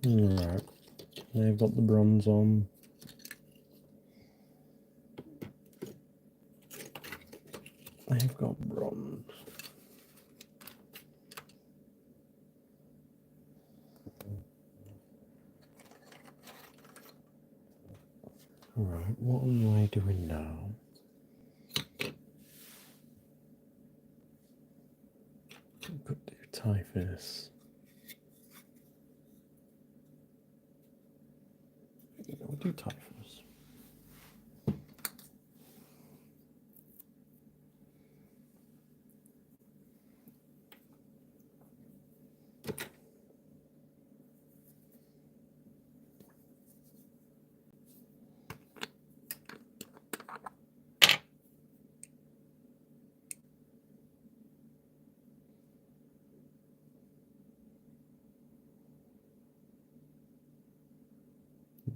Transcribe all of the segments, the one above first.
Alright, they've got the bronze on. They've got bronze. Alright, what am I doing now? Could do Typhus. I'll do Typhus.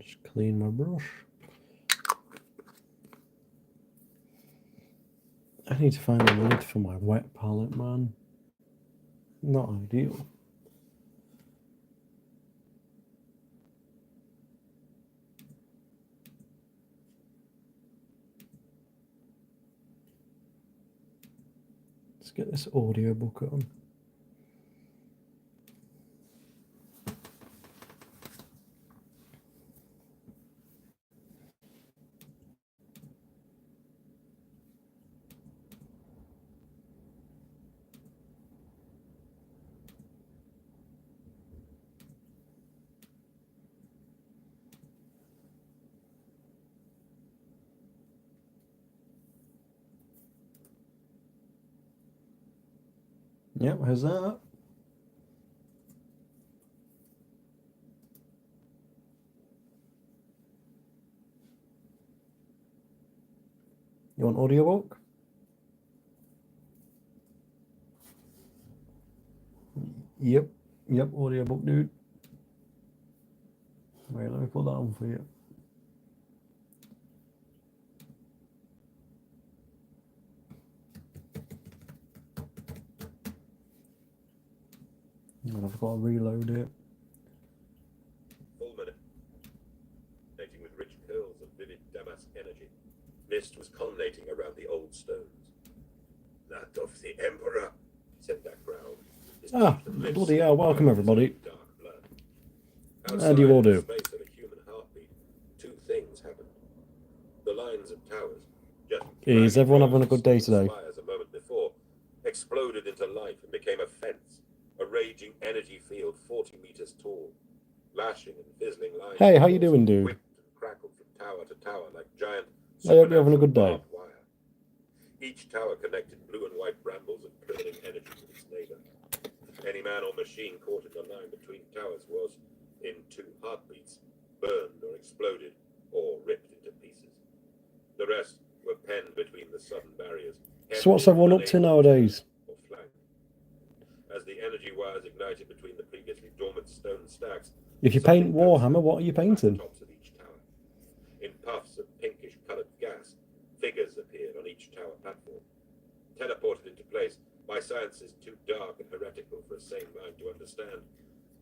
Just clean my brush. I need to find a lid for my wet palette, man. Not ideal. Let's get this audiobook on. Yep, how's that? You want audiobook? Yep, audiobook, dude. Wait, let me put that on for you. And I've got to reload it. Fulminating with rich curls of vivid damask energy. Mist was culminating around the old stones. That of the Emperor, Sendak growled. Ah, bloody hell, welcome everybody. How do you all do? Space of a human heartbeat, two things happened. The lines of towers, just Is everyone having a good day today? Spires a moment before, exploded into life and became a fence, a raging energy field 40 meters tall, lashing and fizzling lines. Hey, how you doing, dude? Whipped and crackled from tower to tower like giant. I hope you're having a good day. Wire. Each tower connected blue and white brambles of burning energy with its neighbor. Any man or machine caught in the line between towers was, in 2 heartbeats, burned or exploded or ripped into pieces. The rest were penned between the sudden barriers. So what's everyone up to nowadays? Or flanked. As the energy wires ignited between the previously dormant stone stacks. If you paint Warhammer, what are you painting? Tops of each tower. In puffs of pinkish-colored gas, figures appeared on each tower platform. Teleported into place by sciences too dark and heretical for a sane mind to understand,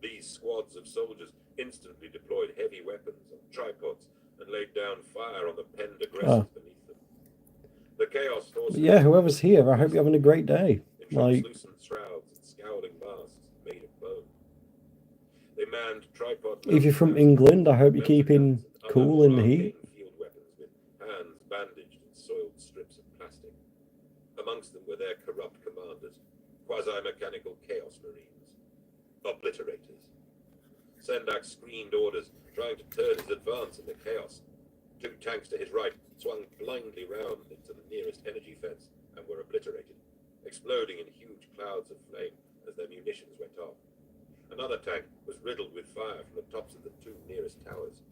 these squads of soldiers instantly deployed heavy weapons on tripods and laid down fire on the penned aggressors beneath them. The Chaos Forces... Yeah, whoever's here, I hope you're having a great day. Like, translucent shrouds and scowling masks made of bone. They manned tripod... if you're from England, I hope you're keeping cool in the heat. Field weapons with hands bandaged in soiled strips of plastic. Amongst them were their corrupt commanders, quasi-mechanical Chaos Marines. Obliterators. Sendak screamed orders, trying to turn his advance into chaos. 2 tanks to his right swung blindly round into the nearest energy fence and were obliterated, exploding in huge clouds of flame as their munitions went off. Another tank was riddled with fire from the tops of the 2 nearest towers.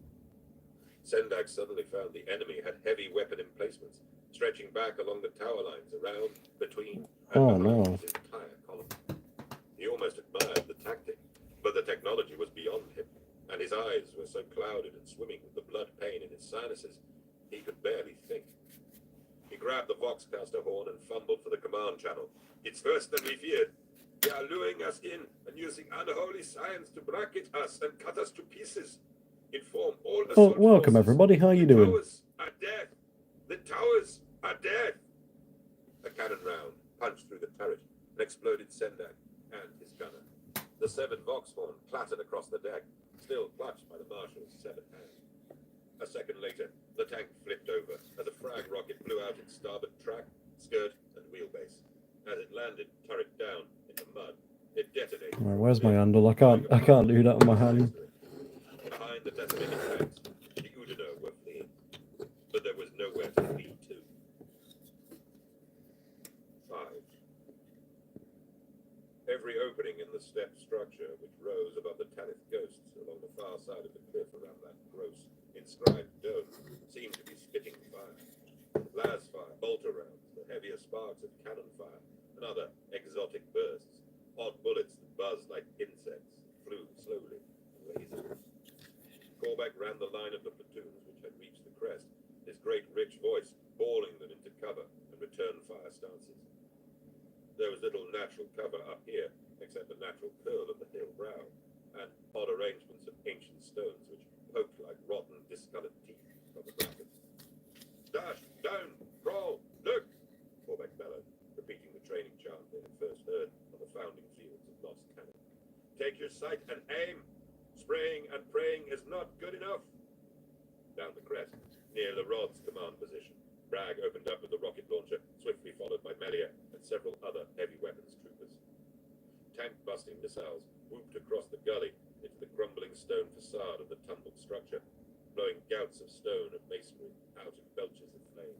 Sendak suddenly found the enemy had heavy weapon emplacements, stretching back along the tower lines, around, between, and behind his entire column. He almost admired the tactic, but the technology was beyond him, and his eyes were so clouded and swimming with the blood pain in his sinuses, he could barely think. He grabbed the Voxcaster horn and fumbled for the command channel, It's worse than we feared. They are luring us in and using unholy science to bracket us and cut us to pieces. Inform all Oh, assault welcome forces. everybody. How you The doing? towers are dead. The towers are dead. A cannon round punched through the turret and exploded Sendak and his gunner. The severed Voxhorn clattered across the deck, still clutched by the Marshal's severed hand. A second later, the tank flipped over as a frag rocket blew out its starboard track, skirt, and wheelbase. As it landed, turret down, in the mud, it detonated. Right, where's my handle? I can't do that on my hand. Behind the decimated tanks, the Udiner were fleeing, but there was nowhere to flee to. 5. Every opening in the step structure, which rose above the Tanith ghosts along the far side of the cliff around that gross, inscribed dome, seemed to be spitting fire. Las fire, bolter rounds, the heavier sparks of cannon fire, and other exotic bursts, odd bullets that buzzed like insects, flew slowly and lazily. Corbeck ran the line of the platoons which had reached the crest, his great rich voice bawling them into cover and return fire stances. There was little natural cover up here, except the natural curl of the hill brow, and odd arrangements of ancient stones which poked like rotten, discolored teeth from the brackets. Dash, down, crawl, look! Corbeck bellowed, repeating the training chant they had first heard on the founding fields of Lost Cannon. Take your sight and aim! Spraying and praying is not good enough! Down the crest, near the Rod's command position, Bragg opened up with the rocket launcher, swiftly followed by Melia and several other heavy weapons troopers. Tank-busting missiles whooped across the gully into the crumbling stone facade of the tumbled structure, blowing gouts of stone and masonry out in belches of flame.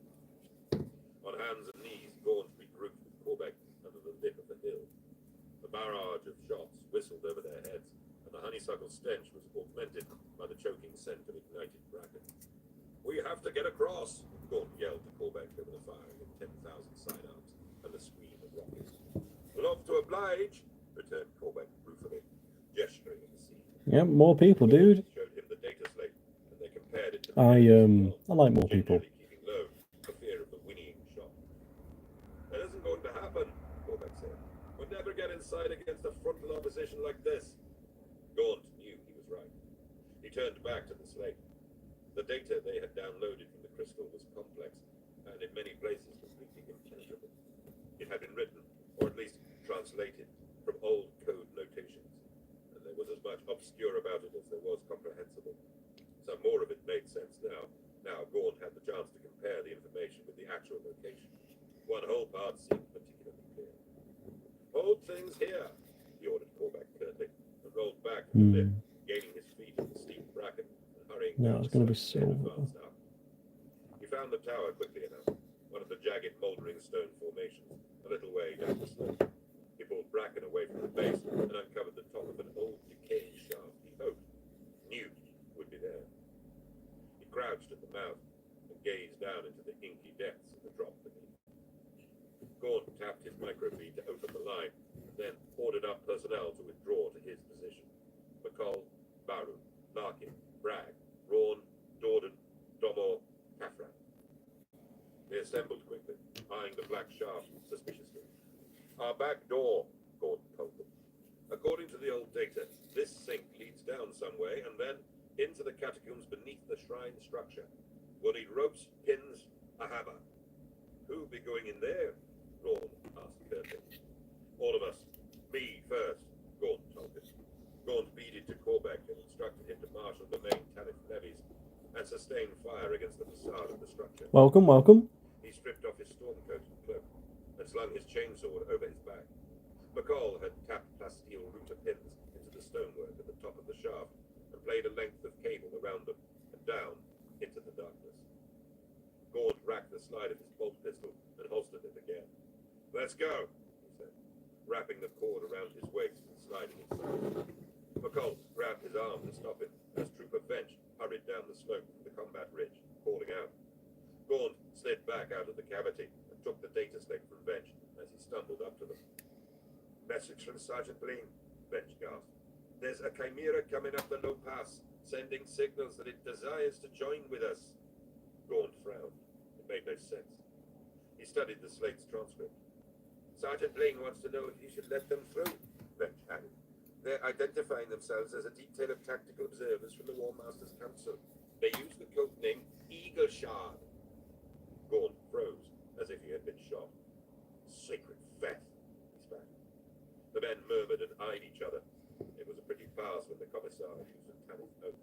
On hands and knees, Gaunt regrouped with Corbeck under the lip of the hill. The barrage of shots whistled over their heads, and the honeysuckle stench was augmented by the choking scent of ignited bracken. We have to get across, Gaunt yelled to Corbeck over the firing of 10,000 sidearms and the scream of rockets. Love to oblige, returned Corbeck ruefully, gesturing at the sea. Yep, more people, dude. Showed him the data slate, and they compared it to I like more people. gingerly keeping low for fear of the whinnying shot. That isn't going to happen, Corbeck said. We'll never get inside against a frontal opposition like this. Gaunt knew he was right. He turned back to the slate. The data they had downloaded from the crystal was complex, and in many places completely impenetrable. It had been written, or at least translated, from old code notations, and there was as much obscure about it as there was comprehensible. Some more of it made sense now. Now Gaunt had the chance to compare the information with the actual location. One whole part seemed particularly clear. Hold things here, he ordered Corbeck curtly, and rolled back to the lip, gaining his feet in the steep bracken and hurrying No, down it's going to be the so... advanced up. He found the tower quickly enough, one of the jagged, mouldering stone formations, a little way down the slope. He pulled bracken away from the base and uncovered the top of an old, decaying shaft he hoped, knew, would be there. He crouched at the mouth and gazed down into the inky depths of the drop beneath. Gaunt tapped his microfeed to open the line, and then ordered up personnel to withdraw to his position. McCall, Baru, Larkin, Bragg, Rawn, Dorden, Domor, Caffran. They assembled quickly, eyeing the black shaft suspiciously. Our back door, Gaunt told them. According to the old data, this sink leads down some way and then into the catacombs beneath the shrine structure. We'll need ropes, pins, a hammer. Who'll be going in there? Rawn asked curtly. All of us. Me first, Gaunt told him. Gaunt beaded to Corbeck and instructed him to marshal the main Tanith levies and sustain fire against the facade of the structure. Welcome, welcome. He stripped off his stormcoat and cloak and slung his chainsword over his back. McCall had tapped plasteel router pins into the stonework at the top of the shaft and played a length of cable around them and down into the darkness. Gaunt racked the slide of his bolt pistol and holstered it again. Let's go, he said, wrapping the cord around his waist and sliding inside. McCall grabbed his arm to stop him as Trooper Bench hurried down the slope of the combat ridge, calling out. Gaunt slid back out of the cavity and took the data slate from Bench as he stumbled up to them. Message from Sergeant Lean, Bench gasped. There's a chimera coming up the low pass, sending signals that it desires to join with us. Gaunt frowned. It made no sense. He studied the slate's transcript. Sergeant Blaine wants to know if you should let them through, Vetch added. They're identifying themselves as a detail of tactical observers from the War Masters Council. They use the code name Eagle Shard. Gaunt froze, as if he had been shot. Sacred Feth, he spat. The men murmured and eyed each other. It was a pretty pass when the commissar used a Tanith oath.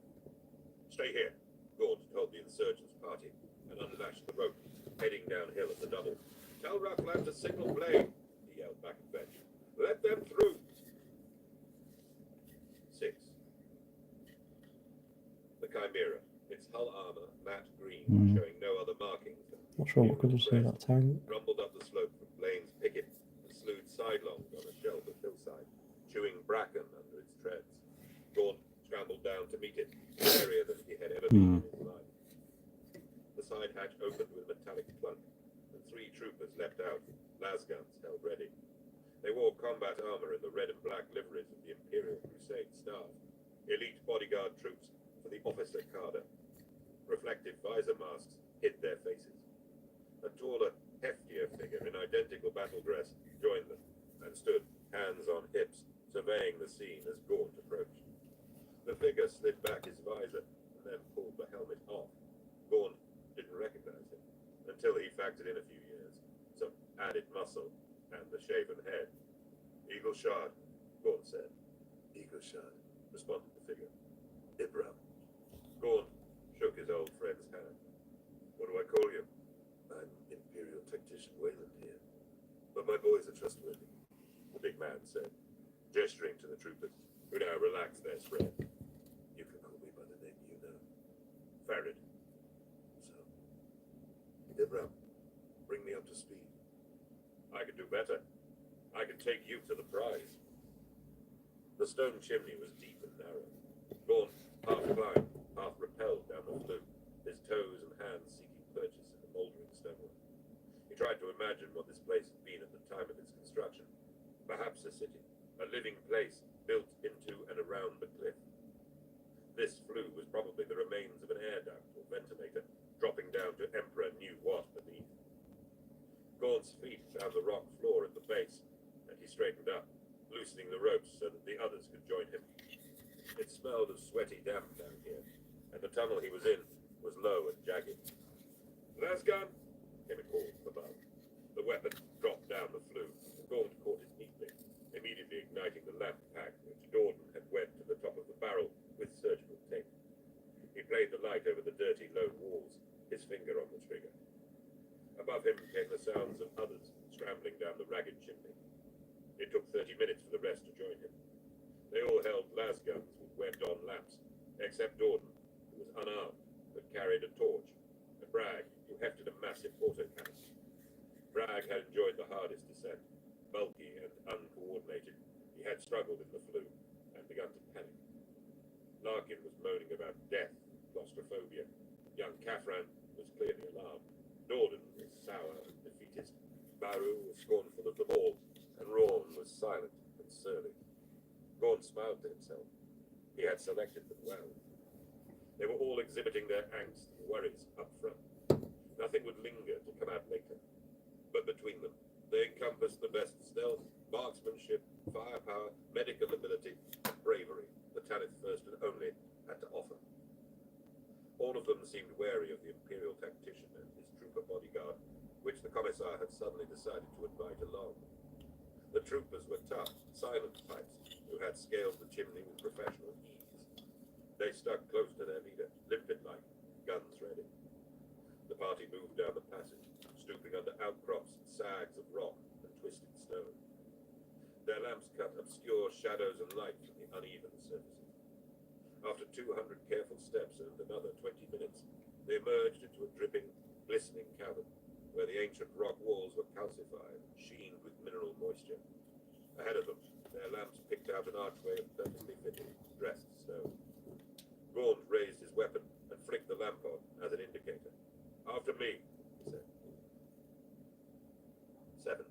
Stay here, Gaunt told the insurgents' party, and unlashed the rope, heading downhill at the double. Tell Ruffland to signal Blaine, he yelled back at Vetch. Let them through. 6. The Chimera, its hull armor matte green, showing no other markings than Not sure what could have say that tank. rumbled up the slope from Blaine's picket and slewed sidelong on a shelf of hillside, chewing bracken under its treads. Gaunt scrambled down to meet it, airier than he had ever been in his life. The side hatch opened with a metallic plunk, and 3 troopers leapt out, lasguns held ready. They wore combat armor in the red and black liveries of the Imperial Crusade Staff, elite bodyguard troops for the officer cadre. Reflective visor masks hid their faces. A taller, heftier figure in identical battle dress joined them and stood, hands on hips, surveying the scene as Gaunt approached. The figure slid back his visor and then pulled the helmet off. Gaunt didn't recognize him until he factored in a few years, some added muscle, and the shaven head. Eagle Shard, Gaunt said. Eagle Shard, responded the figure. Ibram. Gaunt shook his old friend's hand. What do I call you? I'm Imperial Tactician Wayland here. But my boys are trustworthy, the big man said, gesturing to the troopers, who now relaxed their spread. You can call me by the name you know. Farid. So, Ibram, bring me up to speed. I can do better. I can take you to the prize. The stone chimney was deep and narrow. Gaunt half climbed, half rappelled down the flue, his toes and hands seeking purchase in the mouldering stonework. He tried to imagine what this place had been at the time of its construction. Perhaps a city, a living place built into and around the cliff. This flue was probably the remains of an air duct or ventilator, dropping down to Emperor knew what beneath. Gaunt's feet found the rock floor at the base, and he straightened up, loosening the ropes so that the others could join him. It smelled of sweaty damp down here, and the tunnel he was in was low and jagged. Lasgun, came a call from above. The weapon dropped down the flue, and Gaunt caught it neatly, immediately igniting the lamp pack which Dorden had webbed to the top of the barrel with surgical tape. He played the light over the dirty lone walls, his finger on the trigger. Above him came the sounds of others scrambling down the ragged chimney. It took 30 minutes for the rest to join him. They all held lasguns with webbed-on lamps, except Dorden, who was unarmed but carried a torch, and Bragg, who hefted a massive autocannon. Bragg had enjoyed the hardest descent. Bulky and uncoordinated, he had struggled in the flue and begun to panic. Larkin was moaning about death and claustrophobia. Young Kaffran was clearly alarmed. Dorden was sour and defeatist. Baru was scornful of them all, and Rawn was silent and surly. Gaunt smiled to himself. He had selected them well. They were all exhibiting their angst and worries up front. Nothing would linger to come out later. But between them, they encompassed the best stealth, marksmanship, firepower, medical ability, and bravery the Tanith First and Only had to offer. All of them seemed wary of the Imperial tactician and his trooper bodyguard, which the commissar had suddenly decided to invite along. The troopers were tough, silent types who had scaled the chimney with professional ease. They stuck close to their leader, limpet-like, guns ready. The party moved down the passage, stooping under outcrops and sags of rock and twisted stone. Their lamps cut obscure shadows and light from the uneven surfaces. After 200 careful steps and another 20 minutes, they emerged into a dripping, glistening cavern, where the ancient rock walls were calcified and sheened with mineral moisture. Ahead of them, their lamps picked out an archway of perfectly fitting, dressed stone. Gaunt raised his weapon and flicked the lamp on as an indicator. After me, he said. 7.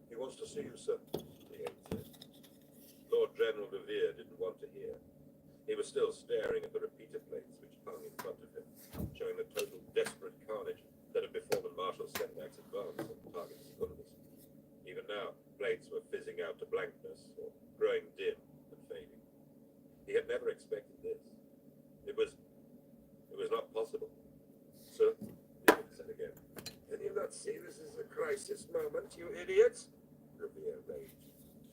He wants to see you, sir, the aide said. Lord General de Vere didn't want to hear. He was still staring at the repeater plates which hung in front of him, showing the total desperate carnage that had befallen Marshal Sendak's advance on target Secundus. plates were fizzing out to blankness or growing dim and fading. He had never expected this. It was not possible. Sir, Deacon said again. Can you not see this is a crisis moment, you idiots? Revere raged,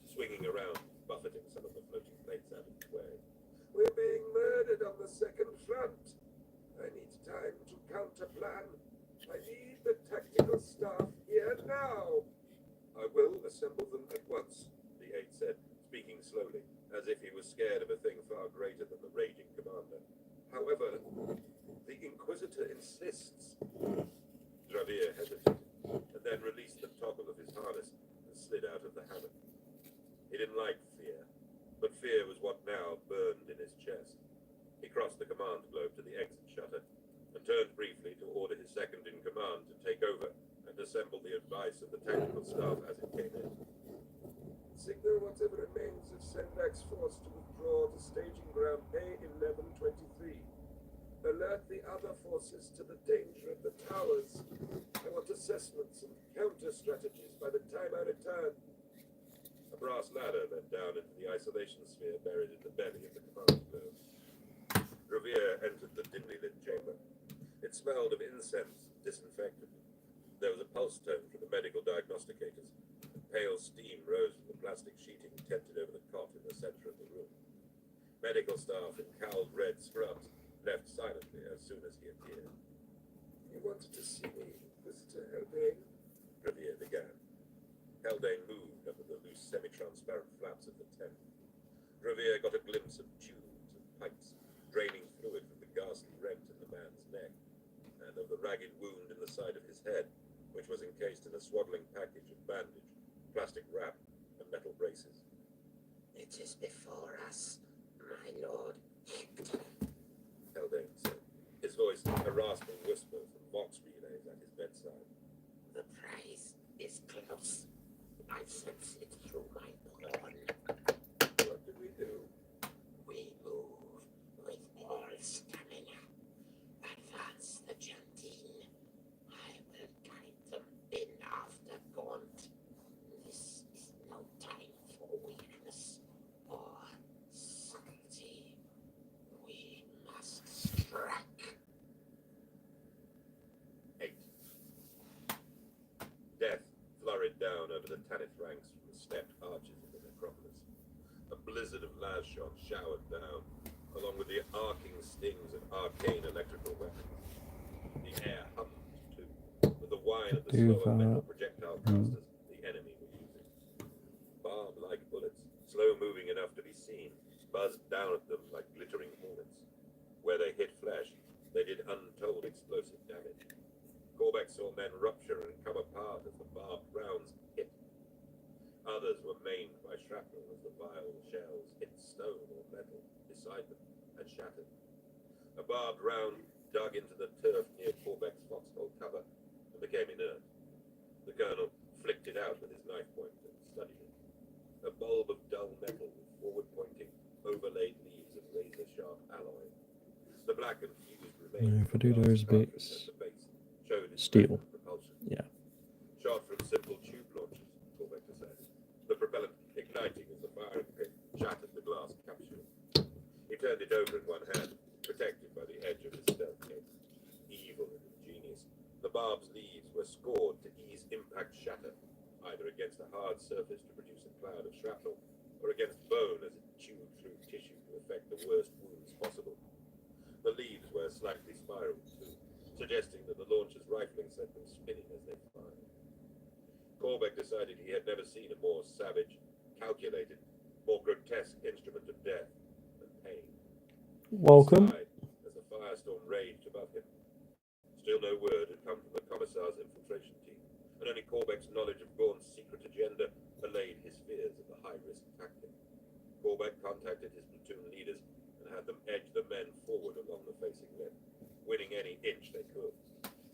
swinging around, buffeting some of the floating plates out of his way. We're being murdered on the second front. I need time to counterplan. I need the tactical staff here now. I will assemble them at once, the aide said, speaking slowly, as if he was scared of a thing far greater than the raging commander. However, the Inquisitor insists. Dravier hesitated, and then released the toggle of his harness and slid out of the hammock. He didn't like fear, but fear was what now burned in his chest. He crossed the command globe to the exit shutter, and turned briefly to order his second-in-command to take over and assemble the advice of the tactical staff as it came in. Signal whatever remains of Senlak's force to withdraw to staging ground A1123. Alert the other forces to the danger of the towers. I want assessments and counter-strategies by the time I return. A brass ladder led down into the isolation sphere buried in the belly of the command globe. Revere entered the dimly lit chamber. It smelled of incense, disinfectant. There was a pulse tone from the medical diagnosticators, and pale steam rose from the plastic sheeting tented over the cot in the center of the room. Medical staff in cowled red scrubs left silently as soon as he appeared. You wanted to see me, Inquisitor Haldane? Revere began. Haldane moved under the loose semi-transparent flaps of the tent. Revere got a glimpse of tubes and pipes, draining fluid from the ghastly rent in the man's neck, and of the ragged wound in the side of his head, which was encased in a swaddling package of bandage, plastic wrap, and metal braces. It is before us, my lord. Haldane said, his voice a rasping whisper from vox relays at his bedside. The prize is close. I sense it through my brawn. What do we do? We move with all stamina. Advance the Jantine. I will guide them in after gaunt. This is no time for weakness or subtlety. We must strike. 8. Death flurried down over the Tanith ranks from the stepped arches of the necropolis. A blizzard of lasshot showered down, along with the arcing stings of arcane electrical weapons. The air hummed, too, with the whine of the slower metal projectile casters the enemy were using. Barb-like bullets, slow-moving enough to be seen, buzzed down at them like glittering hornets. Where they hit flesh, they did untold explosive damage. Corbeck saw men rupture and come apart as the barbed rounds hit. Others were maimed by shrapnel as the vile shells hit stone or metal beside them and shattered. A barbed round dug into the turf near Corbeck's foxhole cover and became inert. The colonel flicked it out with his knife point and studied it. A bulb of dull metal with forward-pointing, overlaid leaves of razor-sharp alloy. The black and fused remains if I do those bits, steel. Yeah. Shot from simple tube launchers, Corbeck decided. The propellant igniting as the firing pin shattered the glass capsule. He turned it over in one hand, protected by the edge of his stealth cape. Evil and ingenious, the barb's leaves were scored to ease impact shatter, either against a hard surface to produce a cloud of shrapnel, or against bone as it chewed through tissue to effect the worst wounds possible. The leaves were slightly spiraled too, suggesting that the launcher's rifling set them spinning as they fired. Corbeck decided he had never seen a more savage, calculated, more grotesque instrument of death than pain. Welcome. He sighed as the firestorm raged above him. Still no word had come from the Commissar's infiltration team, and only Corbeck's knowledge of Gaunt's secret agenda allayed his fears of the high-risk tactic. Corbeck contacted his platoon leaders and had them edge the men forward along the facing limb, winning any inch they could.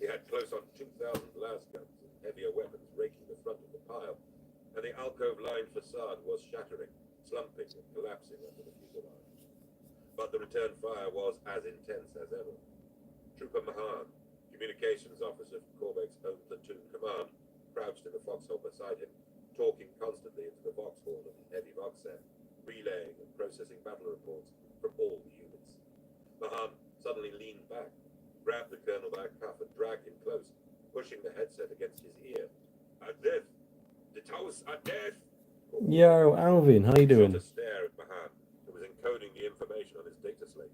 He had close on 2,000 las guns and heavier weapons raking the front of the pile, and the alcove-lined facade was shattering, slumping and collapsing under the fuselage. But the return fire was as intense as ever. Trooper Mahan, communications officer for Corbeck's own platoon command, crouched in the foxhole beside him, talking constantly into the Vox horn of the heavy Voxer, relaying and processing battle reports from all the units. Mahan suddenly leaned back, grabbed the colonel by a cuff and dragged him close, pushing the headset against his ear. "At death! The towers are dead!" Yo, Alvin, how you doing? Shot a stare at Mahan, who was encoding the information on his data slate.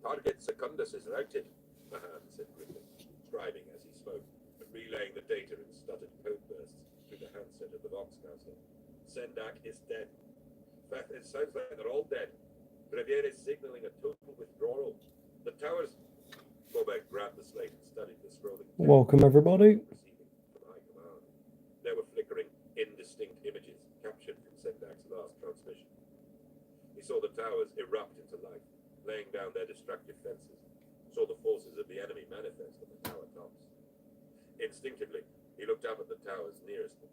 "Target Secundus is routed," Mahan said quickly, striding as he spoke, and relaying the data in stuttered code bursts through the handset of the Voxcaster. "Sendak is dead. It sounds like they're all dead. Brevier is signaling a total withdrawal. The towers..." Corbeck grabbed the slate and studied the scrolling. Welcome, everybody. Receiving from high command. There were flickering, indistinct images captured from Sendak's last transmission. He saw the towers erupt into life, laying down their destructive fences. Saw the forces of the enemy manifest at the tower tops. Instinctively, he looked up at the towers nearest them.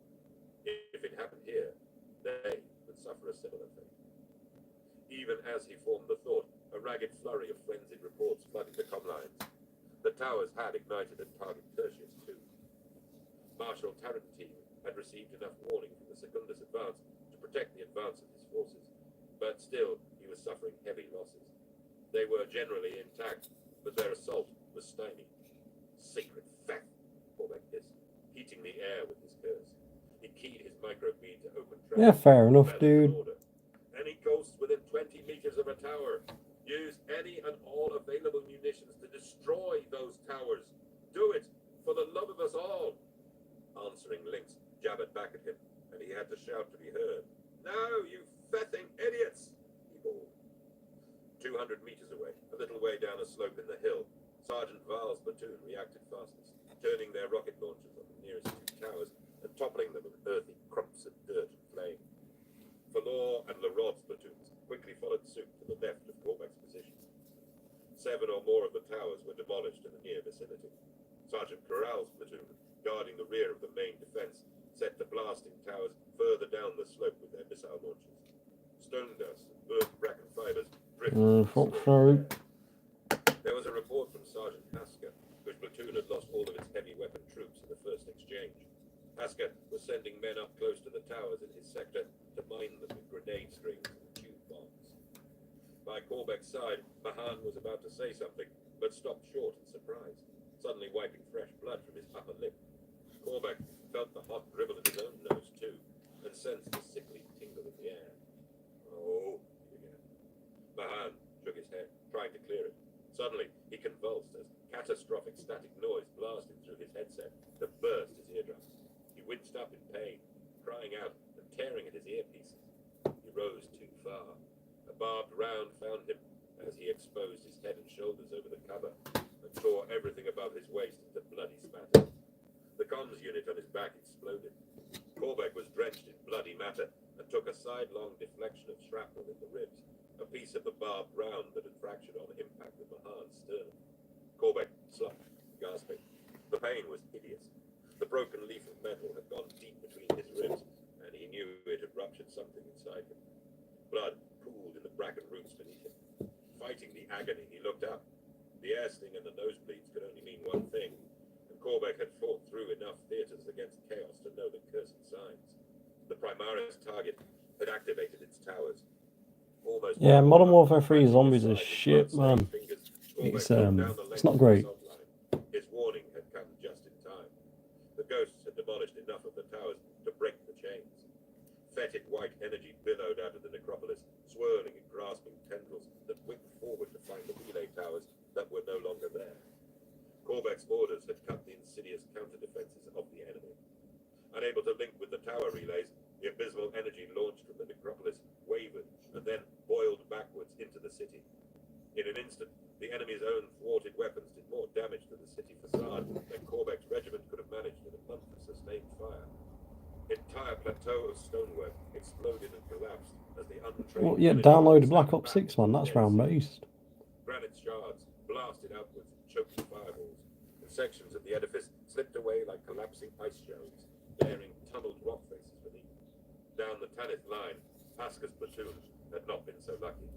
If it happened here, they would suffer a similar fate. Even as he formed the thought, a ragged flurry of frenzied reports flooded the comm lines. The towers had ignited and targeted Tertius too. Marshal Tarantine had received enough warning from the Secundus advance to protect the advance of his forces, but still he was suffering heavy losses. They were generally intact, but their assault was stymied. "Secret theft," Corbeck hissed, heating the air with his curse. He keyed his microbead to open traffic. Yeah, fair enough, dude. "Any ghosts within 20 meters of a tower, use any and all available munitions to destroy those towers. Do it, for the love of us all." Answering links jabbered back at him, and he had to shout to be heard. "Now, you fething idiots!" he bawled. 200 meters away, a little way down a slope in the hill, Sergeant Val's platoon reacted fastest, turning their rocket launchers on the nearest two towers and toppling them with earthy crumps of dirt and flame. Falor and Lerod's platoons quickly followed suit to the left of Corbeck's position. 7 or more of the towers were demolished in the near vicinity. Sergeant Corral's platoon, guarding the rear of the main defense, set the blasting towers further down the slope with their missile launchers. Stone dust and burnt bracken fibers drifted. There was a report from Sergeant Hasker, whose platoon had lost all of its heavy weapon troops in the first exchange. Hasker was sending men up close to the towers in his sector to mine them with grenade strings and tube bombs. By Corbeck's side, Mahan was about to say something, but stopped short in surprise, suddenly wiping fresh blood from his upper lip. Corbeck felt the hot dribble in his own nose too, and sensed a sickly tingle in the air. "Oh," he began. Mahan shook his head, trying to clear it. Suddenly, he convulsed as catastrophic static noise blasted through his headset to burst his eardrums. He winced up in pain, crying out and tearing at his earpieces. He rose too far. A barbed round found him as he exposed his head and shoulders over the cover and tore everything above his waist into bloody spatters. The comms unit on his back exploded. Corbeck was drenched in bloody matter and took a sidelong deflection of shrapnel in the ribs, a piece of the barbed round that had fractured on impact with Mahan's sternum. Corbeck slumped, gasping. The pain was hideous. The broken leaf of metal had gone deep between his ribs, and he knew it had ruptured something inside him. Blood pooled in the bracken roots beneath him. Fighting the agony, he looked up. The air sting and the nosebleeds could only mean one thing, and Corbeck had fought through enough theaters against chaos to know the cursed signs. The Primaris target had activated its towers. Almost Yeah, Modern Warfare 3 zombies are shit, man. It's not great. His warning had come just in time. The ghosts had demolished enough of the towers to break the chains. Fetid white energy billowed out of the necropolis, swirling in grasping tendrils that whipped forward to find the relay towers that were no longer there. Corbeck's orders had cut the insidious counter-defenses of the enemy. Unable to link with the tower relays, the abysmal energy launched from the necropolis wavered and then boiled backwards into the city. In an instant, the enemy's own thwarted weapons did more damage to the city facade than Corbeck's regiment could have managed in a month of sustained fire. Entire plateau of stonework exploded and collapsed as the untrained... Well, yeah, download Black Ops 6, man. That's round-based. Granite shards blasted outwards and choked the fireballs, and sections of the edifice slipped away like collapsing ice shelves, bearing tunneled rock faces beneath. Down the Tanith line, Pasca's platoon had not been so lucky.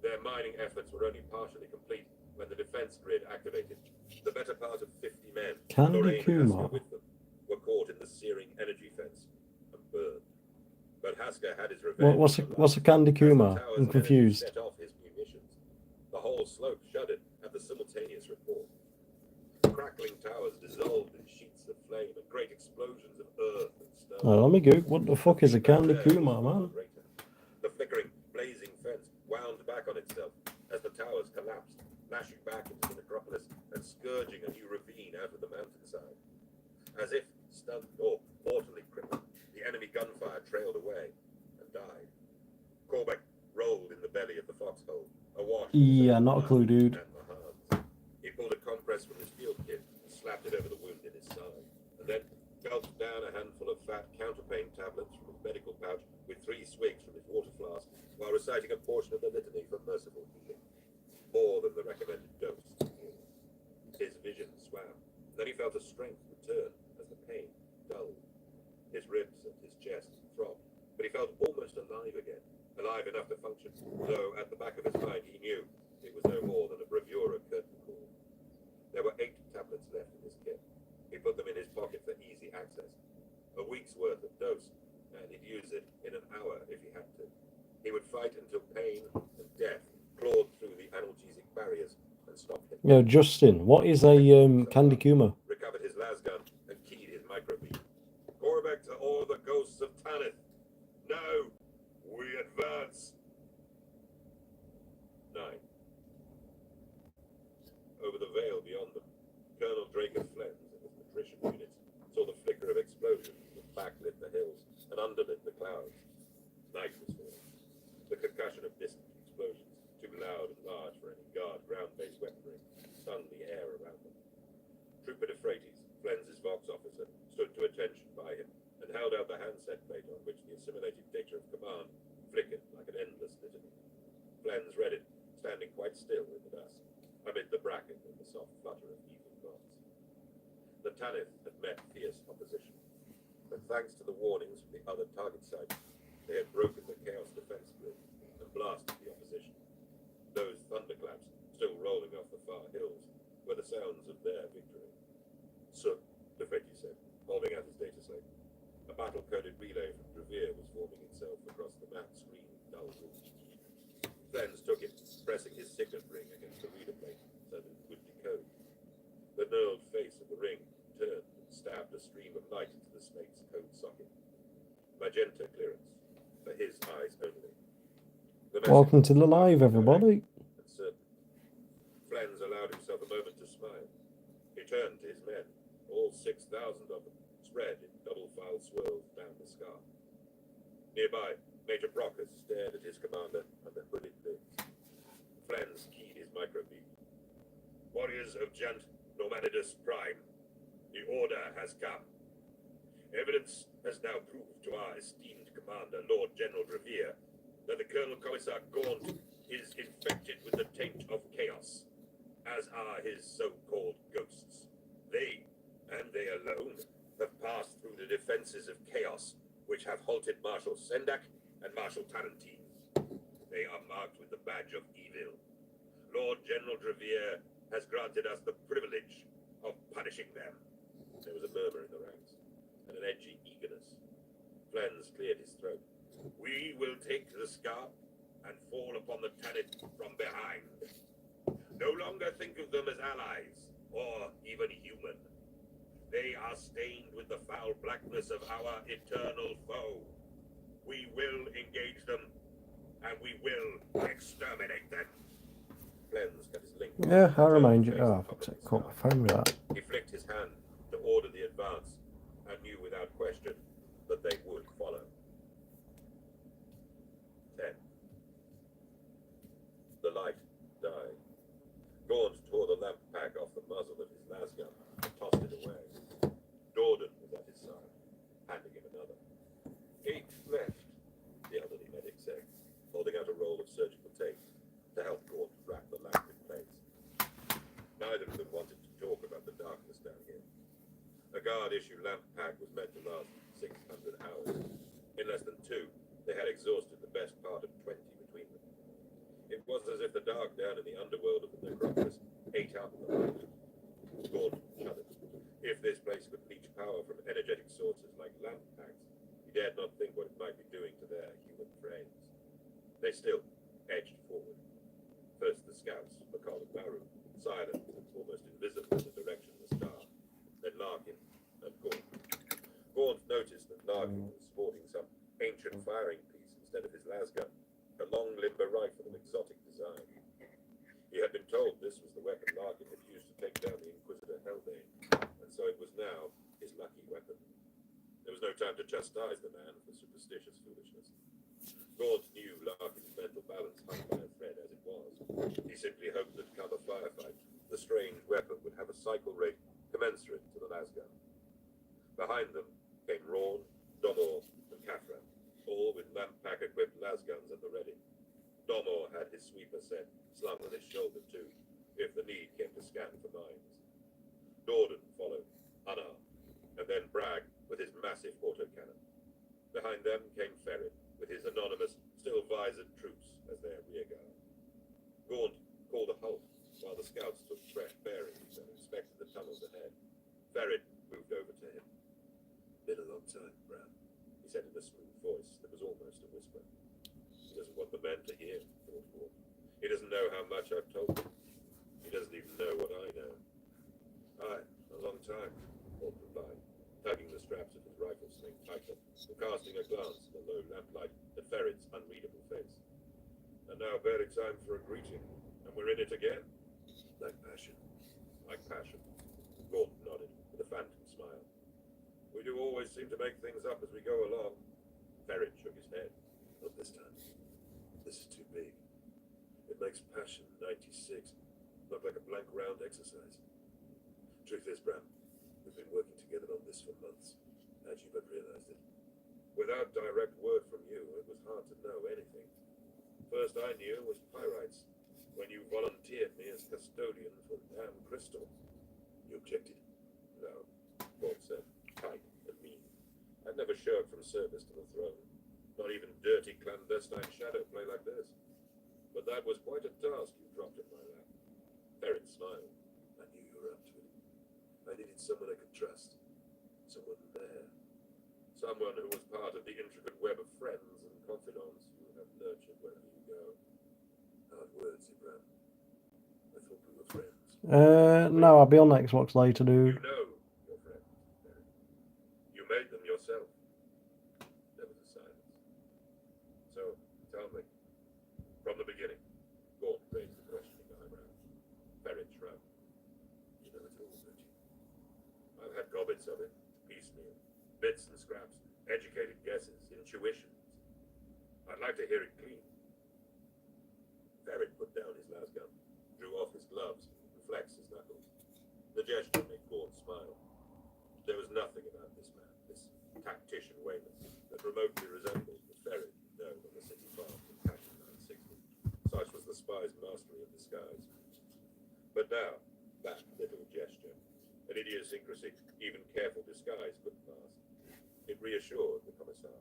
Their mining efforts were only partially complete when the defense grid activated. The better part of 50 men, Candy Lorraine and Kumar. Hasker with them, were caught in the searing energy fence and burned. But Hasker had his revenge. What's a Candy As the Kumar? tower's I'm energy confused. Set off his munitions. The whole slope shuddered at the simultaneous report. Crackling towers dissolved in sheets of flame and great explosions of earth and stone. Oh, let me go. What the fuck is a Candy Kumar, man? The flickering, blazing fence wound back on itself as the towers collapsed, lashing back into the necropolis and scourging a new ravine out of the mountainside. As if stunned or mortally crippled, the enemy gunfire trailed away and died. Corbeck rolled in the belly of the foxhole, awash. Yeah, not a clue, dude. He pulled a compress from his field kit and slapped it over the wound in his side, and then gulped down a handful of fat counterpain tablets from his medical pouch with 3 swigs from his water flask, while reciting a portion of the litany for merciful healing. More than the recommended dose to heal. His vision swam. Then he felt a strength return as the pain dulled. His ribs and his chest throbbed, but he felt almost alive again, alive enough to function, though at the back of his mind he knew it was no more than a bravura curtain call. There were 8 tablets left in his kit. He put them in his pocket for easy access. A week's worth of dose, and he'd use it in an hour if he had to. He would fight until pain and death clawed through the analgesic barriers and stopped him. Yo, Justin, what is a Candy Kumar? Recovered his lasgun and keyed his microbeam. Corbeck to all the ghosts of Tanith. Now we advance. 9. Over the vale beyond them, Colonel Draker Flens and his patrician units saw the flicker of explosions that backlit the hills and underlit the clouds. Night was falling. The concussion of distant explosions, too loud and large for any guard ground-based weaponry, stung the air around them. Trooper DeFreitas, Flens's Vox officer, stood to attention by him and held out the handset plate on which the assimilated data of command flickered like an endless litany. Flens read it, standing quite still in the dusk, amid the bracken and the soft flutter of evening moths. The Tanith had met fierce opposition, but thanks to the warnings from the other target sites, they had broken the Chaos defense grid and blasted the opposition. Those thunderclaps, still rolling off the far hills, were the sounds of their victory. So, DeFreitas said, holding out his data slate. A battle-coded relay from Drevere was forming itself across the map screen in dull blue. Flens took it, pressing his signet ring against the reader plate so that it would decode. The knurled face of the ring turned and stabbed a stream of light into the slate's code socket. Magenta clearance, for his eyes only. Welcome to the live, everybody. And certain. Flens allowed himself a moment to smile. He turned to his men, all 6,000 of them, spread in double-file swirls down the scar. Nearby, Major Brockus stared at his commander under hooded lids. Flens keyed his microbeam. Warriors of Jant Normanidus Prime, the order has come. Evidence has now proved to our esteemed commander, Lord General Drevere, that the Colonel Commissar Gaunt is infected with the taint of chaos, as are his so-called ghosts. They, and they alone, have passed through the defenses of chaos, which have halted Marshal Sendak and Marshal Tarantine. They are marked with the badge of evil. Lord General Drevere has granted us the privilege of punishing them. There was a murmur in the ranks, and an edgy eagerness. Flens cleared his throat. We will take the scar and fall upon the Tanith from behind. No longer think of them as allies, or even human. They are stained with the foul blackness of our eternal foe. We will engage them, and we will exterminate them. Flens got his link. Yeah, I remind you. Oh, I caught my phone with that. He flicked his hand to order the advance, and knew without question that they would follow. 10. The light died. Gaunt tore the lamp pack off the muzzle of his lasgun and tossed it away. Dorden was at his side, handing him another. 8 left, the elderly medic said, holding out a roll of surgical tape to help Gaunt wrap the lamp in place. Neither of them wanted to talk about the darkness down here. A guard-issue lamp pack was meant to last 600 hours. In less than 2, they had exhausted the best part of 20 between them. It was as if the dark down in the underworld of the necropolis ate up the light. Gaunt shuddered. If this place could leach power from energetic sources like lamp packs, he dared not think what it might be doing to scouts, McCall and Baru, silent and almost invisible in the direction of the star. Then Larkin and Gaunt. Gaunt noticed that Larkin was sporting some ancient firing piece instead of his lasgun, a long limber rifle of exotic design. He had been told this was the weapon Larkin had used to take down the Inquisitor Haldane, and so it was now his lucky weapon. There was no time to chastise the man for superstitious foolishness. Gaunt knew Larkin's mental balance hung by a thread as it was. He simply hoped that come a firefight, the strange weapon would have a cycle rate commensurate to the lasgun. Behind them came Rawn, Domor, and Kathran, all with lamp-pack-equipped lasguns at the ready. Domor had his sweeper set slung on his shoulder too, if the need came to scan for mines. Dorden followed, unarmed, and then Bragg with his massive autocannon. Behind them came Ferret with his anonymous, still visored troops as their rearguard. Gaunt called a halt while the scouts took fresh bearings and inspected the tunnels ahead. Ferret moved over to him. "Been a long time, Bram," he said in a smooth voice that was almost a whisper. He doesn't want the men to hear, thought Gaunt. He doesn't know how much I've told him. He doesn't even know what I know. "Aye, a long time," Gaunt replied, tugging the straps of his rifle sling tighter and casting a glance in the low lamplight at Ferret's unreadable face. "And now barely time for a greeting, and we're in it again." "Like passion." "Like passion." Gaunt nodded with a phantom smile. "We do always seem to make things up as we go along." Ferret shook his head. "Not this time. This is too big. It makes passion 96 look like a blank round exercise. Truth is, Bram, we've been working together on this for months. Had you but realized it. Without direct word from you, it was hard to know anything. First I knew was pyrites, when you volunteered me as custodian for damn crystal." "You objected?" "No," Gaunt said, tight and mean. "I'd never shirked from service to the throne. Not even dirty clandestine shadow play like this. But that was quite a task you dropped in my lap." Ferret smiled. "I knew you were up to it. I needed someone I could trust. Someone there. Someone who was part of the intricate web of friends and confidants you have nurtured wherever you go." "Hard words, Ibram. I thought we were friends." No, I'll be on Xbox later, "You dude. know your friends, Ferret. You made them yourself." There was a silence. "So, tell me, from the beginning," Gaunt raised the questioning eyebrow. Ferret shrugged. "You know it all, don't you?" "I've had gobbets of it, piecemeal. Bits and scraps, educated guesses, intuitions. I'd like to hear it clean." Ferret put down his lasgun, drew off his gloves, and flexed his knuckles. The gesture made Gaunt smile. There was nothing about this man, this tactician Weymouth, that remotely resembled the Ferret he'd known on the city farm in Passion 960. Such was the spy's mastery of disguise. But now, that little gesture, an idiosyncrasy even careful disguise couldn't mask. It reassured the commissar.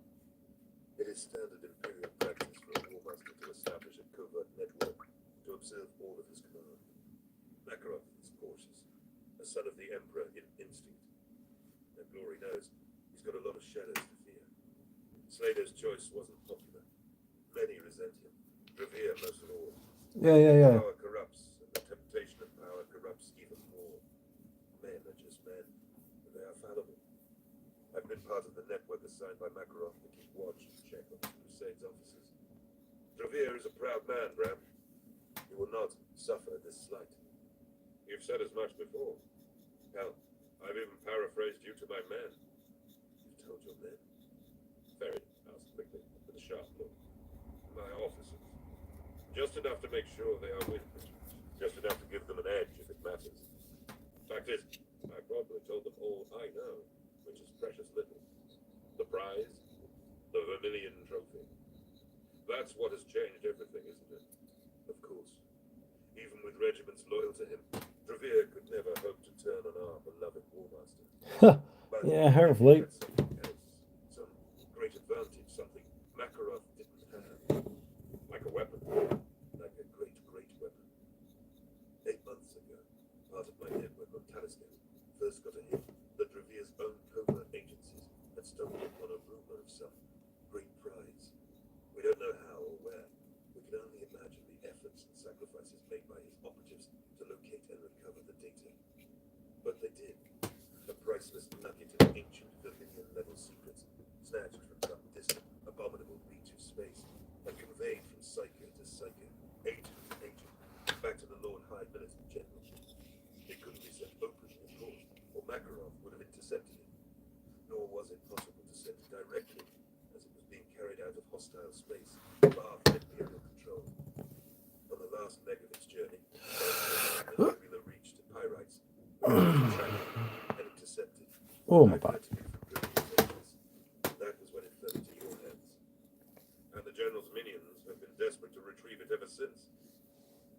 "It is standard Imperial practice for a warmaster to establish a covert network to observe all of his command. Makarov is cautious, a son of the Emperor in instinct. And Glory knows he's got a lot of shadows to fear. Slater's choice wasn't popular. Many resent him. Revere most of all. Yeah. Power corrupts, and the temptation of power corrupts even more. Men are just men, and they are fallible. I've been part of the network assigned by Makarov to keep watch and check on the Crusade's officers. Revere is a proud man, Bram. He will not suffer this slight." "You've said as much before. Hell, I've even paraphrased you to my men." "You've told your men?" Ferret asked quickly, with a sharp look. "My officers. Just enough to make sure they are with me. Just enough to give them an edge if it matters. Fact is, I probably told them all I know, which is precious little. The prize, the Vermilion Trophy. That's what has changed everything, isn't it?" "Of course. Even with regiments loyal to him, Revere could never hope to turn on our beloved Warmaster. But Yeah, hopefully. that's something else. Some great advantage, something Makarov didn't have. Like a weapon. Like a great weapon. 8 months ago, part of my network on Talisker first got a hint that Revere's own covert agencies had stumbled upon a rumor of some great prize. We don't know how or where. We can only imagine the efforts and sacrifices made by his operatives to locate and recover the data. But they did. A priceless nugget of ancient Verminion-level secrets, snatched from some distant, abominable reach of space, and conveyed from Psyker to Psyker, agent to agent, back to the Lord High Militant General. It couldn't be sent openly, of course, or Makarov would have intercepted it. Nor was it possible to send it directly, as it was being carried out of hostile space, far from Imperial control. On the last leg of its journey, the Nebula reached Pyrites, tracked and intercepted. Oh, my back. That was when it fell into your hands. And the General's minions have been desperate to retrieve it ever since.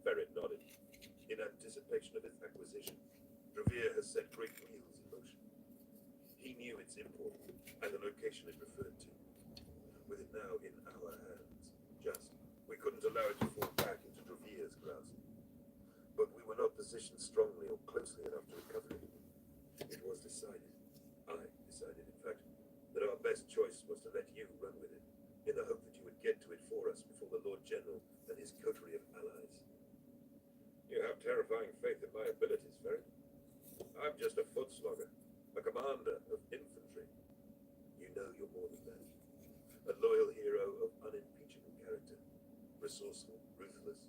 Ferret nodded. In anticipation of its acquisition, Dravir has set great wheels in motion. He knew its import and the location it referred to. With it now in our hands, we couldn't allow it to fall back into Dravir's grasp. But we were not positioned strongly or closely enough to recover it. It was decided, I decided in fact, that our best choice was to let you run with it, in the hope that you would get to it for us before the Lord General and his coterie of allies. You have terrifying faith in my abilities, Ferret. I'm just a foot slogger, a commander of infantry. You know you're more than that. A loyal hero of unimpeachable character, resourceful, ruthless,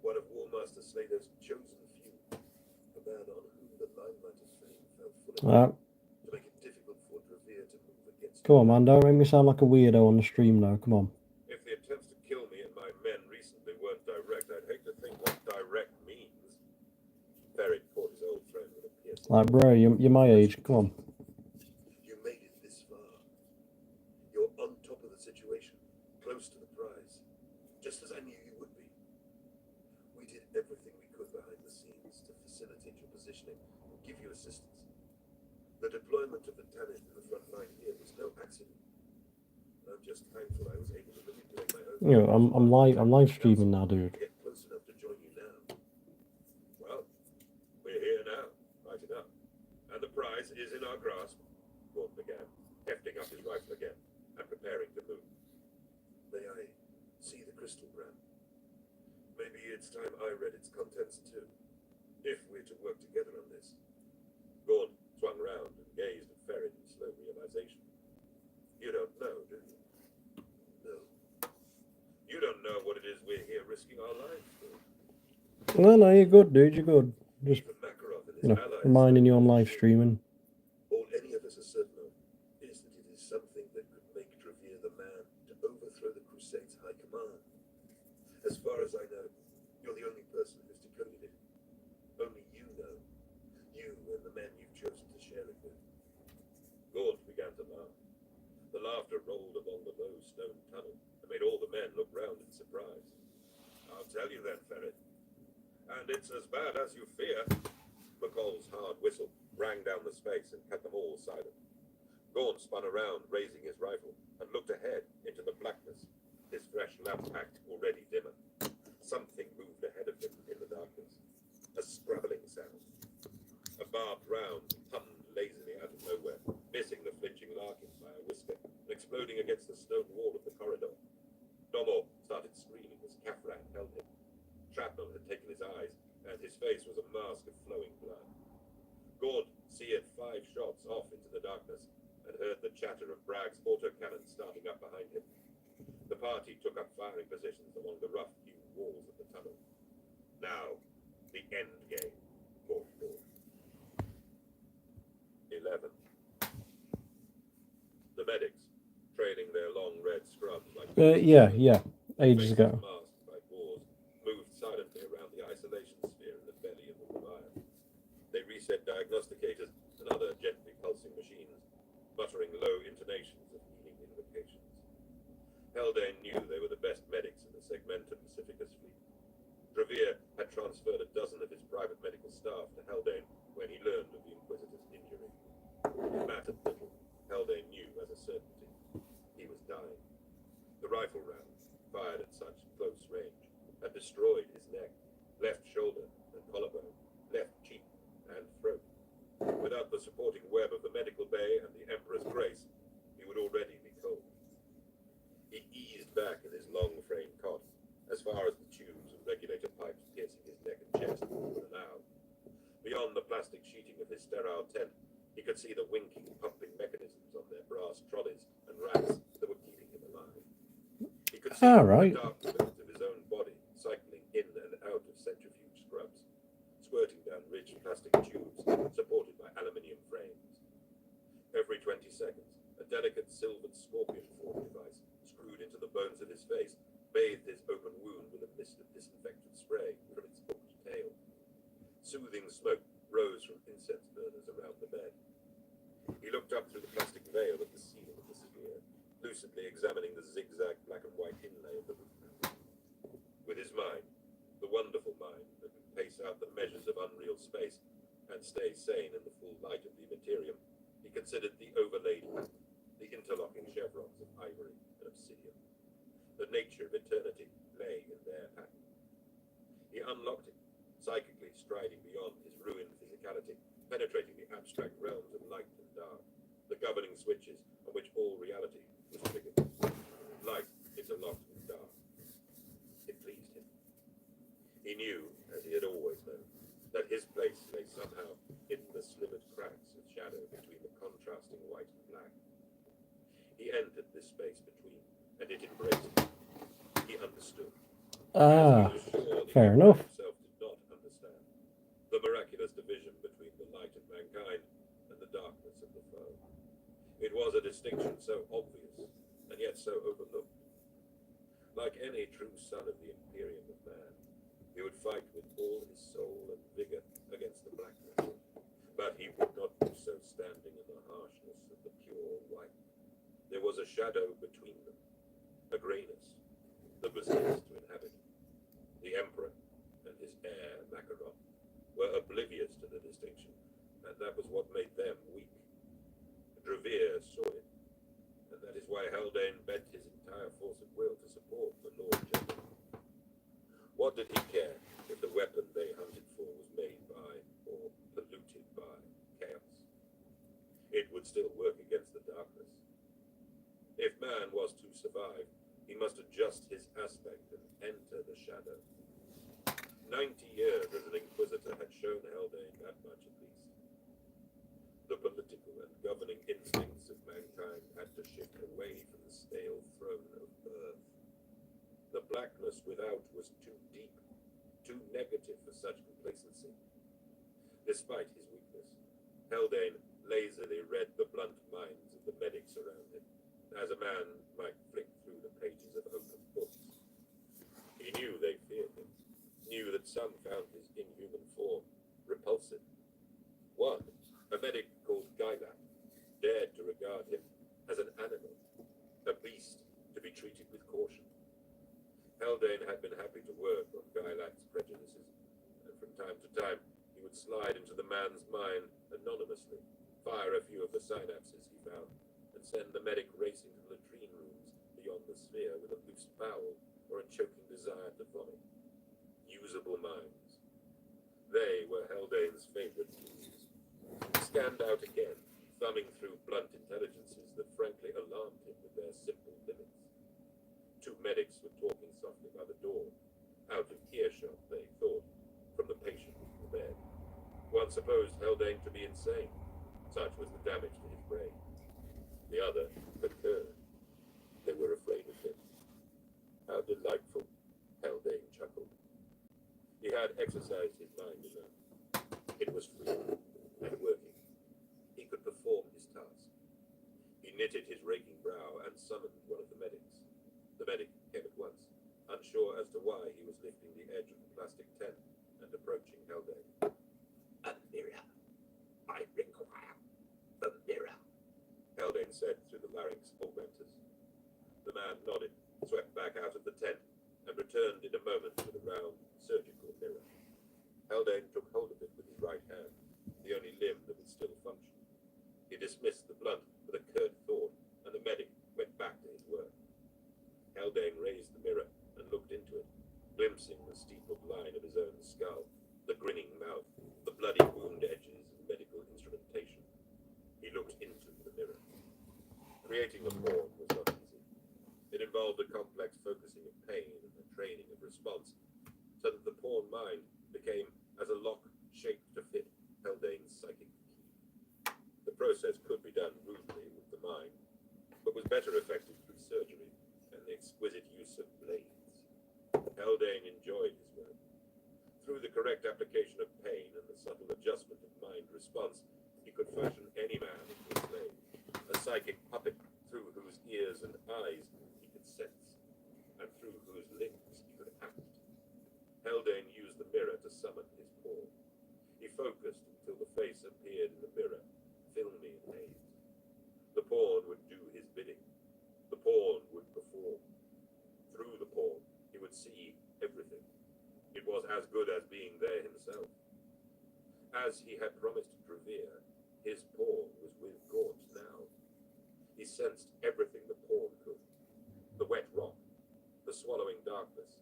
one of War Master Slater's chosen few, a man on whom the limelight of fame fell full Alright. to make it difficult for Dravir to move against. Come on, man. Don't make me sound like a weirdo on the stream now. Come on. If the attempts to kill me and my men recently weren't direct, I'd hate to think what direct means. Ferret caught his old friend with a piercing. Like, bro, you're my age. Come on. You made it this far. You're on top of the situation, close to the prize, just as I knew you would be. We did everything we could behind the scenes to facilitate your positioning and give you assistance. The deployment of the Tanith in the front line here was no accident. I'm just thankful I was able to manipulate my own. You know, I'm live streaming now, dude. Get close enough to join you now. Well, we're here now, right enough. And the prize is in our grasp. Gordon began, hefting up his rifle again and preparing to move. May I see the crystal, Bram? Maybe it's time I read its contents too, if we're to work together on this. Gordon swung round and gazed at Ferret in slow realization. You don't know, do you? No. You don't know what it is we're here risking our lives for. Well, no, you're good, dude. You're good. Just, Even Makarov and his you know, allies. reminding you on live streaming. All any of us are certain of is that it is something that could make Dravir the man to overthrow the Crusade's high command. As far as I know, you're the only person who's decoded it. Only you know. You and the men you've chosen to share it with. Gord began to laugh. The laughter rolled along the low stone tunnel and made all the men look round in surprise. I'll tell you then, Ferret. And it's as bad as you fear. McCall's hard whistle rang down the space and cut them all silent. Gorn spun around, raising his rifle, and looked ahead into the blackness, his fresh lamp pack already dimmer. Something moved ahead of him in the darkness. A scrabbling sound. A barbed round hummed lazily out of nowhere, missing the flinching Larkin by a whisker, and exploding against the stone wall of the corridor. Domor started screaming as Kafran held him. Shrapnel had taken his eyes, and his face was a mask of flowing blood. Gord seared 5 shots off into the darkness, and heard the chatter of Bragg's autocannon starting up behind him. The party took up firing positions along the rough-hewn walls of the tunnel. Now, the end game, Gord thought. 11. The medics, trailing their long red scrubs like... Yeah, ages ago. Masked by gauze, moved silently around the isolation sphere in the belly of the Leviathan. They reset diagnosticators and other gently pulsing machines, muttering low intonations of healing invocations. Haldane knew they were the best medics in the Segmentum Pacificus fleet. Dravir had transferred a dozen of his private medical staff to Haldane when he learned of the Inquisitor's injury. It mattered little. Haldane knew as a certainty. He was dying. The rifle rounds, fired at such close range, had destroyed his neck, left shoulder and collarbone, left cheek and throat. Without the supporting web of the medical bay and the Emperor's grace, he would already be cold. He eased back in his long frame cot, as far as the tubes and regulator pipes plastic sheeting of his sterile tent, he could see the winking, pumping mechanisms on their brass trolleys and racks that were keeping him alive. He could see Right. the dark fluids of his own body cycling in and out of centrifuge scrubs, squirting down ridged plastic tubes supported by aluminium frames. Every 20 seconds, a delicate silvered scorpion form device, screwed into the bones of his face, bathed his open wound with a mist of disinfectant spray from its hooked tail. Soothing smoke rose from incense burners around the bed. He looked up through the plastic veil at the ceiling of the sphere, lucidly examining the zigzag black and white inlay of the roof panel. With his mind, the wonderful mind that could pace out the measures of unreal space and stay sane in the full light of the materium, he considered the overlaid pattern, the interlocking chevrons of ivory and obsidian. The nature of eternity lay in their pattern. He unlocked it, psychically striding beyond his ruined physicality, penetrating the abstract realms of light and dark, the governing switches on which all reality was triggered. Light interlocked with dark. It pleased him. He knew, as he had always known, that his place lay somehow in the slivered cracks of shadow between the contrasting white and black. He entered this space between, and it embraced him. He understood. Fair enough. Himself did not understand the miraculous division between the light of mankind and the darkness of the foe. It was a distinction so obvious and yet so overlooked. Like any true son of the Imperium of man, he would fight with all his soul and vigor against the blackness, but he would not do so standing in the harshness of the pure white. There was a shadow between them, a greyness that was his to inhabit. The Emperor and his heir, Makarov, were oblivious to the distinction, and that was what made them weak. Dravir saw it, and that is why Haldane bent his entire force of will to support the Lord General. What did he care if the weapon they hunted for was made by, or polluted by, chaos? It would still work against the darkness. If man was to survive, he must adjust his aspect and enter the shadow. 90 years as an inquisitor had shown Haldane that much at least. The political and governing instincts of mankind had to shift away from the stale throne of Earth. The blackness without was too deep, too negative for such complacency. Despite his weakness, Haldane lazily read the blunt minds of the medics around him, as a man might flick through the pages of open books. He knew they feared him, knew that some found his inhuman form repulsive. One, a medic called Gailat, dared to regard him as an animal, a beast to be treated with caution. Haldane had been happy to work on Gailat's prejudices, and from time to time he would slide into the man's mind anonymously, fire a few of the synapses he found, and send the medic racing to the latrine rooms beyond the sphere with a loose bowel or a choking desire to vomit. Usable minds. They were Haldane's favorite tools. Scanned out again, thumbing through blunt intelligences that frankly alarmed him with their simple limits. Two medics were talking softly by the door, out of earshot, they thought, from the patient in the bed. One supposed Haldane to be insane, such was the damage to his brain. The other concurred. They were afraid of him. How delightful, Haldane chuckled. He had exercised his mind enough. It was free and working. He could perform his task. He knitted his raking brow and summoned one of the medics. The medic came at once, unsure as to why he was lifting the edge of the plastic tent and approaching Haldane. A mirror. I require a mirror, Haldane said through the larynx augmenters. The man nodded, swept back out of the tent, and returned in a moment with a round surgical mirror. Haldane took hold of it with his right hand, the only limb that would still function. He dismissed the blunt with a curt thought, and the medic went back to his work. Haldane raised the mirror and looked into it, glimpsing the steepled line of his own skull, the grinning mouth, the bloody wound edges and medical instrumentation. He looked into the mirror. Creating a form was not easy. It involved a complex focusing of pain and the training of response, so that the pawn mind became as a lock shaped to fit Haldane's As he had promised Drevere, his pawn was with Gaunt now. He sensed everything the pawn could. The wet rock, the swallowing darkness,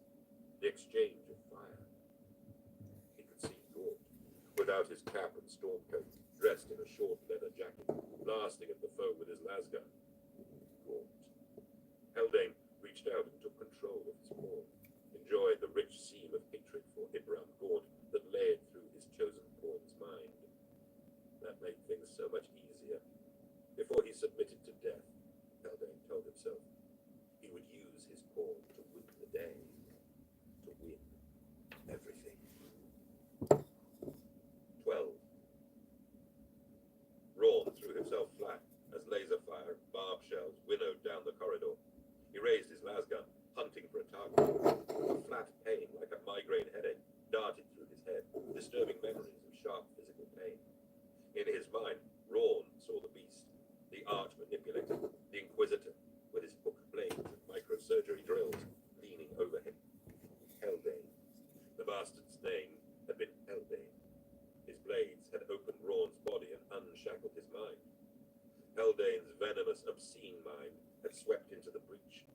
the exchange of fire. He could see Gaunt, without his cap and storm coat, dressed in a short leather jacket, blasting at the foe with his lasgun. Gaunt. Haldane reached out and took control of his pawn, enjoyed the rich seam of hatred for Ibram Gaunt that laid through his chosen pawn's mind. That made things so much easier. Before he submitted to death, Haldane told himself, he would use his pawn to win the day, to win everything. 12. Rawn threw himself flat as laser fire and barb shells winnowed down the corridor. He raised his lasgun, hunting for a target. A flat pain, like a migraine headache, darted through his head, disturbing memories of sharp physical pain. In his mind, Rawn saw the beast, the arch manipulator, the inquisitor, with his hook blades and microsurgery drills, leaning over him. Haldane. The bastard's name had been Haldane. His blades had opened Rawn's body and unshackled his mind. Haldane's venomous, obscene mind had swept into the breach.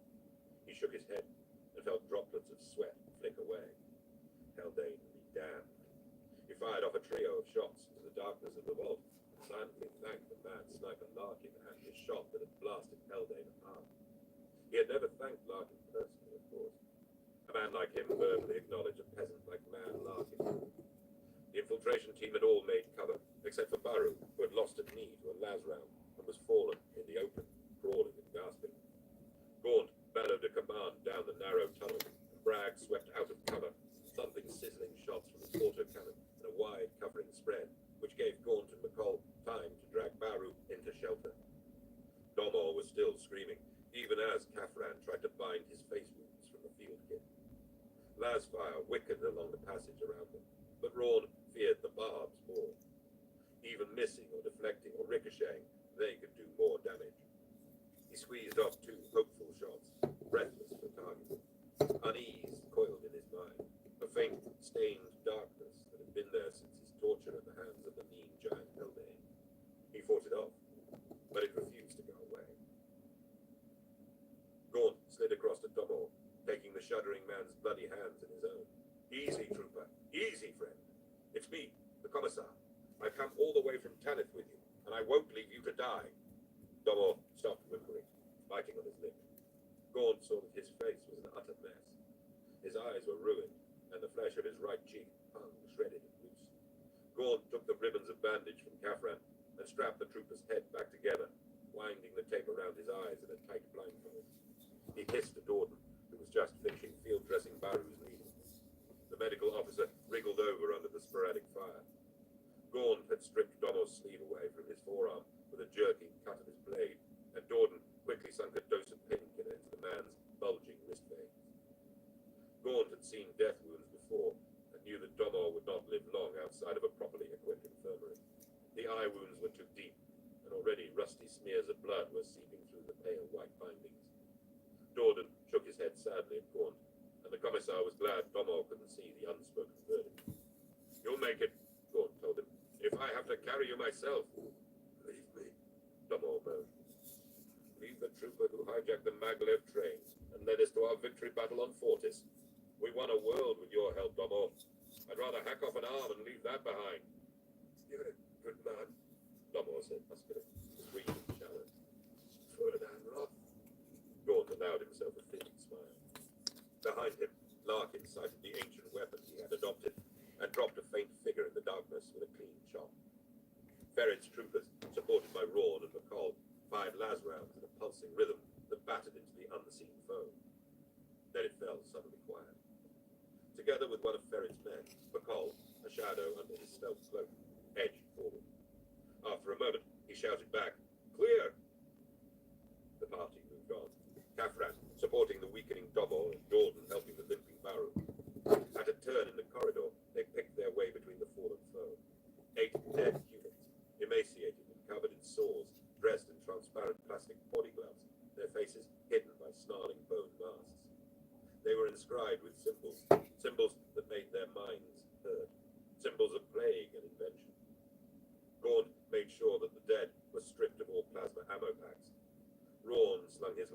He shook his head and felt droplets of sweat flick away. Haldane be damned. He fired off a trio of shots into the darkness of the vault and silently thanked the mad sniper Larkin and his shot that had blasted Haldane apart. He had never thanked Larkin personally, of course. A man like him verbally acknowledged a peasant like man Larkin. The infiltration team had all made cover, except for Baru, who had lost a knee to a las round and was fallen in the open, crawling and gasping. Gaunt bellowed a command down the narrow tunnel, and Bragg swept out of cover, thumping sizzling shots from his autocannon and a wide covering spread, which gave Gaunt and McCall time to drag Baru into shelter. Domor was still screaming, even as Kafran tried to bind his face wounds from the field kit. Las fire wickered along the passage around them, but Rawn feared the barbs more. Even missing or deflecting or ricocheting, they could do more damage. He squeezed off 2 hopeful shots, breathless for target. Unease coiled in his mind, a faint, stained darkness that had been there since his torture at the hands of the mean giant Haldane. He fought it off, but it refused to go away. Gaunt slid across to Domor, taking the shuddering man's bloody hands in his own. Easy, trooper. Easy, friend. It's me, the commissar. I've come all the way from Tanith with you, and I won't leave you to die. Domor stopped whimpering, biting on his lip. Gaunt saw that his face was an utter mess. His eyes were ruined, and the flesh of his right cheek hung shredded and loose. Gaunt took the ribbons of bandage from Kafran and strapped the trooper's head back together, winding the tape around his eyes in a tight blindfold. He hissed at Dorden, who was just finishing field dressing Baru's needle. The medical officer wriggled over under the sporadic fire. Gaunt had stripped Domor's sleeve away from his forearm with a jerking cut of his blade, and Dorden quickly sunk a dose of painkiller into the man's bulging wrist veins. Gaunt had seen death wounds before, and knew that Domor would not live long outside of a properly equipped infirmary. The eye wounds were too deep, and already rusty smears of blood were seeping through the pale white bindings. Dorden shook his head sadly at Gaunt, and the commissar was glad Domor couldn't see the unspoken verdict. You'll make it, Gaunt told him, if I have to carry you myself. Leave me, Domor moaned. Leave the trooper who hijacked the Maglev train and led us to our victory battle on Fortis. We won a world with your help, Domor. I'd rather hack off an arm and leave that behind. You're a good man, Domor said huskily, sweet and shallow. Ferdinand Roth. Gaunt allowed himself a thin smile. Behind him, Larkin sighted the ancient weapon he had adopted and dropped a faint figure in the darkness with a clean shot. Ferret's troopers, supported by Rawn and McCall, fired las rounds in a pulsing rhythm that battered into the unseen foe. Then it fell suddenly quiet. Together with one of Ferret's men, McCall, a shadow under his stealth cloak, edged forward. After a moment, he shouted back, "Clear!" The party moved on. Kafran supporting the weakening Domor and Dorden helping the limping Baru. At a turn in the corridor, they picked their way between the fallen foe. 8 dead humans, emaciated and covered in sores, dressed in transparent plastic body gloves, their faces hidden by snarling bone masks. They were inscribed with symbols that made their minds hurt, symbols of plague and invention.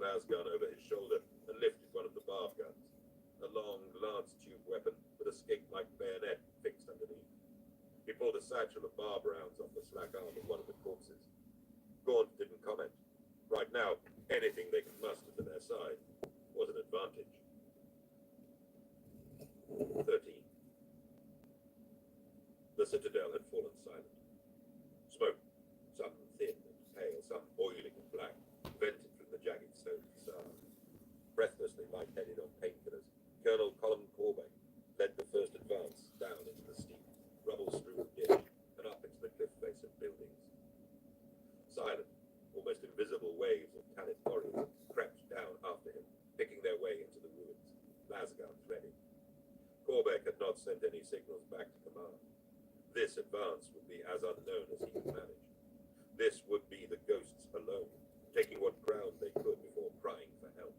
las gun over his shoulder and lifted one of the barb guns, a long lance tube weapon with a skate-like bayonet fixed underneath. He pulled a satchel of barb rounds off the slack arm of one of the corpses. Gaunt didn't comment. Right now, anything they could muster to their side was an advantage. 13. The citadel had fallen silent. Smoke, some thin and pale, some oily and black, vented from the jagged stone facade. Breathlessly lightheaded on painkillers, Colonel Colin Corbeck led the first advance down into the steep, rubble-strewn ditch and up into the cliff face of buildings. Silent, almost invisible waves of Tanith warriors crept down after him, picking their way into the ruins, lasguns ready. Corbeck had not sent any signals back to command. This advance would be as unknown as he could manage. This would be the ghosts alone, taking what ground they could before crying for help.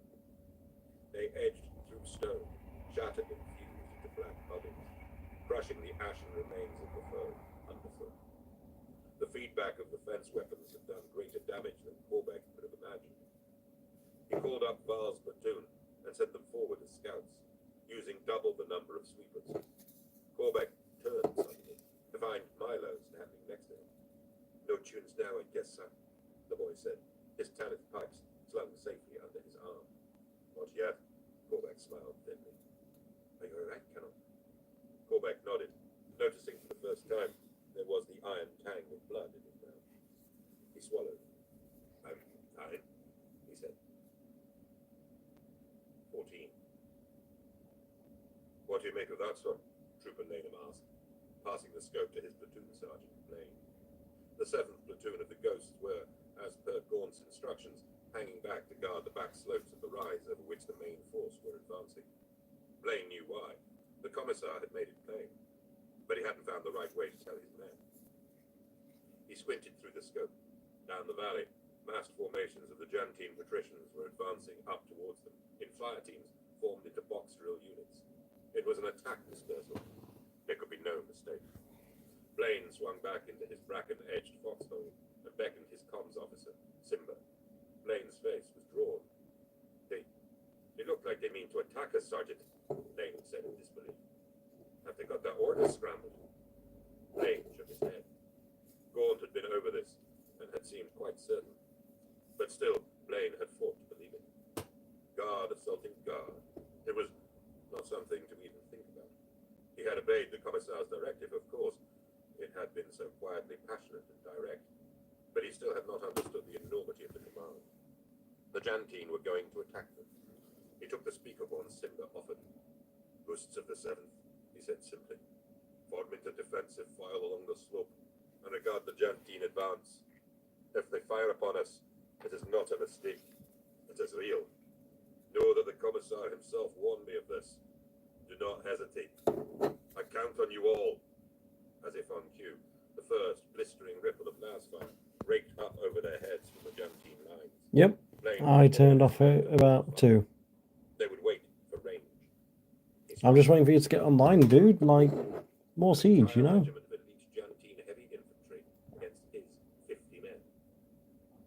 They edged through stone, shattered and fused into black bodies, crushing the ashen remains of the foe underfoot. The feedback of the fence weapons had done greater damage than Corbeck could have imagined. He called up Val's platoon and sent them forward as scouts, using double the number of sweepers. Corbeck turned suddenly to find Milo standing next to him. No tunes now, I guess, sir, the boy said, his Tanith pipes slung safely under his arm. Not yet, Corbeck smiled thinly. Are you all right, Colonel? Corbeck nodded, noticing for the first time there was the iron tang of blood in his mouth. He swallowed. I'm fine, he said. 14. What do you make of that, sir? Trooper Lanham asked, passing the scope to his platoon sergeant, Blaine. The 7th platoon of the Ghosts were, as per Gaunt's instructions, hanging back to guard the back slopes of the rise over which the main force were advancing. Blaine knew why. The commissar had made it plain, but he hadn't found the right way to tell his men. He squinted through the scope. Down the valley, massed formations of the Jantine patricians were advancing up towards them, in fire teams formed into box drill units. It was an attack dispersal. There could be no mistake. Blaine swung back into his bracken-edged foxhole and beckoned his comms officer, Simba. Blaine's face was drawn. They look like they mean to attack us, Sergeant, Blaine said in disbelief. Have they got their orders scrambled? Blaine shook his head. Gaunt had been over this and had seemed quite certain. But still, Blaine had fought to believe it. Guard assaulting guard. It was not something to even think about. He had obeyed the commissar's directive, of course. It had been so quietly passionate and direct. But he still had not understood the enormity of the command. The Jantine were going to attack them. He took the speakerhorn Simba offered. Boosts of the 7th, he said simply. Form into defensive file along the slope and regard the Jantine advance. If they fire upon us, it is not a mistake. It is real. Know that the commissar himself warned me of this. Do not hesitate. I count on you all. As if on cue, the first blistering ripple of lasfire raked up over their heads from the Jantine lines. Yep, I turned off at about 2. They would wait for range. I'm just waiting for you to get online, dude. Like, more siege, you know? Regiment of elite Jantine heavy infantry against his 50 men.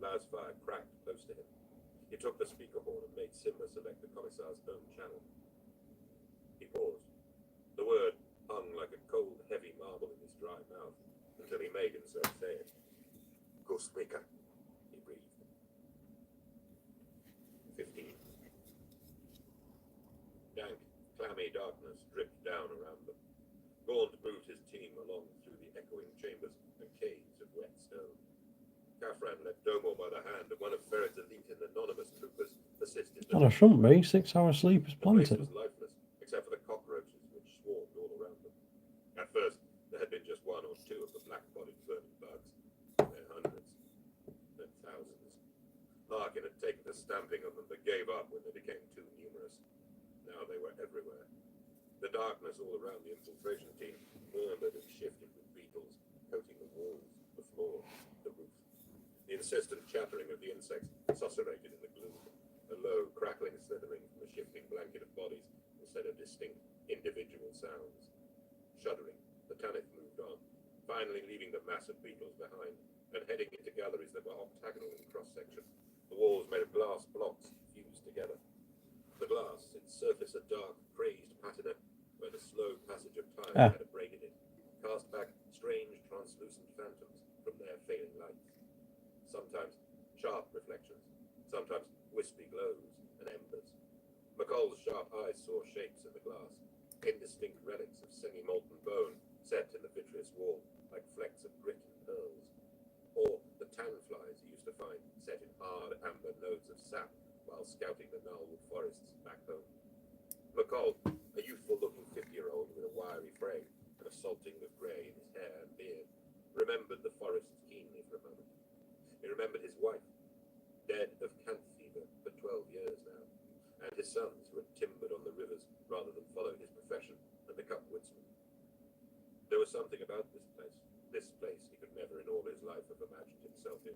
Lasfire cracked close to him. He took the speakerhorn and made Simba select the commissar's own channel. He paused. The word hung like a cold, heavy marble in his dry mouth until he made himself say it. Ghostmaker, he breathed. 15. Dank, clammy darkness dripped down around them. Gaunt moved his team along through the echoing chambers and caves of wet stone. Kafran led Domo by the hand, and one of Ferid's elite and anonymous troopers assisted. God, I shouldn't be. 6 hours sleep is The place plenty. was lifeless, except for the cockroaches which swarmed all around them. At first, there had been just 1 or 2 of the black-bodied vermin bugs. Then hundreds. Then thousands. Larkin had taken a stamping of them, but gave up when they became too numerous. Now they were everywhere. The darkness all around the infiltration team murmured and shifted with beetles, coating the walls, the floor, the roof. The insistent chattering of the insects susurrated in the gloom, a low, crackling slithering from the shifting blanket of bodies instead of distinct, individual sounds. Shuddering, the Tanith moved on, finally leaving the mass of beetles behind, and heading into galleries that were octagonal in cross-section, the walls made of glass blocks together. The glass, its surface a dark, crazed patina, where the slow passage of time had abraded it, cast back strange, translucent phantoms from their failing lights. Sometimes sharp reflections, sometimes wispy glows and embers. McCall's sharp eyes saw shapes in the glass, indistinct relics of semi-molten bone set in the vitreous wall like flecks of grit and pearls. Or the tan flies he used to find set in hard amber nodes of sap while scouting the gnarled forests back home. McCall, a youthful-looking 50-year-old with a wiry frame and a salting of grey in his hair and beard, remembered the forests keenly for a moment. He remembered his wife, dead of camp fever for 12 years now, and his sons who had timbered on the rivers rather than follow his profession and become woodsmen. There was something about this place he could never in all his life have imagined himself in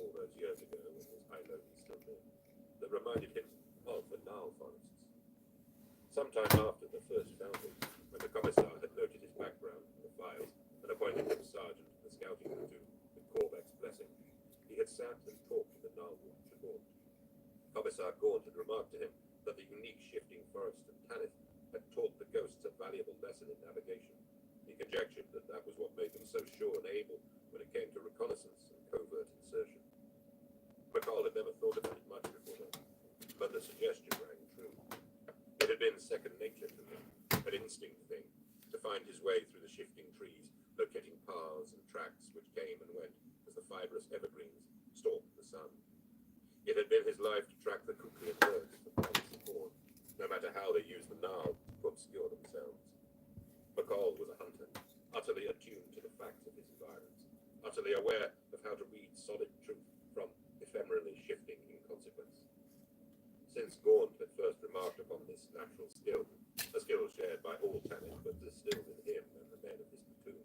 all those years ago when his Iloni still lived, that reminded him of the Nile forests. Sometime after the first founding, when the commissar had noted his background in the files and appointed him sergeant of the scouting platoon with Corbeck's blessing, he had sat and talked with the Nile Watch to Gaunt. Commissar Gaunt had remarked to him that the unique shifting forest of Tanith had taught the ghosts a valuable lesson in navigation. He conjectured that that was what made them so sure and able when it came to reconnaissance and covert insertion. McCall had never thought about it much before that, but the suggestion rang true. It had been second nature to him, an instinct thing, to find his way through the shifting trees, locating paths and tracks which came and went as the fibrous evergreens stalked the sun. It had been his life to track the Kukrian birds that planets the corn, no matter how they used the Nile to obscure themselves. McCall was a hunter, utterly attuned to the facts of his environs, utterly aware of how to read solid truth from ephemerally shifting inconsequence. Since Gaunt had first remarked upon this natural skill, a skill shared by all Tanith but distilled in him and the men of his platoon,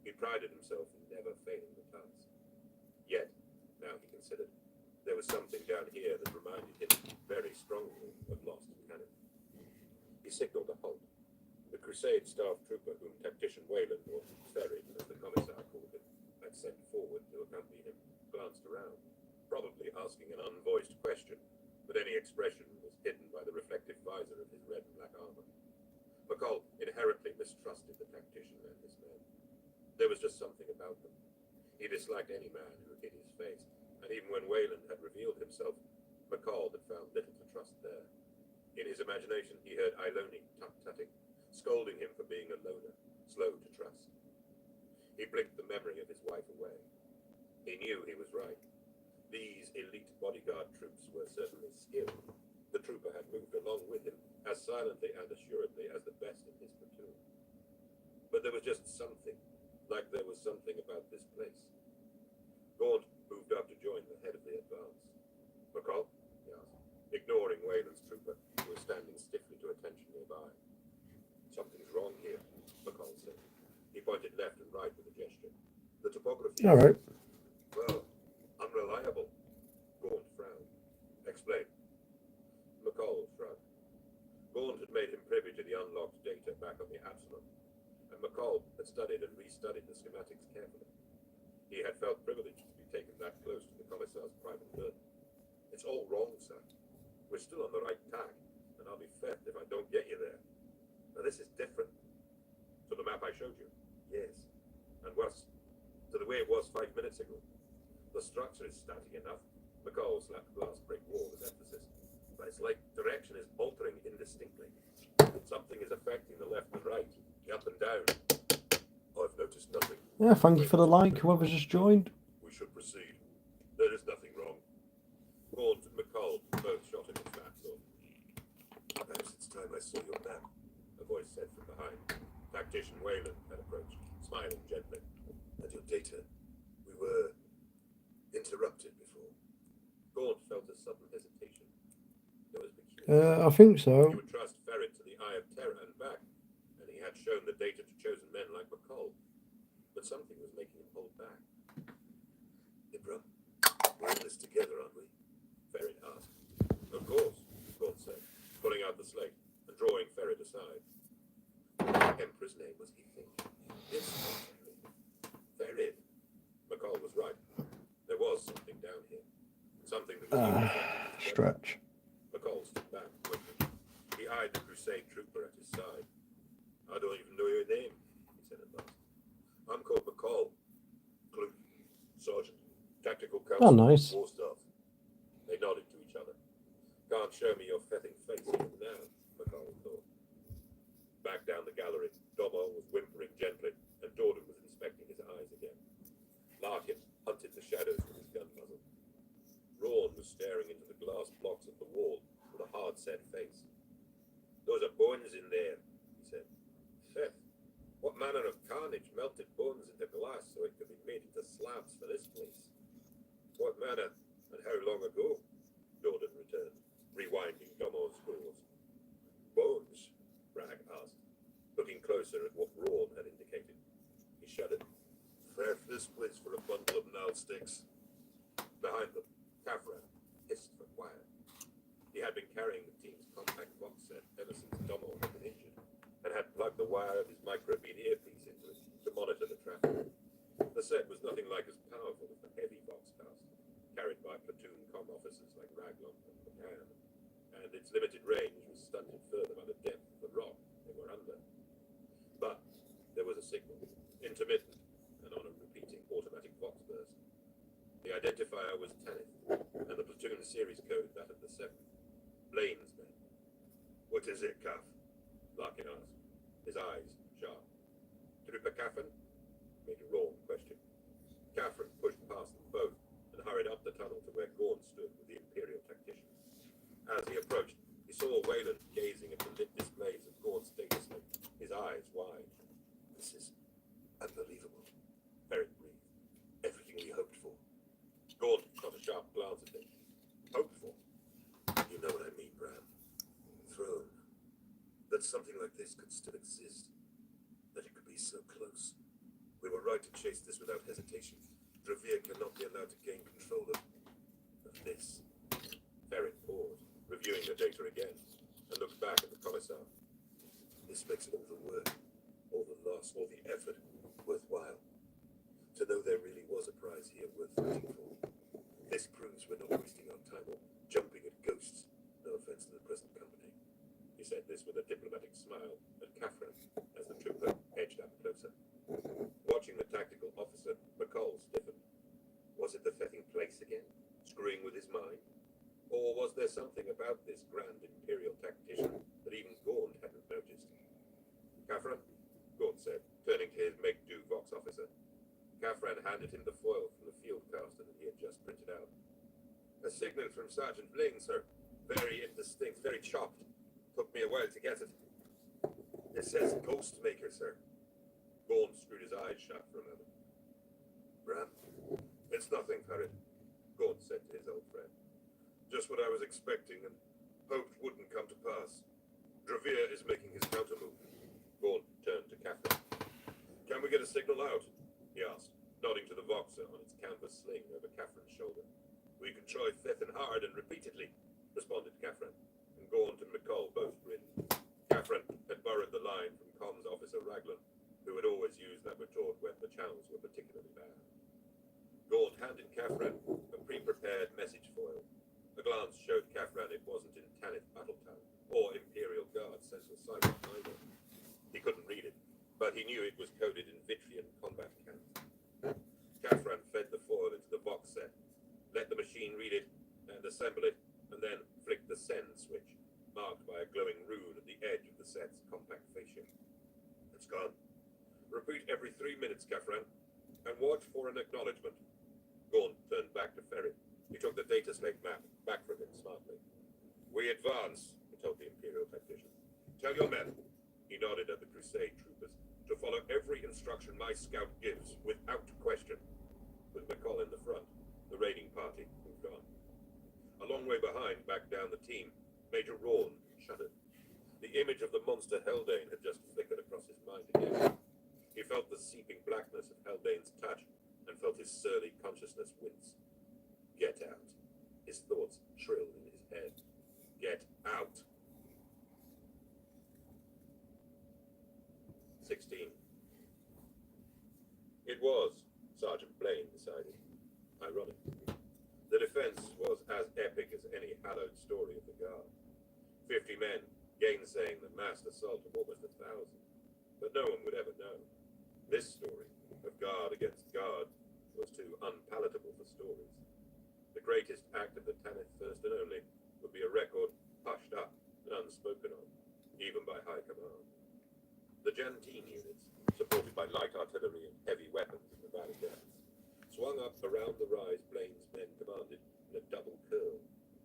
he prided himself in never failing the task. Yet, now he considered, there was something down here that reminded him very strongly of lost Tanith. He signaled a halt. The Crusade staff trooper whom Tactician Wayland, or Ferrid, as the commissar called him, had sent forward to accompany him, glanced around, probably asking an unvoiced question, but any expression was hidden by the reflective visor of his red and black armor. McCall inherently mistrusted the tactician and his men. There was just something about them. He disliked any man who hid his face, and even when Wayland had revealed himself, McCall had found little to trust there. In his imagination, he heard Iloni tut-tutting, scolding him for being a loner, slow to trust. He blinked the memory of his wife away. He knew he was right. These elite bodyguard troops were certainly skilled. The trooper had moved along with him as silently and assuredly as the best in his platoon. But there was just something, like there was something about this place. Gaunt moved up to join the head of the advance. McCall? He asked, ignoring Wayland's trooper, who was standing stiffly to attention nearby. Something's wrong here, McCall said. He pointed left and right with a gesture. The topography... All right. Well, unreliable. Gaunt frowned. Explain. McCall shrugged. Gaunt had made him privy to the unlocked data back on the Absalom, and McCall had studied and restudied the schematics carefully. He had felt privileged to be taken that close to the commissar's private burden. It's all wrong, sir. We're still on the right tack, and I'll be fed if I don't get you there. Now this is different. To the map I showed you? Yes. And worse, to the way it was 5 minutes ago. The structure is static enough. McCall slapped glass brick wall as emphasis. But it's like direction is altering indistinctly. Something is affecting the left and right, the up and down. I've noticed nothing. Yeah, thank you for the like, whoever's just joined. We should proceed. There is nothing wrong. Gaunt and McCall both shot at his map, so perhaps it's time I saw your map, a voice said from behind. Tactician Wayland had approached, smiling gently. And your data, we were interrupted before. Gaunt felt a sudden hesitation. It was peculiar. I think so. He would trust Ferret to the Eye of Terror and back, and he had shown the data to chosen men like McCall. But something was making him hold back. Ibra, we're in this together, aren't we? Ferret asked. Of course, Gaunt said, pulling out the slate and drawing Ferret aside. What Emperor's name was he thinking? Yes, Ferret. McCall was right. There was something down here. Something that was Stretch. McCall Oh, nice. War stuff. They nodded to each other. Can't show me your fetting face even now, McCall thought. Back down the gallery, Domo was whimpering gently, and Dorden was inspecting his eyes again. Larkin hunted the shadows with his gun muzzle. Rawn was staring into the glass blocks of the wall with a hard-set face. Those are bones in there, he said. Seth, what manner of carnage melted bones into glass so it could be made into slabs for this place? What manner, and how long ago? Dorden returned, rewinding Domo's scrolls. Bones? Bragg asked, looking closer at what Rawn had indicated. He shuddered. Fair for this place for a bundle of gnarled sticks. Behind them, Kavran hissed for quiet. He had been carrying the team's compact box set ever since Domo had been injured, and had plugged the wire of his microbeam earpiece into it to monitor the traffic. The set was nothing like as powerful as the heavy boxcast, carried by platoon comm officers like Raglan and McCann, and its limited range was stunted further by the depth of the rock they were under. But there was a signal, intermittent and on a repeating automatic vox burst. The identifier was Tanith, and the platoon series code that of the 7th. Blaine's men. What is it, Caff? Larkin asked, his eyes sharp. Trooper Caffin? Major Rawn questioned. Caffin pushed past them both and hurried up the tunnel to where Gorn stood with the Imperial tactician. As he approached, he saw Wayland gazing at the lit displays of Gorn's data slate, his eyes wide. This is unbelievable, Ferret breathed. Everything we hoped for. Gorn shot a sharp glance at him. Hoped for? You know what I mean, Bram. Throne. That something like this could still exist. That it could be so close. We were right to chase this without hesitation. Dravir cannot be allowed to gain control of this. Ferret paused, reviewing the data again, and looked back at the commissar. This makes all the work, all the loss, all the effort worthwhile. To know there really was a prize here worth fighting for. This proves we're not wasting our time or jumping at ghosts. No offense to the present company. He said this with a diplomatic smile at Kafran as the trooper edged up closer. Watching the tactical officer, McCall stiffened. Was it the fetting place again, screwing with his mind? Or was there something about this grand Imperial tactician that even Gaunt hadn't noticed? Kafran, Gaunt said, turning to his make-do Vox officer. Kafran handed him the foil from the fieldcaster that he had just printed out. A signal from Sergeant Blaine, sir. Very indistinct, very chopped. Took me a while to get it. It says Ghostmaker, sir. Gaunt screwed his eyes shut for a moment. Bram, it's nothing, Ferret, Gaunt said to his old friend. Just what I was expecting and hoped wouldn't come to pass. Dravir is making his countermove. Gaunt turned to Kafran. Can we get a signal out? He asked, nodding to the Voxer on its canvas sling over Kafran's shoulder. We can try Thethan hard and repeatedly, responded Kafran, and Gaunt and McCall both grinned. Kafran had borrowed the line from comms officer Raglan, who had always used that retort when the channels were particularly bad. Gaunt handed Kafran a pre-prepared message foil. A glance showed Kafran it wasn't in Tanith Battletown, or Imperial Guard Central Cyber either. He couldn't read it, but he knew it was coded in Vitrian combat camp. Kafran fed the foil into the box set, let the machine read it and assemble it, and then flicked the send switch, marked by a glowing rune at the edge of the set's compact fascia. It's gone. Repeat every 3 minutes, Kafran, and watch for an acknowledgement. Gaunt turned back to Ferret. He took the data slate map back from him smartly. We advance, he told the Imperial tactician. Tell your men, he nodded at the Crusade troopers, to follow every instruction my scout gives, without question. With McCall in the front, the raiding party moved on. A long way behind, back down the team, Major Rawn shuddered. The image of the monster Haldane had just flickered across his mind again. He felt the seeping blackness of Haldane's touch, and felt his surly consciousness wince. Get out. His thoughts shrilled in his head. Get out. 16. It was, Sergeant Blaine decided. Ironic. The defense was as epic as any hallowed story of the Guard. 50 men, gainsaying the massed assault of almost 1,000. But no one would ever know. This story, of Guard against Guard, was too unpalatable for stories. The greatest act of the Tanith First and Only would be a record hushed up and unspoken of, even by high command. The Jantine units, supported by light artillery and heavy weapons in the valley depths, swung up around the rise Blaine's men commanded in a double curl,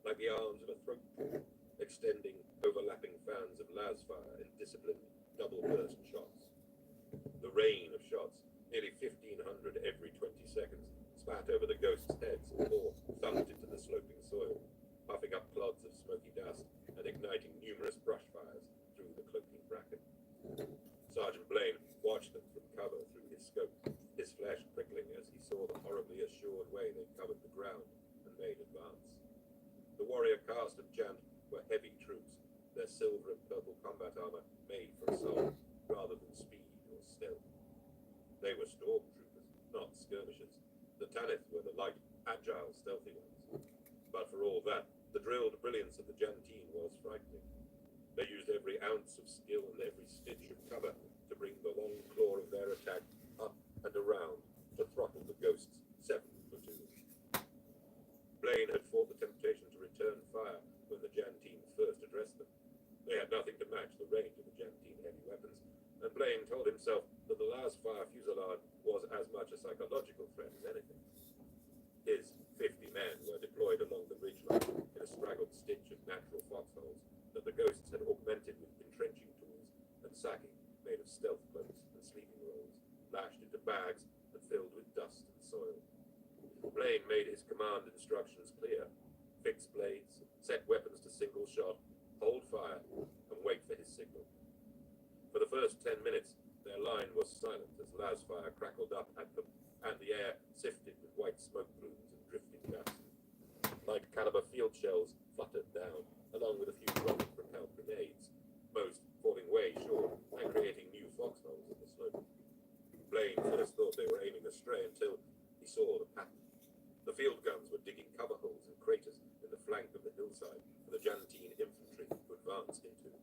like the arms of a throat pool, extending overlapping fans of lasfire in disciplined double-burst shots. The rain of shots, nearly 1,500 every 20 seconds, spat over the ghosts' heads or thumped into the sloping soil, puffing up clods of smoky dust and igniting numerous brush fires through the cloaking bracken. Sergeant Blaine watched them from cover through his scope, his flesh prickling as he saw the horribly assured way they covered the ground and made advance. The warrior caste of Jant were heavy troops, their silver and purple combat armor made for assault rather than speed or stealth. They were stormtroopers, not skirmishers. The Tanith were the light, agile, stealthy ones. But for all that, the drilled brilliance of the Jantine was frightening. They used every ounce of skill and every stitch of cover to bring the long claw of their attack up and around to throttle the Ghost's 7th platoon. Blaine had fought the temptation to return fire when the Jantine first addressed them. They had nothing to match the range of the Jantine heavy weapons, and Blaine told himself that the lasfire fusillade was as much a psychological threat as anything. His 50 men were deployed along the ridgeline in a straggled stitch of natural foxholes that the Ghosts had augmented with entrenching tools and sacking made of stealth cloaks and sleeping rolls, lashed into bags and filled with dust and soil. Blaine made his command instructions clear: fix blades, set weapons to single shot, hold fire, and wait for his signal. For the first 10 minutes, their line was silent as lasfire crackled up at them, and the air sifted with white smoke plumes and drifting dust. Light caliber field shells fluttered down, along with a few rocket-propelled grenades, most falling way short and creating new foxholes in the slope. Blaine first thought they were aiming astray until he saw the pattern. The field guns were digging cover holes and craters in the flank of the hillside for the Jantine infantry to advance into.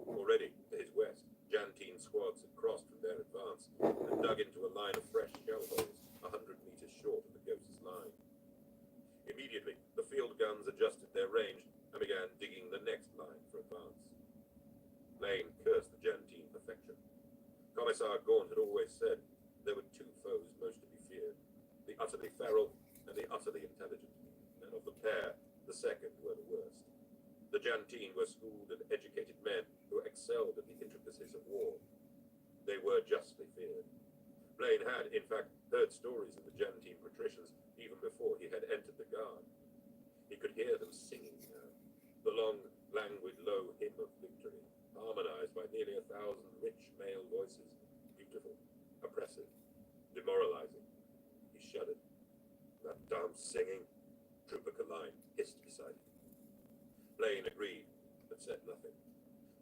Already, to his west, Jantine squads had crossed from their advance and dug into a line of fresh shell holes 100 meters short of the Ghost's line. Immediately, the field guns adjusted their range and began digging the next line for advance. Blaine cursed the Jantine perfection. Commissar Gaunt had always said there were two foes most to be feared: the utterly feral and the utterly intelligent, and of the pair, the second were the worst. The Jantine were schooled and educated men who excelled at the intricacies of war. They were justly feared. Blaine had, in fact, heard stories of the Jantine patricians even before he had entered the guard. He could hear them singing now, the long, languid, low hymn of victory, harmonized by nearly 1,000 rich male voices, beautiful, oppressive, demoralizing. He shuddered. That damn singing, Trooper Kaline hissed beside him. Blaine agreed, but said nothing.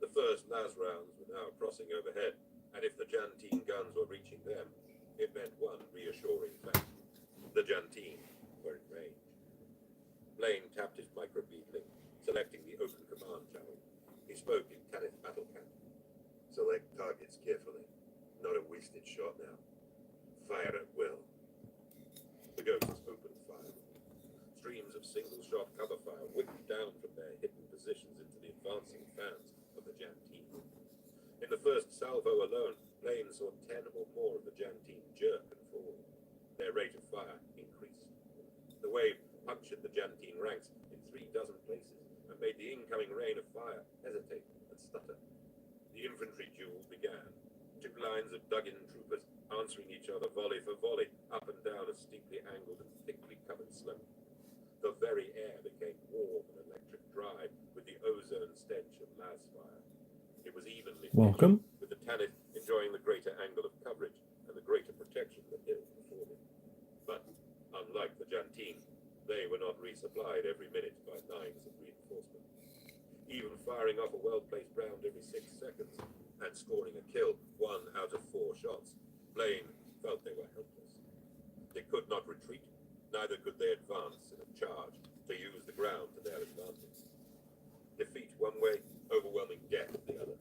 The first las rounds were now crossing overhead, and if the Jantine guns were reaching them, it meant one reassuring fact: the Jantine were in range. Blaine tapped his microbead link, selecting the open command channel. He spoke in Tanith battle camp. Select targets carefully. Not a wasted shot now. Fire at will. The Ghosts opened fire. Streams of single-shot cover fire whipped down from their hidden positions into the advancing fans of the Jantine. In the first salvo alone, Blaine saw 10 or more of the Jantine jerk and fall. Their rate of fire increased. The wave punctured the Jantine ranks in 36 places and made the incoming rain of fire hesitate and stutter. The infantry duel began. Two lines of dug-in troopers answering each other volley for volley up and down a steeply angled and thickly covered slope. The very air became warm and electric dry with the ozone stench of lasfire. It was evenly Welcome. with the Tanith enjoying the greater angle of coverage and the greater protection the hill afforded. But, unlike the Jantine, they were not resupplied every minute by lines of reinforcement. Even firing off a well-placed round every 6 seconds and scoring a kill 1 out of 4 shots, Blaine felt they were helpless. They could not retreat, neither could they advance in a charge to use the ground to their advantage. Defeat one way, overwhelming death the other.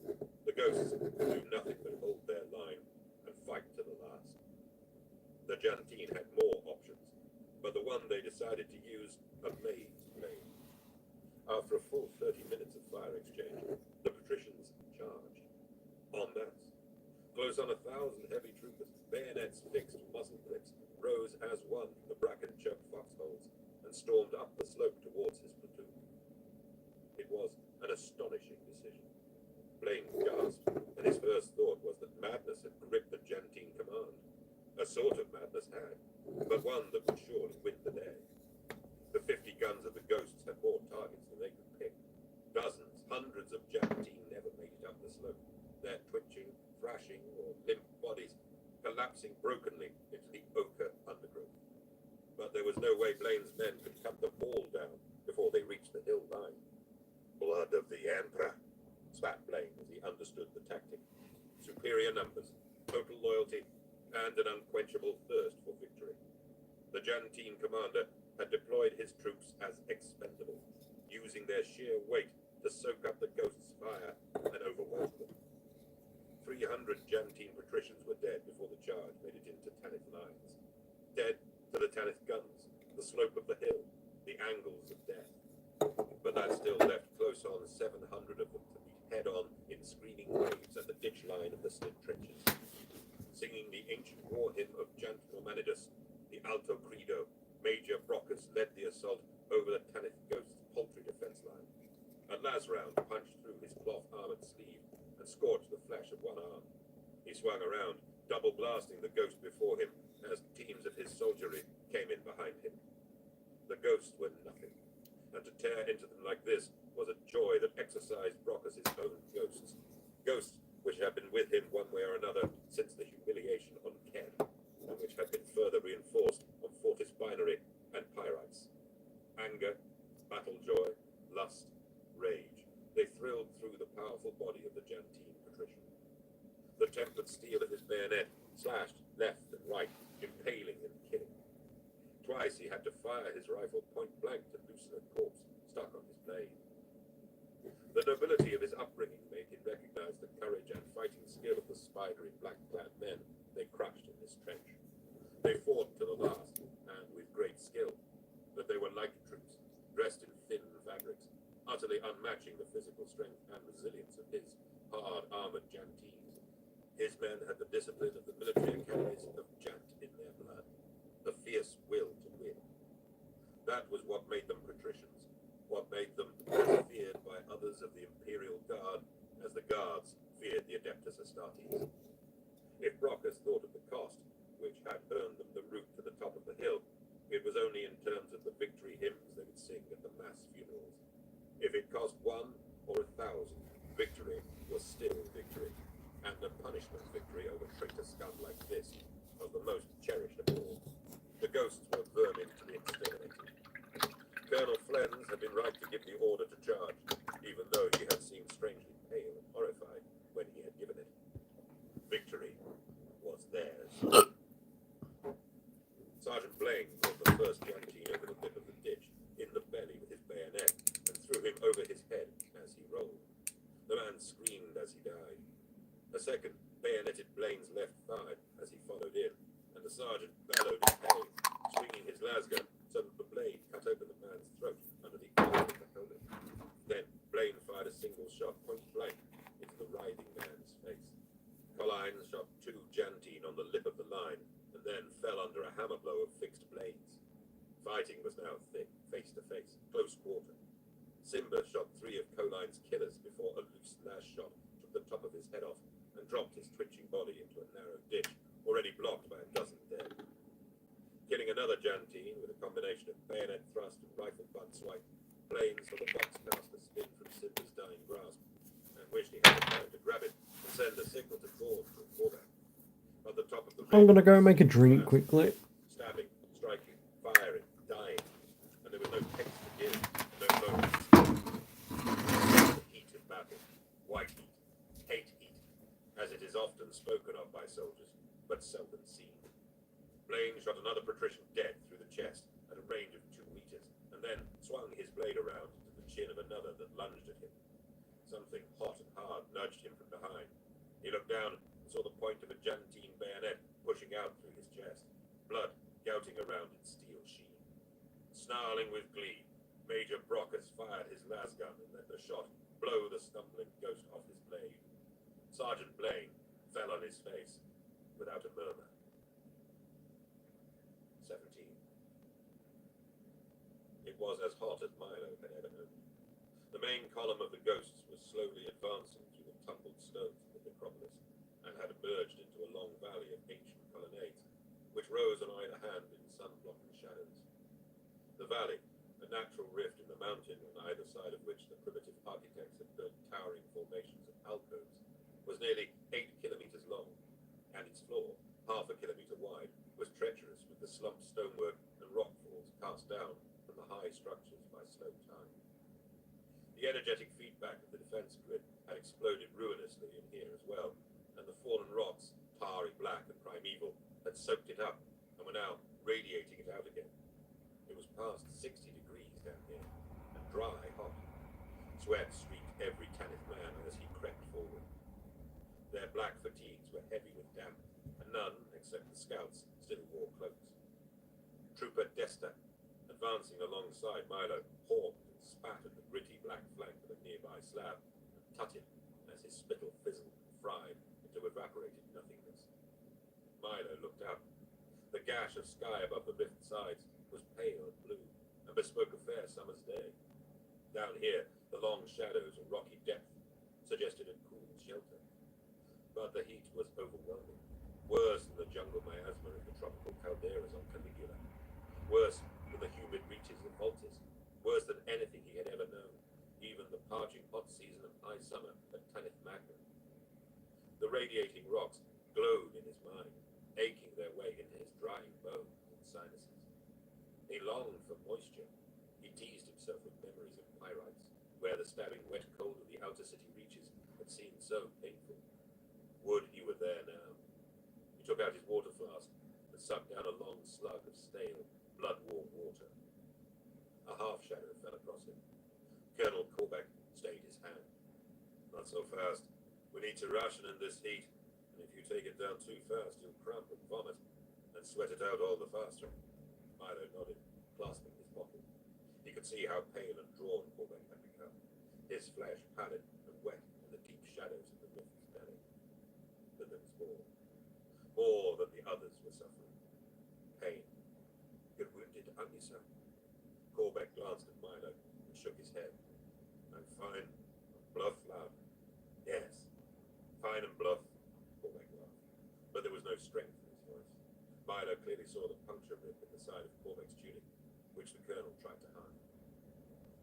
The Ghosts could do nothing but hold their line and fight to the last. The Jantine had more options. but the one they decided to use amazed Blaine. After a full 30 minutes of fire exchange, the patricians charged. En masse. Close on 1,000 heavy troopers, bayonets fixed to muzzle clips, rose as one from the bracken-choked foxholes and stormed up the slope towards his platoon. It was an astonishing decision. Blaine gasped, and his first thought was that madness had gripped the Jantine command. A sort of madness had, but one that would surely win the day. The 50 guns of the Ghosts had more targets than they could pick. Dozens, hundreds of Jantine never made it up the slope, their twitching, thrashing, or limp bodies collapsing brokenly into the ochre undergrowth. But there was no way Blaine's men could cut them all down before they reached the hill line. Blood of the Emperor, spat Blaine as he understood the tactic. Superior numbers, total loyalty, and an unquenchable thirst for victory. The Jantine commander had deployed his troops as expendable, using their sheer weight to soak up the Ghosts' fire and overwhelm them. 300 Jantine patricians were dead before the charge made it into Tanith lines. Dead to the Tanith guns, the slope of the hill, the angles of death. But that still left close on 700 of them to meet head-on in screaming waves at the ditch line of the slit trenches. Singing the ancient war hymn of Jant Normanidus, the Alto Credo, Major Brockus led the assault over the Tanith Ghosts' paltry defense line. A Lazround punched through his cloth-armored sleeve and scorched the flesh of one arm. He swung around, double-blasting the Ghost before him as teams of his soldiery came in behind him. The Ghosts were nothing, and to tear into them like this was a joy that exercised Brockus' own Ghosts. Ghosts which had been with him one way or another since the humiliation on Ken, and which had been further reinforced on Fortis Binary and Pyrites. Anger, battle joy, lust, rage, they thrilled through the powerful body of the Jantine patrician. The tempered steel of his bayonet slashed left and right, impaling and killing. Twice he had to fire his rifle point blank to loosen a corpse stuck on his blade. The nobility of his upbringing made him recognize the courage and fighting skill of the spidery black-clad men they crushed in this trench. They fought to the last, and with great skill, but they were light troops, dressed in thin fabrics, utterly unmatching the physical strength and resilience of his hard-armored Jantines. His men had the discipline of the military academies of Jant in their blood, the fierce will to win. That was what made them patricians, what made them as feared by others of the Imperial Guard as the Guards feared the Adeptus Astartes. If Brockus thought of the cost, which had earned them the route to the top of the hill, it was only in terms of the victory hymns they would sing at the mass funerals. If it cost 1 or 1,000, victory was still victory, and the punishment victory over traitor scum like this was the most cherished of all. The Ghosts were vermin to be exterminated. Colonel Flens had been right to give the order to charge, even though he had seemed strangely pale and horrified when he had given it. Victory was theirs. Sergeant Blaine brought the first Jantine over the lip of the ditch, in the belly with his bayonet, and threw him over his head as he rolled. The man screamed as he died. A second bayoneted Blaine's left thigh as he followed in, and the sergeant bellowed in pain, swinging his lasgun so that the blade cut open the man's throat under the eye of the helmet. Then Blaine fired a single shot point blank into the writhing man's face. Colline shot 2 Jantine on the lip of the line, and then fell under a hammer blow of fixed blades. Fighting was now thick, face to face, close quarter. Simba shot 3 of Colline's killers before a loose last shot took the top of his head off and dropped his twitching body into a narrow ditch, already blocked by a dozen dead. Killing another Jantine with a combination of bayonet thrust and rifle butt swipe, Blaine saw the boxcaster spin from Simba's dying grasp, and wished he had the time to grab it and send a signal to Gord to fall back. At the top of the I'm gonna go and make a drink quickly. Stabbing, striking, firing, dying, and there was no text to give, no moments. The heat of battle, white heat, hate heat, as it is often spoken of by soldiers, but seldom seen. Blaine shot another patrician dead through the chest at a range of 2 meters, and then swung his blade around to the chin of another that lunged at him. Something hot and hard nudged him from behind. He looked down and saw the point of a Jantine bayonet pushing out through his chest, blood gouting around its steel sheen. Snarling with glee, Major Brockus fired his lasgun and let the shot blow the stumbling ghost off his blade. Sergeant Blaine fell on his face without a murmur. 17. It was as hot as Milo had ever known. The main column of the ghosts was slowly advancing through the tumbled stones of the necropolis and had emerged into a long valley of ancient colonnades, which rose on either hand in sun-blocking shadows. The valley, a natural rift in the mountain on either side of which the primitive architects had built towering formations of alcoves, was nearly 8 kilometers long, and its floor, half a kilometer wide, was treacherous with the slumped stonework and rockfalls cast down from the high structures by slow time. The energetic feedback of the defense grid had exploded ruinously in here as well, and the fallen rocks, tarry black and primeval, had soaked it up and were now radiating it out again. It was past 60 degrees down here, and dry hot. Sweat streaked every Tanith man as he crept forward. Their black fatigues were heavy with damp, and none, except the scouts, still wore cloaks. Trooper Desta, advancing alongside Milo, hawked and spat at the gritty black flank of a nearby slab, and tutted as his spittle fizzled and fried into evaporated nothingness. Milo looked up. The gash of sky above the rift sides was pale and blue, and bespoke a fair summer's day. Down here, the long shadows and rocky depth suggested a cool shelter. But the heat was overwhelming, worse than the jungle miasma of the tropical calderas on Caligula, worse than the humid reaches of Voltis, worse than anything he had ever known, even the parching hot season of high summer at Tanith Magna. The radiating rocks glowed in his mind, aching their way into his drying bones and sinuses. He longed for moisture. He teased himself with memories of pyrites, where the stabbing wet cold of the outer city reaches had seemed so painful. Would he were there now. He took out his water flask and sucked down a long slug of stale, blood-warm water. A half-shadow fell across him. Colonel Korbeck stayed his hand. Not so fast. We need to ration in this heat, and if you take it down too fast, you'll cramp and vomit, and sweat it out all the faster. Milo nodded, clasping his bottle. He could see how pale and drawn Korbeck had become, his flesh pallid and wet in the deep shadows of the rift's belly. But there was more. More than the others were suffering. Pain. You're wounded, aren't you, sir? Korbeck glanced at Milo and shook his head. I'm fine. Bluff, lad. Yes. Fine and bluff, Korbeck laughed. But there was no strength in his voice. Milo clearly saw the puncture rip in the side of Korbeck's tunic, which the colonel tried to hide.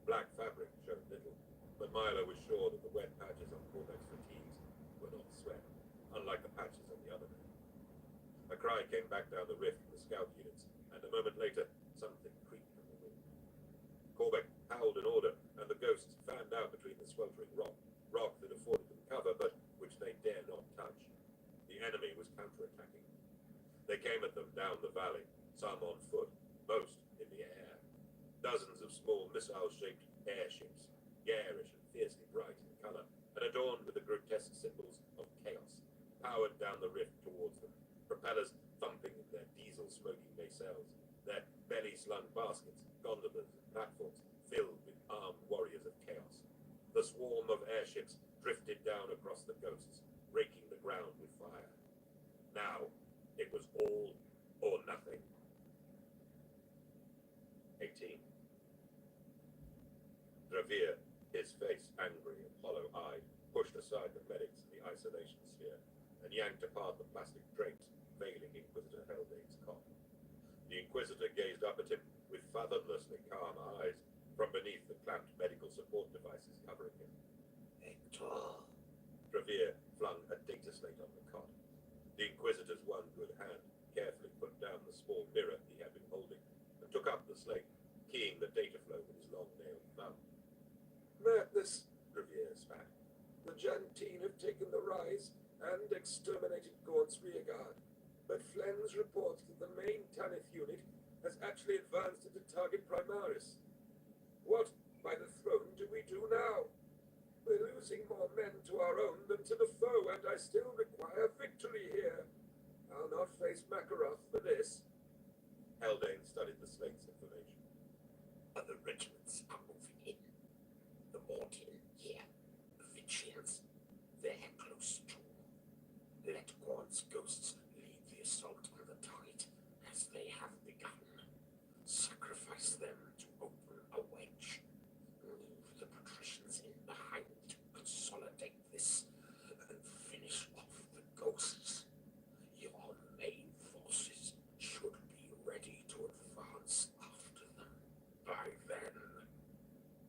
Black fabric showed little, but Milo was sure that the wet patches on Korbeck's fatigues were not sweat, unlike the patches on the other men. A cry came back down the rift from the scout units, and a moment later, something creaked from the wind. Korbeck howled an order, and the ghosts fanned out between the sweltering rock that afforded them cover, but which they dare not touch. The enemy was counterattacking. They came at them down the valley, some on foot, most in the air. Dozens of small missile-shaped airships, garish and fiercely bright in color, and adorned with the grotesque symbols of chaos, powered down the rift towards them, propellers thumping in their diesel-smoking nacelles, their belly-slung baskets, gondolas, and platforms filled with armed warriors of chaos. The swarm of airships drifted down across the ghosts, raking the ground with fire. Now, it was all or nothing. 18. Dravir, his face angry and hollow-eyed, pushed aside the medics in the isolation sphere and yanked apart the plastic drapes veiling Inquisitor Heldane's cot. The Inquisitor gazed up at him with fathomlessly calm eyes from beneath the clamped medical support devices covering him. Hector. Dravir flung a data slate on the cot. The Inquisitor's one good hand carefully put down the small mirror he had been holding and took up the slate, keying the data flow with his long-nailed thumb. Madness, Dravir spat. The Jantine have taken the rise and exterminated Gaunt's rearguard, but Flens reports that the main Tanith unit has actually advanced into target Primaris. What, by the throne, do we do now? We're losing more men to our own than to the foe, and I still require victory here. I'll not face Makarov for this. Haldane studied the slate's information. Other regiments are moving in. The Mortian here, the Vichians, they're close too. Let Gorn's ghosts lead the assault on the tide, as they have begun. Sacrifice them to open a wedge. Move the patricians in behind to consolidate this, and finish off the ghosts. Your main forces should be ready to advance after them by then.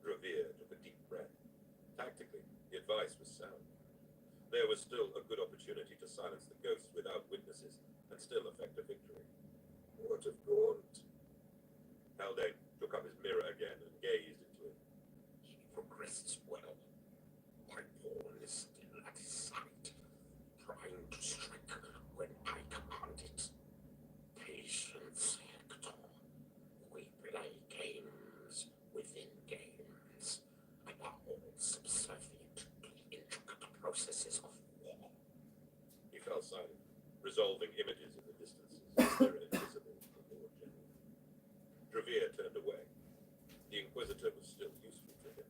Dravir took a deep breath. Tactically, the advice was sound. There was still a good opportunity to silence the ghosts without witnesses and still effect a victory. What of Gaunt? Haldane took up his mirror again and gazed into it. He progresses well. My pawn is still at his side, trying to strike when I command it. Patience, Hector. We play games within games, and are all subservient to the intricate processes of war. He fell silent, resolving images in the distances, mirror invisible to the Lord General. Dravir turned away. The Inquisitor was still useful to him,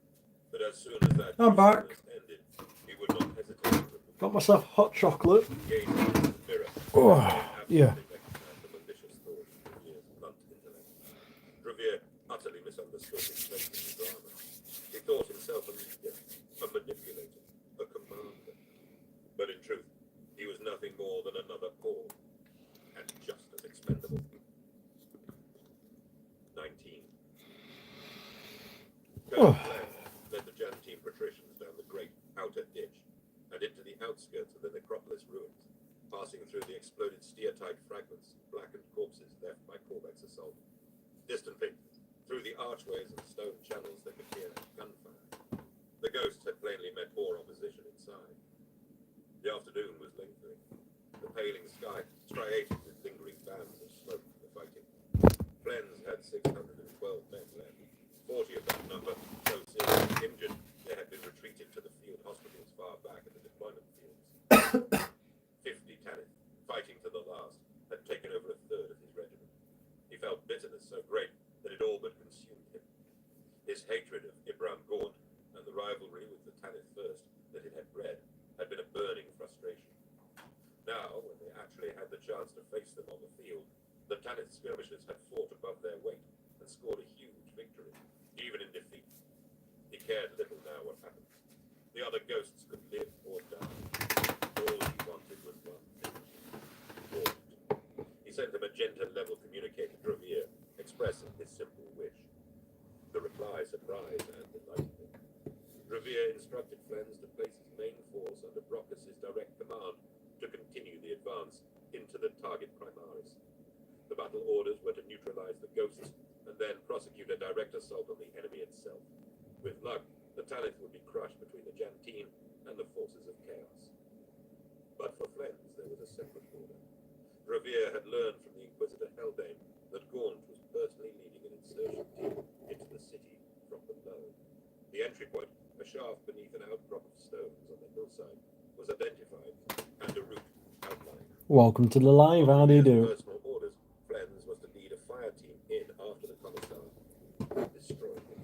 but as soon as that I'm back. usefulness ended, he would not hesitate to remove Got myself hot chocolate. gazing into the mirror. Oh, Absolutely yeah. recognized the malicious thoughts of Dravir's blunt intellect. Dravir utterly misunderstood his place in the drama. He thought himself a leader, a manipulator, a commander. But in truth, he was nothing more than another pawn, and just as expendable. 19. Oh. Colonel Flem led the Jantine patricians down the great outer ditch and into the outskirts of the necropolis ruins, passing through the exploded steatite fragments, blackened corpses left by Corvex's assault. Distantly, through the archways and stone channels, they could hear gunfire. The ghosts had plainly met more opposition inside. The afternoon was lengthening. The paling sky striated with lingering bands of smoke from the fighting. Flens had 612 men left. 40 of that number so seriously injured they had been retreated to the field hospitals far back at the deployment fields. 50 Tanith, fighting to the last, had taken over a third of his regiment. He felt bitterness so great that it all but consumed him. His hatred of Ibram Gaunt and the rivalry with the Tanith First that it had bred had been a burning frustration. Now, when they actually had the chance to face them on the field, the Tanith skirmishers had fought above their weight and scored a huge victory, even in defeat. He cared little now what happened. The other ghosts could live or die. All he wanted was one thing. Gaunt. He sent a magenta-level communique to Dravir, expressing his simple wish. The reply surprised and delighted him. Dravir instructed Flens to place his main force under Brockus' direct command to continue the advance into the target primaris. The battle orders were to neutralize the ghosts and then prosecute a direct assault on the enemy itself. With luck, the Tanith would be crushed between the Jantine and the forces of chaos. But for Flens, there was a separate order. Dravir had learned from the Inquisitor Haldane that Gaunt was personally leading an insurgent team into the city from below. The entry point, a shaft beneath an outcrop of stones on the hillside, was identified and a route outlined. Welcome to the live. How do you do? Personal orders, Flens was to lead a fire team in after the Commissar destroyed him.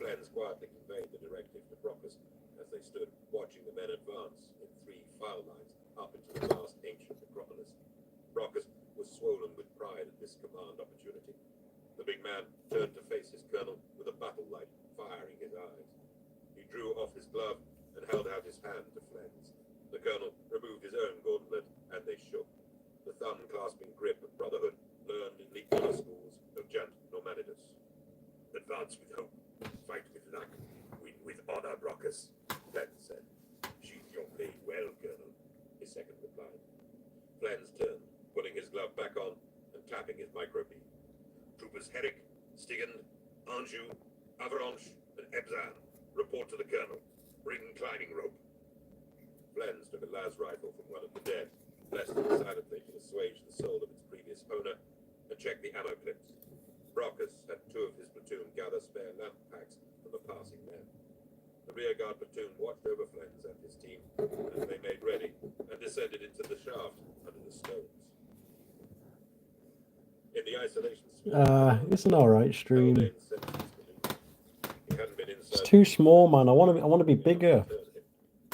Flens quietly conveyed the directive to Brockus as they stood watching the men advance in 3 file lines up into the vast ancient necropolis. Brockus was swollen with pride at this command opportunity. The big man turned to face his colonel with a battle light firing his eyes. He drew off his glove and held out his hand to Flens. The colonel removed his own gauntlet, and they shook. The thumb-clasping grip of brotherhood learned in the honor schools of Jant Normanidus. Advance with hope, fight with luck, win with honor, Brockus, Flens said. Sheathe your blade well, colonel, his second replied. Flens turned, putting his glove back on and tapping his microbeam. Troopers Herrick, Stigand, Anjou, Avalanche, and Ebzan, report to the colonel. Bring climbing rope. Flens took a las rifle from one of the dead, blessed it silently to assuage the soul of its previous owner, and checked the ammo clips. Brockus had 2 of his platoon gather spare lamp packs from a passing man. The rearguard platoon watched over Flens and his team as they made ready and descended into the shaft under the stones. In the isolation suite, It's an alright stream. Haldane sensed too small, man. I want to be bigger.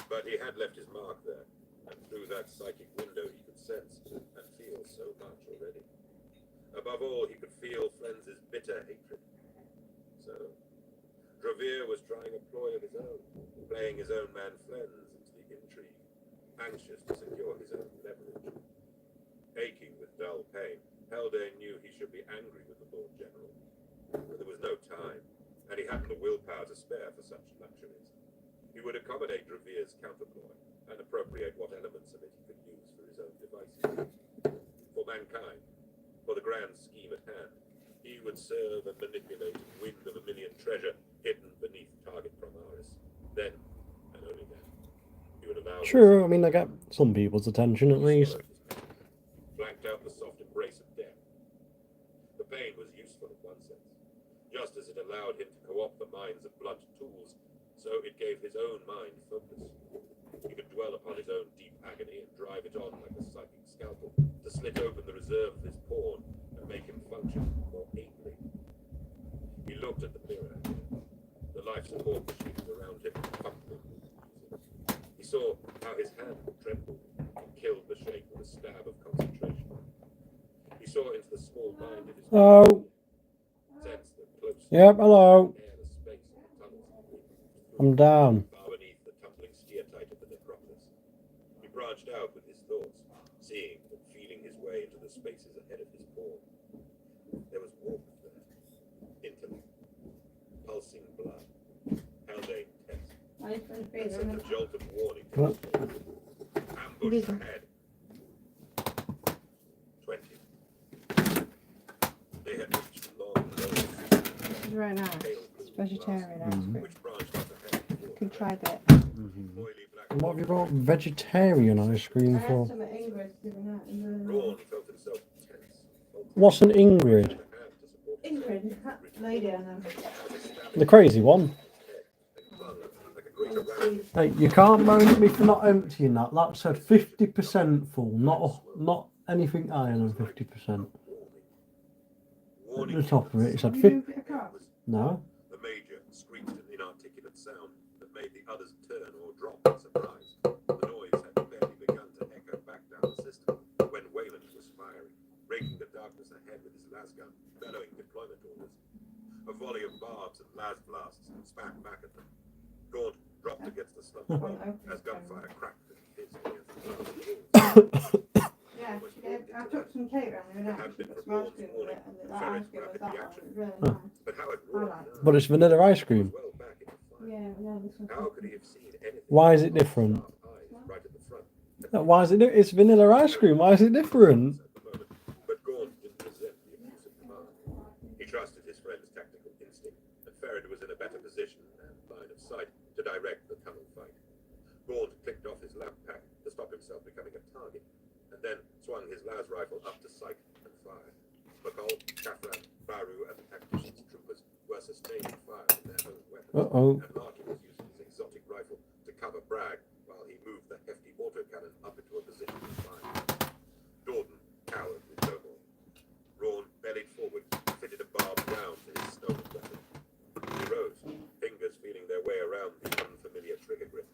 But he had left his mark there, and through that psychic window he could sense and feel so much already. Above all, he could feel Flens's bitter hatred. So, Dravir was trying a ploy of his own, playing his own man Flens into the intrigue, anxious to secure his own leverage. Aching with dull pain, Haldane knew he should be angry with the Lord General. But there was no time, and he hadn't the willpower to spare for such luxuries. He would accommodate Dravir's counterploy and appropriate what elements of it he could use for his own devices. For mankind, for the grand scheme at hand, he would serve and manipulate and win the Vermilion treasure hidden beneath Target Primaris. Then, and only then, he would allow... True, I mean, I get some people's attention at least. Blanked out the soft embrace of death. The pain was useful in one sense. Just as it allowed him to co-opt the minds of blunt tools, so it gave his own mind focus. He could dwell upon his own deep agony and drive it on like a psychic scalpel, to slit open the reserve of his pawn and make him function more ably. He looked at the mirror. The life support machines around him pumped with music. He saw how his hand trembled and killed the shape with a stab of concentration. He saw into the small mind of his Oh. sensed the close Yep, hello. airless space of the tunnels. I'm down. Far beneath the tumbling steatite of the necropolis. He branched out with his thoughts, seeing and feeling his way into the spaces ahead of his pawn. There was warmth there, intellect, pulsing blood, Haldane test, and sent a jolt of warning to What? his pawn. Ambush ahead. 20. They had reached long roads, It's very nice. It's vegetarian ice cream. which branched off ahead. You can try that. Oily black What have you got vegetarian ice cream I had for? some at Ingrid's the other night. And Braun felt himself tense. What's an Ingrid? Ingrid, that lady I know. The crazy one. Hey, you can't moan at me for not emptying that. That said 50% full, not anything higher than 50%. At the top of it, it said You 50. moved it across? No. The major screeched an inarticulate sound that made the others turn or drop in surprise. The noise had barely begun to echo back down the system when Wayland was firing, raking the darkness ahead with his lasgun, bellowing deployment orders. A volley of barbs and las blasts spat back at them. Gaunt dropped against the slump as gunfire cracked and hissed against the glass walls. Yeah, I took some cake around the other night. She put some ice cream with it, and that ice cream was that one. It was really nice. But how it I roared like it. But it's vanilla ice cream. well back in the fire. Yeah, yeah, this one's How could he have seen anything? Why is it different? Right at the front. Why is it? It's vanilla ice cream. Why is it different? But Gaunt didn't resent the abuse of command. He trusted his friend's tactical instinct, and Ferret was in a better position and line of sight to direct the tunnel fight. Gaunt clicked off his lamp pack to stop himself becoming a target, and then swung his las rifle up to sight and fired. McCall, Kafran, Baru, and the tactician's troopers were sustaining fire from their own weapons, Uh-oh. and Larkin was using his exotic rifle to cover Bragg while he moved the hefty autocannon up into a position of fire. Dorden cowered with no more. Rawn bellied forward, fitted a barbed round to his stolen weapon. He rose, fingers feeling their way around the unfamiliar trigger grip,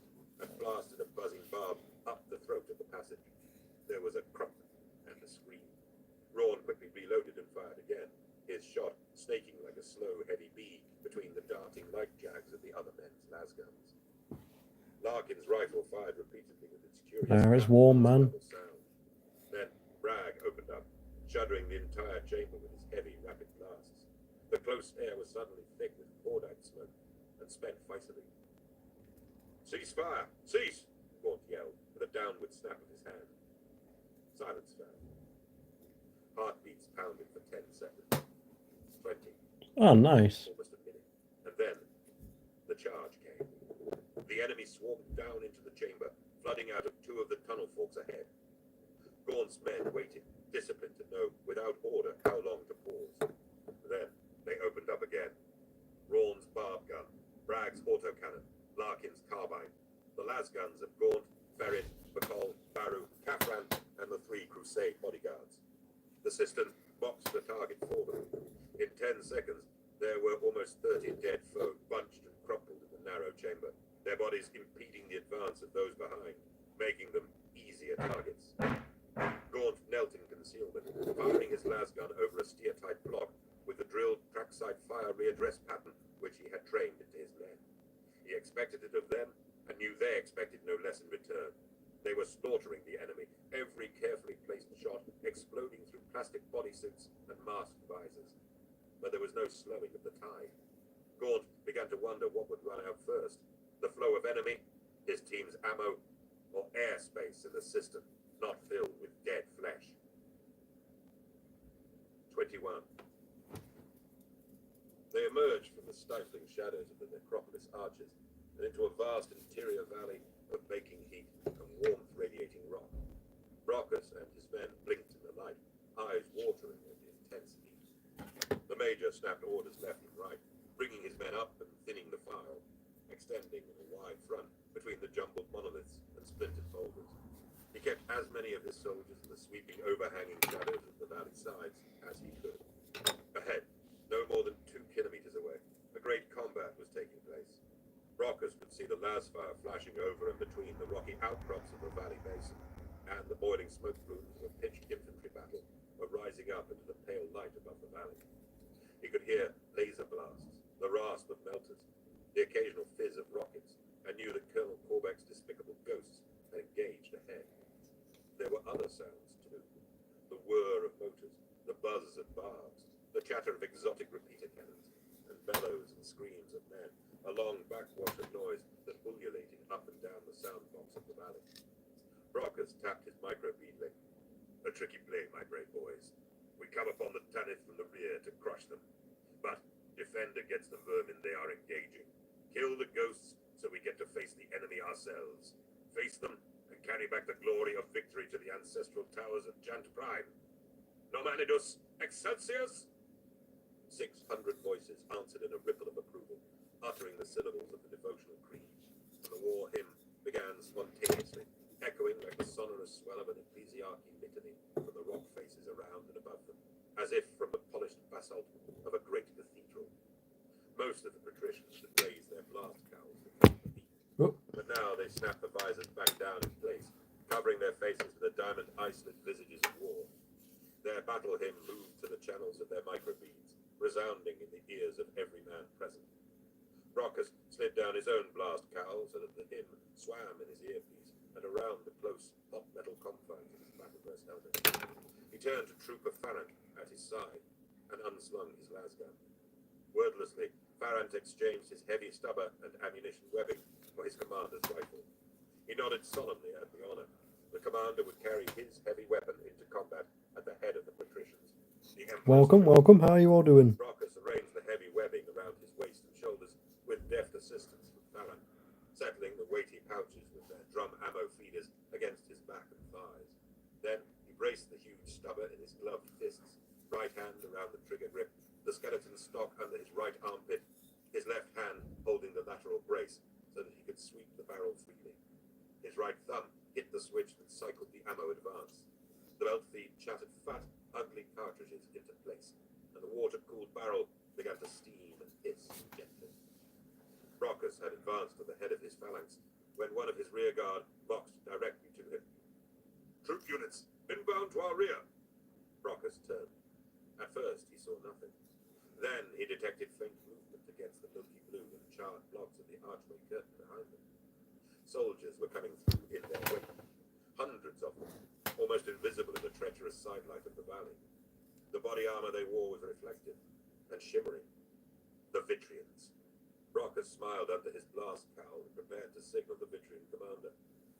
and blasted a buzzing barb up the throat of the passage. There was a crump and a scream. Rawn quickly reloaded and fired again, his shot snaking like a slow, heavy bee between the darting light jags of the other men's lasguns. Larkin's rifle fired repeatedly with its curious There, it's warm, man. sound. Then Bragg opened up, shuddering the entire chamber with his heavy, rapid blasts. The close air was suddenly thick with cordite smoke and spent Faisali. "Cease fire! Cease!" Gaunt yelled, with a downward snap of his hand. Silence fell. Heartbeats pounded for 10 seconds. 20. Oh, nice. Almost a minute. And then the charge came. The enemy swarmed down into the chamber, flooding out of two of the tunnel forks ahead. Gaunt's men waited, disciplined to know, without order, how long to pause. Then they opened up again. Rawn's barb gun, Bragg's autocannon, Larkin's carbine, the lasguns of Gaunt, Ferret, McCall, Baru, Kafran, and the 3 Crusade bodyguards. The cistern boxed the target for them. In 10 seconds, there were almost 30 dead foe bunched and crumpled in the steer-type block with the drilled trackside fire readdress pattern which he had trained into his men. He expected it of them, and knew they expected no less in return. They were slaughtering the enemy, every carefully placed shot exploding through plastic bodysuits and masked visors. But there was no slowing of the tide. Gaunt began to wonder what would run out first, the flow of enemy, his team's ammo, or airspace in the system not filled with dead flesh. 21. They emerged from the stifling shadows of the necropolis arches and into a vast interior valley of baking heat and warmth radiating rock. Brockus and his men blinked in the light, eyes watering in the intense heat. The major snapped orders left and right, bringing his men up and thinning the file, extending in a wide front between the jumbled monoliths and splintered boulders. He kept as many of his soldiers in the sweeping overhanging shadows of the valley sides as he could. Ahead, no more than 2 kilometers away, a great combat was taking place. Brockus could see the lasfire flashing over and between the rocky outcrops of the valley basin, and the boiling smoke plumes of a pitched infantry battle were rising up into the pale light above the valley. He could hear laser blasts, the rasp of melters, the occasional fizz of rockets, and knew that Colonel Corbeck's despicable ghosts had engaged ahead. There were other sounds, too. The whir of motors, the buzz of barbs, the chatter of exotic repeater cannons, and bellows and screams of men, a long backwash of noise that ululated up and down the sound box of the valley. Brockus tapped his micro-bead link. A tricky play, my brave boys. We come upon the Tanith from the rear to crush them. But defend against the vermin they are engaging. Kill the ghosts so we get to face the enemy ourselves. Face them and carry back the glory of victory to the ancestral towers of Jant Prime. Nomanidus Excelsius! 600 voices answered in a ripple of approval, uttering the syllables of the devotional creed, and the war hymn began spontaneously, echoing like the sonorous swell of an ecclesiarchy litany from the rock faces around and above them, as if from the polished basalt of a great cathedral. Most of the patricians had raised their blast cowls to count the beat, but now they snapped the visors back down in place, covering their faces with the diamond ice-lit visages of war. Their battle hymn moved to the channels of their microbeads, resounding in the ears of every man present. Brockus slid down his own blast cowl so that the hymn swam in his earpiece and around the close, hot metal confines of his battle-dress helmet. He turned to Trooper Farrant at his side and unslung his lasgun. Wordlessly, Farrant exchanged his heavy stubber and ammunition webbing for his commander's rifle. He nodded solemnly at the honor. The commander would carry his heavy weapon into combat at the head of the patricians. Welcome. How are you all doing? Brockus arranged the heavy webbing around his waist and shoulders with deft assistance from Farrant, settling the weighty pouches with their drum ammo feeders against his back and thighs. Then he braced the huge stubber in his gloved fists, right hand around the trigger grip, the skeleton stock under his right armpit, his left hand holding the lateral brace so that he could sweep the barrel freely. His right thumb hit the switch that cycled the ammo advance. The belt feed chattered fat, ugly cartridges into place, and the water-cooled barrel began to steam and hiss gently. Brockus had advanced to the head of his phalanx when one of his rear guard boxed directly to him. "Troop units, inbound to our rear!" Brockus turned. At first he saw nothing. Then he detected faint movement against the milky blue and charred blocks of the archway curtain behind them. Soldiers were coming through in their wake. Hundreds of them, almost invisible in the treacherous sidelight of the valley. The body armor they wore was reflective and shimmering. The Vitrians. Brockus smiled under his blast cowl and prepared to signal the Vitrian commander.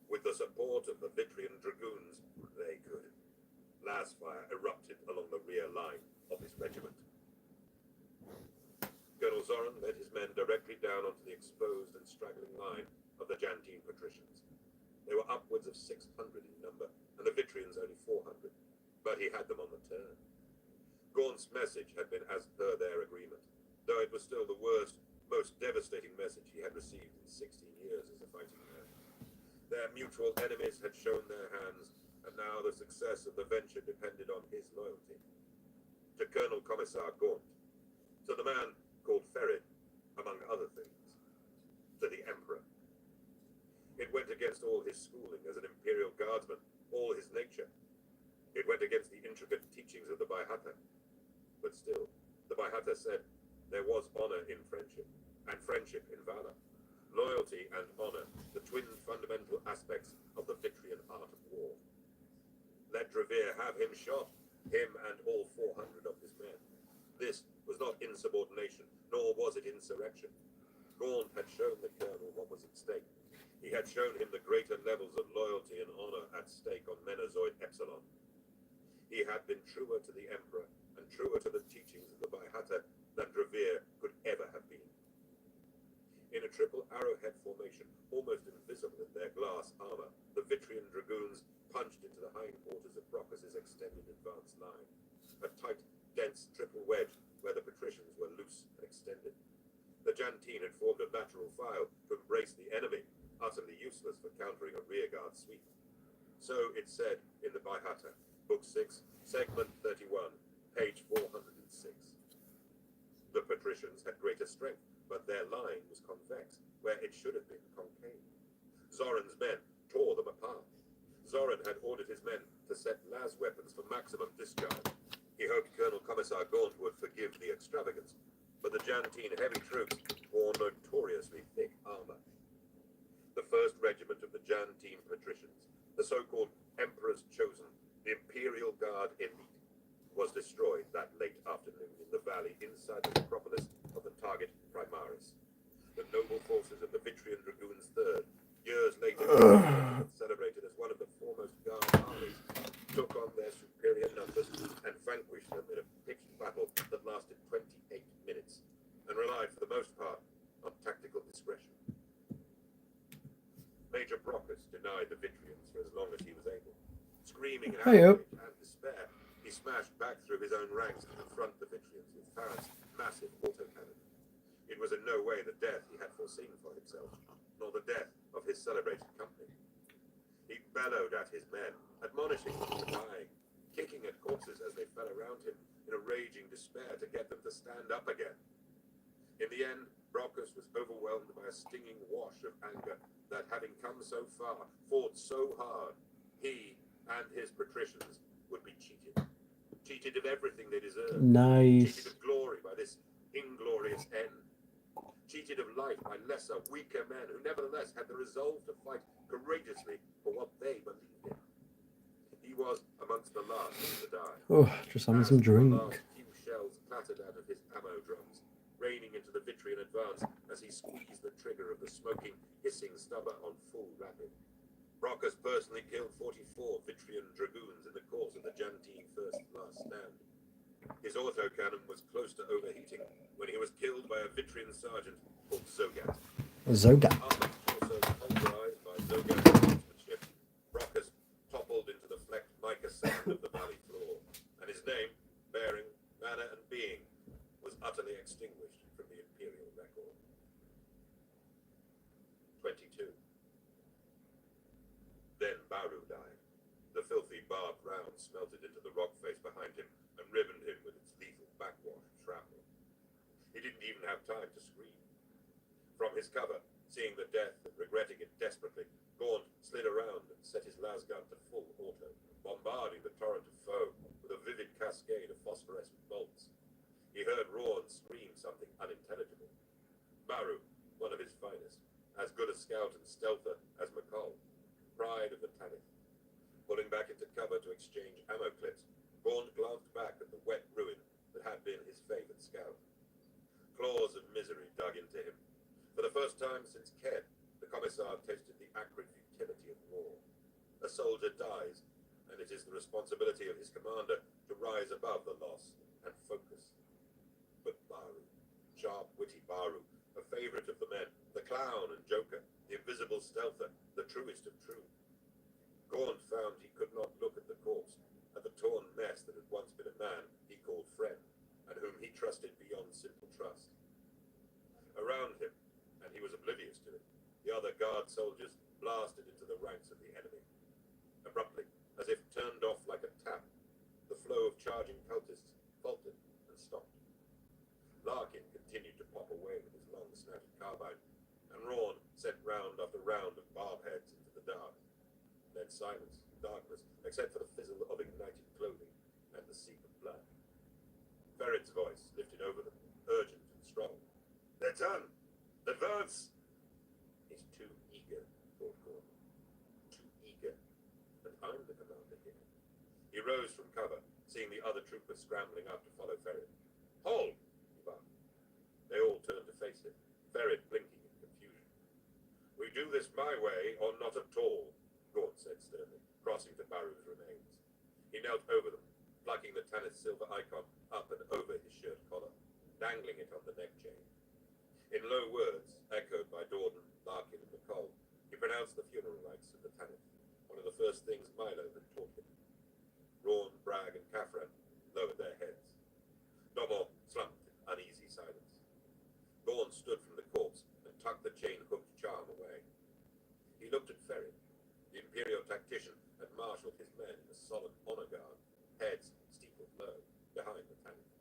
With the support of the Vitrian dragoons, they could. Lasfire erupted along the rear line of his regiment. Colonel Zoran led his men directly down onto the exposed and straggling line of the Jantine patricians. They were upwards of 600 in number, and the Vitrians only 400, but he had them on the turn. Gaunt's message had been as per their agreement, though it was still the worst, most devastating message he had received in 16 years as a fighting man. Their mutual enemies had shown their hands, and now the success of the venture depended on his loyalty. To Colonel Commissar Gaunt, to the man called Ferid, among other things, to the Emperor. It went against all his schooling as an Imperial Guardsman, all his nature. It went against the intricate teachings of the Baihata. but still, the Baihata said there was honor in friendship, and friendship in valor. Loyalty and honor, the twin fundamental aspects of the Victrian art of war. Let Drevere have him shot, him and all 400 of his men. This was not insubordination, nor was it insurrection. Gaunt had shown the colonel what was at stake. He had shown him the greater levels of loyalty and honor at stake on Menazoid Epsilon. He had been truer to the Emperor and truer to the teachings of the Baihata than Drevere could ever have been. In a triple arrowhead formation, almost invisible in their glass armor, the Victrian dragoons punched into the hindquarters of Brockus's extended advance line. A tight, dense triple wedge where the patricians were loose and extended. The Jantine had formed a lateral file to embrace the enemy, utterly useless for countering a rearguard sweep. So it said in the Baihata, Book 6, Segment 31, page 406. The patricians had greater strength, but their line was convex, where it should have been concave. Zoran's men tore them apart. Zoran had ordered his men to set las weapons for maximum discharge. He hoped Colonel Commissar Gaunt would forgive the extravagance, but the Jantine heavy troops wore notoriously thick armor. The 1st Regiment of the Jantine patricians, the so-called Emperor's Chosen, the Imperial Guard elite, was destroyed that late afternoon in the valley inside the necropolis of the target Primaris. The noble forces of the Victrian Dragoons III, years later celebrated as one of the foremost Guard armies, took on their superior numbers and vanquished them in a pitched battle that lasted 28 minutes, and relied for the most part on tactical discretion. Major Brockus denied the Victrians for as long as he was able. Screaming in outrage and despair, he smashed back through his own ranks to confront the Victrians with Farrant's massive autocannon. It was in no way the death he had foreseen for himself, nor the death of his celebrated company. He bellowed at his men, admonishing them for dying, kicking at corpses as they fell around him in a raging despair to get them to stand up again. In the end, Brockus was overwhelmed by a stinging wash of anger that, having come so far, fought so hard, he and his patricians would be cheated. Cheated of everything they deserved. Nice. Cheated of glory by this inglorious end. Cheated of life by lesser, weaker men who nevertheless had the resolve to fight courageously for what they believed in. He was amongst the last to die. Oh, just having some drink. The last few shells clattered out of his ammo drums, raining into the Victrian advance as he squeezed the trigger of the smoking, hissing stubber on full rapid. Brockus personally killed 44 Victrian dragoons in the course of the Jantine first last stand. His autocannon was close to overheating when he was killed by a Victrian sergeant called Zogat. Zogat. Armored torso pulverized by Zogat's marksmanship, Brockus toppled into the flecked mica sand of the valley floor, and his name, bearing, manner, and being was utterly extinguished from the imperial record. 22. Then Baru died. The filthy barbed round smelted into the rock face behind him and ribboned him with its lethal backwash of shrapnel. He didn't even have time to scream. From his cover, seeing the death and regretting it desperately, Gaunt slid around and set his lasgun to full auto, bombarding the torrent of foe with a vivid cascade of phosphorescent bolts. He heard Rawn scream something unintelligible. Baru, one of his finest, as good a scout and stealther as McCall, pride of the Tanith. Pulling back into cover to exchange ammo clips, Gaunt glanced back at the wet ruin that had been his favorite scout. Claws of misery dug into him. For the first time since Ked, the Commissar tasted the acrid futility of war. A soldier dies, and it is the responsibility of his commander to rise above the loss and focus. But Baru, sharp, witty Baru, a favorite of the men, the clown and joker, the invisible stealther, the truest of true. Gaunt found he could not look at the corpse, at the torn mess that had once been a man he called friend, and whom he trusted beyond simple trust. Around him, and he was oblivious to it, the other guard soldiers blasted into the ranks of the enemy. Abruptly, as if turned off like a tap, the flow of charging cultists faltered and stopped. Larkin continued to pop away with his long-snouted carbine, and Rawn sent round after round of barb heads into the dark. Then silence, darkness, except for the fizzle of ignited clothing and the seep of blood. Ferret's voice lifted over them, urgent and strong. Their turn! Advance! He's too eager, thought Gordon. Too eager. And I'm the commander here. He rose from cover, seeing the other troopers scrambling up to follow Ferret. Hold! He barked. They all turned to face him, Ferret blinking in confusion. We do this my way, or not at all, Gordon said sternly, crossing to Baru's remains. He knelt over them, plucking the Tanith silver icon up and over his shirt collar, dangling it on the neck chain. In low words, echoed by Dorden, Larkin, and McCall, he pronounced the funeral rites of the Tanith, one of the first things Milo had taught him. Rawn, Bragg, and Kaffran lowered their heads. Domor slumped in uneasy silence. Gorn stood from the corpse and tucked the chain-hooked charm away. He looked at Ferret. The Imperial tactician had marshaled his men in a solemn honor guard, heads steepled low, behind the Tanith.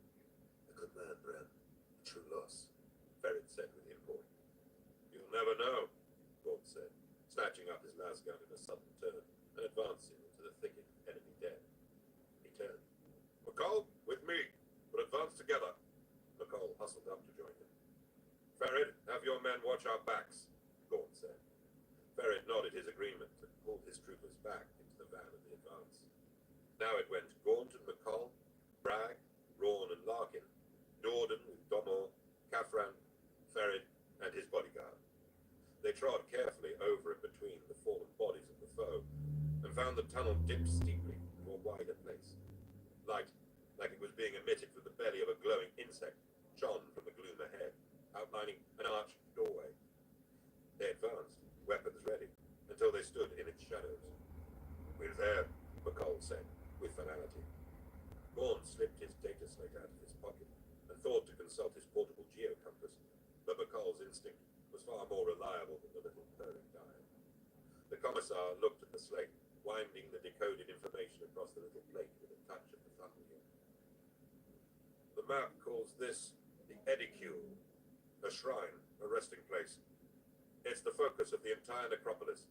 A good man, Bran. A true loss, Ferret said with import. You'll never know, Gorn said, snatching up his lasgun in a sudden turn and advancing into the thicket of enemy dead. He turned. McCall, with me. We'll advance together. McCall hustled up to join him. Ferret, have your men watch our backs, Gorn said. Ferret nodded his agreement and pulled his troopers back into the van of the advance. Now it went Gaunt and McCall, Bragg, Rawn and Larkin, Dorden with Domor, Kaffran, Ferret, and his bodyguard. They trod carefully over and between the fallen bodies of the foe, and found the tunnel dipped steeply to a wider place. Light, like it was being emitted from the belly of a glowing insect, shone from the gloom ahead, outlining an arched doorway. They advanced, weapons ready, until they stood in its shadows. We're there, McCall said, with finality. Gorn slipped his data slate out of his pocket and thought to consult his portable geocompass, but McCall's instinct was far more reliable than the little purring dial. The commissar looked at the slate, winding the decoded information across the little plate with a touch of the thumb wheel. The map calls this the Edicule, a shrine, a resting place. It's the focus of the entire necropolis.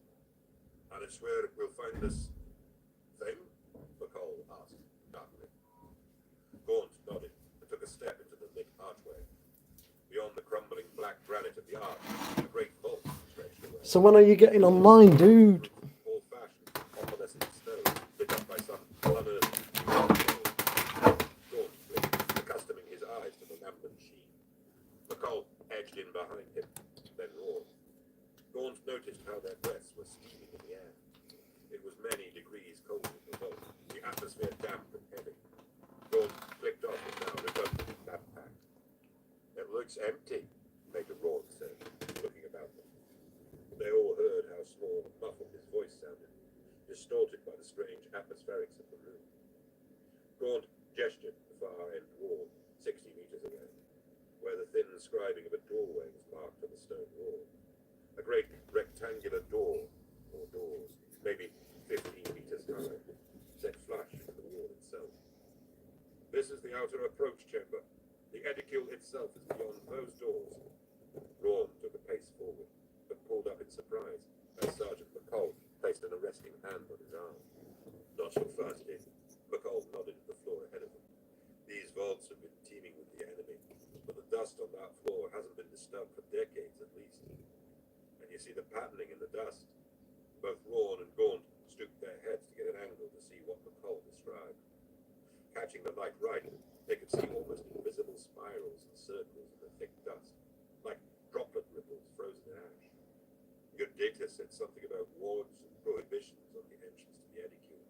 And it's where we'll find this thing? McCall asked, darkly. Gaunt nodded and took a step into the lit archway. Beyond the crumbling black granite of the arch, a great vault stretched away. So when are you getting online, dude? Old-fashioned, opalescent snow, lit up by some unearthly Gaunt blinked, accustoming his eyes to the lambent sheen. McCall edged in behind him, then roared. Gaunt noticed how their breaths were steaming in the air. It was many degrees colder in the vault, the atmosphere damp and heavy. Gaunt clicked off his now redundant backpack. It looks empty, Major Rawn said, looking about them. They all heard how small and muffled his voice sounded, distorted by the strange atmospherics of the room. Gaunt gestured to the far end wall, 60 meters away, where the thin scribing of a doorway was marked on the stone wall. A great rectangular door, or doors, maybe 15 meters high, set flush into the wall itself. This is the outer approach chamber. The Edicule itself is beyond those doors. Rawn took a pace forward, but pulled up in surprise as Sergeant McCall placed an arresting hand on his arm. Not so fast, Dick. McCall nodded at the floor ahead of him. These vaults have been teeming with the enemy, but the dust on that floor hasn't been disturbed for decades at least. And you see the patterning in the dust. Both Rawn and Gaunt stooped their heads to get an angle to see what McCall described. Catching the light right, they could see almost invisible spirals and circles in the thick dust, like droplet ripples frozen in ash. Your data said something about wards and prohibitions on the entrance to the Edicule.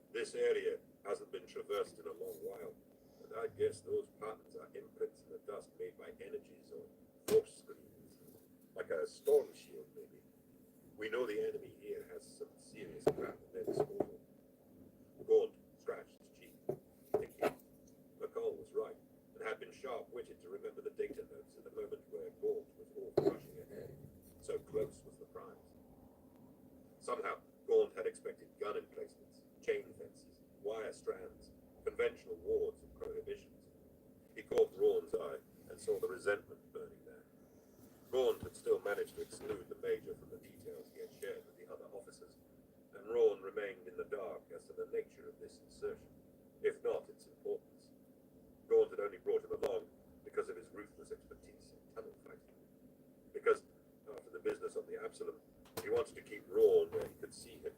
This area hasn't been traversed in a long while, and I guess those patterns are imprints in the dust made by energies or force screens, like a storm shield maybe. We know the enemy here has some serious crap at their disposal. Gaunt scratched his cheek, thinking. McCall was right, and had been sharp-witted to remember the data notes at the moment where Gaunt was off rushing ahead. So close was the prize. Somehow, Gaunt had expected gun emplacements, chain fences, wire strands, conventional wards and prohibitions. He caught Rawn's eye and saw the resentment burning there. Gaunt had still managed to exclude the Major from the details he had shared with the other officers, and Rawn remained in the dark as to the nature of this insertion, if not its importance. Gaunt had only brought him along because of his ruthless expertise in tunnel fighting. Because, after the business on the Absalom, he wanted to keep Rawn where he could see him.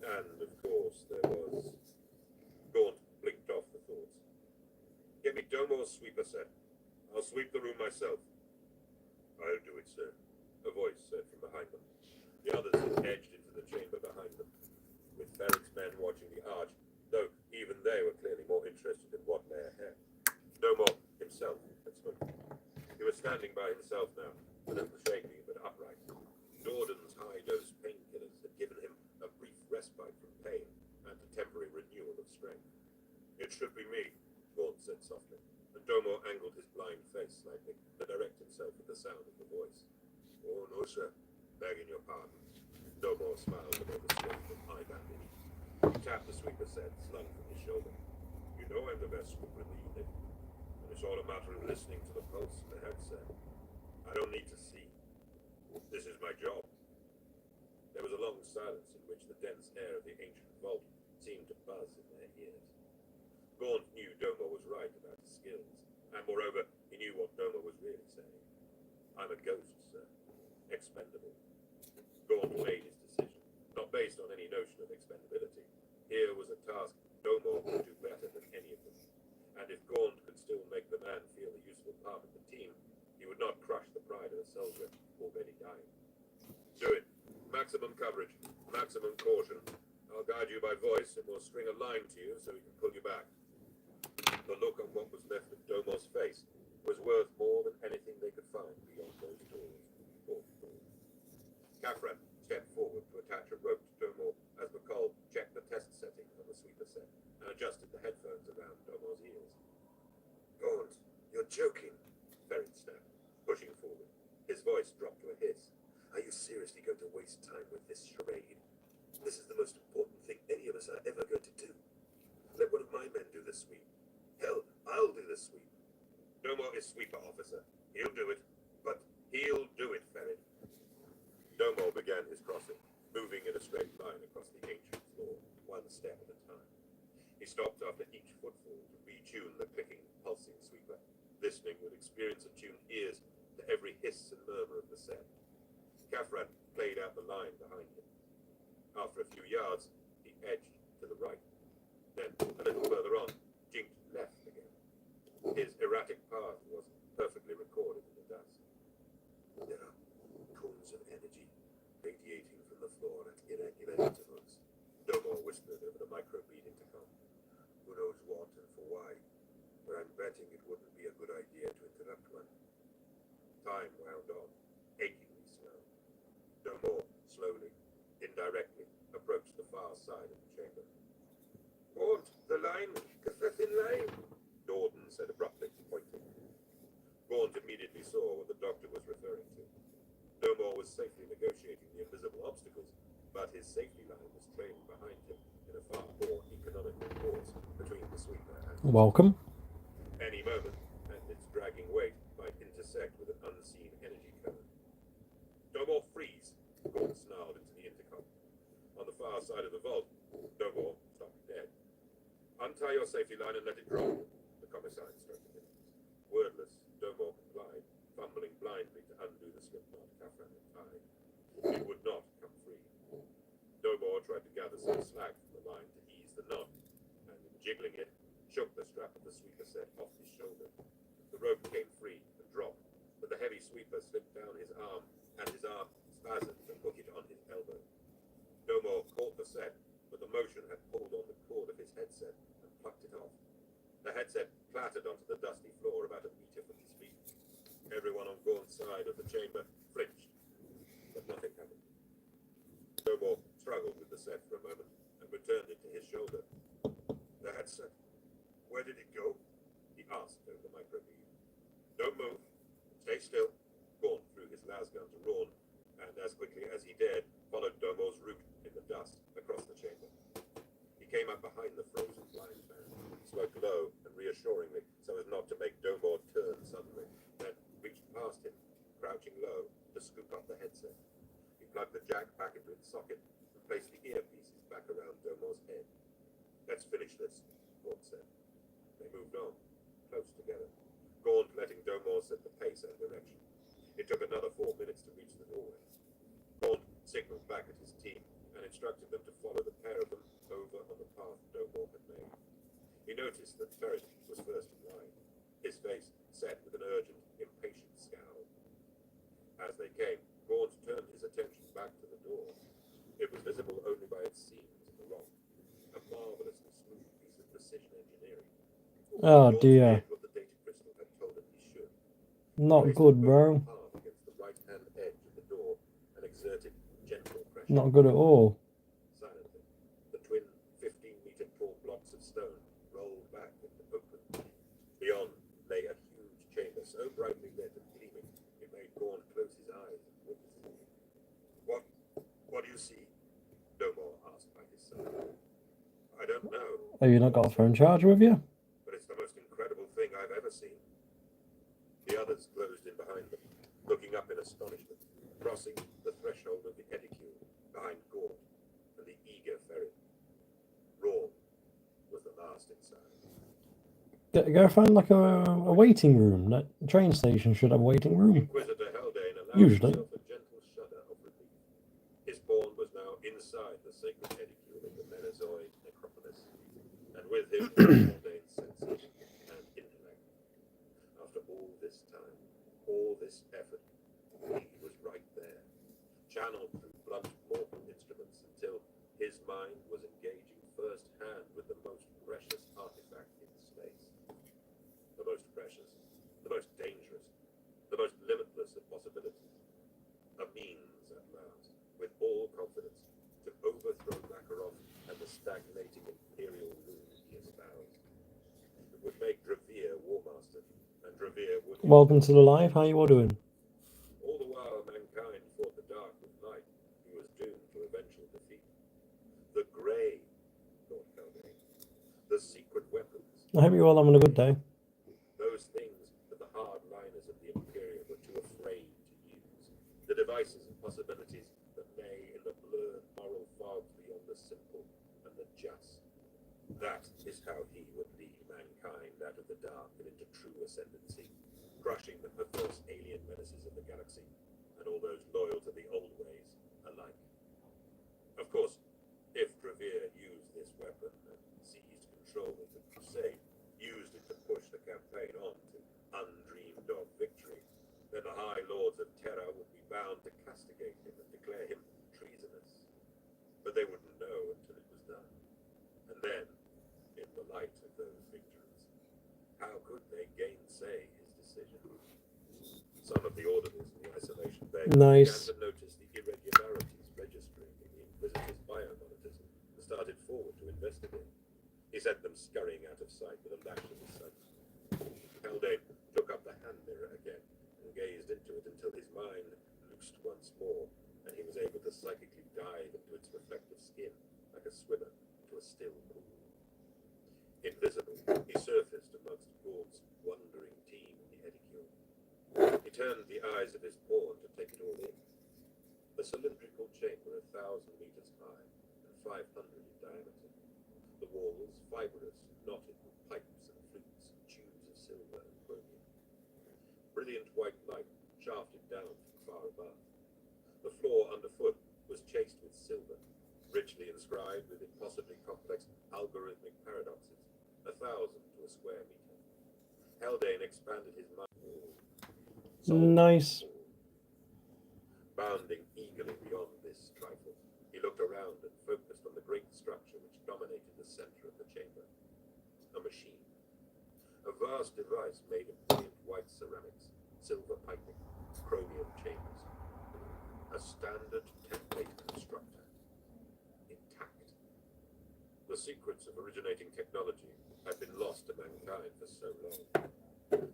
And, of course, there was... Gaunt blinked off the thoughts. Get me Domo's sweeper set. I'll sweep the room myself. I'll do it, sir, a voice said from behind them. The others had edged into the chamber behind them, with Ferret's men watching the arch, though even they were clearly more interested in what lay ahead. Domo himself had spoken. He was standing by himself now, a little shaky but upright. Jordan's high-dose painkillers had given him a brief respite from pain and a temporary renewal of strength. It should be me, Gaunt said softly, and Domo angled his blind face slightly to direct himself at the sound of the voice. Oh, no, sir. Begging your pardon. Domo smiled above the strength of eye bandage. He tapped the sweeper set slung from his shoulder. You know I'm the best sweeper in the unit, and it's all a matter of listening to the pulse of the headset. I don't need to see. This is my job. There was a long silence in which the dense air of the ancient vault seemed to buzz in their ears. Gaunt knew Domo was right about his skills, and moreover, he knew what Domo was really saying. I'm a ghost, sir. Expendable. Gaunt made his decision, not based on any notion of expendability. Here was a task Domo could do better than any of them. And if Gaunt could still make the man feel a useful part of the team, he would not crush the pride of a soldier already dying. Do it. Maximum coverage. Maximum caution. I'll guide you by voice, and we'll string a line to you so we can pull you back. The look on what was left of Domo's face was worth more than anything they could find beyond those doors. Kafran stepped forward to attach a rope to Domo as McCall checked the test setting on the sweeper set and adjusted the headphones around Domo's ears. Gaunt, you're joking, Ferret snapped, pushing forward. His voice dropped to a hiss. Are you seriously going to waste time with this charade? This is the most important thing any of us are ever going to do. Let one of my men do the sweep. Hell, I'll do the sweep. Domo is sweeper officer. He'll do it. But he'll do it, Ferret. Domo began his crossing, moving in a straight line across the ancient floor, one step at a time. He stopped after each footfall to retune the clicking, pulsing sweeper, listening with experience-attuned ears to every hiss and murmur of the set. Kafran played out the line behind him. After a few yards, he edged to the right. Then, a little further on, jinked left again. His erratic path was perfectly recorded in the dust. There are cones of energy radiating from the floor at irregular intervals, Domo whispered over the microbead intercom. Who knows what and for why, but I'm betting it wouldn't be a good idea to interrupt one. Time wound on, achingly slow. Domo, slowly, indirectly, approached the far side of the chamber. Gaunt, the line, Cthulhu line, Jordan said abruptly, pointing. Gaunt immediately saw what the doctor was referring to. Domo was safely negotiating the invisible obstacles, but his safety line was trailing behind him in a far more economical course between the sweeper and the Welcome. Any moment, and its dragging weight might intersect with an unseen energy current. Domo, freeze! Gaunt snarled into the intercom. On the far side of the vault, Domo stopped dead. Untie your safety line and let it drop, the commissar instructed him. Wordless, Domo complied, fumbling blindly to undo the slip knot Kafran had tied. It would not come free. Domo tried to gather some slack from the line to ease the knot, and in jiggling it, shook the strap of the sweeper set off his shoulder. The rope came free and dropped, but the heavy sweeper slipped down his arm, and his arm spasmed to hook it on his elbow. Domo caught the set, but the motion had pulled on the cord of his headset and plucked it off. The headset clattered onto the dusty floor about a meter from his feet. Everyone on Gaunt's side of the chamber flinched, but nothing happened. Domo struggled with the set for a moment and returned it to his shoulder. The headset. Where did it go? He asked over the microbead. Don't move. Stay still. Gaunt threw his lasgun to Rawn, and as quickly as he dared, followed Domo's route in the dust across the chamber. He came up behind the frozen blind man, spoke low and reassuringly so as not to make Domo turn suddenly, then reached past him, crouching low, to scoop up the headset. He plugged the jack back into its socket and placed the earpieces back around Domo's head. Let's finish this, Gaunt said. They moved on. Domore set the pace and direction. It took another 4 minutes to reach the doorway. Gaunt signaled back at his team and instructed them to follow the pair of them over on the path Domore had made. He noticed that Ferret was first in line, his face set with an urgent, impatient scowl. As they came, Gaunt turned his attention back to the door. It was visible only by its seams in the rock, a marvelously smooth piece of precision engineering. Oh Gaunt dear. did what the data crystal had told him he should. Not Placed good, the bro. palm against the right-hand edge of the door and exerted gentle pressure. Not good at all. Silently, the twin 15-meter tall blocks of stone rolled back and opened. Beyond lay a huge chamber so brightly lit and gleaming it made Gaunt close his eyes and witness it. What do you see? Domore asked by his side. I don't know, Have you not got a phone charger with you? but it's the most incredible thing I've ever seen. The others closed in behind them, looking up in astonishment, crossing the threshold of the edicule behind Gaunt and the eager Ferret. Rawn was the last inside. Go find like a waiting room. That train station should have a waiting room. Inquisitor Haldane allowed Usually. himself a gentle shudder of relief. His pawn was now inside the sacred edicule of the Menezoid necropolis, and with him Haldane's senses and intellect. After all this time, all this effort, he was right there, channeled through blunt mortal instruments until his mind was engaging first-hand with the most precious artifact in space. The most precious, the most dangerous, the most limitless of possibilities. A means at last, with all confidence, to overthrow Makarov and the stagnating imperial rule he espoused. It would make Dravir Warmaster, and Dravir would... Welcome to the live. How you all doing? All the while mankind fought the dark with light, he was doomed to eventual defeat. The Grey, thought Haldane. The secret weapons. I hope you're all having a good day. Those things that the hardliners of the Imperium were too afraid to use. The devices and possibilities that lay in the blurred moral fogs beyond the simple and the just. That is how he would lead mankind out of the dark and into true ascendancy, crushing the perverse alien menaces of the galaxy and all those loyal to the old ways alike. Of course, if Dravir used this weapon and seized control of the Crusade, used it to push the campaign on to undreamed of victory, then the High Lords of Terra would be bound to castigate him and declare him treasonous. But they wouldn't know until it was done. And then, in the light of those victories, how could they gainsay his decision? Some of the orderlies in the isolation bay Nice. began to notice the irregularities registering in the Inquisitor's biomonitors and started forward to investigate. He sent them scurrying out of sight with a lash of his sun. Haldane took up the hand mirror again and gazed into it until his mind loosed once more, and he was able to psychically dive into its reflective skin like a swimmer into a still pool. Invisible, he surfaced amongst Gaunt's wandering team in the edicule. He turned the eyes of his pawn to take it all in. A cylindrical chamber 1,000 meters high and 500 in diameter. The walls fibrous, knotted with pipes and flutes and tubes of silver and chromium. Brilliant white light shafted down from far above. The floor underfoot was chased with silver, richly inscribed with impossibly complex algorithmic paradoxes, 1,000 to a square meter. Haldane expanded his mind. Nice. Bounding eagerly beyond this trifle, he looked around and focused on the great structure which dominated the center of the chamber. A machine. A vast device made of brilliant white ceramics, silver piping, chromium chambers. A standard template constructor. Intact. The secrets of originating technology had been lost to mankind for so long.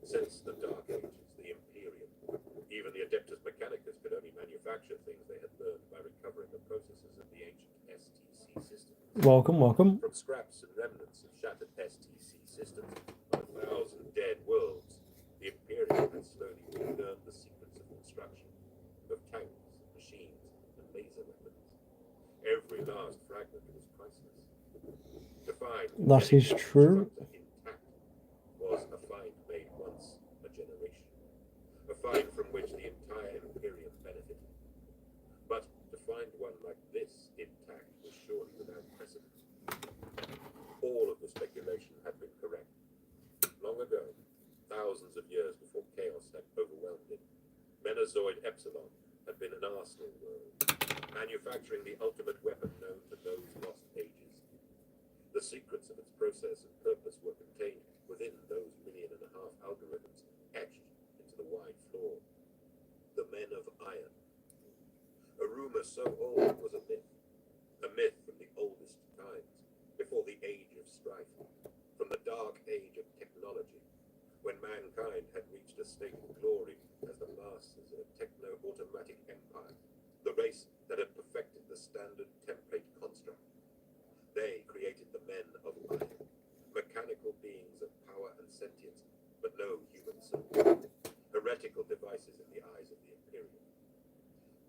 Since the Dark Ages, the Imperium, even the Adeptus Mechanicus could only manufacture things they had learned by recovering the processes of the ancient STC systems. Welcome, welcome. From scraps and remnants of shattered STC systems on 1,000 dead worlds, the Imperium had slowly relearned the secrets of construction, of tanks, machines, and laser weapons. Every last fragment was priceless. To find That is any true. constructor intact was a find made once a generation. of years before chaos had overwhelmed it, Menazoid Epsilon had been an arsenal world, manufacturing the ultimate weapon known to those lost ages. The secrets of its process and purpose were contained within those 1.5 million algorithms etched into the wide floor. The Men of Iron. A rumor so old was a myth from the oldest times, before the age of strife, from the dark age of technology, when mankind had reached a state of glory as the masters of a techno-automatic empire, the race that had perfected the standard template construct. They created the Men of Iron, mechanical beings of power and sentience, but no human soul, heretical devices in the eyes of the Imperium.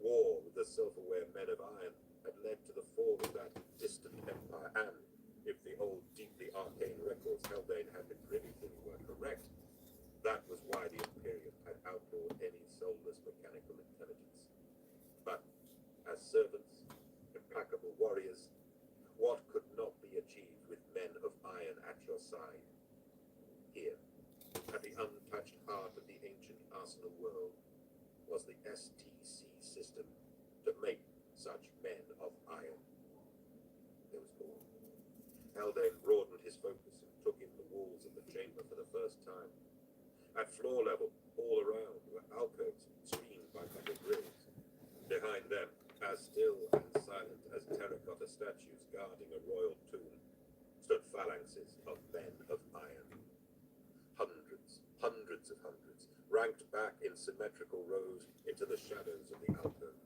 War with the self-aware Men of Iron had led to the fall of that distant empire, and, if the old deeply arcane records Haldane had been privy to were correct, that was why the Imperium had outlawed any soulless mechanical intelligence. But, as servants, implacable warriors, what could not be achieved with Men of Iron at your side? Here, at the untouched heart of the ancient Arsenal world, was the STC system to make such Men of Iron. There was more. Haldane broadened his focus and took in the walls of the chamber for the first time. At floor level, all around, were alcoves screened by metal grills. Behind them, as still and silent as terracotta statues guarding a royal tomb, stood phalanxes of Men of Iron. Hundreds of hundreds, ranked back in symmetrical rows into the shadows of the alcove.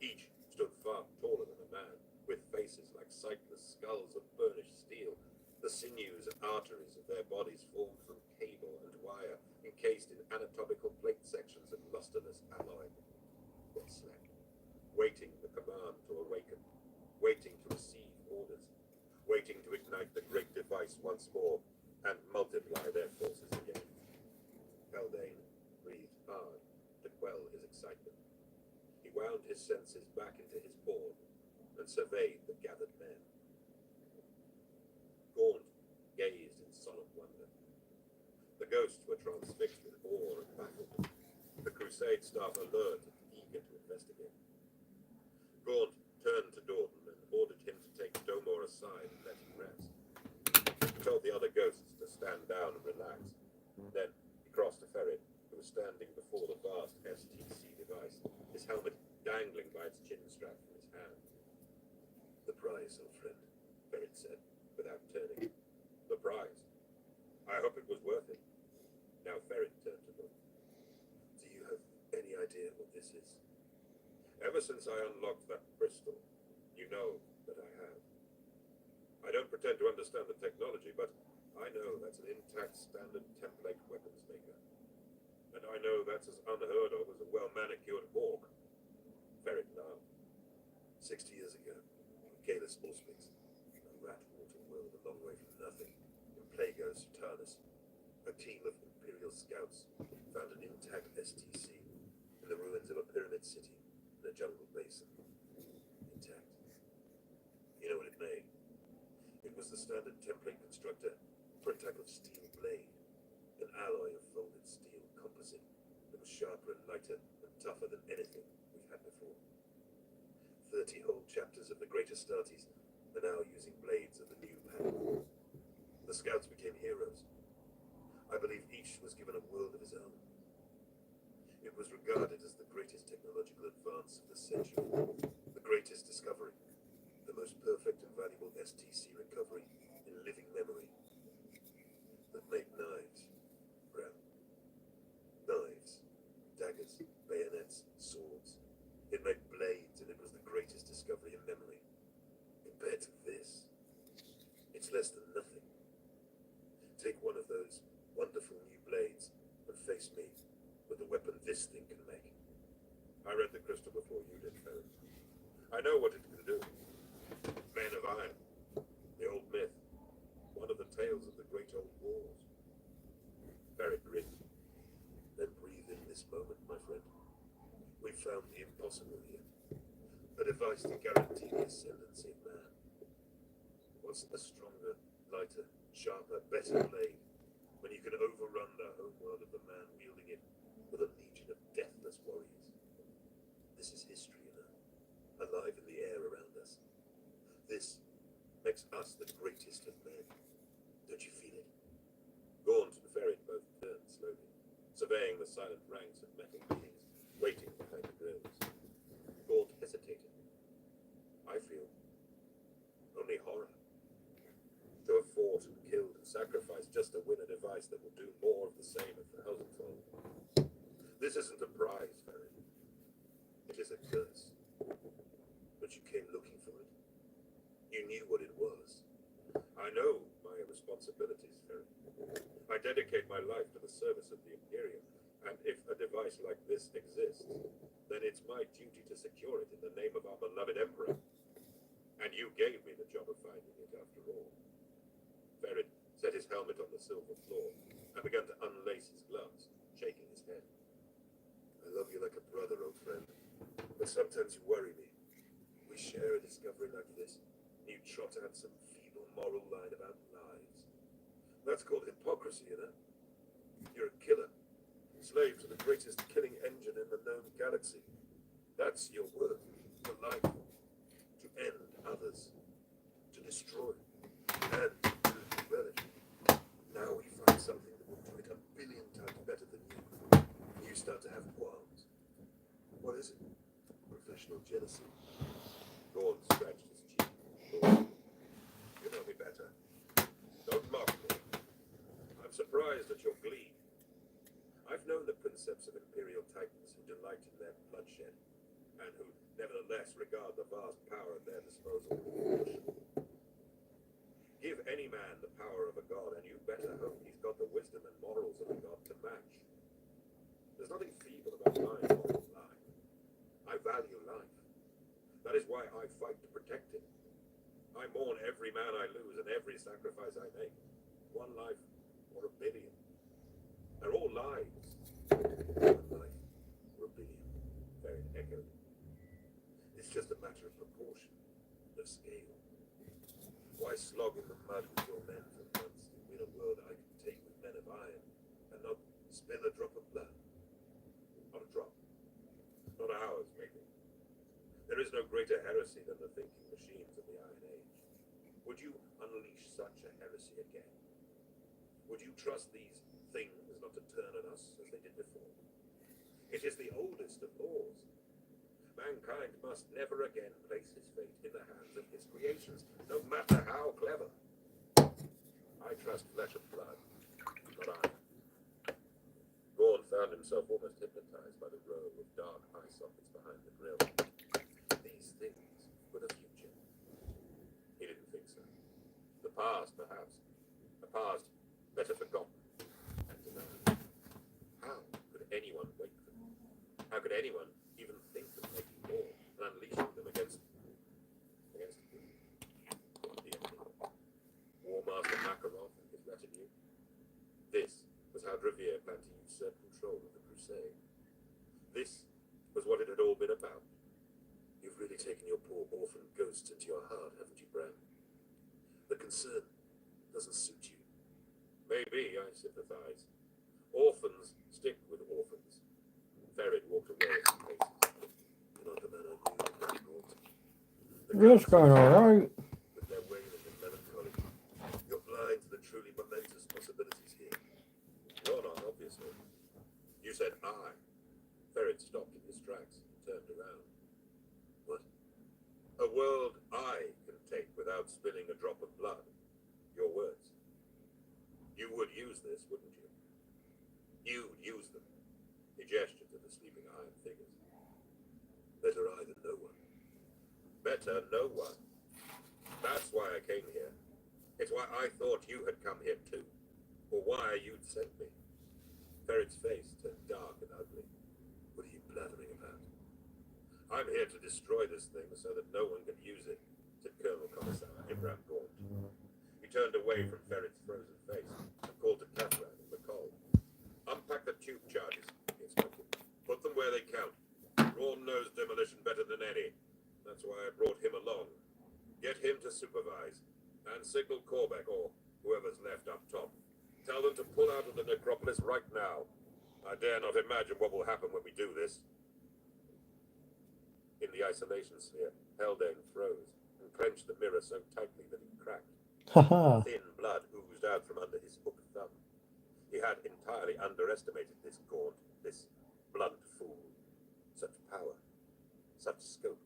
Each stood far taller than a man, with faces like sightless skulls of burnished steel, the sinews and arteries of their bodies formed from cable and wire, encased in anatomical plate sections of lusterless alloy. They slept, waiting the command to awaken, waiting to receive orders, waiting to ignite the great device once more and multiply their forces again. Haldane breathed hard to quell his excitement. He wound his senses back into his board and surveyed the gathered men. Gaunt gazed in solemn wonder. The ghosts were transfixed with awe and bafflement, the Crusade staff alert and eager to investigate. Gaunt turned to Dorden and ordered him to take Domor aside and let him rest. He told the other ghosts to stand down and relax. Then he crossed to Ferret, who was standing before the vast STC device, his helmet dangling by its chin strap from his hand. "The prize, old friend," Ferret said, without turning. "The prize? I hope it was worth it." Now Ferret turned to look. "Do you have any idea what this is?" "Ever since I unlocked that crystal, you know that I have. I don't pretend to understand the technology, but I know that's an intact standard template weapons maker. And I know that's as unheard of as a well-manicured hawk." Ferret laughed. 60 years ago, in Kalis Auspix, a rat water world a long way from nothing, in Plagueis Utanus, a team of Imperial scouts found an intact STC in the ruins of a pyramid city in a jungle basin. Intact. You know what it made? It was the standard template constructor for a type of steel blade, an alloy of folded steel composite that was sharper and lighter and tougher than anything we've had before. 30 whole chapters of the Great Astartes are now using blades of the new pattern. The scouts became heroes. I believe each was given a world of his own. It was regarded as the greatest technological advance of the century, the greatest discovery, the most perfect and valuable STC recovery in living memory. That made knives, Brown. Knives, daggers, bayonets, swords. It made blades, and it was the greatest discovery in memory. Compared to this, it's less than nothing. Take one of those wonderful new blades and face me with the weapon this thing can make. I read the crystal before you did, Ferret. I know what it can do. Men of Iron, the old myth, one of the tales of the great old wars. Ferret grinned. Then breathe in this moment, my friend. We found the impossible here. A device to guarantee the ascendancy of man. What's a stronger, lighter, sharper, better blade when you can overrun the homeworld of the man wielding it with a legion of deathless warriors. This is history, alive in the air around us. This makes us the greatest of men. Don't you feel it? Gaunt and Ferret both turned slowly, surveying the silent ranks of metal beings waiting behind the grills. Gaunt hesitated. I feel only horror. To have fought and killed and sacrificed just to win a device that will do more of the same a thousandfold. This isn't a prize, Ferret. It is a curse. But you came looking for it. You knew what it was. I know my responsibilities, Ferret. I dedicate my life to the service of the Imperium, and if a device like this exists, then it's my duty to secure it in the name of our beloved Emperor. And you gave me the job of finding it after all. Ferret set his helmet on the silver floor and began to unlace his gloves, shaking his head. I love you like a brother, old friend, but sometimes you worry me. We share a discovery like this, and you trot out some feeble moral line about lives. That's called hypocrisy, You're a killer, slave to the greatest killing engine in the known galaxy. That's your work for life. To end others, to destroy, and to relish. Now we find something that will do it 1,000,000,000 times better than you. You start to have qualms. What is it? Professional jealousy. Gaunt scratched his cheek. You know me better. Don't mock me. I'm surprised at your glee. I've known the princeps of Imperial Titans who delight in their bloodshed, and who nevertheless regard the vast power at their disposal with caution. Give any man the power of a god, and you better hope he's got the wisdom and morals of a god to match. There's nothing feeble about my moral line. I value life. That is why I fight to protect it. I mourn every man I lose and every sacrifice I make. One life or 1,000,000,000. They're all lives. One life or 1,000,000,000. Ferret echoed. It's just a matter of proportion, of scale. Why slog in the mud with your men for months to win a world I can take with men of iron, and not spill a drop of blood? Not a drop. Not ours, maybe. There is no greater heresy than the thinking machines of the Iron Age. Would you unleash such a heresy again? Would you trust these things not to turn on us as they did before? It is the oldest of laws. Mankind must never again place his fate in the hands of his creations, no matter how clever. I trust flesh and blood, not iron. Gaunt found himself almost hypnotized by the row of dark eye sockets behind the grill. These things were the future. He didn't think so. The past, perhaps. A past better forgotten and denied. How could anyone wake them? How could anyone even think of making war and unleashing them against who? The Emperor. War Master Makarov and his retinue. This was how Dravir planned to usurp control of the Crusade. This was what it had all been about. You've really taken your poor orphan ghosts into your heart, haven't you, Bran? The concern doesn't suit you. Maybe, I sympathize. Orphans stick with orphans. Ferret walked away a few paces. You're not the man I knew, Gaunt. What's going on, right? With their wailing and melancholy. You're blind to the truly momentous possibilities here. You're not, obviously. You said I. Ferret stopped in his tracks and turned around. What? A world I can take without spilling a drop of blood. Your words. You would use this, wouldn't you? You'd use them. He gestured to the sleeping iron figures. Better I than no one. Better no one. That's why I came here. It's why I thought you had come here too. Or why you'd sent me. Ferret's face turned dark and ugly. What are you blathering about? I'm here to destroy this thing so that no one can use it, said Colonel Commissar Imran Gaunt. He turned away from Ferret's frozen face and called to Catherine and McCall. Unpack the tube charges, he instructed. Put them where they count. Braun knows demolition better than any. That's why I brought him along. Get him to supervise. And signal Corbeck, or whoever's left up top. Tell them to pull out of the necropolis right now. I dare not imagine what will happen when we do this. In the isolation sphere, Haldane froze and clenched the mirror so tightly that it cracked. Haha. Thin blood oozed out from under his hooked thumb. He had entirely underestimated this gaunt, this blunt fool. Such power, such scope.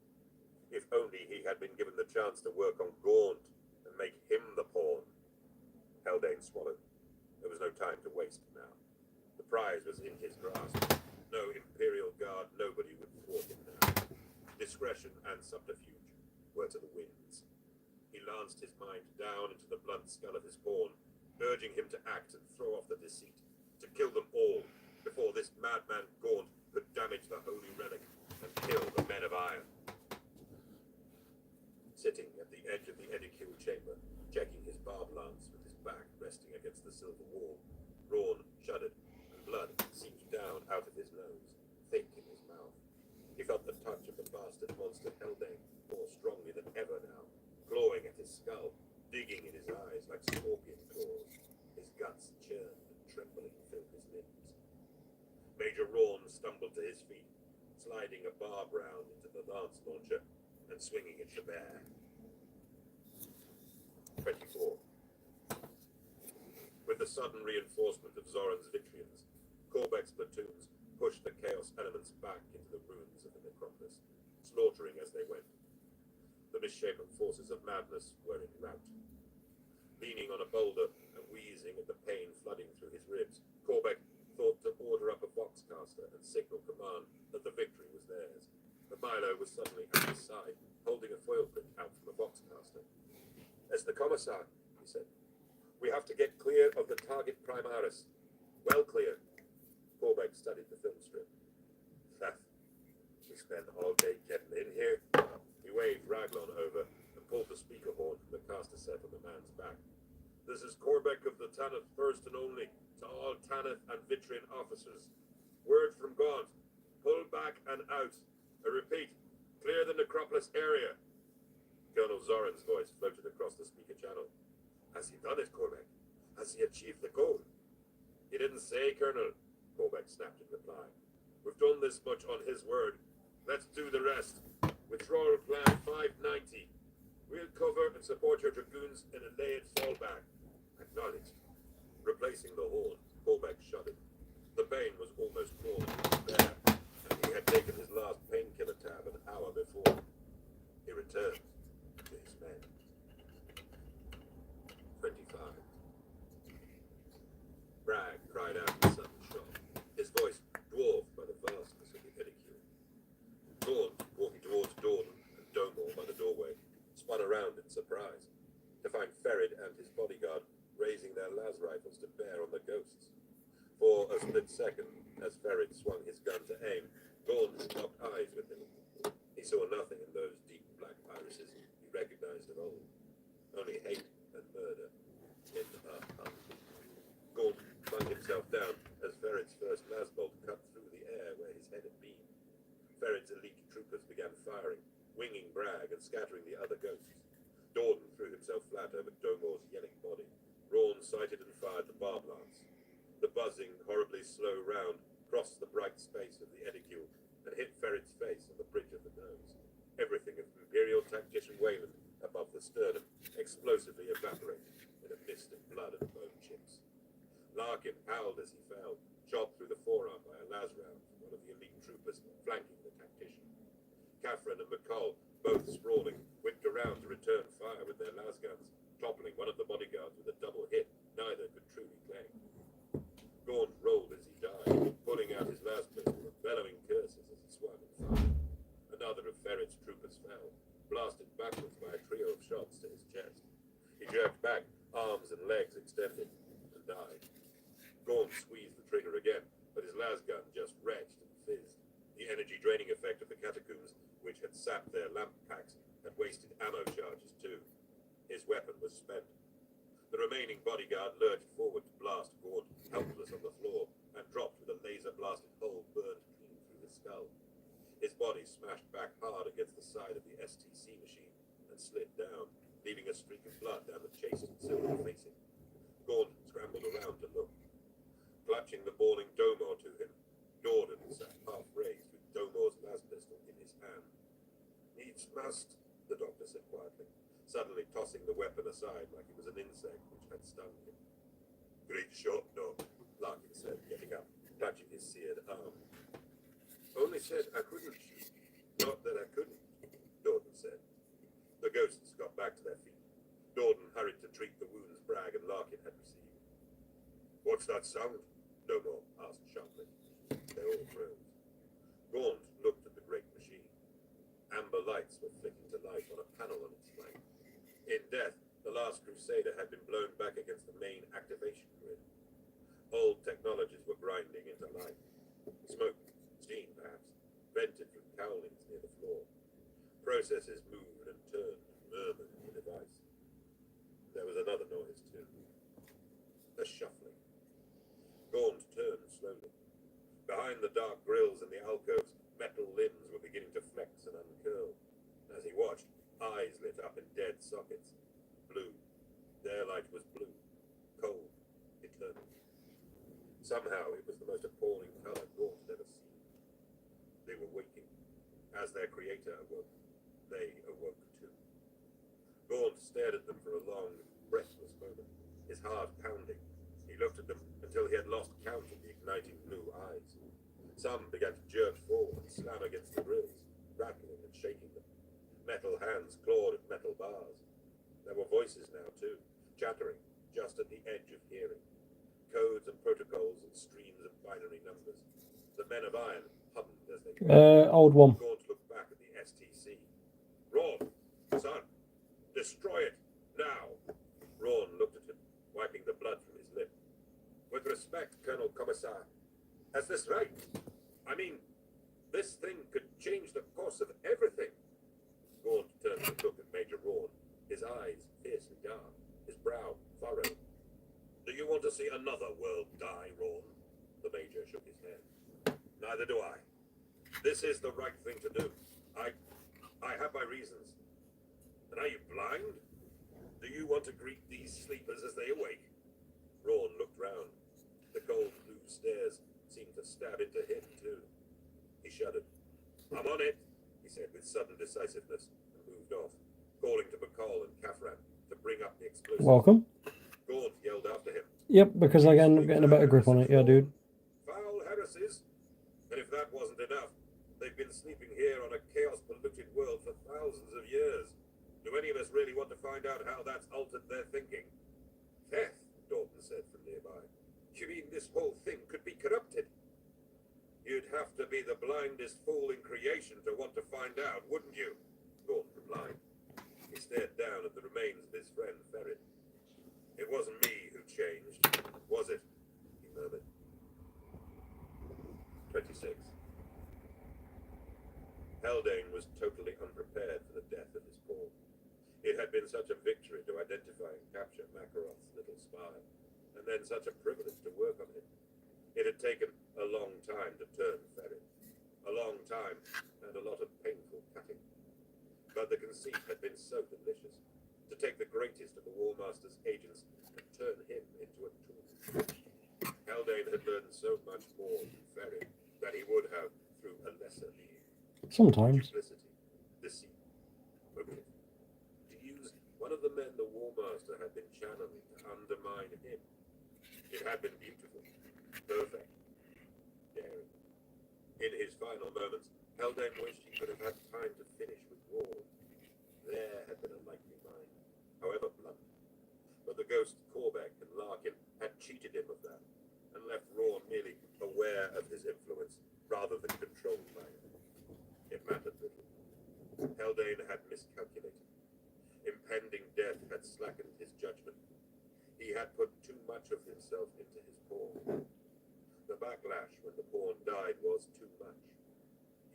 If only he had been given the chance to work on Gaunt and make him the pawn. Haldane swallowed. There was no time to waste now. The prize was in his grasp. No Imperial Guard, nobody would thwart him now. Discretion and subterfuge were to the winds. He lanced his mind down into the blunt skull of his pawn, urging him to act and throw off the deceit, to kill them all, before this madman Gaunt could damage the holy relic and kill the men of iron. Sitting at the edge of the Edicule chamber, checking his barbed lance with his back resting against the silver wall, Rawn shuddered, and blood seeped down out of his nose, thick in his mouth. He felt the touch of the bastard monster Haldane more strongly than ever now, clawing at his skull, digging in his eyes like scorpion claws. His guts churned and trembling filled his limbs. Major Rawn stumbled to his feet, sliding a barb round into the lance launcher and swinging it to bear. 24. With the sudden reinforcement of Zoran's Vitrians, Korbeck's platoons pushed the Chaos elements back into the ruins of the necropolis, slaughtering as they went. The misshapen forces of madness were in rout. Leaning on a boulder and wheezing at the pain flooding through his ribs, Korbeck thought to order up a voxcaster and signal command that the victory was theirs. But Milo was suddenly at his side, holding a foil print out from a voxcaster. "As the Commissar," he said, "we have to get clear of the target Primaris. Well clear." Korbeck studied the film strip. "We spend all day getting in here." He waved Raglon over and pulled the speaker horn from the caster set on the man's back. "This is Korbeck of the Tanith First and Only, to all Tanith and Vitrian officers. Word from Gaunt. Pull back and out. I repeat, clear the necropolis area." Colonel Zoran's voice floated across the speaker channel. "Has he done it, Korbeck? Has he achieved the goal?" "He didn't say, Colonel," Korbeck snapped in reply. "We've done this much on his word. Let's do the rest. Withdrawal plan 590. We'll cover and support your dragoons in a layered fallback." "Acknowledged." Replacing the horn, Korbeck shuddered. The pain was almost crawling to bear, and he had taken his last painkiller tab an hour before. He returned to his men. 25. Bragg cried out in sudden shock, his voice dwarfed by the vastness of the Edicule. Gaunt, walking towards Dordan and Domor by the doorway, spun around in surprise to find Ferid and his bodyguard raising their las rifles to bear on the ghosts. For a split second, as Ferid swung his gun to aim, Gaunt locked eyes with him. He saw nothing in those deep black irises he recognized of old. Only hate and murder in a hunt. Gaunt flung himself down as Ferid's first las bolt cut through the air where his head had been. Ferid's elite troopers began firing, winging Bragg and scattering the other ghosts. Dordan threw himself flat over Domor's yelling body. Rawn sighted and fired the barb lance. The buzzing, horribly slow round crossed the bright space of the Edicule and hit Ferid's face on the bridge of the nose. Everything of Imperial tactician Wayland above the sternum explosively evaporated in a mist of blood and bone chips. Larkin howled as he fell, shot through the forearm by a las round from one of the elite troopers flanking the tactician. Catherine and McCall, both sprawling, whipped around to return fire with their las guns, toppling one of the bodyguards with a double hit neither could truly claim. Gaunt rolled as he died, pulling out his las pistol and bellowing curses as he swung and fired. Another of Ferid's troopers fell, blasted backwards by a trio of shots to his chest. He jerked back, arms and legs extended, and died. Gaunt squeezed the trigger again, but his las gun just retched and fizzed. The energy-draining effect of the catacombs, which had sapped their lamp packs, had wasted ammo charges too. His weapon was spent. The remaining bodyguard lurched forward to blast Gaunt, helpless on the floor, and dropped with a laser-blasted hole burned clean through his skull. His body smashed back hard against the side of the STC machine and slid down, leaving a streak of blood down the chased silver facing. Gaunt scrambled around to look. Clutching the bawling Domor to him, Jordan sat half-raised with Domor's las pistol in his hand. Needs must, the doctor said quietly, suddenly tossing the weapon aside like it was an insect which had stung him. Great shot, Doc, Larkin said, getting up, touching his seared arm. Only said I couldn't shoot. Not that I couldn't, Jordan said. The ghosts got back to their feet. Jordan hurried to treat the wounds Bragg and Larkin had received. What's that sound? Domor asked sharply. They all froze. Gaunt looked at the great machine. Amber lights were flicking to life on a panel on its flank. In death, the last Crusader had been blown back against the main activation grid. Old technologies were grinding into life. Smoke, steam perhaps, vented from cowlings near the floor. Processes moved and turned and murmured in the device. There was another noise too. A shuffling. Gaunt turned slowly. Behind the dark grills and the alcoves, metal limbs were beginning to flex and uncurl. As he watched, eyes lit up in dead sockets. Blue. Their light was blue. Cold. Eternal. Somehow it was the most appalling color Gaunt had ever seen. They were waking. As their creator awoke, they awoke too. Gaunt stared at them for a long, breathless moment, his heart pounding. He looked at them until he had lost count of the igniting blue eyes. Some began to jerk forward and slam against the grills, rattling and shaking them. Metal hands clawed at metal bars. There were voices now too, chattering just at the edge of hearing. Codes and protocols and streams of binary numbers. The men of iron hummed as they Old one. Gaunt looked back at the STC. Rawn, son, destroy it, now. Rawn looked at him, wiping the blood from his lip. With respect, Colonel Commissar, is this right? I mean, this thing could change the course of everything. Gaunt turned to look at Major Rawn, his eyes fiercely dark, his brow furrowed. Do you want to see another world die, Rawn? The Major shook his head. Neither do I. This is the right thing to do. I have my reasons. And are you blind? Do you want to greet these sleepers as they awake? Rawn looked round. The cold blue stares seemed to stab into him too. He shuddered. I'm on it, he said with sudden decisiveness, and moved off, calling to Bacall and Kafran to bring up the explosives. Welcome. Gaunt yelled after him. Yep, because I end up getting a better grip on it, yeah, dude. Foul heresies. And if that wasn't enough, they've been sleeping here on a chaos-polluted world for thousands of years. Do any of us really want to find out how that's altered their thinking? Theft, Dalton said from nearby. You mean this whole thing could be corrupted? You'd have to be the blindest fool in creation to want to find out, wouldn't you? Dalton replied. He stared down at the remains of his friend Ferret. It wasn't me who changed, was it? He murmured. 26. Haldane was totally unprepared for the death of his pawn. It had been such a victory to identify and capture Makarov's little spy, and then such a privilege to work on him. It had taken a long time to turn Ferret, a long time and a lot of painful cutting. But the conceit had been so delicious, to take the greatest of the War Master's agents and turn him into a tool. Haldane had learned so much more from Ferret than he would have through a lesser being. Sometimes. Duplicity, deceit, motive. To use one of the men the War Master had been channeling to undermine him. It had been beautiful, perfect, daring. In his final moments, Haldane wished he could have had time to finish with Rawn. There had been a likely mind, however blunt. But the ghosts Korbeck and Larkin had cheated him of that, and left Rawn merely aware of his influence rather than controlled by it. It mattered little. Haldane had miscalculated. Impending death had slackened his judgment. He had put too much of himself into his pawn. The backlash when the pawn died was too much.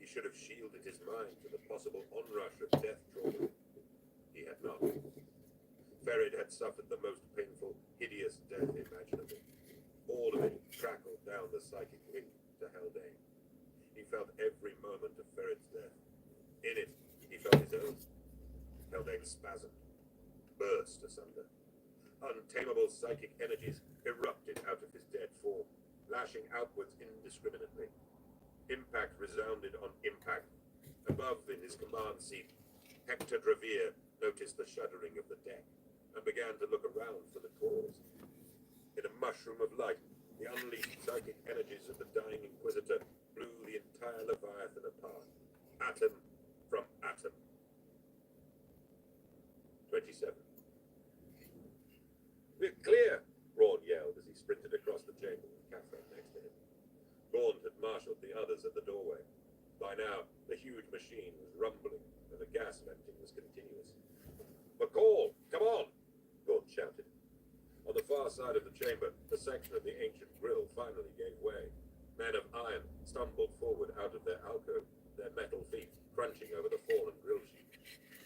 He should have shielded his mind to the possible onrush of death trauma. He had not. Ferret had suffered the most painful, hideous death imaginable. All of it trackled down the psychic link to Haldane. He felt every moment of Ferret's death. In it, he felt his own. Haldane spasmed, burst asunder. Untamable psychic energies erupted out of his dead form, lashing outwards indiscriminately. Impact resounded on impact. Above, in his command seat, Hector Dravere noticed the shuddering of the deck and began to look around for the cause. In a mushroom of light, the unleashed psychic energies of the dying Inquisitor blew the entire Leviathan apart, atom from atom. 27. "We're clear!" Braun yelled as he sprinted across the chamber with Catherine next to him. Gaunt had marshaled the others at the doorway. By now, the huge machine was rumbling and the gas venting was continuous. "McCall, come on!" Gaunt shouted. On the far side of the chamber, a section of the ancient grill finally gave way. Men of iron stumbled forward out of their alcove, their metal feet crunching over the fallen grill sheet.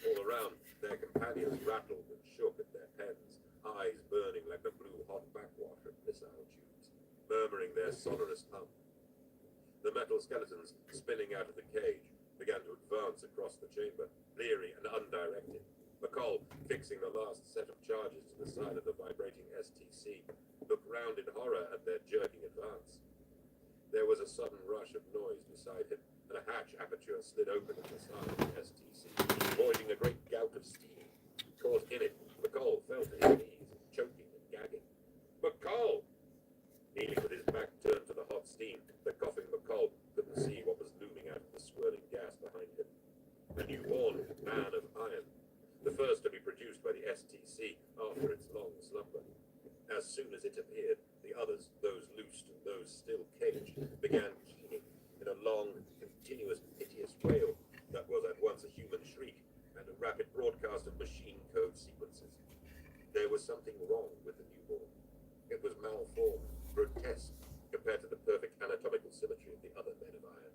All around, their companions rattled and shook at their pens, eyes burning like the blue-hot backwater of missile tubes, murmuring their sonorous hum. The metal skeletons, spinning out of the cage, began to advance across the chamber, leery and undirected. McCall, fixing the last set of charges to the side of the vibrating STC, looked round in horror at their jerking advance. There was a sudden rush of noise beside him, and a hatch aperture slid open at the side of the STC, voiding a great gout of steam. Caught in it, McCall fell to his knees, choking and gagging. "McCall!" Kneeling with his back turned to the hot steam, the coughing McCall couldn't see what was looming out of the swirling gas behind him. A newborn man of iron, the first to be produced by the STC after its long slumber. As soon as it appeared, the others, those loosed and those still caged, began keening in a long, continuous, piteous wail that was at once a human shriek and a rapid broadcast of machine code sequences. There was something wrong with the newborn. It was malformed, grotesque, compared to the perfect anatomical symmetry of the other men of iron.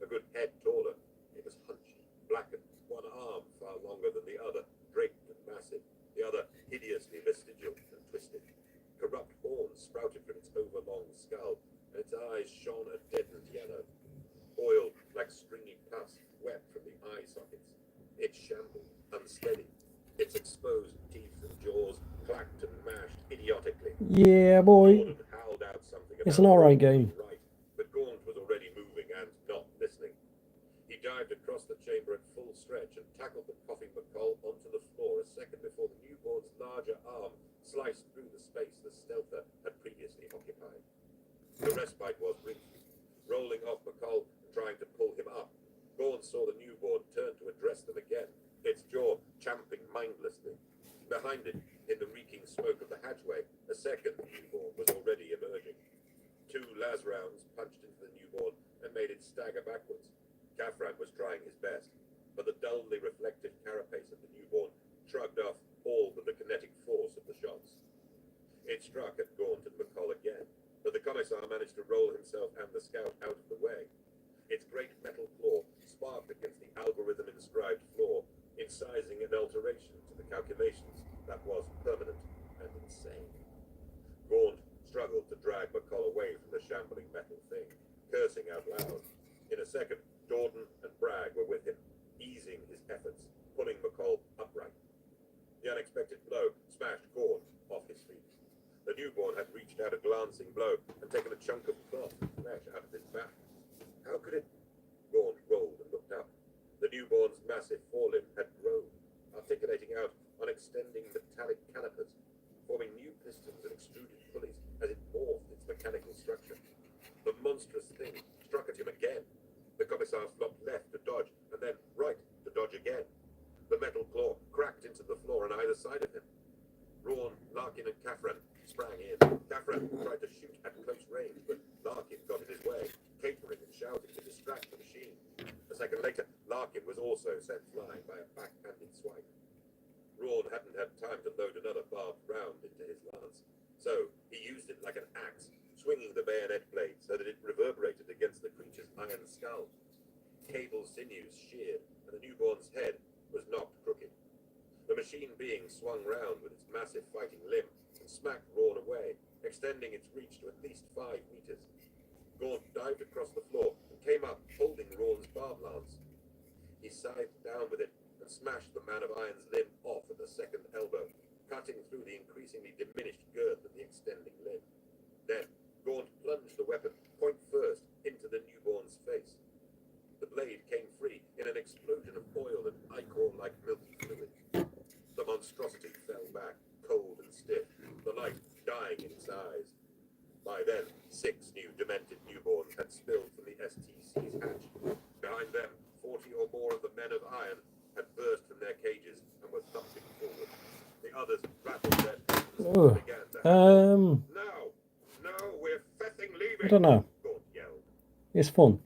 A good head taller, it was hunchy, blackened, one arm far longer than the other, draped and massive, the other hideously vestigial and twisted. Corrupt horns sprouted from its overlong skull, and its eyes shone a deadened yellow. Oil, like stringy pus, wept from the eye sockets. It shambled, unsteady. Its exposed teeth and jaws clacked and mashed idiotically. Yeah, boy. Gordon howled out something about It's an alright game. right, but Gaunt was already moving and not listening. He dived across the chamber at full stretch and tackled the coughing McCall onto the floor a second before the newborn's larger arm sliced through the space the stealther had previously occupied. The respite was brief. Rolling off McCall and trying to pull him up, Gaunt saw the newborn turn to address them again, its jaw champing mindlessly. Behind it, in the reeking smoke of the hatchway, a second newborn was already emerging. 2 las rounds punched into the newborn and made it stagger backwards. Kaffran was trying his best, but the dully reflective carapace of the newborn shrugged off all but the kinetic force of the shots. It struck at Gaunt and McCall again, but the commissar managed to roll himself and the scout out of the way. Its great metal claw sparked against the algorithm-inscribed floor, incising an alteration to the calculations that was permanent and insane. Gaunt struggled to drag McCall away from the shambling metal thing, cursing out loud. In a second, Jordan and Bragg were with him, easing his efforts, pulling McCall upright. The unexpected blow smashed Gaunt off his feet. The newborn had reached out a glancing blow and taken a chunk of cloth and flesh out of his back. How could it? Gaunt rolled and looked up. The newborn's massive forelimb had grown, articulating out on extending metallic calipers, forming new pistons and extruded pulleys as it morphed its mechanical structure. The monstrous thing struck at him again. The commissar flopped left to dodge, and then right to dodge again. The metal claw cracked into the floor on either side of him. Braun, Larkin, and Kaffran sprang in. Kaffran tried to shoot at close range, but Larkin got in his way, capering and shouting to distract the machine. A second later, Larkin was also sent flying by a backhanded swipe. Braun hadn't had time to load another barbed round into his lance, so he used it like an axe, swinging the bayonet blade so that it reverberated against the creature's iron skull. Cable sinews sheared, and the newborn's head was knocked crooked. The machine being swung round with its massive fighting limb and smacked Braun away, extending its reach to at least 5 meters. Gaunt dived across the floor and came up holding Braun's barb lance. He scythed down with it and smashed the man of iron's limb off at the second elbow. cutting through the increasingly diminished girth of the extending limb. Then, Gaunt plunged the weapon, point first, into the newborn's face. The blade came free in an explosion of oil and ichor-like milky fluid. The monstrosity fell back, cold and stiff, the light dying in its eyes. By then, 6 new demented newborns had spilled from the STC's hatch. Behind them, 40 or more of the men of iron had burst from their cages and were thumping forward. The others rattled their pens and began to No, we're fething leaving! I don't know. Gaunt yelled. It's fun.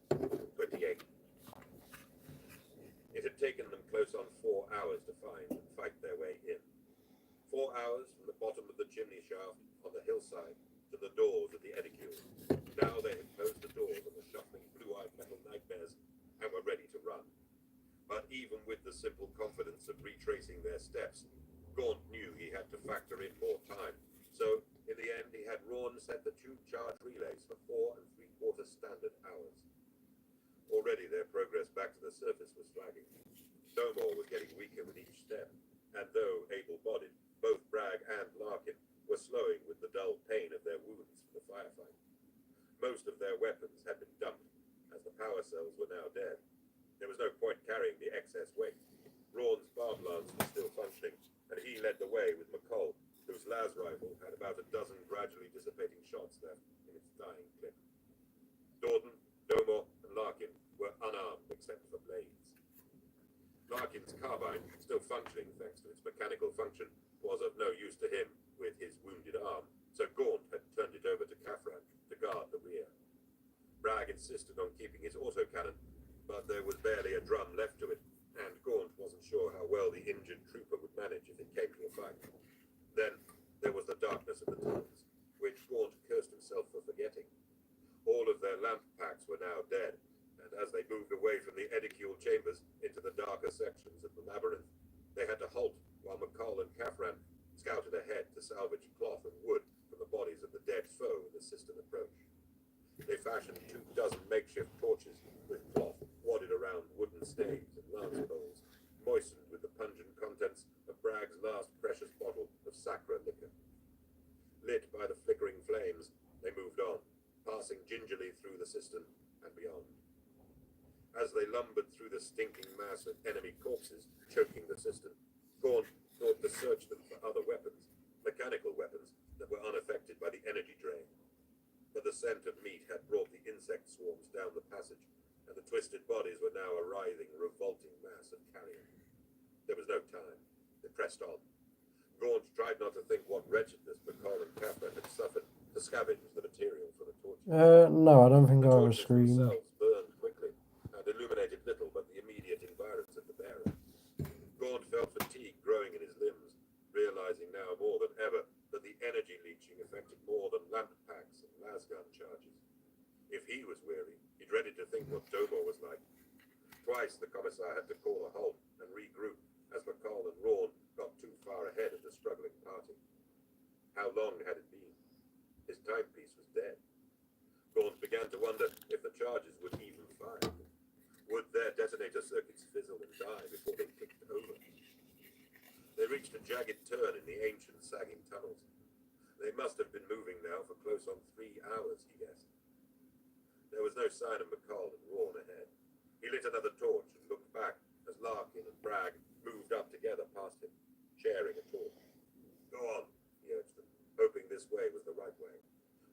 28. It had taken them close on 4 hours to find and fight their way in. 4 hours from the bottom of the chimney shaft on the hillside to the doors of the edicule. Now they had closed the doors on the shuffling blue-eyed metal nightmares and were ready to run. But even with the simple confidence of retracing their steps, Gaunt knew he had to factor in more time. So, in the end, he had Rawn set the tube charge relays for 4 3/4 standard hours. Already their progress back to the surface was flagging. Domore was getting weaker with each step, and though able-bodied, both Bragg and Larkin were slowing with the dull pain of their wounds from the firefight. Most of their weapons had been dumped, as the power cells were now dead. There was no point carrying the excess weight. Rawn's barb lance was still functioning, and he led the way with McCall, whose las rifle had about a dozen gradually dissipating shots left in its dying clip. Dorden, Domore, and Larkin were unarmed except for blades. Larkin's carbine, still functioning thanks to its mechanical function, was of no use to him with his wounded arm, so Gaunt had turned it over to Kaffran to guard the rear. Bragg insisted on keeping his autocannon, but there was barely a drum left to it, and Gaunt wasn't sure how well the injured trooper would manage if it came to a fight. Then there was the darkness of the tunnels, which Gaunt cursed himself for forgetting. All of their lamp packs were now dead, and as they moved away from the edicule chambers into the darker sections of the labyrinth, they had to halt while McCall and Kaffran scouted ahead to salvage cloth and wood from the bodies of the dead foe in the Sistan approach. They fashioned 24 makeshift torches with cloth wadded around wooden staves and lance bowls, moistened with the pungent contents of Bragg's last precious bottle of Sacra liquor. Lit by the flickering flames, they moved on, passing gingerly through the Sistan and beyond. As they lumbered through the stinking mass of enemy corpses choking the Sistan, Gaunt thought to search them for other weapons, mechanical weapons that were unaffected by the energy drain. But the scent of meat had brought the insect swarms down the passage, and the twisted bodies were now a writhing, revolting mass of carrion. There was no time. They pressed on. Gaunt tried not to think what wretchedness McCall and Kaffran had suffered to scavenge the material for the torches. No, I don't think The I ever torches screamed. themselves burned quickly and illuminated little but the immediate environs of the bearer. Gaunt felt fatigue growing in his limbs, realizing now more than ever that the energy leeching affected more than lamp packs and lasgun charges. If he was weary, he dreaded to think what Domore was like. Twice the commissar had to call a halt and regroup as McCall and Rawn got too far ahead of the struggling party. How long had it been? His timepiece was dead. Gaunt began to wonder if the charges would even fire. Would their detonator circuits fizzle and die before they ticked over? They reached a jagged turn in the ancient sagging tunnels. They must have been moving now for close on 3 hours, he guessed. There was no sign of McCall and Rawn ahead. He lit another torch and looked back as Larkin and Bragg moved up together past him, sharing a torch. Go on, he urged them, hoping this way was the right way.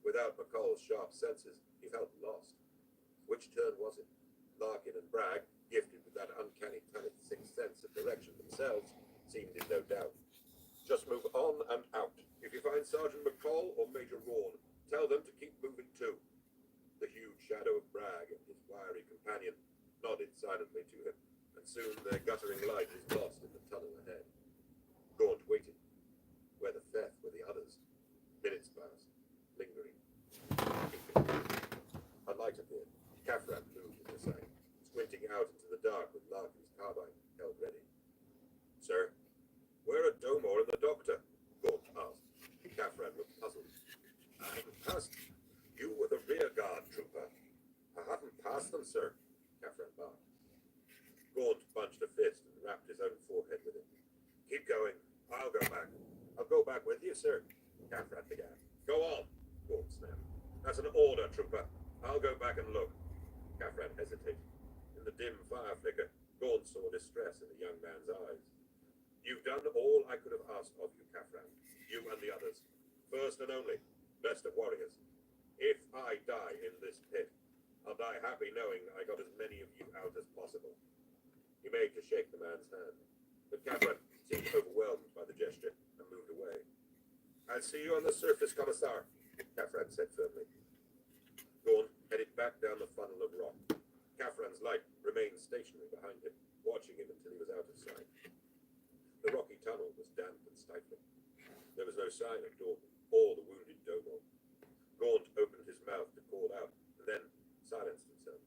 Without McCall's sharp senses, he felt lost. Which turn was it? Larkin and Bragg, gifted with that uncanny sixth sense of direction themselves, seemed in no doubt. Just move on and out. If you find Sergeant McCall or Major Rawn, tell them to keep moving too. The huge shadow of Bragg and his wiry companion nodded silently to him, and soon their guttering light was lost in the tunnel ahead. Gaunt waited. Where the Feth were the others? Minutes passed, lingering. A light appeared. Kaffran moved at the sight, squinting out into the dark with Larkin's carbine held ready. Sir, where are Domore and the doctor? Gaunt asked. Kaffran looked puzzled. I haven't passed. You were the rear guard, trooper. I haven't passed them, sir, Kaffran barked. Gaunt bunched a fist and rapped his own forehead with it. Keep going. I'll go. back and look. Kafran hesitated. In the dim fire flicker, Gaunt saw distress in the young man's eyes. You've done all I could have asked of you, Kafran. You and the others. First and only, best of warriors. If I die in this pit, I'll die happy knowing I got as many of you out as possible. He made to shake the man's hand, but Kafran seemed overwhelmed by the gesture and moved away. I'll see you on the surface, Commissar, Kafran said firmly. Gaunt headed back down the funnel of rock. Kafran's light remained stationary behind him, watching him until he was out of sight. The rocky tunnel was damp and stifling. There was no sign of Dorman or the wounded Domor. Gaunt opened his mouth to call out, and then silenced himself.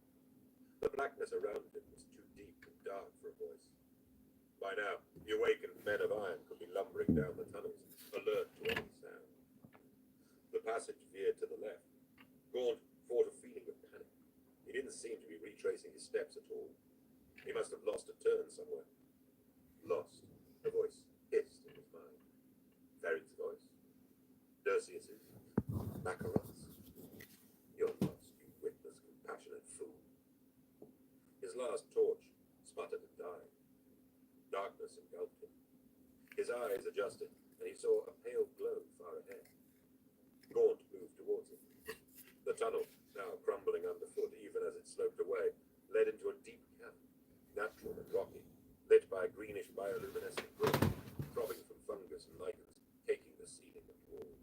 The blackness around him was too deep and dark for a voice. By now, the awakened men of iron could be lumbering down the tunnels, alert to any sound. The passage veered to the left. Gaunt fought a feeling of panic. He didn't seem to be retracing his steps at all. He must have lost a turn somewhere. Lost. A voice hissed in his mind. Varric's voice. Dersius's. Makarot's. You're lost, you witless, compassionate fool. His last torch sputtered and died. Darkness engulfed him. His eyes adjusted, and he saw a pale glow far ahead. Gaunt moved towards it. The tunnel, now crumbling underfoot even as it sloped away, led into a deep cavern, natural and rocky, lit by a greenish bioluminescent glow, throbbing from fungus and lichens, caking the ceiling and walls.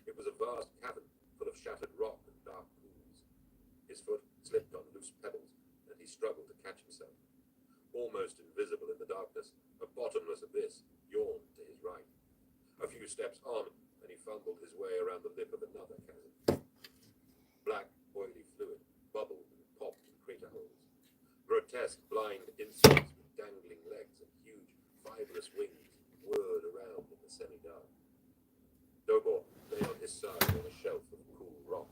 It was a vast cavern full of shattered rock and dark pools. His foot slipped on loose pebbles, and he struggled to catch himself. Almost invisible in the darkness, a bottomless abyss yawned to his right. A few steps on, and he fumbled his way around the lip of another chasm. Black, oily fluid bubbled and popped in crater holes. Grotesque, blind insects with dangling legs and huge, fibrous wings whirred around in the semi-dark. Domor lay on his side on a shelf of cool rock,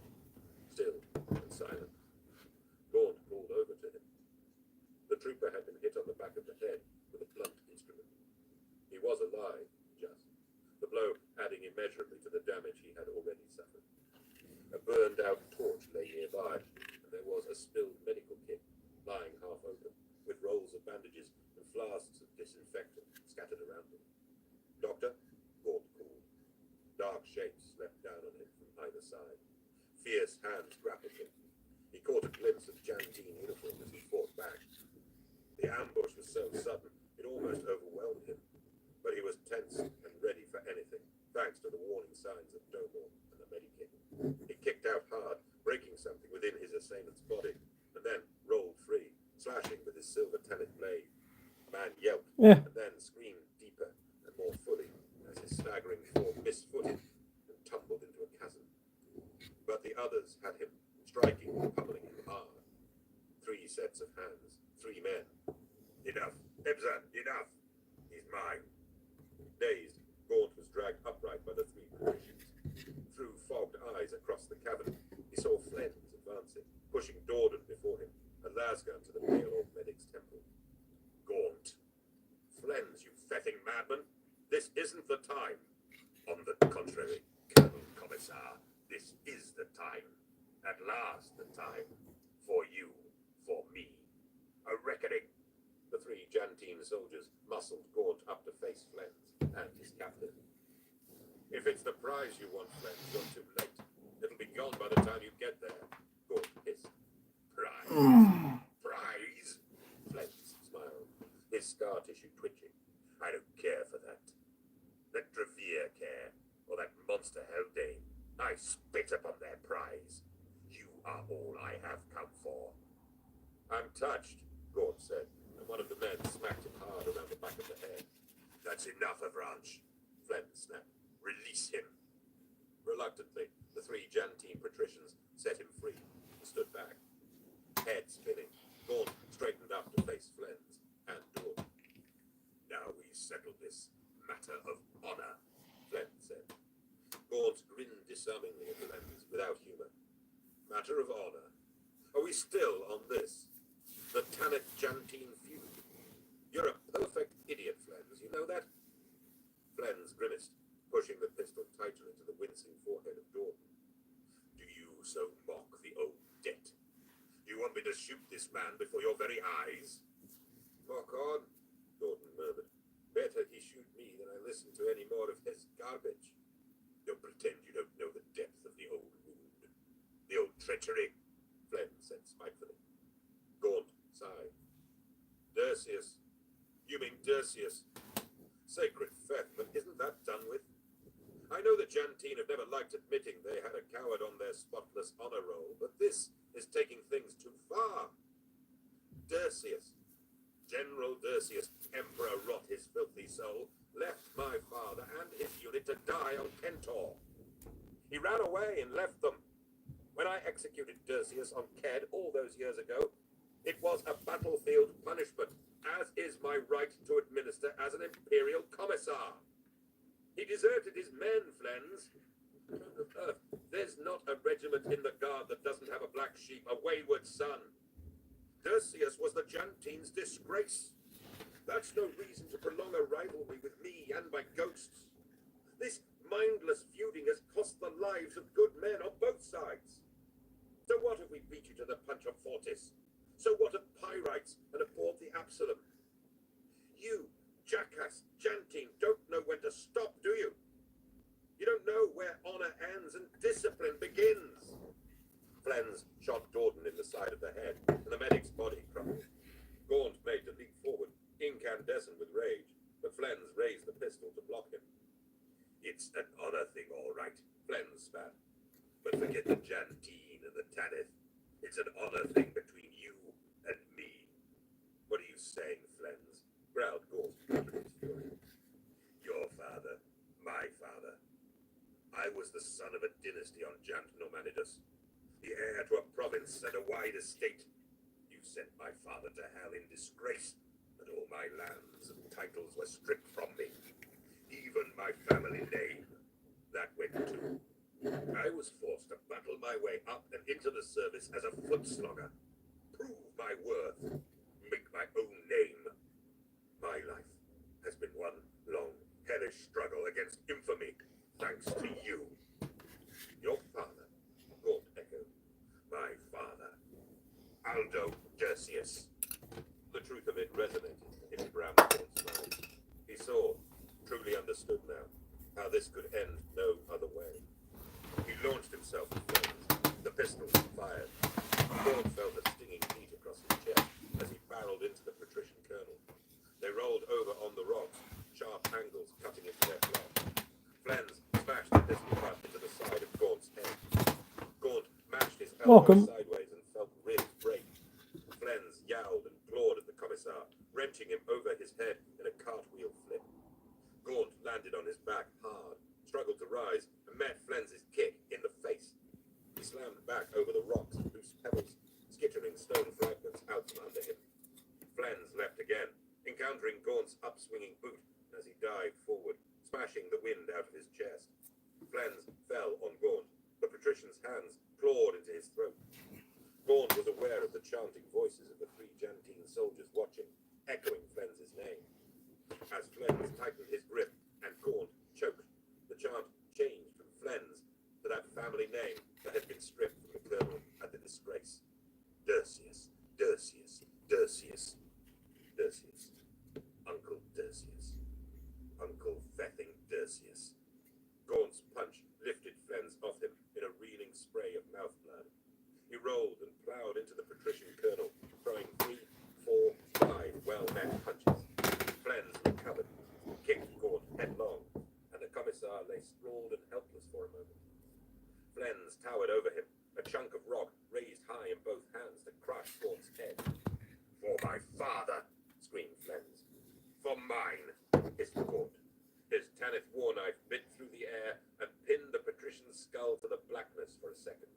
still and silent. Gaunt called over to him. The trooper had been hit on the back of the head with a blunt instrument. He was alive, just, the blow adding immeasurably to the damage he had already suffered. A burned-out torch lay nearby, and there was a spilled medical kit lying half open, with rolls of bandages and flasks of disinfectant scattered around him. Doctor? Gaunt called. Dark shapes swept down on him from either side. Fierce hands grappled him. He caught a glimpse of Jantine uniform as he fought back. The ambush was so sudden, it almost overwhelmed him, but he was tense and ready for anything, thanks to the warning signs of Domor and the medikit. He kicked out hard, breaking something within his assailant's body, and then rolled free, slashing with his silver tenet blade. The man yelped, and then screamed deeper and more fully as his staggering form misfooted and tumbled into a chasm. But the others had him, striking and pummeling him hard. 3 sets of hands, 3 men. Enough, Ebza, enough! He's mine. Dazed, Gaunt was dragged upright by the 3 patricians. Through fogged eyes across the cavern, he saw Flens advancing, pushing Dordan before him, and Lasgun to the pale old medic's temple. Gaunt. Flens, you fething madman! This isn't the time. On the contrary, Colonel Commissar, this is the time. At last the time. For you, for me. A reckoning. The 3 Jantine soldiers muscled Gaunt up to face Flens and his captain. If it's the prize you want, Flens, you're too late. It'll be gone by the time you get there. Gaunt hissed. Prize? Prize? Flens smiled, his scar tissue twitching. I don't care for that. Let Drevere care, or that monster Haldane. I spit upon their prize. You are all I have come for. I'm touched, Gaunt said, and one of the men smacked him hard around the back of the head. That's enough, Avranches, Flens snapped. Release him. Reluctantly, the 3 Jantine patricians set him free and stood back. Head spinning, Gaunt straightened up to face Flens and Dordan. Now we settle this matter of honor, Flens said. Gaunt grinned disarmingly at Flens without humor. Matter of honor? Are we still on this? The Tanith-Jantine feud? You're a perfect idiot, Flens, you know that? Flens grimaced, pushing the pistol tighter into the wincing forehead of Dordan. Do you so mock the old debt to shoot this man before your very eyes? Walk on, Gordon murmured. Better he shoot me than I listen to any more of his garbage. Don't pretend you don't know the depth of the old wound. The old treachery, Flynn said spitefully. Gaunt sighed. Dersius. You mean Dersius. Sacred Feth, but isn't that done with? I know the Jantine have never liked admitting they had a coward on their spotless honor roll, but this is taking things too far. Dersius, General Dersius, Emperor rot his filthy soul, left my father and his unit to die on Kentor. He ran away and left them. When I executed Dersius on Ked all those years ago, it was a battlefield punishment, as is my right to administer as an Imperial Commissar. He deserted his men, Flens. There's not a regiment in the Guard that doesn't have a black sheep, a wayward son. Dersius was the Jantine's disgrace. That's no reason to prolong a rivalry with me and my ghosts. This mindless feuding has cost the lives of good men on both sides. So what if we beat you to the punch of Fortis? So what of Pyrites and aboard the Absalom? You, jackass, Jantine, don't know when to stop, do you? You don't know where honor ends and discipline begins. Flens shot Gordon in the side of the head, and the medic's body crumpled. Gaunt made to leap forward, incandescent with rage, but Flens raised the pistol to block him. It's an honor thing, all right, Flens spat. But forget the Jantine and the Tanith. It's an honor thing between you and me. What are you saying, Flens? Growled Gaunt, under his fury. Your father, my father. I was the son of a dynasty on Jant Nomanidus, the heir to a province and a wide estate. You sent my father to hell in disgrace, and all my lands and titles were stripped from me. Even my family name. That went too. I was forced to battle my way up and into the service as a foot slogger. Prove my worth. Make my own name. My life has been one long, hellish struggle against infamy, thanks to you. Your father, Gaunt echoed. My father. Aldo Dersius. The truth of it resonated in Bram Gaunt's mind. He saw, truly understood now, how this could end no other way. He launched himself at Flens. The pistol fired. Gaunt felt a stinging heat across his chest as he barreled into the patrician colonel. They rolled over on the rocks, sharp angles cutting into their flesh. Flens smashed the pistol butt into the side of Gaunt's head. Gaunt mashed his elbow sideways and felt ribs break. Flens yowled and clawed at the commissar, wrenching him over his head in a cartwheel flip. Gaunt landed on his back hard, struggled to rise, and met Flens's kick in the face. He slammed back over the rocks and loose pebbles, skittering stone fragments out from under him. Flens leapt again, encountering Gaunt's upswinging boot as he dived forward, smashing the wind out of his chest. Flens fell on Gaunt. The patrician's hands clawed into his throat. Gaunt was aware of the chanting voices of the three Jantine soldiers watching, echoing Flens's name. As Flens tightened his grip and Gaunt choked, the chant changed from Flens to that family name that had been stripped from the colonel at the disgrace. Dersius, Dersius, Dersius, Dersius. Uncle Dersius. Uncle Fething Dersius. Gaunt's punch lifted Flens off him in a reeling spray of mouth blood. He rolled and plowed into the patrician colonel, throwing 3, 4, 5 well-met punches. Flens recovered, kicked Gaunt headlong, and the commissar lay sprawled and helpless for a moment. Flens towered over him, a chunk of rock raised high in both hands to crush Gaunt's head. For my father, screamed Flens. For mine, hissed Gaunt. His Tanith war knife bit through the air and pinned the patrician's skull to the blackness for a second.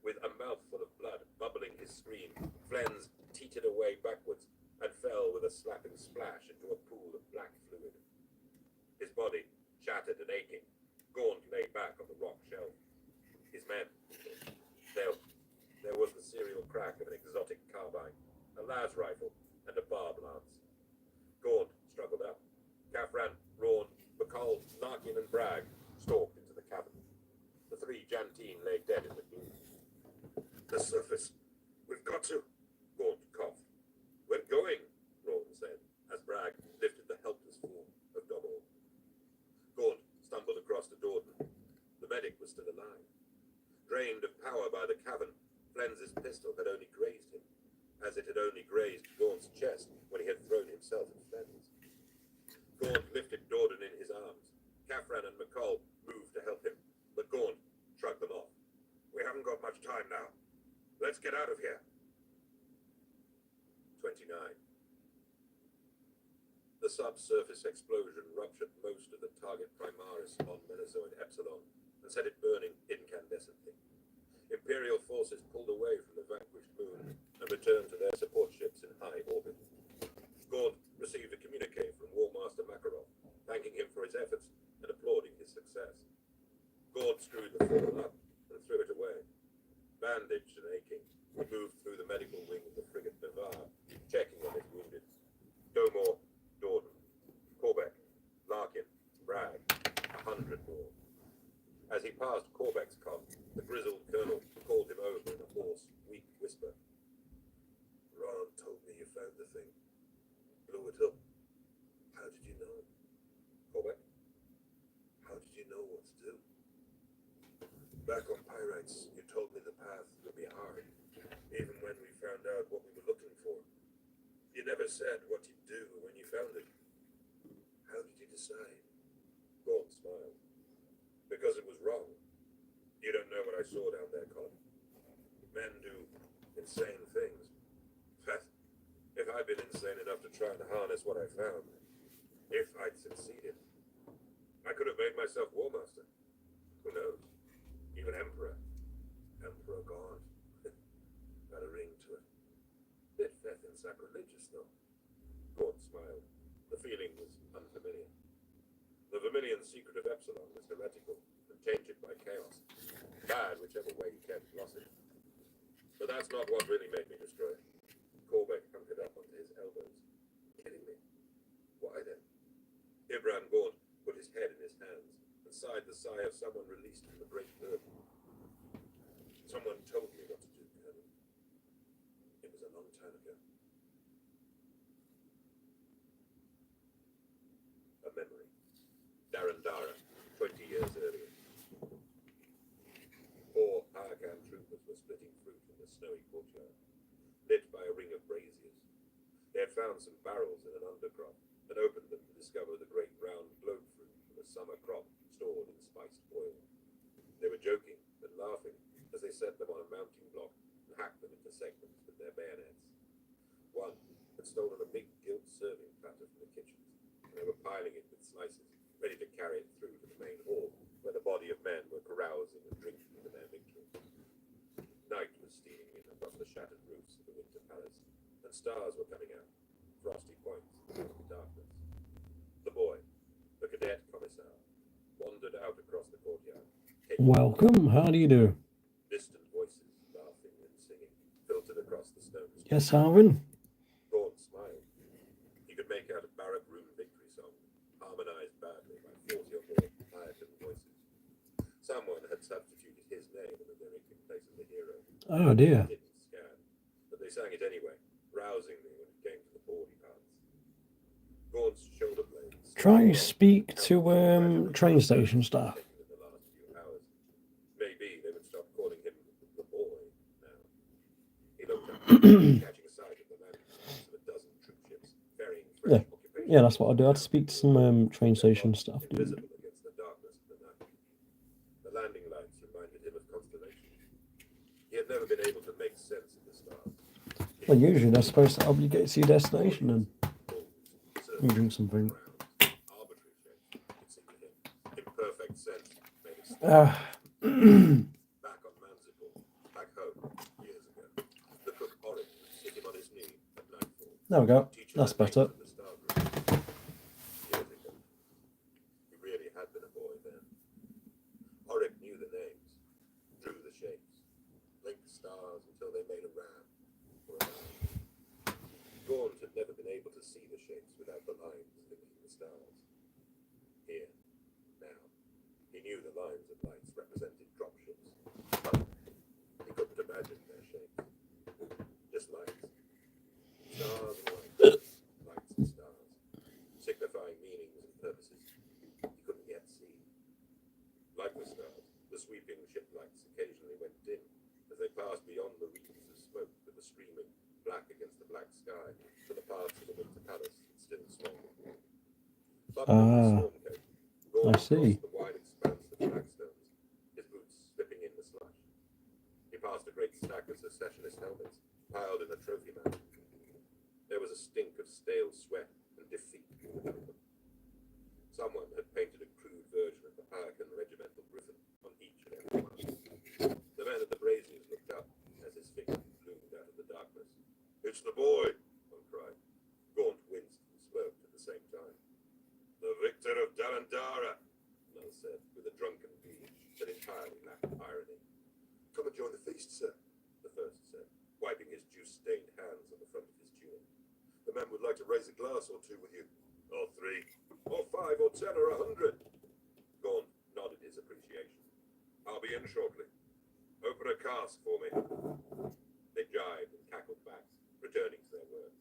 With a mouthful of blood bubbling his scream, Flens teetered away backwards and fell with a slapping splash into a pool of black fluid. His body, shattered and aching, Gaunt lay back on the rock shelf. His men. There was the serial crack of an exotic carbine, a las rifle, and a barb lance. Gaunt struggled up. Kaffran, Rawn, McCall, Narkin, and Bragg stalked into the cabin. The three Jantine lay dead in the gloom. The surface. We've got to. only grazed him, as it had only grazed Gaunt's chest when he had thrown himself at Fens. Gaunt lifted Dorden in his arms. Kaffran and McCall moved to help him, but Gaunt shrugged them off. We haven't got much time now. Let's get out of here. 29. The subsurface explosion ruptured most of the target Primaris on Menazoid Epsilon and set it burning incandescently. Imperial forces pulled away from the vanquished moon and returned to their support ships in high orbit. Gaunt received a communique from War Master Makarov, thanking him for his efforts and applauding his success. Gaunt screwed the fall up and threw it away. Bandaged and aching, he moved through the medical wing of the frigate Navarre, checking on his wounded. Domore, Dorden, Corbeck, Larkin, Bragg, 100 more. As he passed Corbeck's cot, the grizzled colonel called him over in a hoarse, weak whisper. Ron told me you found the thing. Blew it up. How did you know? Corbeck? How did you know what to do? Back on Pyrites, you told me the path would be hard, even when we found out what we were looking for. You never said what you'd do when you found it. How did you decide? Gaunt smiled. Because it was wrong. You don't know what I saw down there, Colin. Men do insane things. If I'd been insane enough to try and harness what I found, if I'd succeeded, I could have made myself War Master. Who knows? Even Emperor. Emperor Gaunt. Had a ring to it. Bit and sacrilegious, though. Gaunt smiled. The feeling was unfamiliar. The Vermilion secret of Epsilon was heretical and tainted by chaos. Bad whichever way you kept it. But that's not what really made me destroy it. Corbeck hunkered up onto his elbows. Kidding me? Why then? Ibram Gaunt put his head in his hands and sighed the sigh of someone released from the great burden. Someone told me what to do, Colonel. It was a long time ago. A memory. Darandara, 20 years earlier. 4 Arkan troopers were splitting fruit in the snowy courtyard, lit by a ring of braziers. They had found some barrels in an undercrop and opened them to discover the great round globe fruit from a summer crop stored in spiced oil. They were joking and laughing as they set them on a mounting block and hacked them into segments with their bayonets. One had stolen a big gilt serving platter from the kitchens, and they were piling it with slices, ready to carry it through to the main hall, where the body of men were carousing and drinking to their victory. Night was stealing in across the shattered roofs of the Winter Palace, and stars were coming out, frosty points in the darkness. The boy, the cadet commissar, wandered out across the courtyard. Welcome, how do you do? Distant voices, laughing and singing, filtered across the stones. Yes, Alvin? Gaunt smiled. He could make out a barrack room victory song, harmonized badly by 40 or more Ireton voices. Someone had substituted his name in the lyric in place of the hero. Oh dear. It didn't scan, but they sang it anyway, rousing me when it came to the bawdy parts. Gaunt's shoulder blades. Try speak to train station staff. In the last few hours. Maybe they would stop calling him the boy now. He looked up, catching a sight of the landing sites of a dozen troop ships, varying French occupation. Yeah, that's what I'll do. I'll speak to some train station staff. Invisible against the darkness of the night. The landing lights reminded him of constellations. He had never been able to make sense of the stars. Well, usually they're supposed to help you get to your destination and you drink something. Arbitrary shapes, it seemed to him. Imperfect sense made of stars. Back on Manzipal, back home, years ago. The cook Oric would sit him on his knee at nightfall. There we go. Teaching That's him better. things from the star group. Years ago. He really had been a boy then. Oric knew the names, drew the shapes, linked stars until they made a ram or a line. Gaunt had never been able to see the shapes without the lines linking the stars. Here, now, he knew the lines of lights represented dropships. He couldn't imagine their shapes. Just lights. Stars and lights. Lights black against the black sky, to the parts of the Winter Palace that still swung. But I see. the wide expanse of flagstones, his boots slipping in the slush. He passed a great stack of secessionist helmets, piled in a trophy mount. There was a stink of stale sweat and defeat about them. Someone had painted a crude version of the Hurricane Regimental Griffin on each and every one. The man at the braziers looked up as his figure loomed out of the darkness. "It's the boy!" one cried. Gaunt winced and smirked at the same time. "The victor of Darandara," another said, with a drunken glee that entirely lacked irony. "Come and join the feast, sir," the first said, wiping his juice-stained hands on the front of his tunic. "The men would like to raise a glass or two with you. Or 3, or 5, or 10, or 100. Gaunt nodded his appreciation. "I'll be in shortly. Open a cask for me." They jibed and cackled back, returning to their words.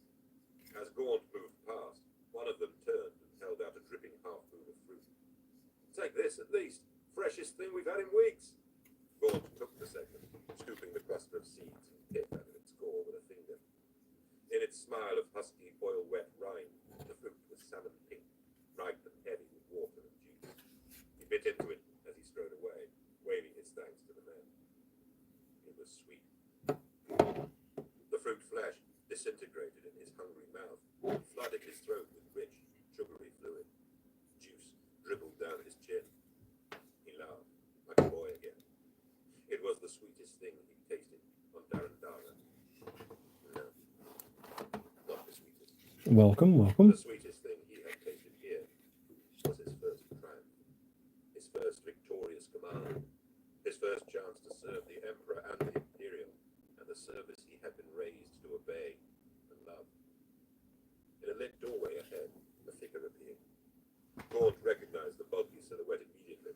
As Gaunt moved past, one of them turned and held out a dripping half-moon of fruit. "Take this, at least. Freshest thing we've had in weeks." Gaunt took the segment, scooping the cluster of seeds and pith out of its core with a finger. In its smile of husky, oil-wet rind, the fruit was salmon pink, ripe and heavy with water and juice. He bit into it as he strode away, waving his thanks to the men. It was sweet. The fruit flesh disintegrated in his hungry mouth, flooded his throat with rich, sugary fluid. Juice dribbled down his chin. He laughed, like a boy again. It was the sweetest thing he'd tasted on Darandara. No, not the sweetest. Welcome. The sweetest thing he had tasted here was his first triumph, his first victorious command, his first chance to serve the Emperor and the Imperial, and the service he had been raised to obey and love. In a lit doorway ahead, a figure appeared. Gaunt recognized the bulky silhouette immediately.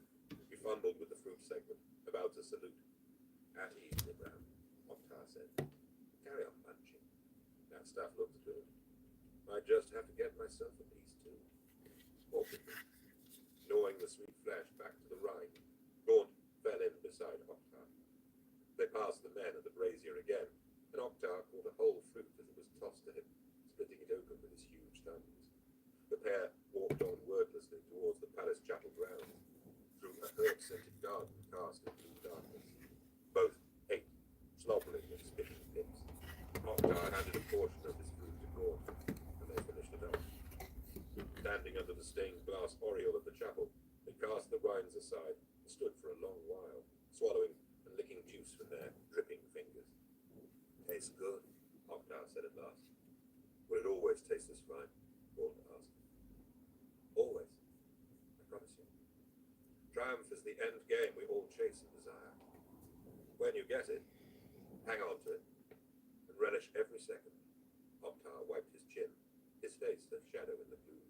He fumbled with the fruit segment, about to salute. "At ease, Nibram," Oktar said. "Carry on munching. That stuff looks good. Might just have to get myself a piece too." Awkwardly, gnawing the sweet flesh back to the rind, Gaunt fell in beside Oktar. They passed the men at the brazier again, and Oktar caught a whole fruit as it was tossed to him, splitting it open with his huge thumbs. The pair walked on wordlessly towards the palace chapel grounds, through a herb-scented garden cast in blue darkness. Both ate, slobbering and spitting pips. Oktar handed a portion of his fruit to Gaunt, and they finished it up. Standing under the stained glass oriel of the chapel, they cast the rinds aside and stood for a long while, swallowing and licking juice from their dripping fingers. "Tastes good," Oktar said at last. "Will it always taste this fine?" Gaunt asked. "Always, I promise you. Triumph is the end game we all chase and desire. When you get it, hang on to it, and relish every second." Oktar wiped his chin, his face a shadow in the gloom.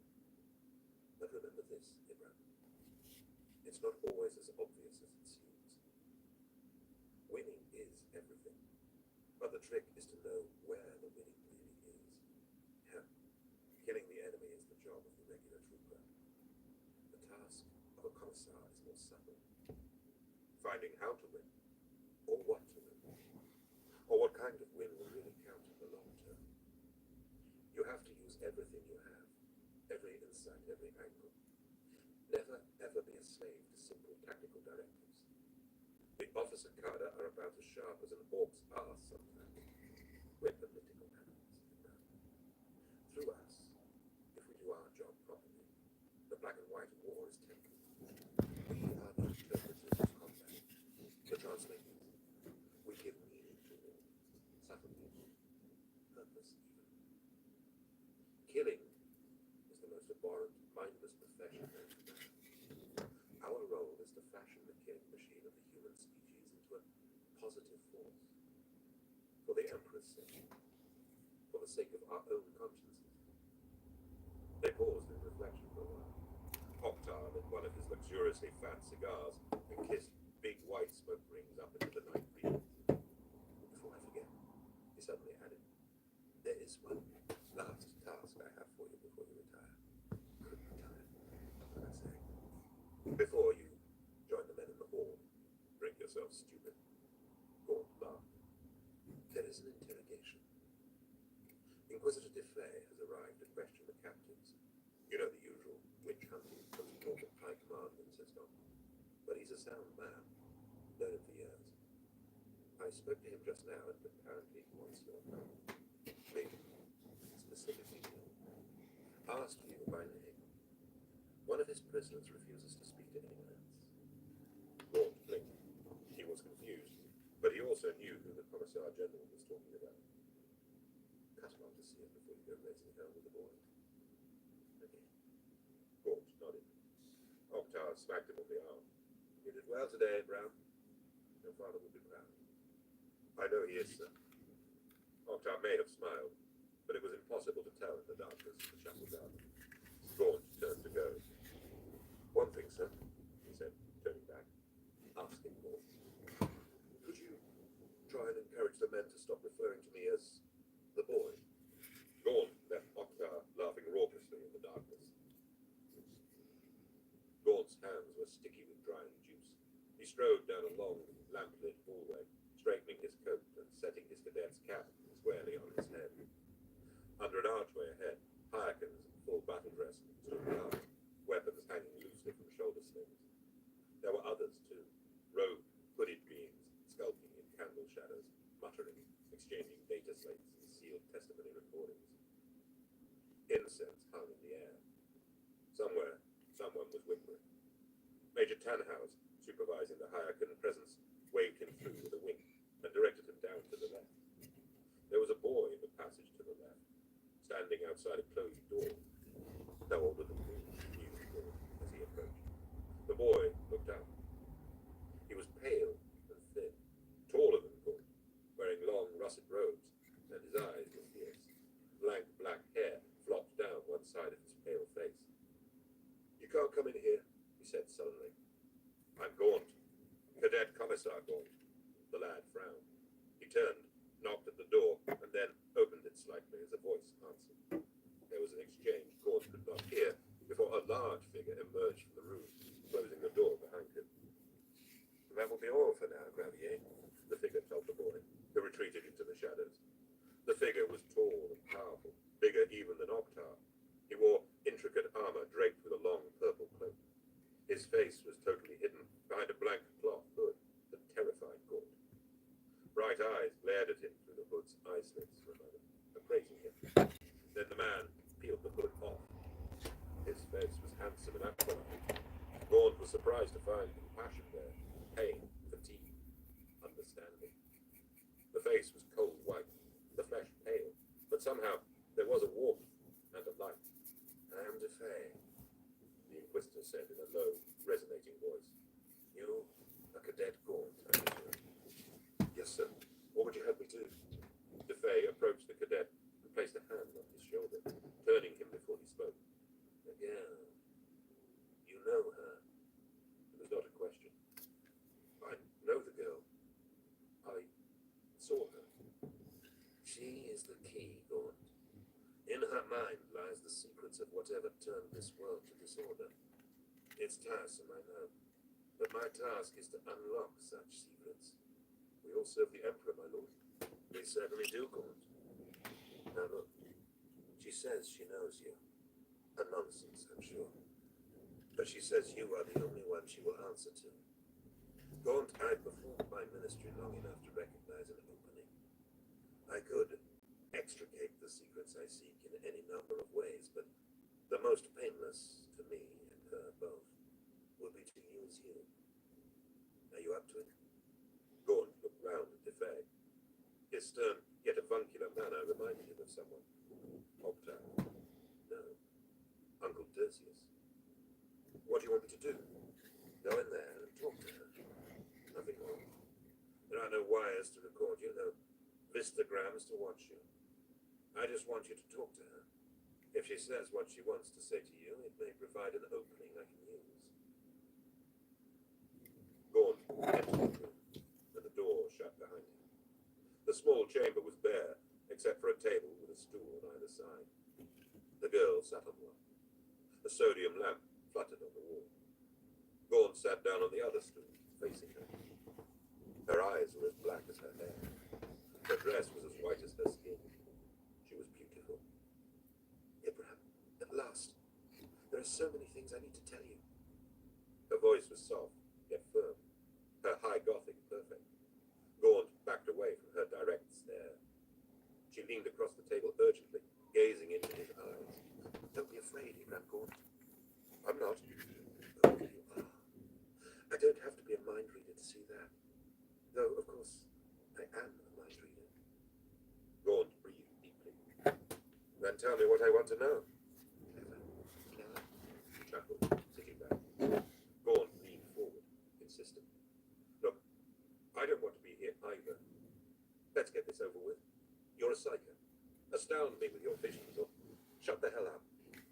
"But remember this, Ibram. It's not always as obvious as it seems. Winning is everything, but the trick is to know where the winning really is. Yeah, killing the enemy is the job of the regular trooper. The task of a commissar is more subtle. Finding how to win, or what to win, or what kind of win will really count in the long term. You have to use everything you have, every insight, every angle. Never, ever be a slave to simple tactical directives. The officer cadre are about as sharp as an orc's arse sometimes. We're political animals, Through us, if we do our job properly, the black and white war is tempered. We are the interpreters of combat, the translators. We give meaning to war, subtlety, purpose even. Killing is the most abhorrent, mindless profession known to man. Our role is to fashion the killing machine of the human species into a positive force. For the Emperor's sake. For the sake of our own consciences. They paused in reflection for a while. Oktar lit one of his luxuriously fat cigars and kissed big white smoke rings up into the night breeze. "Before I forget," he suddenly added, "there is one last task I have for you before you retire. Retire, what am I saying? Before you join the men in the hall, drink yourself stupid." Gaunt laughed. "There is an interrogation. Inquisitor DeFay has arrived to question the captives. You know the usual witch hunting protocol that High Command insist on. But he's a sound man, known him for years. I spoke to him just now, and apparently he wants your help. Maybe specifically you. Asked you by name. One of his prisoners refuses to speak to anyone else. Gaunt blinked. He was confused, but he also knew who the Commissar General was talking about. Cut him off to see him before you go raising hell with the boy. Okay. Gaunt nodded. Oktar smacked him on the arm. You did well today, Brown. Your father will be proud. I know he is, sir. Oktar may have smiled, but it was impossible to tell in the darkness of the chapel garden. Gaunt turned to go. One thing, sir, he said, turning back. Ask him more. Could you try and encourage the men to stop referring to me as the boy? Gaunt left Oktar laughing raucously in the darkness. Gaunt's hands were sticky with drying juice. He strode down a long, lamp-lit hallway, straightening his coat and setting his cadet's cap squarely on his head. Under an archway ahead, Hyrkins, in full battle dress, stood guard, weapons hanging loosely from shoulder slings. There were others, too, robed, hooded beings, skulking in candle shadows, muttering, exchanging data slates and sealed testimony recordings. Incense hung in the air. Somewhere, someone was whimpering. Major Tannhaus, supervising the Hyrkin presence, waved him through with a wink and directed him down to the left. There was a boy in the passage to the left, standing outside a closed door. No older than me, mused Gaunt as he approached. The boy looked up. He was pale and thin, taller than Gaunt, wearing long russet robes, and his eyes were fierce. Lank black hair flopped down one side of his pale face. You can't come in here, he said sullenly. I'm Gaunt, Cadet Commissar Gaunt. The lad frowned. He turned, knocked at the door, and then opened it slightly as a voice answered. There was an exchange Gaunt could not hear before a large figure emerged from the room, closing the door behind him. That will be all for now, Gravier, the figure told the boy, who retreated into the shadows. The figure was tall and powerful, bigger even than Oktar. He wore intricate armor draped with a long purple cloak. His face was totally hidden behind a blank cloth hood that terrified Gaunt. Bright eyes glared at him through the hood's eye slits for a moment, appraising him. Then the man peeled the hood off. His face was handsome and aquiline. Gaunt was surprised to find compassion there, pain, fatigue, understanding. The face was cold white, the flesh pale, but somehow there was a warmth and a light. I am DeFay, the Inquisitor said in a low, resonating voice. You are Cadet Gaunt, I presume. Yes, sir. What would you have me do? DeFay approached the cadet and placed a hand on his shoulder, turning him before he spoke. The girl. You know her. It was not a question. I know the girl. I saw her. She is the key, Gaunt. In her mind lies the secrets of whatever turned this world to disorder. It's tiresome, I know, but my task is to unlock such secrets. We all serve the Emperor, my lord. We certainly do, Gaunt. Now look, she says she knows you. A nonsense, I'm sure. But she says you are the only one she will answer to. Gaunt, I've performed my ministry long enough to recognize an opening. I could extricate the secrets I seek in any number of ways, but the most painless to me and her both would be to use you. Are you up to it? Gaunt looked round at DeFay. His stern, yet avuncular manner reminded him of someone. Oktar. No. Uncle Tertius. What do you want me to do? Go in there and talk to her. Nothing more. There are no wires to record you, no vistograms to watch you. I just want you to talk to her. If she says what she wants to say to you, it may provide an opening I can use. Gaunt entered the room, and the door shut behind him. The small chamber was bare, except for a table with a stool on either side. The girl sat on one. A sodium lamp fluttered on the wall. Gaunt sat down on the other stool, facing her. Her eyes were as black as her hair. Her dress was as white as her skin. She was beautiful. I need to tell you. Her voice was soft, yet firm. Her high Gothic perfect. Gaunt backed away from her direct stare. She leaned across the table urgently, gazing into his eyes. Don't be afraid, Ibram Gaunt. I'm not. Oh, you are. I don't have to be a mind reader to see that. Though, of course, I am a mind reader. Gaunt breathed deeply. Then tell me what I want to know. Clever. Clever? She chuckled, sitting back. Gaunt leaned forward, insistent. Look, I don't want to be here either. Let's get this over with. You're a psycho. Astound me with your visions, or shut the hell up.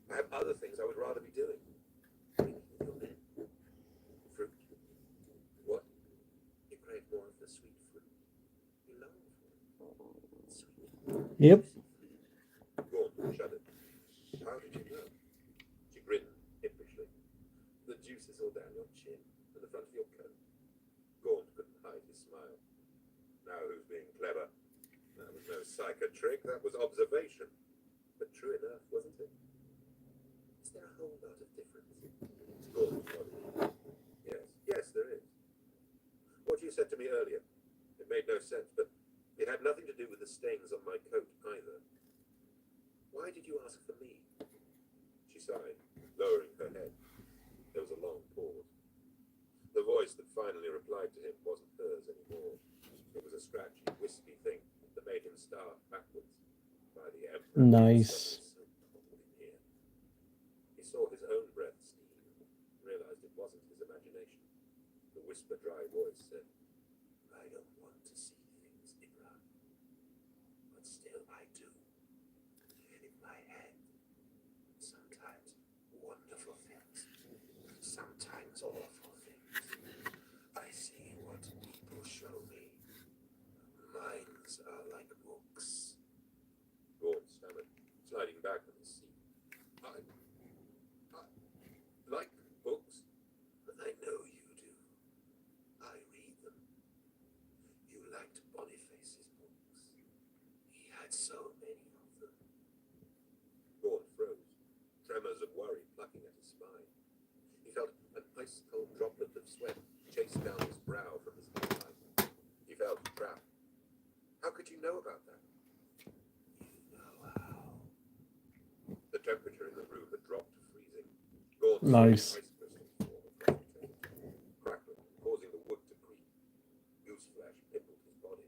I have other things I would rather be doing. Drinking with your men. Fruit. What? You crave more of the sweet fruit. You long for it. Sweet. Yep. Gaunt shuddered. How did you know? She grinned impishly. The juice is all down your chin and the front of your coat. Gaunt couldn't hide his smile. Now who's being clever? That was no psycho trick, that was observation. But true enough, wasn't it? Is there a whole lot of difference? Gaunt nodded. Yes, there is. What you said to me earlier, it made no sense, but it had nothing to do with the stains on my coat either. Why did you ask for me? She sighed, lowering her head. There was a long pause. The voice that finally replied to him wasn't hers anymore. It was a scratchy, wispy thing that made him start backwards. By the Emperor. Nice. So cold in here. He saw his own breath steam, realized it wasn't his imagination. The whisper dry voice said, I don't want to see things, Ibra. But still I do. In my head. Sometimes wonderful things. Sometimes awful things. I see what people show me. Minds are like books. Gaunt stammered, sliding back on his seat. I like books. I know you do. I read them. You liked Boniface's books. He had so many of them. Gaunt froze, tremors of worry plucking at his spine. He felt an ice-cold droplet of sweat chase down his brow from his eye. He felt trapped. How could you know about that? You know how. The temperature in the room had dropped to freezing. Gaunt Nice. ice crystals form across the table, crackling, causing the wood to creak. Goose flesh pimpled his body.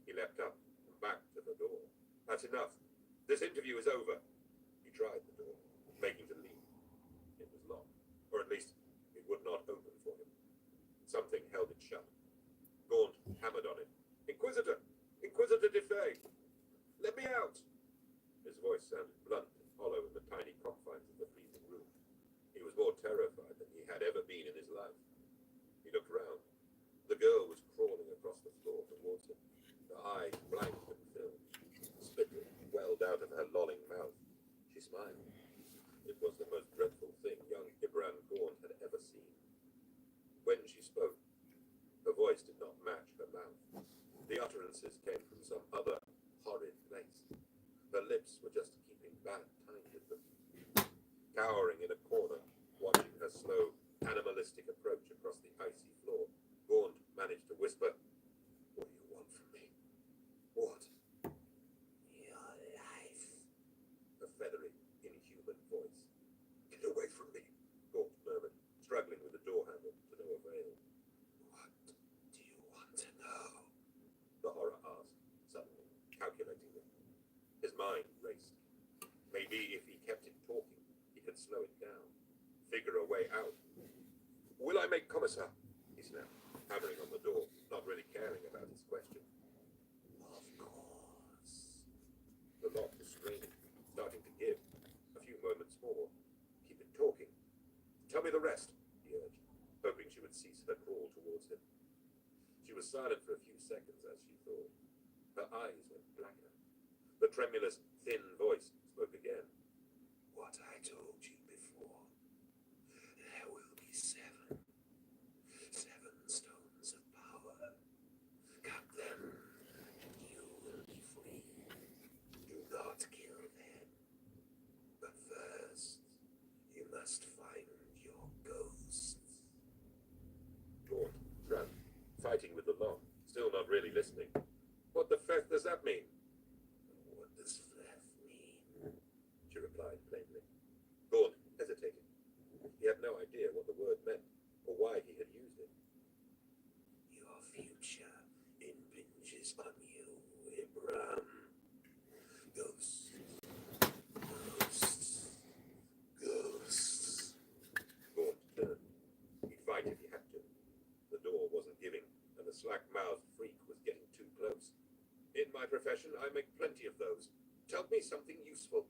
He leapt up and back to the door. That's enough. This interview is over. He tried the door, making to leave. It was locked, or at least it would not open for him. Something held it shut. Gaunt hammered on it. Inquisitor! Inquisitor Defay! Let me out! His voice sounded blunt and hollow in the tiny confines of the freezing room. He was more terrified than he had ever been in his life. He looked round. The girl was crawling across the floor towards him, her eyes blank and filled. Spit welled out of her lolling mouth. She smiled. It was the most dreadful thing young Ibram Gaunt had ever seen. When she spoke, her voice did not match her mouth. The utterances came from some other horrid place. Her lips were just keeping bad time with them. Cowering in a corner, watching her slow, animalistic approach across the icy floor, Gaunt managed to whisper, What do you want from me? What? Your life. A feathery, inhuman voice. Get away from me, Gaunt murmured, struggling with the door handle to no avail. What do you want to know? The horror asked, suddenly, calculatingly. His mind raced. Maybe if he kept it talking, he could slow it down, figure a way out. Will I make commissar? He snapped, hammering on the door, not really caring about his question. Of course. The lock was straining, starting to give. A few moments more. Keep it talking. Tell me the rest, he urged, hoping she would cease her crawl towards him. She was silent for a few seconds as she thought. Her eyes went blacker. The tremulous, thin voice spoke again. What I told you before. There will be 7. 7 stones of power. Cut them, and you will be free. Do not kill them. But first, you must find had no idea what the word meant or why he had used it. Your future impinges on you, Ibram. Ghosts. Ghosts. Ghosts. Gaunt turned. He'd fight if he had to. The door wasn't giving, and the slack-mouthed freak was getting too close. In my profession, I make plenty of those. Tell me something useful.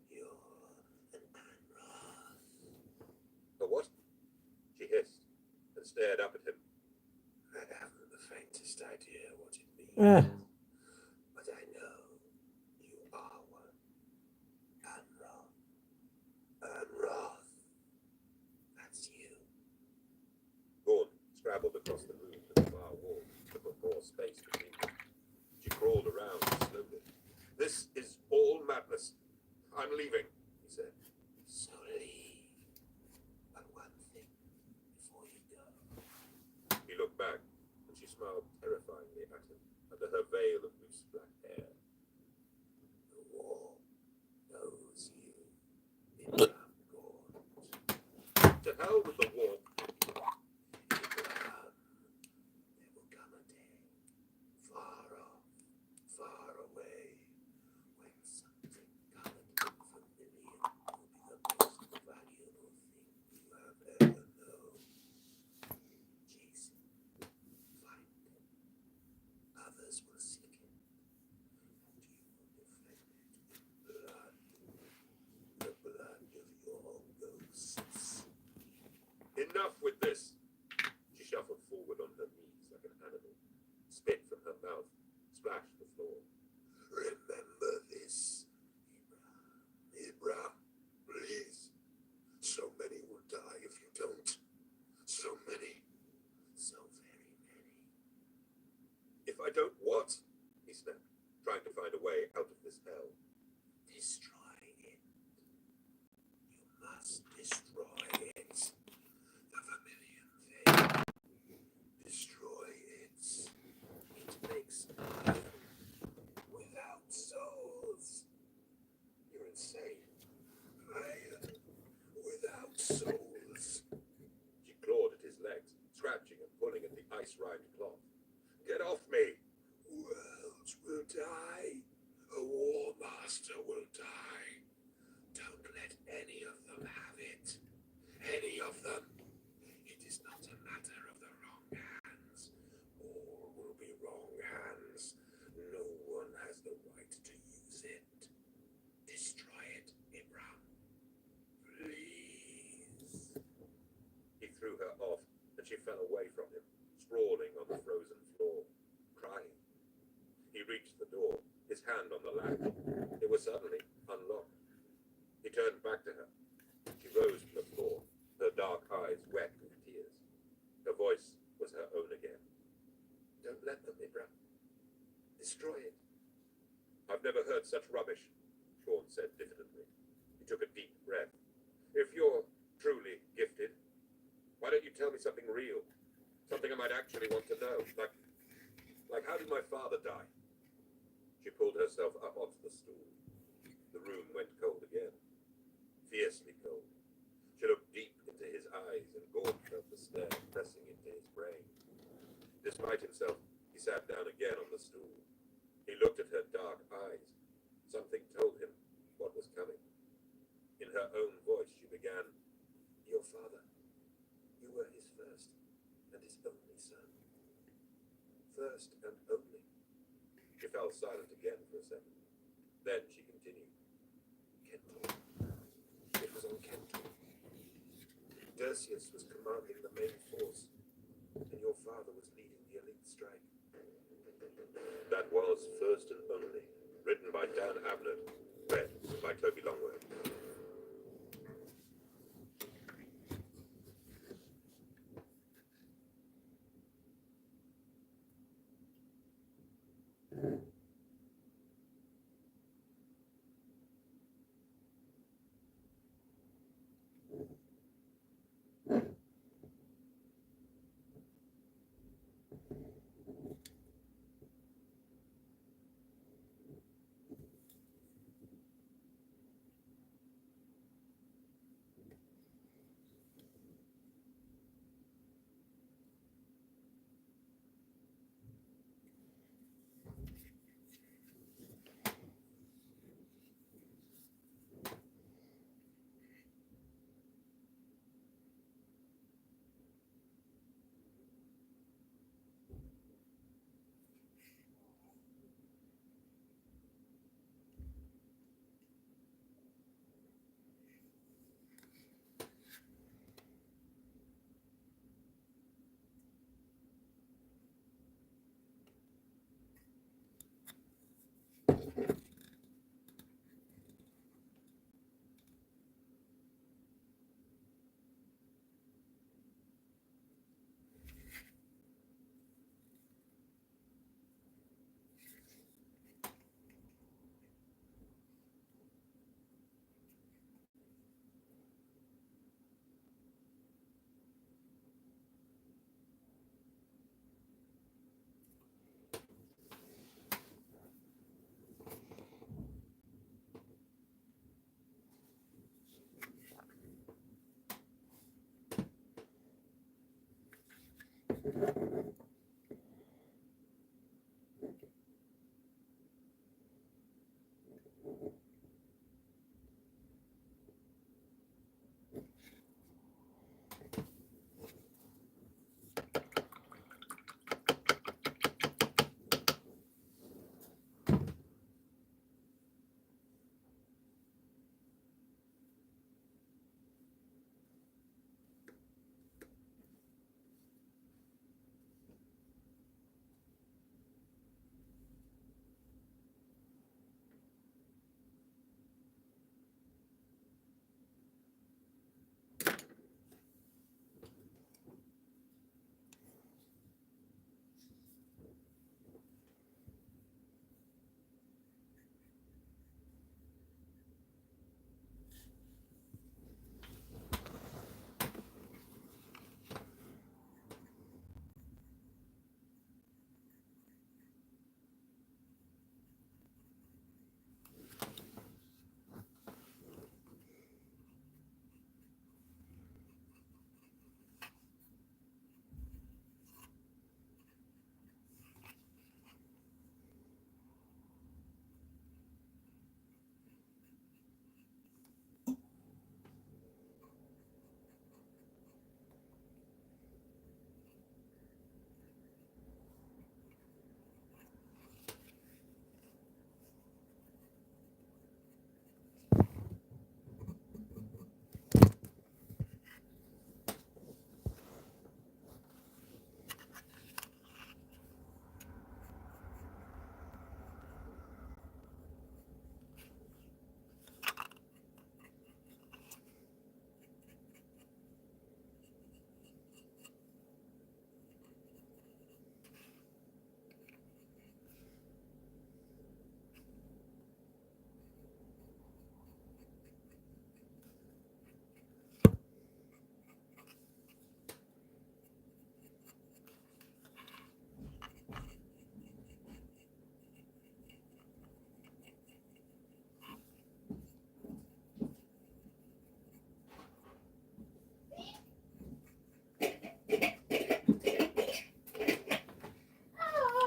You're an Anroth. A what? She hissed and stared up at him. I haven't the faintest idea what it means, Eh. but I know you are one. Anroth. Anroth. That's you. Gaunt scrabbled across the room to the far wall to put more space between them. She crawled around slowly. This is all madness. I'm leaving, he said. So leave. But one thing before you go. He looked back, and she smiled terrifyingly at him under her veil of loose black hair. The war knows you. Ibram Gaunt. To hell with the war. Ibram. There will come a day, far off, far away, when something colored and familiar will be the most valuable thing you have ever known. Chase it, find it. Others will seek it, and you will defend it with blood. The blood of your ghosts. Enough with this. She shuffled forward on her knees like an animal. Spit from her mouth splashed the floor. Remember this, Ibram, please. So many will die if you don't. So many. So very many. If I don't what? He snapped, trying to find a way out of this hell. Destroy it. You must destroy it. The vermilion thing. Destroy it. It makes iron without souls. You're insane. Iron without souls. She clawed at his legs, scratching and pulling at the ice-rimed cloth. Get off me! Worlds will die. A war master will die. Don't let any of them have it. Any of them. It is not a matter of the wrong hands. All will be wrong hands. No one has the right to use it. Destroy it, Ibram. Please. He threw her off, and she fell away from him, sprawling on the frozen floor, crying. He reached the door, his hand on the latch. It was suddenly unlocked. He turned back to her. She rose from the floor, her dark eyes wet with tears. Her voice was her own again. Don't let them, Ibram. Destroy it. I've never heard such rubbish, Gaunt said diffidently. He took a deep breath. If you're truly gifted, why don't you tell me something real? Something I might actually want to know. Like how did my father die? She pulled herself up onto the stool. The room went cold again. Fiercely cold. She looked deep into his eyes, and Gaunt felt the stare pressing into his brain. Despite himself, he sat down again on the stool. He looked at her dark eyes. Something told him what was coming. In her own voice, she began, Your father, you were his first and his only son. First and only. She fell silent again for a second. Then she continued. Kentor. It was on Kentor. Dersius was commanding the main force, and your father was leading the elite strike. That was First and Only, written by Dan Abnett, read by Toby Longworth.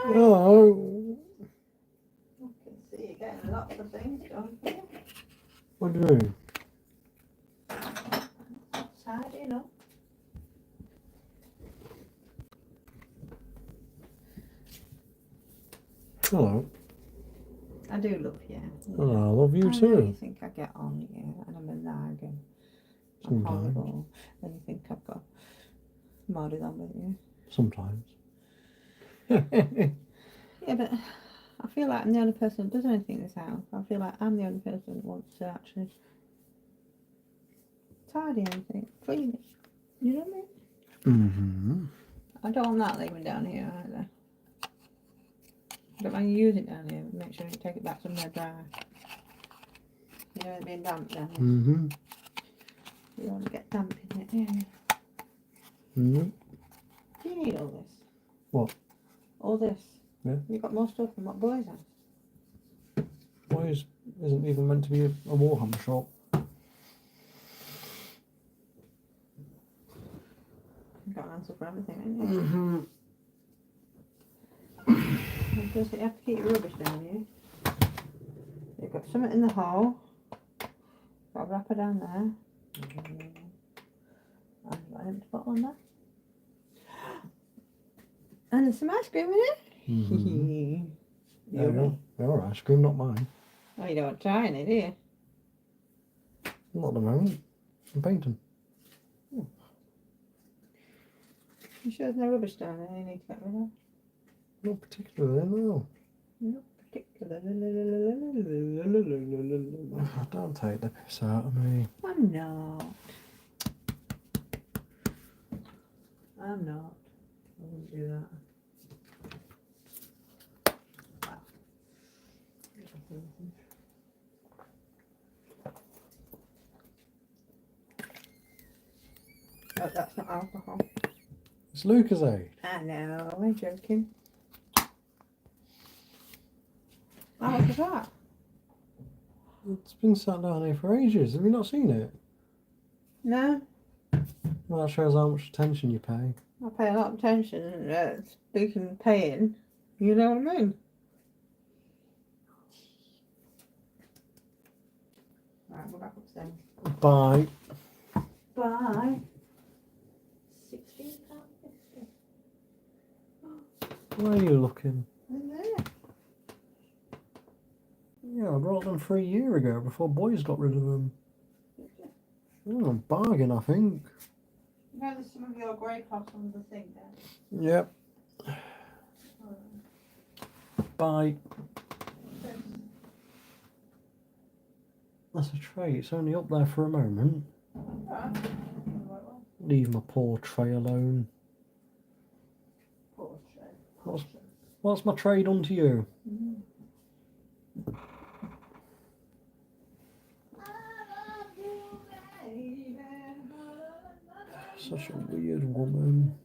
Oh, I can see you getting lots of things done. what do you mean? Tidying up. Hello. I do love you. Oh, I love you I know too. you think I get on you and I'm a nag and I'm Sometimes. horrible and you think I've got modded on with you. Sometimes. Yeah, but I feel like I'm the only person that does anything in this house. I feel like I'm the only person that wants to actually tidy anything, clean it. You know what I mean? Mm-hmm. I don't want that leaving down here either. I don't mind you use it down here, but make sure you take it back somewhere dry. You know, it being damp down here. Mm-hmm. You don't want to get damp in it, do you? Mm-hmm. Do you need all this? What? All this? Yeah. You've got more stuff than what boys have. Boys isn't even meant to be a Warhammer shop. You've got an answer for everything, haven't you? Mm-hmm. Just you have to keep your rubbish down here. You've got something in the hole. Got a wrapper down there. And you've got an empty bottle on there. And there's some ice cream in it. Mm-hmm. Yummy. Your ice cream, not mine. Oh, you don't want to try any, do you? Not at the moment. I'm painting. You sure there's no rubbish down there you need to get rid of? Not particularly, no. Not particularly. Oh, don't take the piss out of me. I'm not. I'm not. I wouldn't do that. Oh, that's not alcohol. It's Lucasade. I know, I'm joking. How much is that? It's been sat down here for ages. Have you not seen it? No, Well, that shows how much attention you pay. I pay a lot of attention. Speaking of paying, you know what I mean? Right, go back upstairs. Bye. Bye. £16.50. Where are you looking? In there. Yeah, I brought them 3 years ago before boys got rid of them. Oh, bargain, I think. You know there's some of your grey cloth on the thing there. Yep. Bye. That's a tray. It's only up there for a moment. Right. Leave my poor tray alone. Poor tray. What's my tray done to you? Such a weird woman.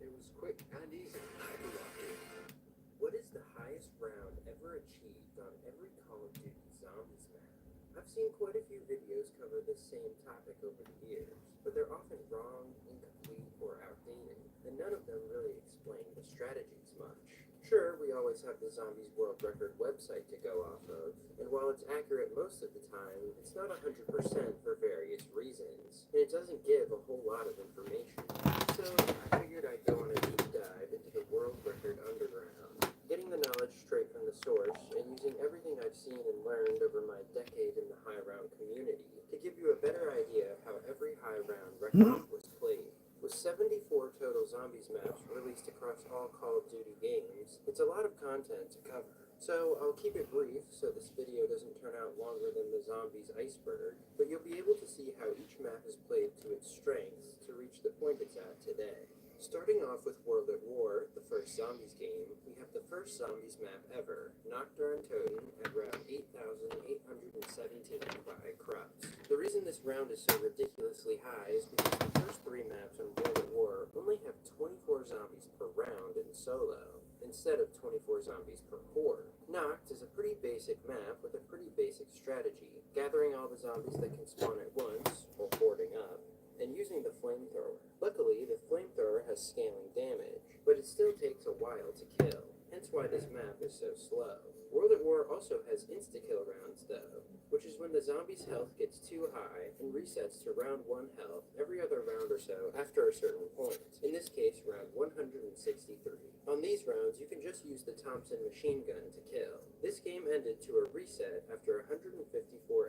It was quick and easy. What is the highest round ever achieved on every Call of Duty Zombies map? I've seen quite a few videos cover this same topic over the years, but they're often wrong, incomplete, or outdated, and none of them really explain the strategies much. Sure, we always have the Zombies World Record website to go off of, and while it's accurate most of the time, it's not 100% for various reasons, and it doesn't give a whole lot of information. So I figured I'd go on a deep dive into the World Record Underground, getting the knowledge straight from the source, and using everything I've seen and learned over my decade in the high round community to give you a better idea of how every high round record was played. With 74 total Zombies maps released across all Call of Duty games, it's a lot of content to cover. So I'll keep it brief so this video doesn't turn out longer than the Zombies iceberg, but you'll be able to see how each map is played to its strengths to reach the point it's at today. Starting off with World at War, the first Zombies game, we have the first Zombies map ever, Nocturne Toten at round 8,817 by Krupps. The reason this round is so ridiculously high is because the first 3 maps on World at War only have 24 zombies per round in solo, instead of 24 zombies per horde. Noct is a pretty basic map with a pretty basic strategy, gathering all the zombies that can spawn at once, or hoarding up, and using the flamethrower. Luckily, the flamethrower has scaling damage, but it still takes a while to kill, hence why this map is so slow. World at War also has insta-kill rounds though, which is when the zombie's health gets too high and resets to round 1 health every other round or so after a certain point, in this case round 163. On these rounds, you can just use the Thompson machine gun to kill. This game ended to a reset after 154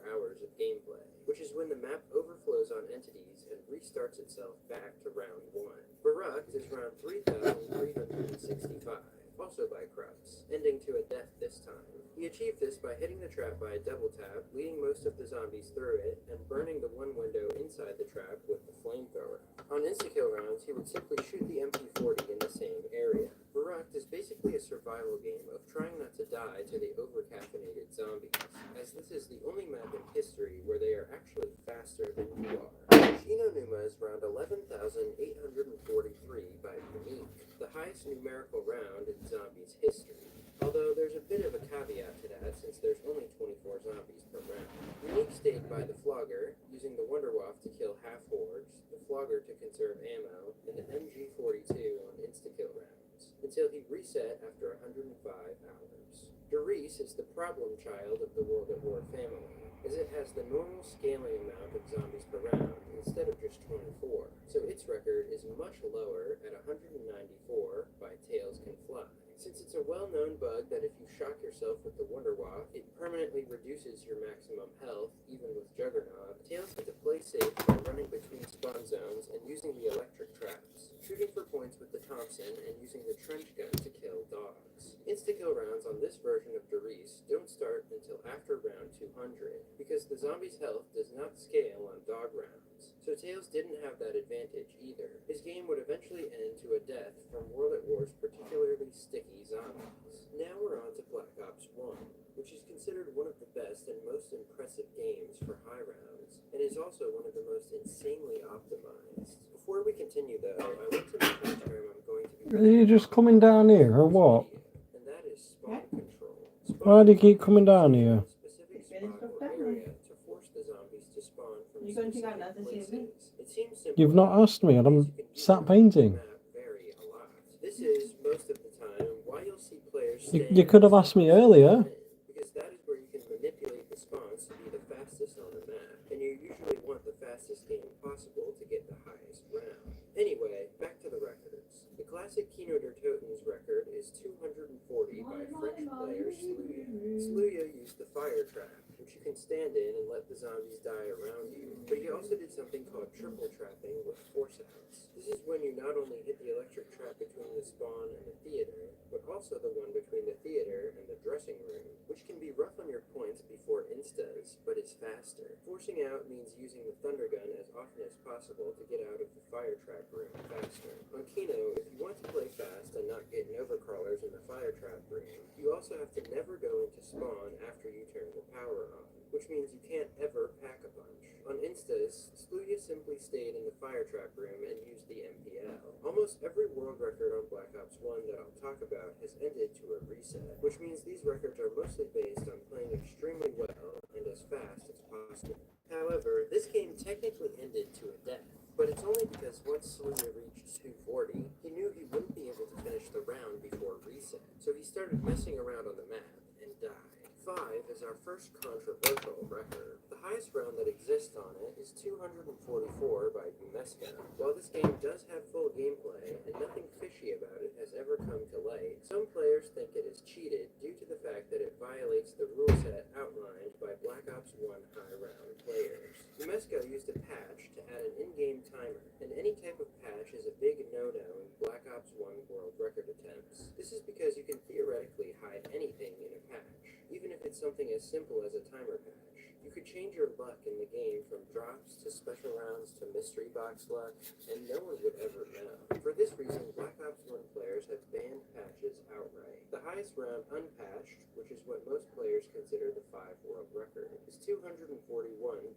hours of gameplay, which is when the map overflows on entities and restarts itself back to round 1. Verrückt is round 3,365. Also by Krupps, ending to a death this time. He achieved this by hitting the trap by a double tap, leading most of the zombies through it, and burning the one window inside the trap with the flamethrower. On insta-kill rounds, he would simply shoot the MP40 in the same area. Verrückt is basically a survival game of trying not to die to the over-caffeinated zombies, as this is the only map in history where they are actually faster than you are. Shi No Numa is round 11,843 by Unique, the highest numerical round in Zombies history. Although there's a bit of a caveat to that since there's only 24 zombies per round. Unique stayed by the Flogger, using the Wunderwaffe to kill half-hordes, the Flogger to conserve ammo, and the MG42 on insta-kill rounds, until he reset after 105 hours. Der Riese is the problem child of the World at War family, as it has the normal scaling amount of zombies per round instead of just 24, so its record is much lower at 194 by Tails Can Fly. Since it's a well-known bug that if you shock yourself with the Wunderwaffe, it permanently reduces your maximum health, even with Juggernaut, Tails had to play safe by running between spawn zones and using the electric traps, shooting for points with the Thompson and using the trench gun to kill dogs. Insta-kill rounds on this version of Derice don't start until after round 200, because the zombie's health does not scale on dog rounds. So Tails didn't have that advantage either. His game would eventually end to a death from World at War's particularly sticky zombies. Now we're on to Black Ops 1, which is considered one of the best and most impressive games for high rounds, and is also one of the most insanely optimized. Before we continue though, I want to mention a term I'm going to be... Are you just coming down here or what? And that is spawn control. Why do you keep coming down here? Specific spot or area to force the zombies to spawn from You going to go specific now to see me? places. It seems simple. You've not asked me and I'm sat painting. Vary a lot. This is most of the time why you'll see players You could have asked me earlier. because that is where you can manipulate the spawns to be the fastest on the map, and you usually want the fastest game possible to get the highest round. Anyway, back to the records. The classic Kino der Toten's record is 240 by French player Sluya. Sluya used the fire trap, which you can stand in and let the zombies die around you, but he also did something called triple trapping with force outs. This is when you not only hit the electric trap between the spawn and the theater, but also the one between the theater and the dressing room, which can be rough on your points before instas, but is faster. Forcing out means using the thunder gun as often as possible to get out of the fire trap room faster. On Kino, if you want to play fast and not get Nova crawlers in the fire trap room, you also have to never go into spawn after you turn the power on, which means you can't ever pack a punch. On instas, Sluya simply stayed in the fire trap room and used the MPL. Almost every world record on Black Ops 1 that I'll talk about has ended to a reset, which means these records are mostly based on playing extremely well and as fast as possible. However, this game technically ended to a death, but it's only because once Sluya reached 240, he knew he wouldn't be able to finish the round before reset, so he started messing around on the map and died. 5 is our first controversial record. The highest round that exists on it is 244 by Umeska. While this game does have full gameplay and nothing fishy about it has ever come to light, some players think it is cheated due to the fact that it violates the rule set outlined by Black Ops 1 high round players. Umeska used a patch to add an in-game timer, and any type of patch is a big no-no in Black Ops 1 world record attempts. This is because you can theoretically hide anything in a patch, even if it's something as simple as a timer patch. You could change your luck in the game from drops to special rounds to mystery box luck, and no one would ever know. For this reason, Black Ops 1 players have banned patches outright. The highest round unpatched, which is what most players consider the 5 world record, is 241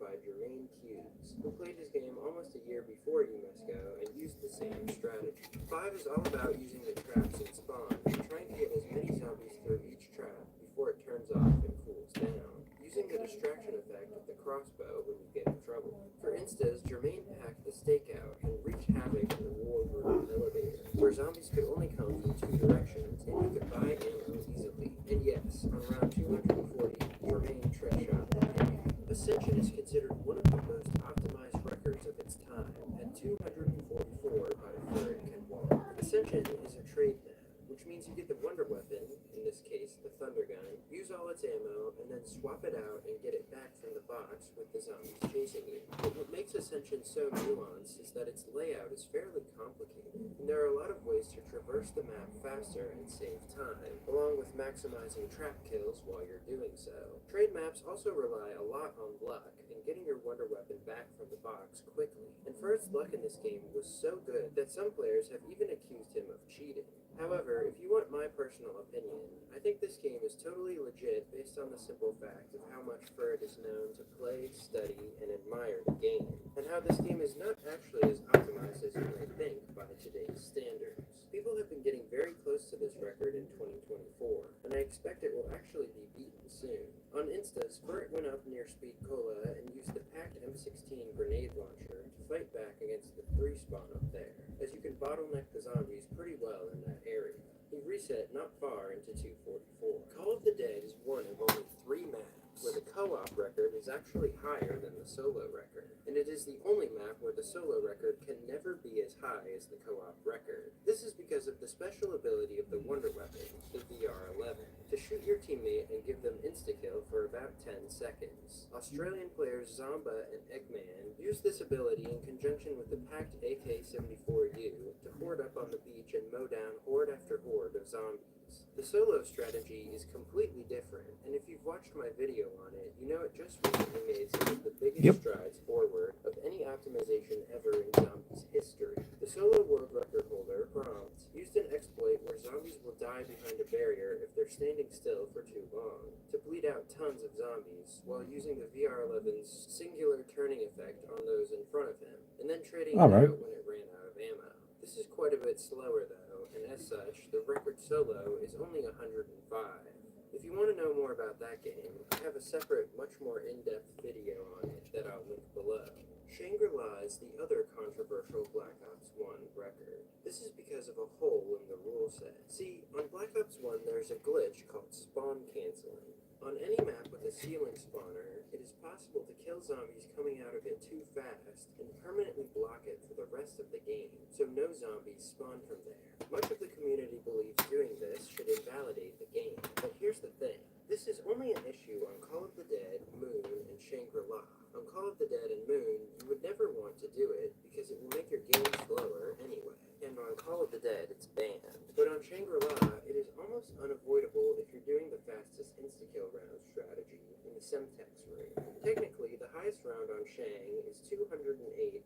by Jermaine Hughes, who played his game almost a year before Umesko and used the same strategy. 5 is all about using the traps and spawn and trying to get as many zombies through each trap before it turns off and cools down, using the distraction effect of the crossbow when you get in trouble. For instance, Jermaine packed the stakeout and wreaked havoc in the war room elevator, where zombies could only come from 2 directions and you could buy ammo easily. And yes, on round 240, Jermaine trick shot the enemy. Ascension is considered one of the most optimized records of its time at 244 by Furrick and Wall. Ascension is a trade map, which means you get the wonder weapon, in this case the thunder gun, use all its ammo, and then swap it out and get it back from the box with the zombies chasing you. But what makes Ascension so nuanced is that its layout is fairly complicated, and there are a lot of ways to traverse the map faster and save time, along with maximizing trap kills while you're doing so. Trade maps also rely a lot on luck and getting your wonder weapon back from the box quickly, and Furrick's luck in this game was so good that some players have even accused him of cheating. However, if you want my personal opinion, I think this game is totally legit based on the simple fact of how much Furrick is known to play, study, and admire the game, and how this game is not actually as optimized as you may think by today's standards. People have been getting very close to this record in 2024, and I expect it will actually be beaten soon. On Instas, Furrick went up near Speed Cola and used the packed M16 grenade launcher to fight back against the 3 spawn up there, as you can bottleneck the zombies pretty well in that area. He reset not far into 244. Call of the Dead is one of only 3 maps where the co-op record is actually higher than the solo record, and it is the only map where the solo record can never be as high as the co-op record. This is because of the special ability of the wonder weapon, the VR11, to shoot your teammate and give them insta-kill for about 10 seconds. Australian players Zomba and Eggman use this ability in conjunction with the packed AK-74U to horde up on the beach and mow down horde after horde of zombies. The solo strategy is completely different, and if you've watched my video on it, you know it just recently made some of the biggest strides forward of any optimization ever in zombies history. The solo world record holder, Prompt, used an exploit where zombies will die behind a barrier if they're standing still for too long, to bleed out tons of zombies, while using the VR11's singular turning effect on those in front of him, and then trading it out when it ran out of ammo. This is quite a bit slower though, and as such, the record solo is only 105. If you want to know more about that game, I have a separate, much more in-depth video on it that I'll link below. Shangri-La is the other controversial Black Ops 1 record. This is because of a hole in the rule set. See, on Black Ops 1 there's a glitch called spawn canceling. On any map with a ceiling spawner, it is possible to kill zombies coming out of it too fast and permanently block it for the rest of the game, so no zombies spawn from there. Much of the community believes doing this should invalidate the game, but here's the thing. This is only an issue on Call of the Dead, Moon, and Shangri-La. On Call of the Dead and Moon, you would never want to do it because it will make your game slower anyway. And on Call of the Dead, it's banned. But on Shangri-La, it is almost unavoidable if you're doing the fastest insta-kill round strategy in the Semtex room. Technically, the highest round on Shang is 208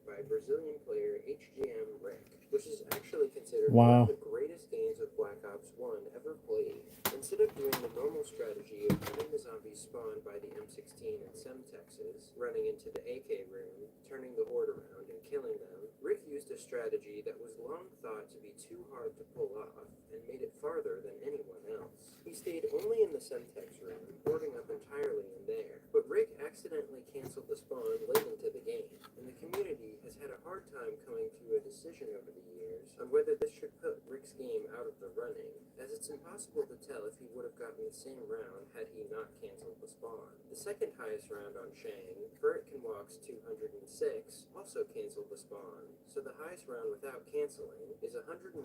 by Brazilian player HGM Rick, which is actually considered one of the greatest games of Black Ops 1 ever played. Instead of doing the normal strategy of having the zombies spawn by the M16 and Semtexes, running into the AK room, turning the horde around and killing them, Rick used a strategy that was long thought to be too hard to pull off and made it farther than anyone else. He stayed only in the Semtex room, boarding up entirely in there, but Rick accidentally canceled the spawn late into the game, and the community has had a hard time coming to a decision over the years on whether this should put Rick's game out of the running, as it's impossible to tell if he would have gotten the same round had he not canceled the spawn. The second highest round on Shang, Furrican-Walk's 206, also canceled the spawn, so the highest round without canceling is 195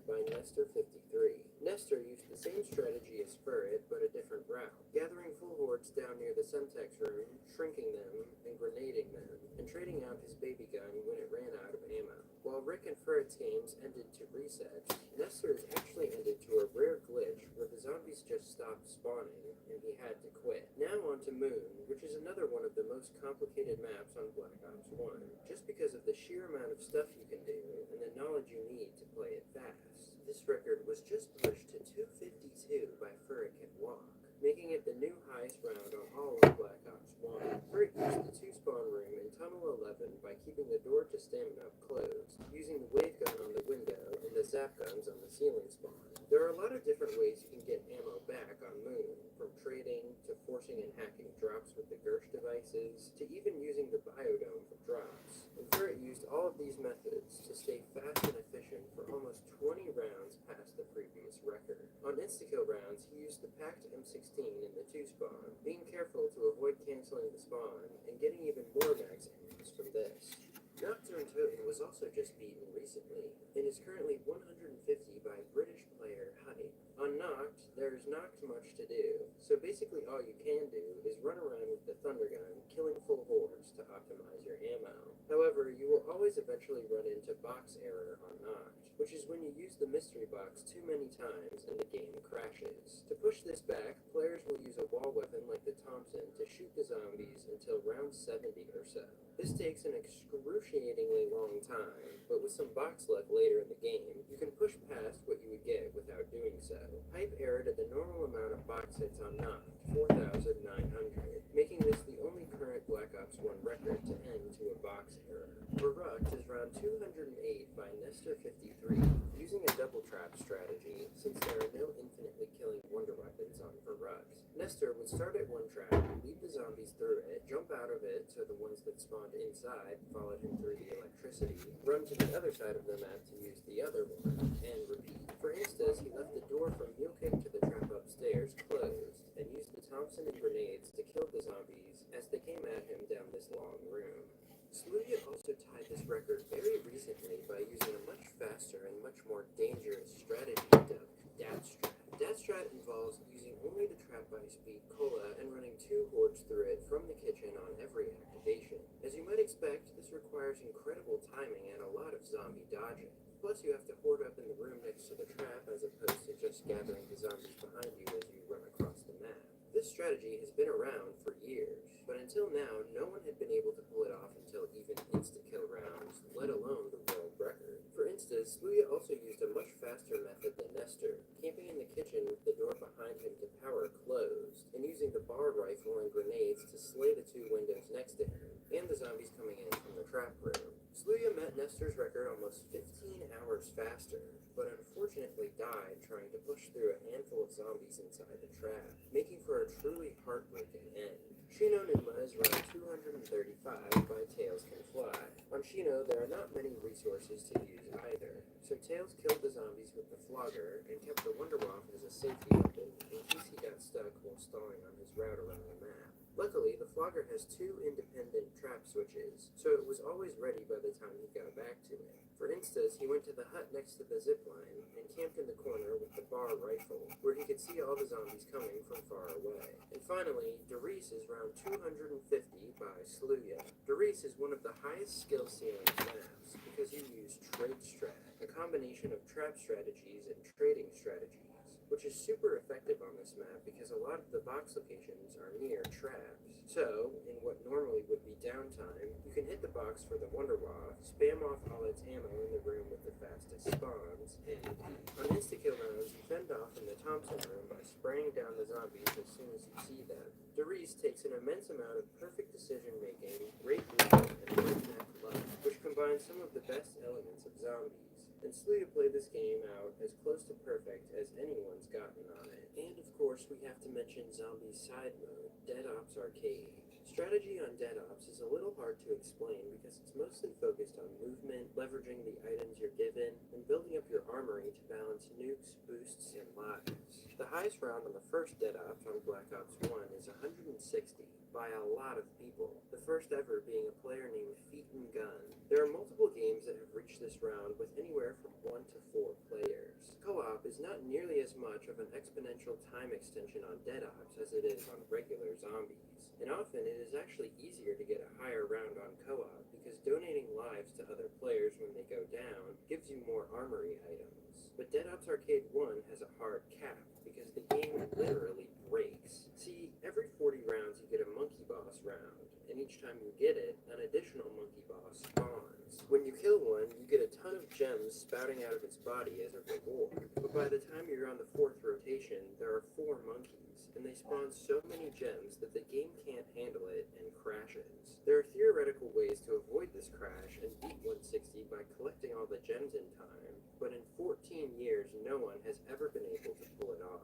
by Nestor 53. Nestor used the same strategy as Furret, but a different route, gathering full hordes down near the Semtex room, shrinking them, and grenading them, and trading out his baby gun when it ran out of ammo. While Rick and Furret's games ended to resets, Nestor's actually ended to a rare glitch where the zombies just stopped spawning, and he had to quit. Now on to Moon, which is another one of the most complicated maps on Black Ops 1, just because of the sheer amount of stuff you can do and the knowledge you need to play it fast. This record was just pushed to 252 by Furrican-Walk, making it the new highest round on all of Black Ops 1. Furret used the 2-spawn room in Tunnel 11 by keeping the door to stamina closed, using the wave gun on the window and the zap guns on the ceiling spawn. There are a lot of different ways you can get ammo back on Moon, from trading, to forcing and hacking drops with the Gersh devices, to even using the biodome for drops. And Furret used all of these methods to stay fast and efficient for almost 20 rounds past the previous record. On insta-kill rounds, he used the packed M16 in the 2-spawn, being careful to avoid canceling the spawn, and getting even more max ammos from this. Nocturne Totem was also just beaten recently, and is currently 150 by British player Hype. On Noct, there's not much to do, so basically all you can do is run around with the Thunder Gun, killing full hordes to optimize your ammo. However, you will always eventually run into box error on Noct, which is when you use the mystery box too many times and the game crashes. To push this back, players will use a wall weapon like the Thompson to shoot the zombies until round 70 or so. This takes an excruciatingly long time, but with some box luck later in the game, you can push past what you would get without doing so. Hype errored at the normal amount of box hits on Noct, 4,900, making this the only current Black Ops 1 record to end to a box error. Verrückt is round 208 by Nestor 53, using a double trap strategy since there are no infinitely killing wonder weapons on Verrückt. Nestor would start at one trap, lead the zombies through it, jump out of it so the ones that spawned inside followed him through the electricity, run to the other side of the map to use the other one, and repeat. For instance, he left the door from Mule Kick to the trap upstairs closed, and used the Thompson and grenades to kill the zombies as they came at him down this long room. Sludia also tied this record very recently by using a much faster and much more dangerous strategy dubbed Datstrat. Datstrat involves using only the trap by speed cola and running 2 hordes through it from the kitchen on every activation. As you might expect, this requires incredible timing and a lot of zombie dodging. Plus, you have to hoard up in the room next to the trap as opposed to just gathering the zombies behind you as you run across the map. This strategy has been around for years, but until now, no one had been able to pull it off until even insta-kill rounds, let alone the world record. For instance, Sluya also used a much faster method than Nestor, camping in the kitchen with the door behind him to power closed, and using the bar rifle and grenades to slay the two windows next to him, and the zombies coming in from the trap room. Sluya met Nestor's record almost 15 hours faster, but unfortunately died trying to push through a handful of zombies inside the trap, making for a truly heartbreaking end. Shino Numa is round 235 by Tails Can Fly. On Shino, there are not many resources to use either, so Tails killed the zombies with the flogger and kept the Wonderwaff as a safety weapon in case he got stuck while stalling on his route around the map. Luckily, the flogger has 2 independent trap switches, so it was always ready by the time he got back to it. For instance, he went to the hut next to the zipline and camped in the corner with the bar rifle, where he could see all the zombies coming from far away. And finally, Darice is round 250 by Sluya. Darice is one of the highest skill ceiling maps because you use Trade Strat, a combination of trap strategies and trading strategies, which is super effective on this map because a lot of the box locations are near traps. So, in what normally would be downtime, you can hit the box for the Wonderwaff, spam off all its ammo in the room with the fastest spawns, and eat. On insta-kill rounds, you fend off in the Thompson room by spraying down the zombies as soon as you see them. Darice takes an immense amount of perfect decision-making, great movement, and breakneck luck, which combines some of the best elements of zombies. And Sluya played this game out as close to perfect as anyone's gotten on it. And of course, we have to mention Zombie's side mode, Dead Ops Arcade. Strategy on Dead Ops is a little hard to explain because it's mostly focused on movement, leveraging the items you're given, and building up your armory to balance nukes, boosts, and lives. The highest round on the first Dead Ops on Black Ops 1 is 160 by a lot of people, the first ever being a player named Featon Gun. There are multiple games that have reached this round with anywhere from 1 to 4 players. Co-op is not nearly as much of an exponential time extension on Dead Ops as it is on regular zombies, and often it is actually easier to get a higher round on co-op because donating lives to other players when they go down gives you more armory items. But Dead Ops Arcade 1 has a hard cap because the game literally breaks. See, every 40 rounds you get a monkey boss round, and each time you get it, an additional monkey boss spawns. When you kill one, you get a ton of gems spouting out of its body as a reward, but by the time you're on the 4th rotation, there are 4 monkeys, and they spawn so many gems that the game can't handle it and crashes. There are theoretical ways to avoid this crash and beat 160 by collecting all the gems in time, but in 14 years no one has ever been able to pull it off.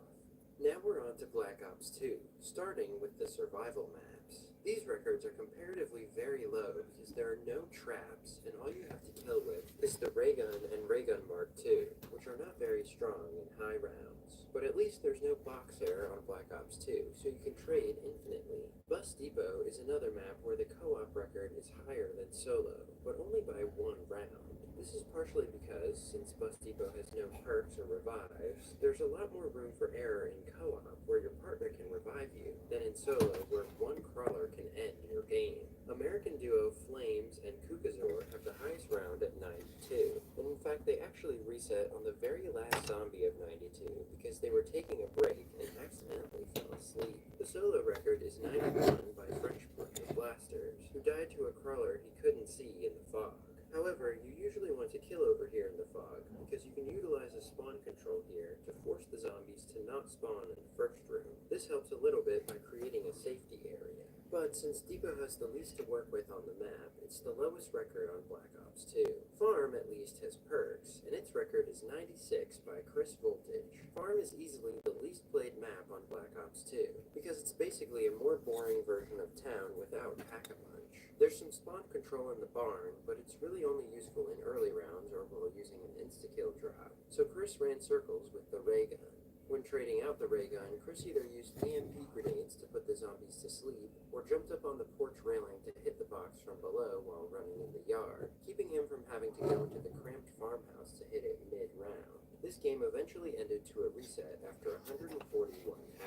Now we're on to Black Ops 2, starting with the survival maps. These records are comparatively very low because there are no traps, and all you have to kill with is the Raygun and Raygun Mark II, which are not very strong in high rounds. But at least there's no box error on Black Ops 2, so you can trade infinitely. Bus Depot is another map where the co-op record is higher than solo, but only by 1 round. This is partially because, since Bus Depot has no perks or revives, there's a lot more room for error in co-op, where your partner can revive you, than in solo, where 1 crawler can end your game. American duo Flames and Kukazor have the highest round at 92, and in fact they actually reset on the very last zombie of 92 because they were taking a break and accidentally fell asleep. The solo record is 91 by French player Blasters, who died to a crawler he couldn't see in the fog. However, you usually want to kill over here in the fog, because you can utilize a spawn control here to force the zombies to not spawn in the first room. This helps a little bit by creating a safety area. But since Depot has the least to work with on the map, it's the lowest record on Black Ops 2. Farm at least has perks, and its record is 96 by Chris Voltage. Farm is easily the least played map on Black Ops 2, because it's basically a more boring version of Town without Pack-a-Punch. There's some spawn control in the barn, but it's really only useful in early rounds or while using an insta-kill drop. So Chris ran circles with the ray gun. When trading out the ray gun, Chris either used EMP grenades to put the zombies to sleep, or jumped up on the porch railing to hit the box from below while running in the yard, keeping him from having to go into the cramped farmhouse to hit it mid-round. This game eventually ended to a reset after 141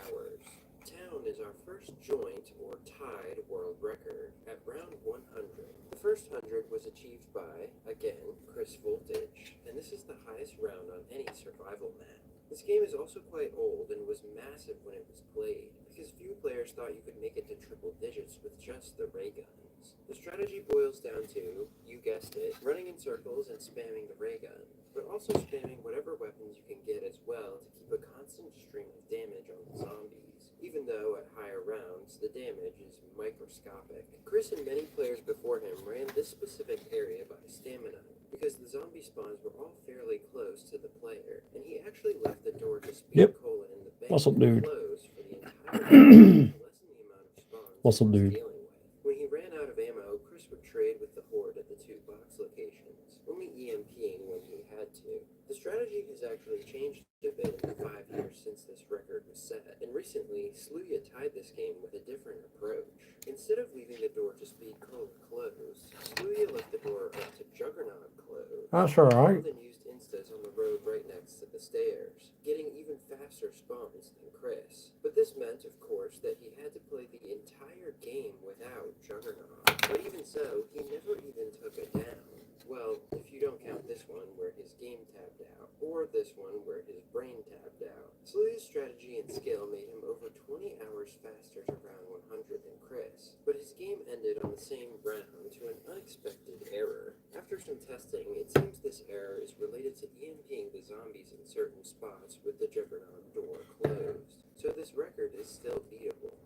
hours. Town is our first joint or tied world record at round 100. The first 100 was achieved by, again, Chris Voltage, and this is the highest round on any survival map. This game is also quite old and was massive when it was played, because few players thought you could make it to triple digits with just the ray guns. The strategy boils down to, you guessed it, running in circles and spamming the ray gun, but also spamming whatever weapons you can get as well to keep a constant stream of damage on the zombies, even though at higher rounds the damage is microscopic. Chris and many players before him ran this specific area by stamina, because the zombie spawns were all fairly close to the player, and he actually left the door to speed Yep. colon in the bank What's up, dude? closed for the entire game to lessen the amount of spawns What's he up, was dude? dealing with. When he ran out of ammo, Chris would trade with the Horde at the 2 box locations, only EMPing when he had to. The strategy has actually changed a bit in the 5 years since this record was set, and recently, Sluya tied this game with a different approach. Instead of leaving the door to speed colon closed, Sluya left the door up to Juggernaut closed. That's alright. Then used instas on the road right next to the stairs, getting even faster spawns than Chris. But this meant, of course, that he had to play the entire game without Juggernaut. But even so, he never even took it down. Well, if you don't count this one where his game tabbed out, or this one where his brain tabbed out. Sluya's strategy and skill made him over 20 hours faster to round 100 than Chris, but his game ended on the same round to an unexpected error. After some testing, it seems this error is related to EMPing the zombies in certain spots with the Juggernaut door closed, so this record is still beatable.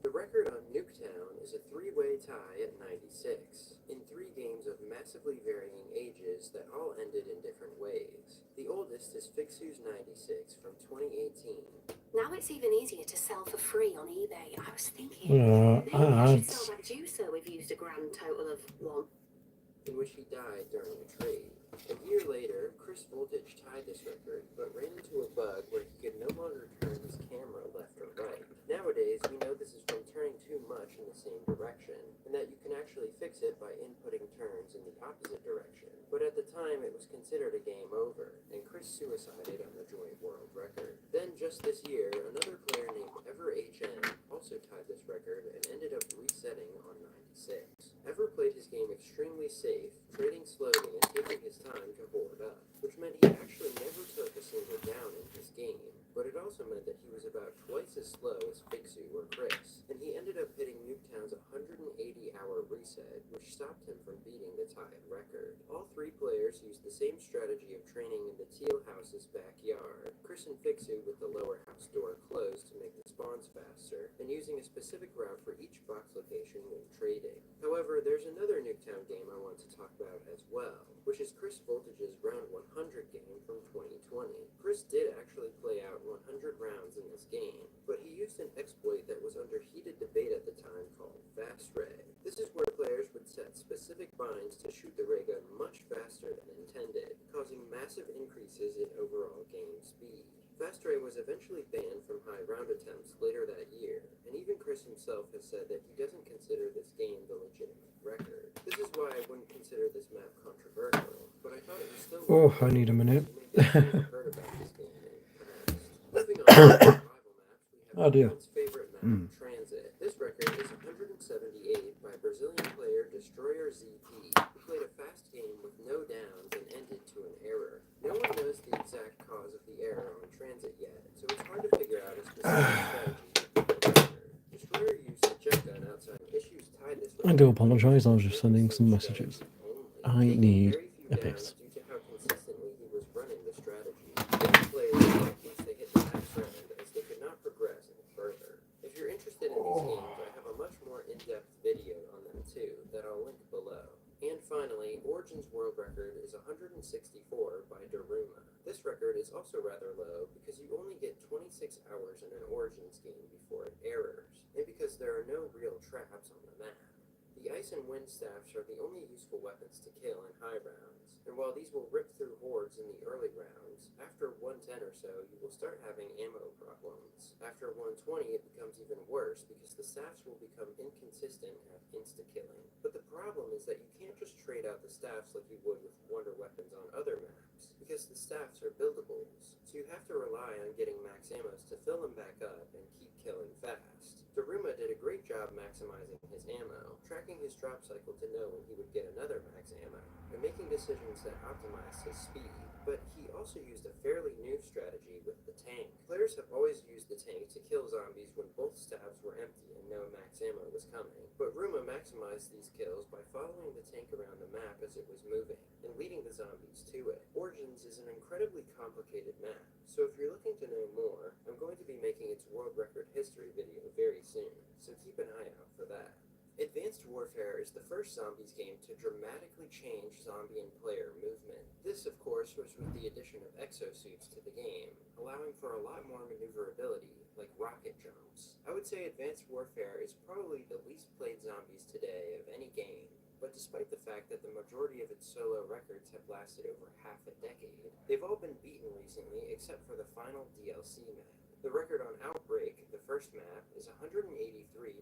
The record on Nuketown is a 3-way tie at 96, in 3 games of massively varying ages that all ended in different ways. The oldest is Fixu's 96 from 2018. Now it's even easier to sell for free on eBay. I was thinking, maybe I should Ads. sell that juicer we've used a grand total of 1. In which he died during a trade. A year later, Chris Voltage tied this record, but ran into a bug where he could no longer turn his camera left or right. Nowadays, we know this is from turning too much in the same direction, and that you can actually fix it by inputting turns in the opposite direction. But at the time, it was considered a game over, and Chris suicided on the joint world record. Then, just this year, another player named EverHN also tied this record and ended up resetting on 96. Ever played his game extremely safe, trading slowly and taking his time to hoard up, which meant he actually never took a single down in his game, but it also meant that he was about twice as slow as Fixu or Chris, and he ended up hitting Nuketown's 180-hour reset, which stopped him from beating the tied record. All 3 players used the same strategy of training in the teal house's backyard, Chris and Fixu with the lower house door closed to make the spawns faster, and using a specific route for each box location when trading. However, there's another Nuketown game I want to talk about as well, which is Chris Voltage's round 100 game from 2020. Chris did actually play out 100 rounds in this game, but he used an exploit that was under heated debate at the time called Fast Ray. This is where players would set specific binds to shoot the ray gun much faster than intended, causing massive increases in overall game speed. Fast Ray was eventually banned from high round attempts later that year, and even Chris himself has said that he doesn't consider this game the legitimate record. This is why I wouldn't consider this map controversial, but I thought it was still Oh, I need a minute. heard about this game in the past. Moving on to survival maps, we have Oh, dear. everyone's favorite map, Transit. This record is 178 by Brazilian player Destroyer ZP, who played a fast game with no downs and ended to an error. No one knows the exact cause of the error on Transit yet, so it's hard to figure out a specific strategy to beat the record. Destroyer used the jet gun outside issues tied this I do apologise, I was just sending some messages. I need a piss. due to how consistently he was running the strategy. Many players quit once they hit the next round, as they could not progress any further. If you're interested in these games, I have a much more in-depth video on them too, that I'll link below. And finally, Origin's world record is 164 by Daruma. This record is also rather low because you only get 26 hours in an Origins game before it errors, and because there are no real traps on the map. The ice and wind staffs are the only useful weapons to kill in high rounds, and while these will rip through hordes in the early rounds, after 110 or so you will start having ammo problems. After 120 it becomes even worse because the staffs will become inconsistent at insta-killing. But the problem is that you can't just trade out the staffs like you would with wonder weapons on other maps, because the staffs are buildables, so you have to rely on getting max ammos to fill them back up and keep killing fast. Daruma did a great job about maximizing his ammo, tracking his drop cycle to know when he would get another max ammo, and making decisions that optimized his speed. But he also used a fairly new strategy with the tank. Players have always used the tank to kill zombies when both stabs were empty and no max ammo was coming. But Ruma maximized these kills by following the tank around the map as it was moving, and leading the zombies to it. Origins is an incredibly complicated map, so if you're looking to know more, I'm going to be making its world record history video very soon, so keep an eye out for that. Advanced Warfare is the first zombies game to dramatically change zombie and player movement. This, of course, was with the addition of exosuits to the game, allowing for a lot more maneuverability, like rocket jumps. I would say Advanced Warfare is probably the least played zombies today of any game, but despite the fact that the majority of its solo records have lasted over half a decade, they've all been beaten recently except for the final DLC map. The record on Outbreak, the first map, is 183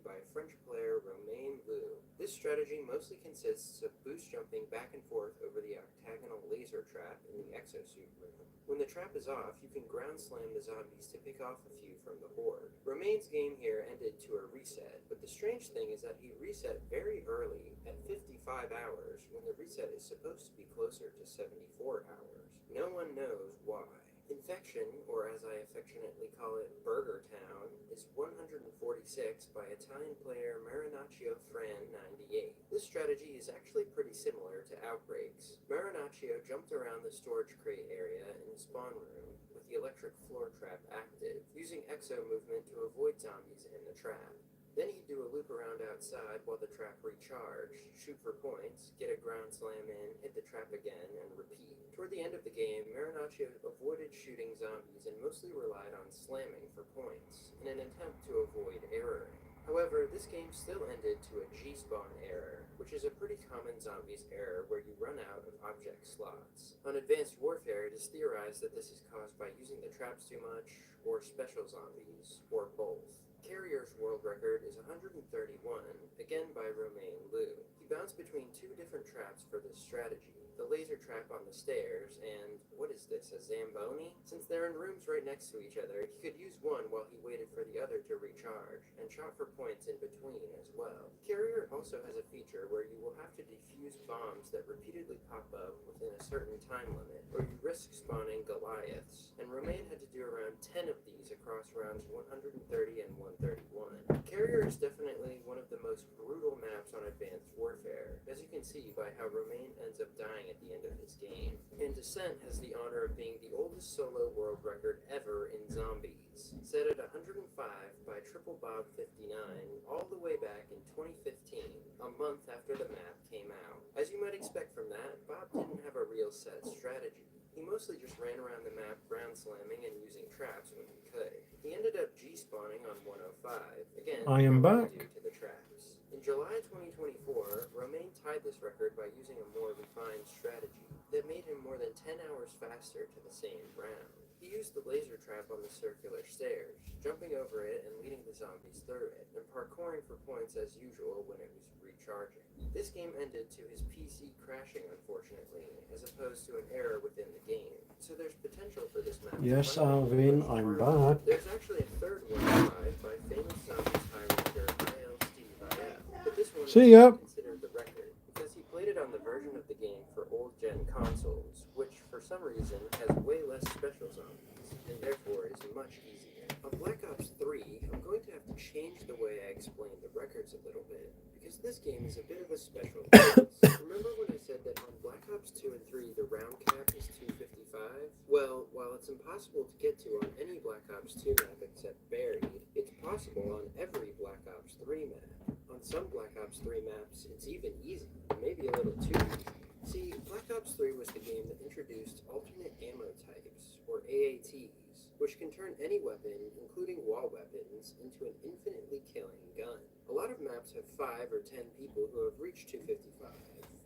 by French player Romain Lou. This strategy mostly consists of boost jumping back and forth over the octagonal laser trap in the exosuit room. When the trap is off, you can ground slam the zombies to pick off a few from the horde. Romain's game here ended to a reset, but the strange thing is that he reset very early at 55 hours when the reset is supposed to be closer to 74 hours. No one knows why. Infection, or as I affectionately call it, Burger Town, is 146 by Italian player Marinaccio Fran 98. This strategy is actually pretty similar to Outbreak's. Marinaccio jumped around the storage crate area in the spawn room with the electric floor trap active, using exo movement to avoid zombies in the trap. Then he'd do a loop around outside while the trap recharged, shoot for points, get a ground slam in, hit the trap again, and repeat. Toward the end of the game, Marinaccio avoided shooting zombies and mostly relied on slamming for points, in an attempt to avoid erroring. However, this game still ended to a G-spawn error, which is a pretty common zombies error where you run out of object slots. On Advanced Warfare, it is theorized that this is caused by using the traps too much, or special zombies, or both. Carrier's world record is 131, again by Romain Lou. He bounced between two different traps for this strategy. The laser trap on the stairs and, what is this, a Zamboni? Since they're in rooms right next to each other, he could use one while he waited for the other to recharge, and shot for points in between as well. Carrier also has a feature where you will have to defuse bombs that repeatedly pop up within a certain time limit, or you risk spawning Goliaths, and Romain had to do around 10 of these across rounds 130 and 131. Carrier is definitely one of the most brutal maps on Advanced Warfare, as you can see by how Romain ends up dying at the end of his game. And Descent has the honor of being the oldest solo world record ever in zombies, set at 105 by Triple Bob 59, all the way back in 2015, a month after the map came out. As you might expect from that, Bob didn't have a real set strategy. He mostly just ran around the map ground slamming and using traps when he could. He ended up G-spawning on 105, again, I am probably back. due to the traps. In July 2024, Romain tied this record by using a more refined strategy that made him more than 10 hours faster to the same round. He used the laser trap on the circular stairs, jumping over it and leading the zombies through it, and parkouring for points as usual when it was recharging. This game ended to his PC crashing, unfortunately, as opposed to an error within the game. So there's potential for this map. Yes, to finally Alvin, be I'm harder. back. There's actually a third one tried by famous zombies Highlander IL Steve IL, but this one See ya. is considered the record because he played it on the version of the game for old-gen consoles, which for some reason has way less special zombies, and therefore is much easier. On Black Ops 3, I'm going to have to change the way I explain the records a little bit, because this game is a bit of a special case. Remember when I said that on Black Ops 2 and 3 the round cap is 255? Well, while it's impossible to get to on any Black Ops 2 map except Buried, it's possible on every Black Ops 3 map. On some Black Ops 3 maps, it's even easy, maybe a little too easy. See, Black Ops 3 was the game that introduced alternate ammo types, or AATs, which can turn any weapon, including wall weapons, into an infinitely killing gun. A lot of maps have 5 or 10 people who have reached 255,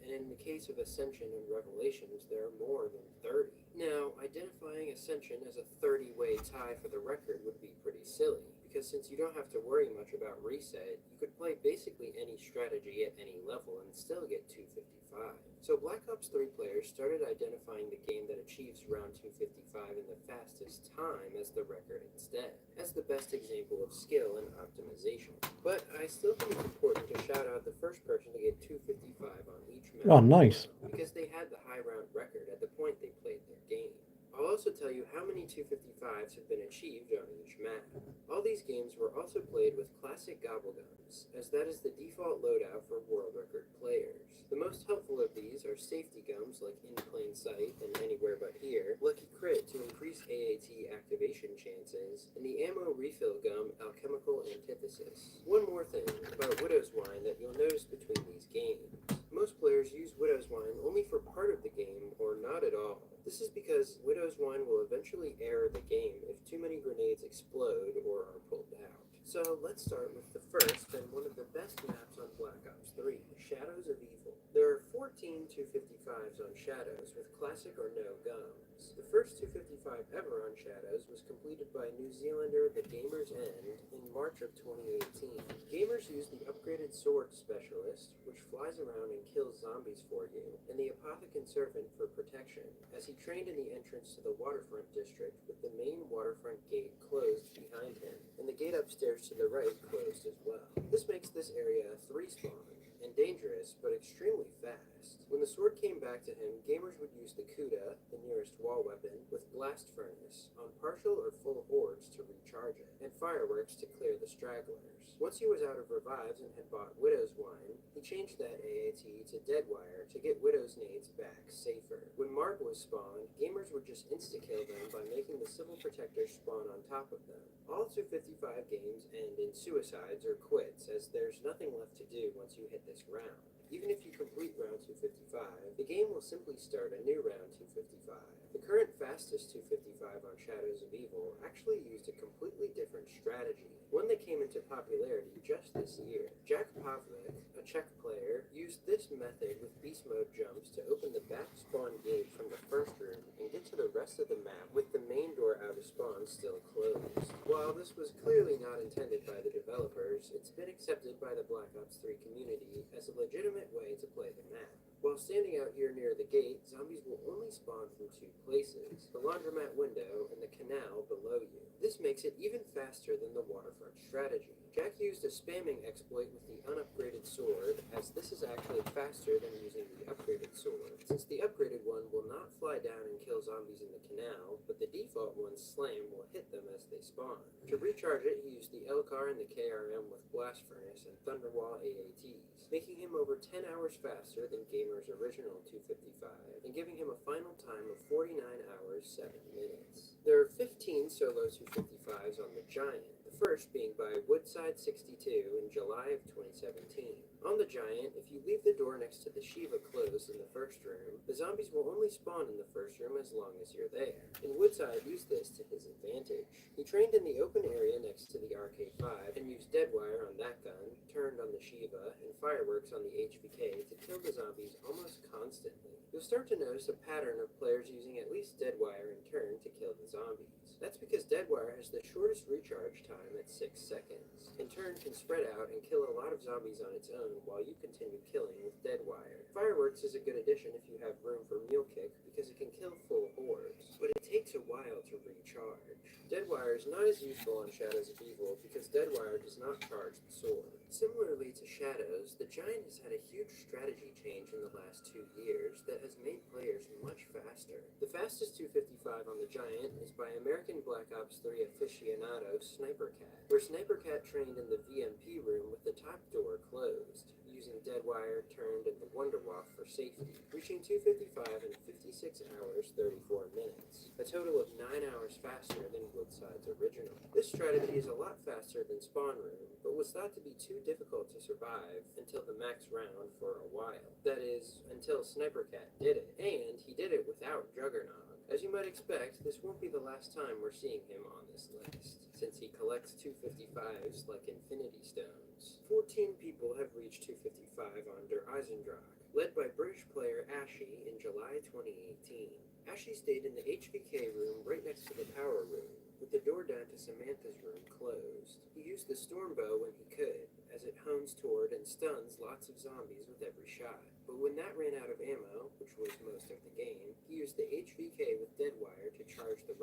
and in the case of Ascension and Revelations, there are more than 30. Now, identifying Ascension as a 30-way tie for the record would be pretty silly, because since you don't have to worry much about reset, you could play basically any strategy at any level and still get 255. So Black Ops 3 players started identifying the game that achieves use round 255 in the fastest time as the record instead, as the best example of skill and optimization. But I still think it's important to shout out the first person to get 255 on each map. Oh, nice. Because they had the high round record at the point they played their game. I'll also tell you how many 255s have been achieved on each map. All these games were also played with classic gobblegums, as that is the default loadout for world record players. The most helpful of these are safety gums like In Plain Sight and Anywhere But Here, Lucky Crit to increase AAT activation chances, and the ammo refill gum Alchemical Antithesis. One more thing about Widow's Wine that you'll notice between these games. Most players use Widow's Wine only for part of the game or not at all. This is because Widow's Wine will eventually error the game if too many grenades explode or are pulled out. So let's start with the first and one of the best maps on Black Ops 3, Shadows of Evil. There are 14 255s on Shadows with classic or no gums. The first 255 ever on Shadows was completed by New Zealander The Gamer's End in March of 2018. Gamers use the upgraded Sword Specialist, which flies around and kills zombies for you, and the Apothecant Servant for protection, as he trained in the entrance to the Waterfront District with the main waterfront gate closed behind him, and the gate upstairs to the right closed as well. This makes this area a 3-spawn, and dangerous, but extremely fast. When the sword came back to him, gamers would use the Kuda, the nearest wall weapon, with Blast Furnace on partial or full hordes to recharge it, and fireworks to clear the stragglers. Once he was out of revives and had bought Widow's Wine, he changed that AAT to Deadwire to get Widow's nades back safer. When Mark was spawned, gamers would just insta-kill them by making the Civil Protector spawn on top of them. All 255 games end in suicides or quits, as there's nothing left to do once you hit this round. Even if you complete round 255, the game will simply start a new round 255. The current fastest 255 on Shadows of Evil actually used a completely different strategy, one that came into popularity just this year. Jack Pavlik, a Czech player, used this method with beast mode jumps to open the back spawn gate from the first room and get to the rest of the map with the main door out of spawn still closed. While this was clearly not intended by the developers, it's been accepted by the Black Ops 3 community as a legitimate way to play the map. While standing out here near the gate, zombies will only spawn from 2 places, the laundromat window and the canal below you. This makes it even faster than the waterfront strategy. Jack used a spamming exploit with the unupgraded sword, as this is actually faster than using the upgraded sword, since the upgraded one will not fly down and kill zombies in the canal, but the default one's slam will hit them as they spawn. To recharge it, he used the Elcar and the KRM with Blast Furnace and Thunderwall AATs, making him over 10 hours faster than Gamer's original 255, and giving him a final time of 49 hours 7 minutes. There are 15 solo 255s on the Giant, the first being by Woodside62 in July of 2017. On the Giant, if you leave the door next to the Shiva closed in the first room, the zombies will only spawn in the first room as long as you're there, and Woodside used this to his advantage. He trained in the open area next to the RK5 and used Deadwire on that gun, turned on the Shiva, and fireworks on the HVK to kill the zombies almost constantly. You'll start to notice a pattern of players using at least Deadwire in turn to kill the zombies. That's because Deadwire has the shortest recharge time at 6 seconds. In turn, can spread out and kill a lot of zombies on its own while you continue killing with Deadwire. Fireworks is a good addition if you have room for Mule Kick because it can kill full hordes, but it takes a while to recharge. Deadwire is not as useful on Shadows of Evil because Deadwire does not charge the sword. Similarly to Shadows, the Giant has had a huge strategy change in the last 2 years that has made players much faster. The fastest 255 on the Giant is by American Black Ops 3 aficionado Sniper Cat, where Sniper Cat trained in the VMP room with the top door closed, using Deadwire, turned, and the Wonderwalk for safety, reaching 255 in 56 hours 34 minutes, a total of 9 hours faster than Woodside's original. This strategy is a lot faster than Spawn Room, but was thought to be too difficult to survive until the max round for a while. That is, until Sniper Cat did it, and he did it without Juggernog. As you might expect, this won't be the last time we're seeing him on this list, since he collects 255s like Infinity Stones. 14 people have reached 255 on Der Eisendrache, led by British player Ashy in July 2018. Ashy stayed in the HVK room right next to the power room, with the door down to Samantha's room closed. He used the Stormbow when he could, as it hones toward and stuns lots of zombies with every shot. But when that ran out of ammo, which was most of the game, he used the HVK with Deadwire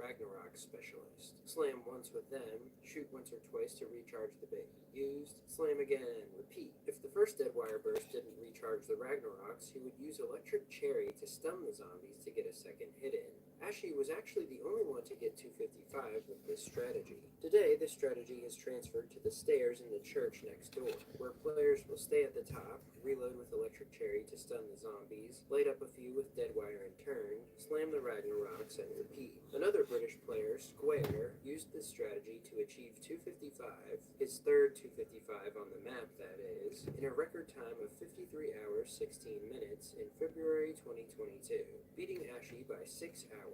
Ragnarok Specialist. Slam once with them, shoot once or twice to recharge the bait used, slam again, repeat. If the first Deadwire burst didn't recharge the Ragnaroks, he would use Electric Cherry to stun the zombies to get a second hit in. Ashy was actually the only one to get 255 with this strategy. Today, this strategy is transferred to the stairs in the church next door, where players will stay at the top, reload with Electric Cherry to stun the zombies, light up a few with Deadwire in turn, slam the Ragnaroks, and repeat. Another British player, Square, used this strategy to achieve 255, his third 255 on the map that is, in a record time of 53 hours 16 minutes in February 2022, beating Ashy by 6 hours.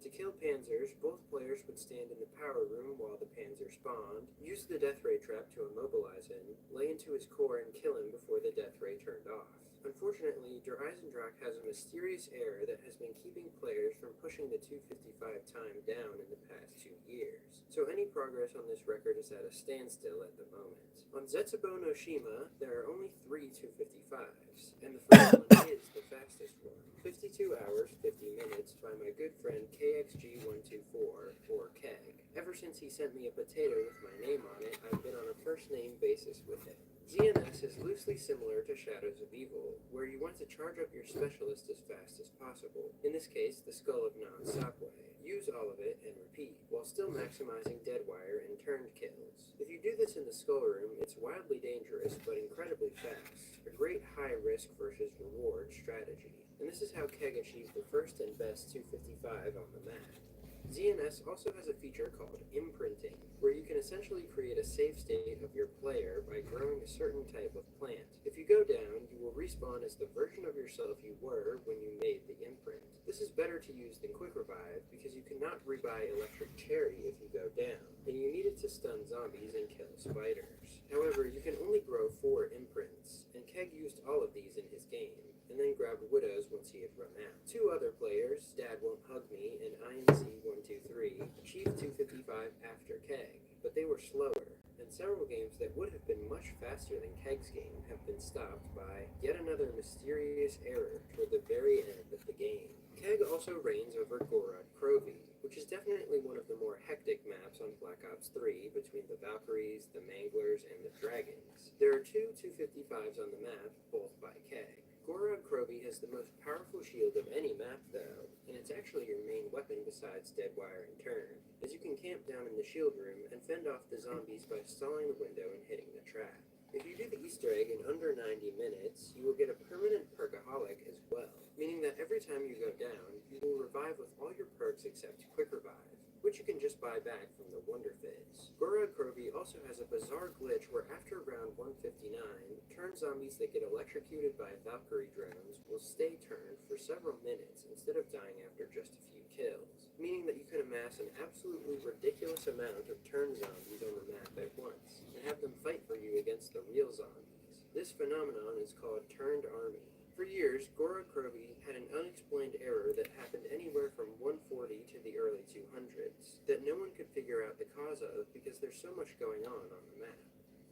To kill Panzers, both players would stand in the power room while the Panzer spawned, use the death ray trap to immobilize him, lay into his core and kill him before the death ray turned off. Unfortunately, Der Eisendrache has a mysterious error that has been keeping players from pushing the 255 time down in the past 2 years, so any progress on this record is at a standstill at the moment. On Zetsubo no Shima, there are only 3 255s, and the first one is the fastest one, 52 hours 50 minutes by my good friend KXG124, or Keg. Ever since he sent me a potato with my name on it, I've been on a first-name basis with him. ZNS is loosely similar to Shadows of Evil, where you want to charge up your specialist as fast as possible, in this case the Skull of Non-Stopway. Use all of it and repeat, while still maximizing Deadwire and turned kills. If you do this in the Skull Room, it's wildly dangerous but incredibly fast, a great high risk versus reward strategy. And this is how Keg achieved the first and best 255 on the map. ZNS also has a feature called imprinting, where you can essentially create a save state of your player by growing a certain type of plant. If you go down, you will respawn as the version of yourself you were when you made the imprint. This is better to use than Quick Revive because you cannot rebuy Electric Cherry if you go down, and you need it to stun zombies and kill spiders. However, you can only grow 4 imprints, and Keg used all of these in his game, and then grabbed Widows once he had run out. 2 other players, Dad Won't Hug Me and INC123, achieved 255 after Keg, but they were slower, and several games that would have been much faster than Keg's game have been stopped by yet another mysterious error toward the very end of the game. Keg also reigns over Gorod Krovi, which is definitely one of the more hectic maps on Black Ops 3 between the Valkyries, the Manglers, and the Dragons. There are 2 255s on the map, both by Keg. Gorod Krovi has the most powerful shield of any map though, and it's actually your main weapon besides Deadwire and Turn, as you can camp down in the shield room and fend off the zombies by stalling the window and hitting the trap. If you do the Easter egg in under 90 minutes, you will get a permanent perkaholic as well, meaning that every time you go down, you will revive with all your perks except Quick Revive, which you can just buy back from the Wonder Fizz. Gorod Krovi also has a bizarre glitch where after round 159, turned zombies that get electrocuted by Valkyrie drones will stay turned for several minutes instead of dying after just a few kills, meaning that you can amass an absolutely ridiculous amount of turned zombies on the map at once, and have them fight for you against the real zombies. This phenomenon is called Turned Army. For years, Gorod Krovi had an unexplained error that happened anywhere from 140 to the early 200s, that no one could figure out the cause of because there's so much going on the map.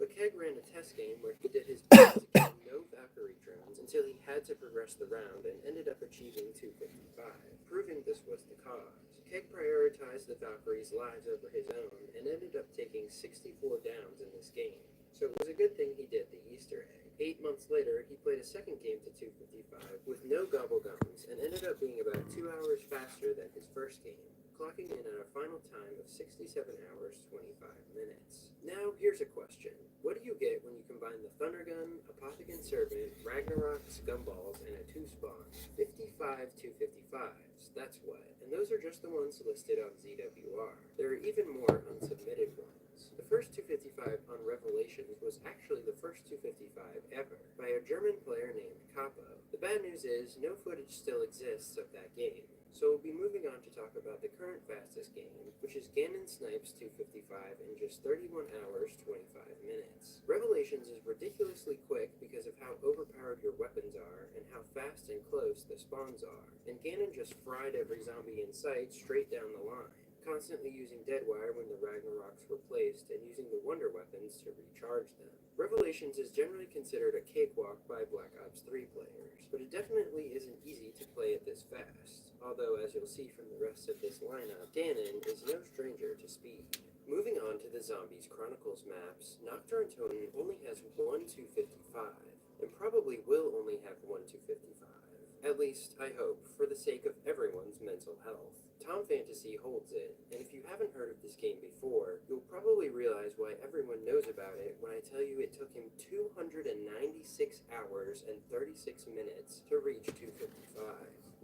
But Keg ran a test game where he did his best to kill no Valkyrie drones until he had to progress the round and ended up achieving 255, proving this was the cause. Keg prioritized the Valkyries' lives over his own and ended up taking 64 downs in this game, so it was a good thing he did the Easter egg. 8 months later, he played a second game to 255 with no gobblegums and ended up being about 2 hours faster than his first game, clocking in at a final time of 67 hours 25 minutes. Now, here's a question. What do you get when you combine the Thundergun, Apothicon Servant, Ragnaroks, Gumballs, and a 2-spawn? 55 255s, that's what. And those are just the ones listed on ZWR. There are even more unsubmitted ones. The first 255 on Revelations was actually the first 255 ever, by a German player named Capo. The bad news is, no footage still exists of that game, so we'll be moving on to talk about the current fastest game, which is Ganon Snipes 255 in just 31 hours 25 minutes. Revelations is ridiculously quick because of how overpowered your weapons are and how fast and close the spawns are, and Ganon just fried every zombie in sight straight down the line. constantly using Deadwire when the Ragnaroks were placed, and using the Wonder Weapons to recharge them. Revelations is generally considered a cakewalk by Black Ops 3 players, but it definitely isn't easy to play it this fast, although as you'll see from the rest of this lineup, Danon is no stranger to speed. Moving on to the Zombies Chronicles maps, Nocturne Toten only has 1 to 55, and probably will only have 1 to 55. At least, I hope, for the sake of everyone's mental health. Tom Fantasy holds it, and if you haven't heard of this game before, you'll probably realize why everyone knows about it when I tell you it took him 296 hours and 36 minutes to reach 255.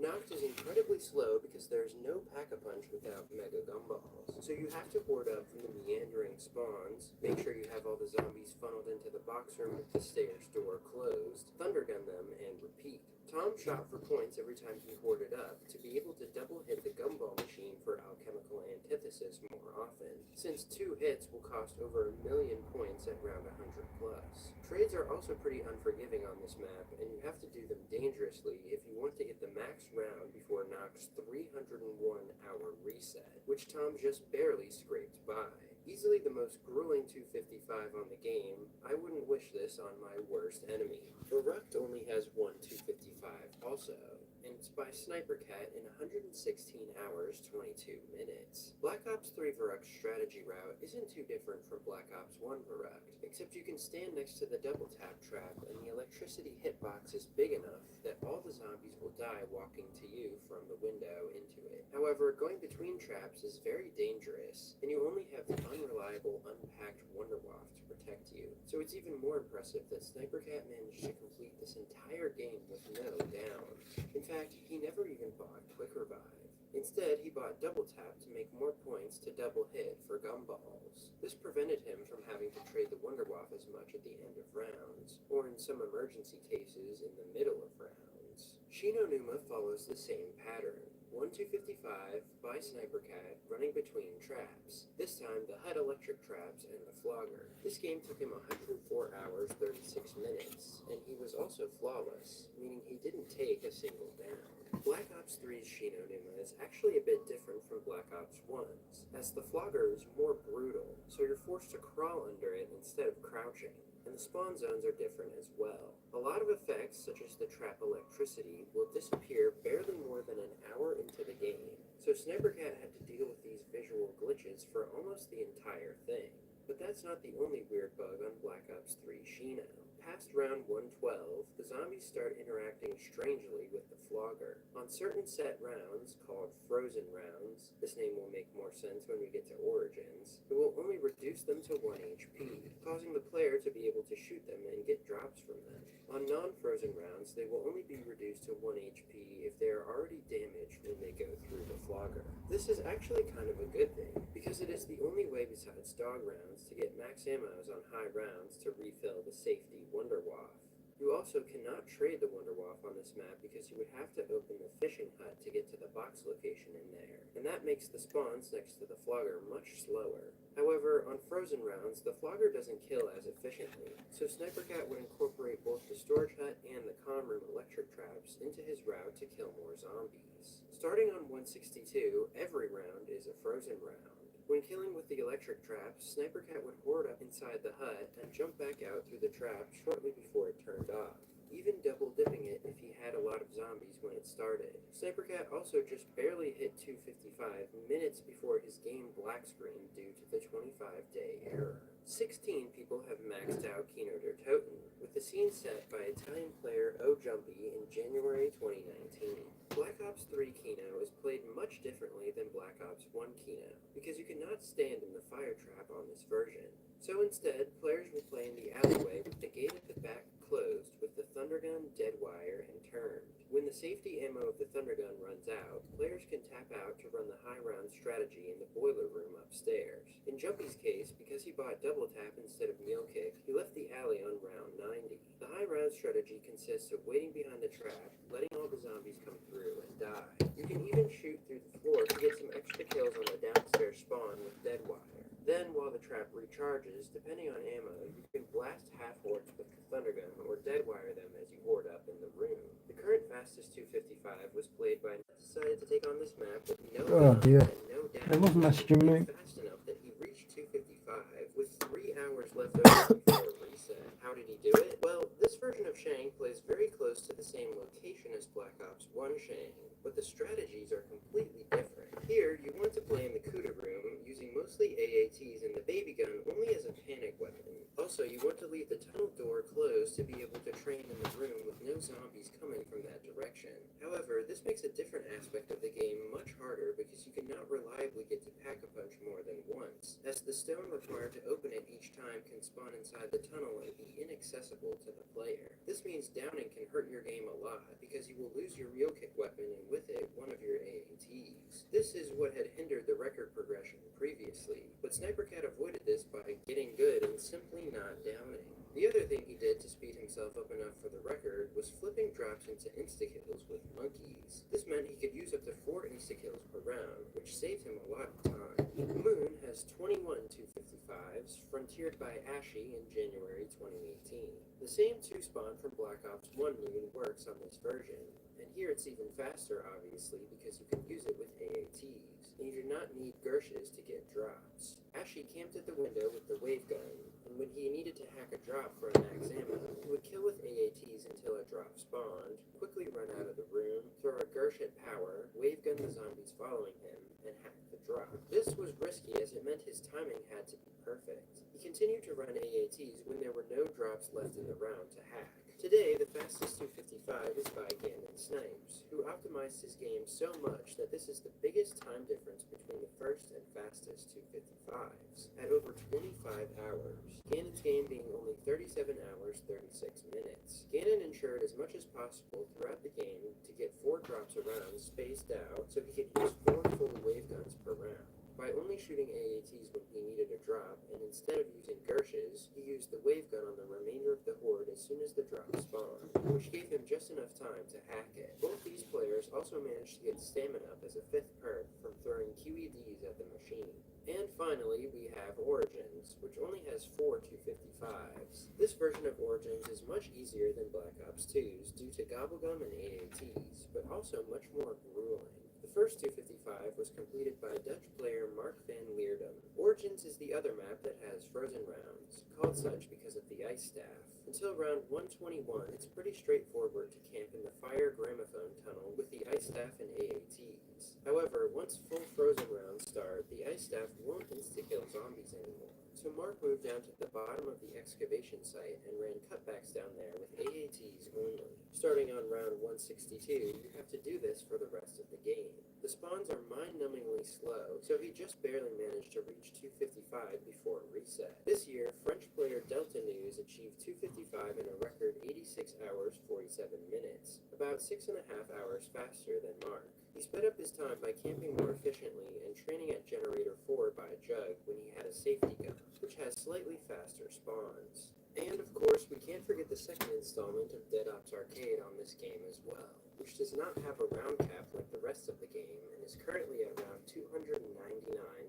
Noct is incredibly slow because there's no Pack-a-Punch without Mega Gumballs, so you have to board up from the meandering spawns, make sure you have all the zombies funneled into the box room with the stairs door closed, thundergun them, and repeat. Tom shot for points every time he hoarded up to be able to double hit the gumball machine for alchemical antithesis more often, since 2 hits will cost over 1,000,000 points at round 100 plus. Trades are also pretty unforgiving on this map, and you have to do them dangerously if you want to get the max round before Noct's 301-hour reset, which Tom just barely scraped by. Easily the most grueling 255 on the game, I wouldn't wish this on my worst enemy. Verrückt only has 1 255 also, and it's by Sniper Cat in 116 hours 22 minutes. Black Ops 3 Verrückt's strategy route isn't too different from Black Ops 1 Verrückt, except you can stand next to the double tap trap and the electricity hitbox is big enough that all the zombies will die walking to you from the window into it. However, going between traps is very dangerous, and you only have the unreliable unpacked Wunderwaffe to protect you, so it's even more impressive that Sniper Cat managed to complete this entire game with no downs. In fact, he never even bought Quick Revive. Instead, he bought Double Tap to make more points to double hit for gumballs. This prevented him from having to trade the Wunderwaffe as much at the end of rounds, or in some emergency cases in the middle of rounds. Shino Numa follows the same pattern. 1 255 by Sniper Cat running between traps, this time the HUD electric traps and the flogger. This game took him 104 hours 36 minutes, and he was also flawless, meaning he didn't take a single down. Black Ops 3's Shino Numa is actually a bit different from Black Ops 1's, as the flogger is more brutal, so you're forced to crawl under it instead of crouching, and the spawn zones are different as well. A lot of effects, such as the trap electricity, will disappear barely more than an hour into the game, so Sniper Cat had to deal with these visual glitches for almost the entire thing. But that's not the only weird bug on Black Ops 3 Shino. Past round 112, the zombies start interacting strangely with the flogger. On certain set rounds, called frozen rounds, this name will make more sense when we get to Origins, it will only reduce them to 1 HP, causing the player to be able to shoot them and get drops from them. On non-frozen rounds, they will only be reduced to 1 HP if they are already damaged when they go through the flogger. This is actually kind of a good thing, because it is the only way besides dog rounds to get max ammos on high rounds to refill the safety Wunderwaffe. You also cannot trade the Wunderwaffe on this map because you would have to open the fishing hut to get to the box location in there, and that makes the spawns next to the flogger much slower. However, on frozen rounds, the flogger doesn't kill as efficiently, so Sniper Cat would incorporate both the storage hut and the comm room electric traps into his route to kill more zombies. Starting on 162, every round is a frozen round. When killing with the electric traps, Sniper Cat would hoard up inside the hut and jump back out through the trap shortly before it turned off, even double dipping it if he had a lot of zombies when it started. Sniper Cat also just barely hit 255 minutes before his game black screened due to the 25-day error. 16 people have maxed out Kino der Toten, with the scene set by Italian player O Jumpy in January 2019. Black Ops 3 Kino is played much differently than Black Ops 1 Kino, because you cannot stand in the fire trap on this version. So instead, players will play in the alleyway with the gate at the back closed with the Thundergun, Deadwire, and turned. When the safety ammo of the Thundergun runs out, players can tap out to run the high round strategy in the boiler room upstairs. In Jumpy's case, because he bought double tap instead of meal kick, he left the alley on round 90. The high round strategy consists of waiting behind the trap, letting all the zombies come through and die. You can even shoot through the floor to get some extra kills on the downstairs spawn with Deadwire. Then, while the trap recharges, depending on ammo, you can blast half-hordes with the Thundergun or Deadwire them as you hoard up in the room. The current fastest 255 was played by decided to take on this map with no Oh, dear. and no They wasn't messaging me. fast enough that he reached 255 with 3 hours left over before a reset. How did he do it? Well, this version of Shang plays very close to the same location as Black Ops 1 Shang, but the strategies are completely different. Here, you want to play in the CUDA room, using mostly AATs and the baby gun only as a panic weapon. Also, you want to leave the tunnel door closed to be able to train in the room with no zombies coming from that direction. However, this makes a different aspect of the game much harder because you cannot reliably get to Pack-a-Punch more than once, as the stone required to open it each time can spawn inside the tunnel and be inaccessible to the player. This means downing can hurt your game a lot because you will lose your real kick weapon and with it one of your AATs. This is what had hindered the record progression previously, but SniperCat avoided this by getting good and simply not downing. The other thing he did to speed himself up enough for the record was flipping drops into insta-kills with monkeys. This meant he could use up to 4 insta-kills per round, which saved him a lot of time. Moon has 21 255s, frontiered by Ashy in January 2018. The same 2-spawn from Black Ops 1 Moon works on this version, and here it's even faster obviously because you can use it with AATs, and you do not need Gershes to get drops. Ashy camped at the window with the wave gun, and when he needed to hack a drop for a max ammo, he would kill with AATs until a drop spawned, quickly run out of the room, throw a Gersh at power, wave gun the zombies following him, and hack the drop. This was risky as it meant his timing had to be perfect. He continued to run AATs when there were no drops left in the round to hack. Today, the fastest 255 is by Ganon Snipes, who optimized his game so much that this is the biggest time difference between the first and fastest 255s, at over 25 hours. Ganon's game being only 37 hours, 36 minutes. Ganon ensured as much as possible throughout the game to get 4 drops a round spaced out so he could use 4 full wave guns per round. By only shooting AATs when he needed a drop, and instead of using Gershes, he used the wave gun on the remainder of the horde as soon as the drop spawned, which gave him just enough time to hack it. Both these players also managed to get stamina up as a 5th perk from throwing QEDs at the machine. And finally, we have Origins, which only has 4 255s. This version of Origins is much easier than Black Ops 2's due to Gobblegum and AATs, but also much more grueling. The first 255 was completed by Dutch player Mark van Leerdam. Origins is the other map that has frozen rounds, called such because of the ice staff. Until round 121, it's pretty straightforward to camp in the Fire Gramophone tunnel with the ice staff and AATs. However, once full frozen rounds start, the ice staff won't insta-kill zombies anymore. So Mark moved down to the bottom of the excavation site and ran cutbacks down there with AATs only. Starting on round 162, you have to do this for the rest of the game. The spawns are mind-numbingly slow, so he just barely managed to reach 255 before reset. This year, French player Delta News achieved 255 in a record 86 hours 47 minutes, about 6.5 hours faster than Mark. He sped up his time by camping more efficiently and training at Generator 4 by Jug when he had a safety gun, which has slightly faster spawns. And of course, we can't forget the second installment of Dead Ops Arcade on this game as well, which does not have a round cap like the rest of the game and is currently at round 299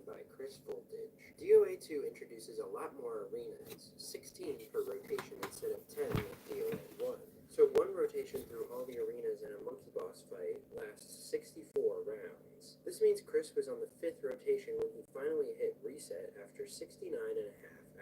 by Chris Voltage. DOA 2 introduces a lot more arenas, 16 per rotation instead of 10 like DOA 1. So one rotation through all the arenas in a monkey boss fight lasts 64 rounds. This means Chris was on the 5th rotation when he finally hit reset after 69.5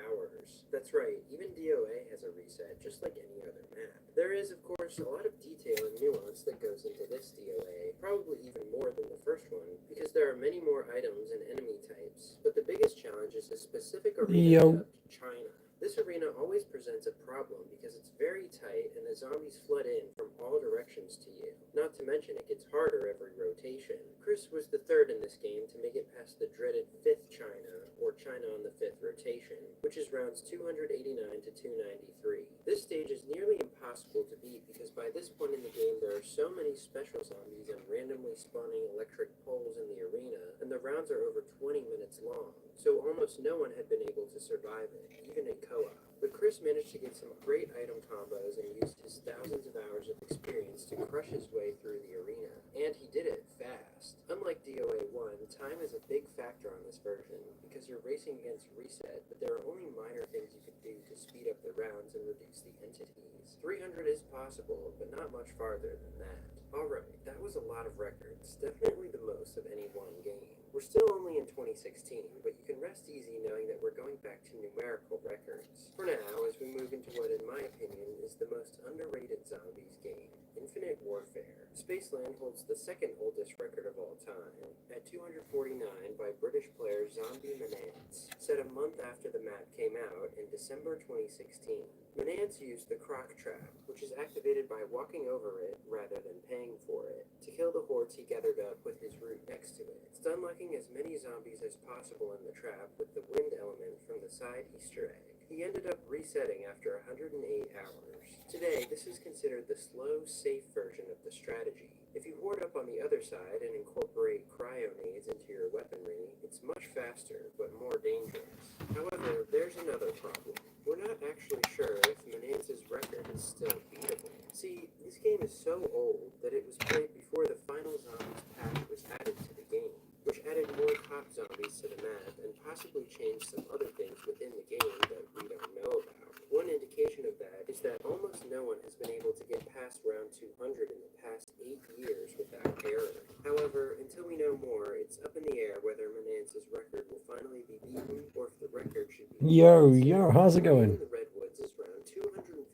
hours. That's right, even DOA has a reset, just like any other map. There is, of course, a lot of detail and nuance that goes into this DOA, probably even more than the first one, because there are many more items and enemy types. But the biggest challenge is a specific arena dubbed China. This arena always presents a problem because it's very tight and the zombies flood in from all directions to you. Not to mention it gets harder every rotation. Chris was the 3rd in this game to make it past the dreaded 5th China, or China on the 5th rotation, which is rounds 289 to 293. This stage is nearly impossible to beat because by this point in the game there are so many special zombies and randomly spawning electric poles in the arena, and the rounds are over 20 minutes long, so almost no one had been able to survive it, even in co-op. But Chris managed to get some great item combos and used his thousands of hours of experience to crush his way through the arena. And he did it fast. Unlike DOA 1, time is a big factor on this version because you're racing against reset, but there are only minor things you can do to speed up the rounds and reduce the entities. 300 is possible, but not much farther than that. Alright, that was a lot of records, definitely the most of any one game. We're still only in 2016, but you can rest easy knowing that we're going back to numerical records. For now, as we move into what, in my opinion, is the most underrated zombies game, Infinite Warfare. Spaceland holds the second oldest record of all time, at 249 by British player Zombie Menance, set a month after the map came out in December 2016. Menance used the Croc Trap, which is activated by walking over it rather than paying for it, to kill the hordes he gathered up with his route next to it, stun locking as many zombies as possible in the trap with the wind element from the side Easter egg. He ended up resetting after 108 hours. Today, this is considered the slow, safe version of the strategy. If you hoard up on the other side and incorporate cryo-nades into your weaponry, it's much faster, but more dangerous. However, there's another problem. We're not actually sure if Menance's record is still beatable. See, this game is so old that it was played before the final Zombies pack was added to the game, which added more cop zombies to the map and possibly changed some other things within the game that we don't know about. One indication of that is that almost no one has been able to get past round 200 in the past 8 years without error. However, until we know more, it's up in the air whether Menance's record will finally be beaten or if the record should be... Yo, how's it In going? the Redwoods is round 251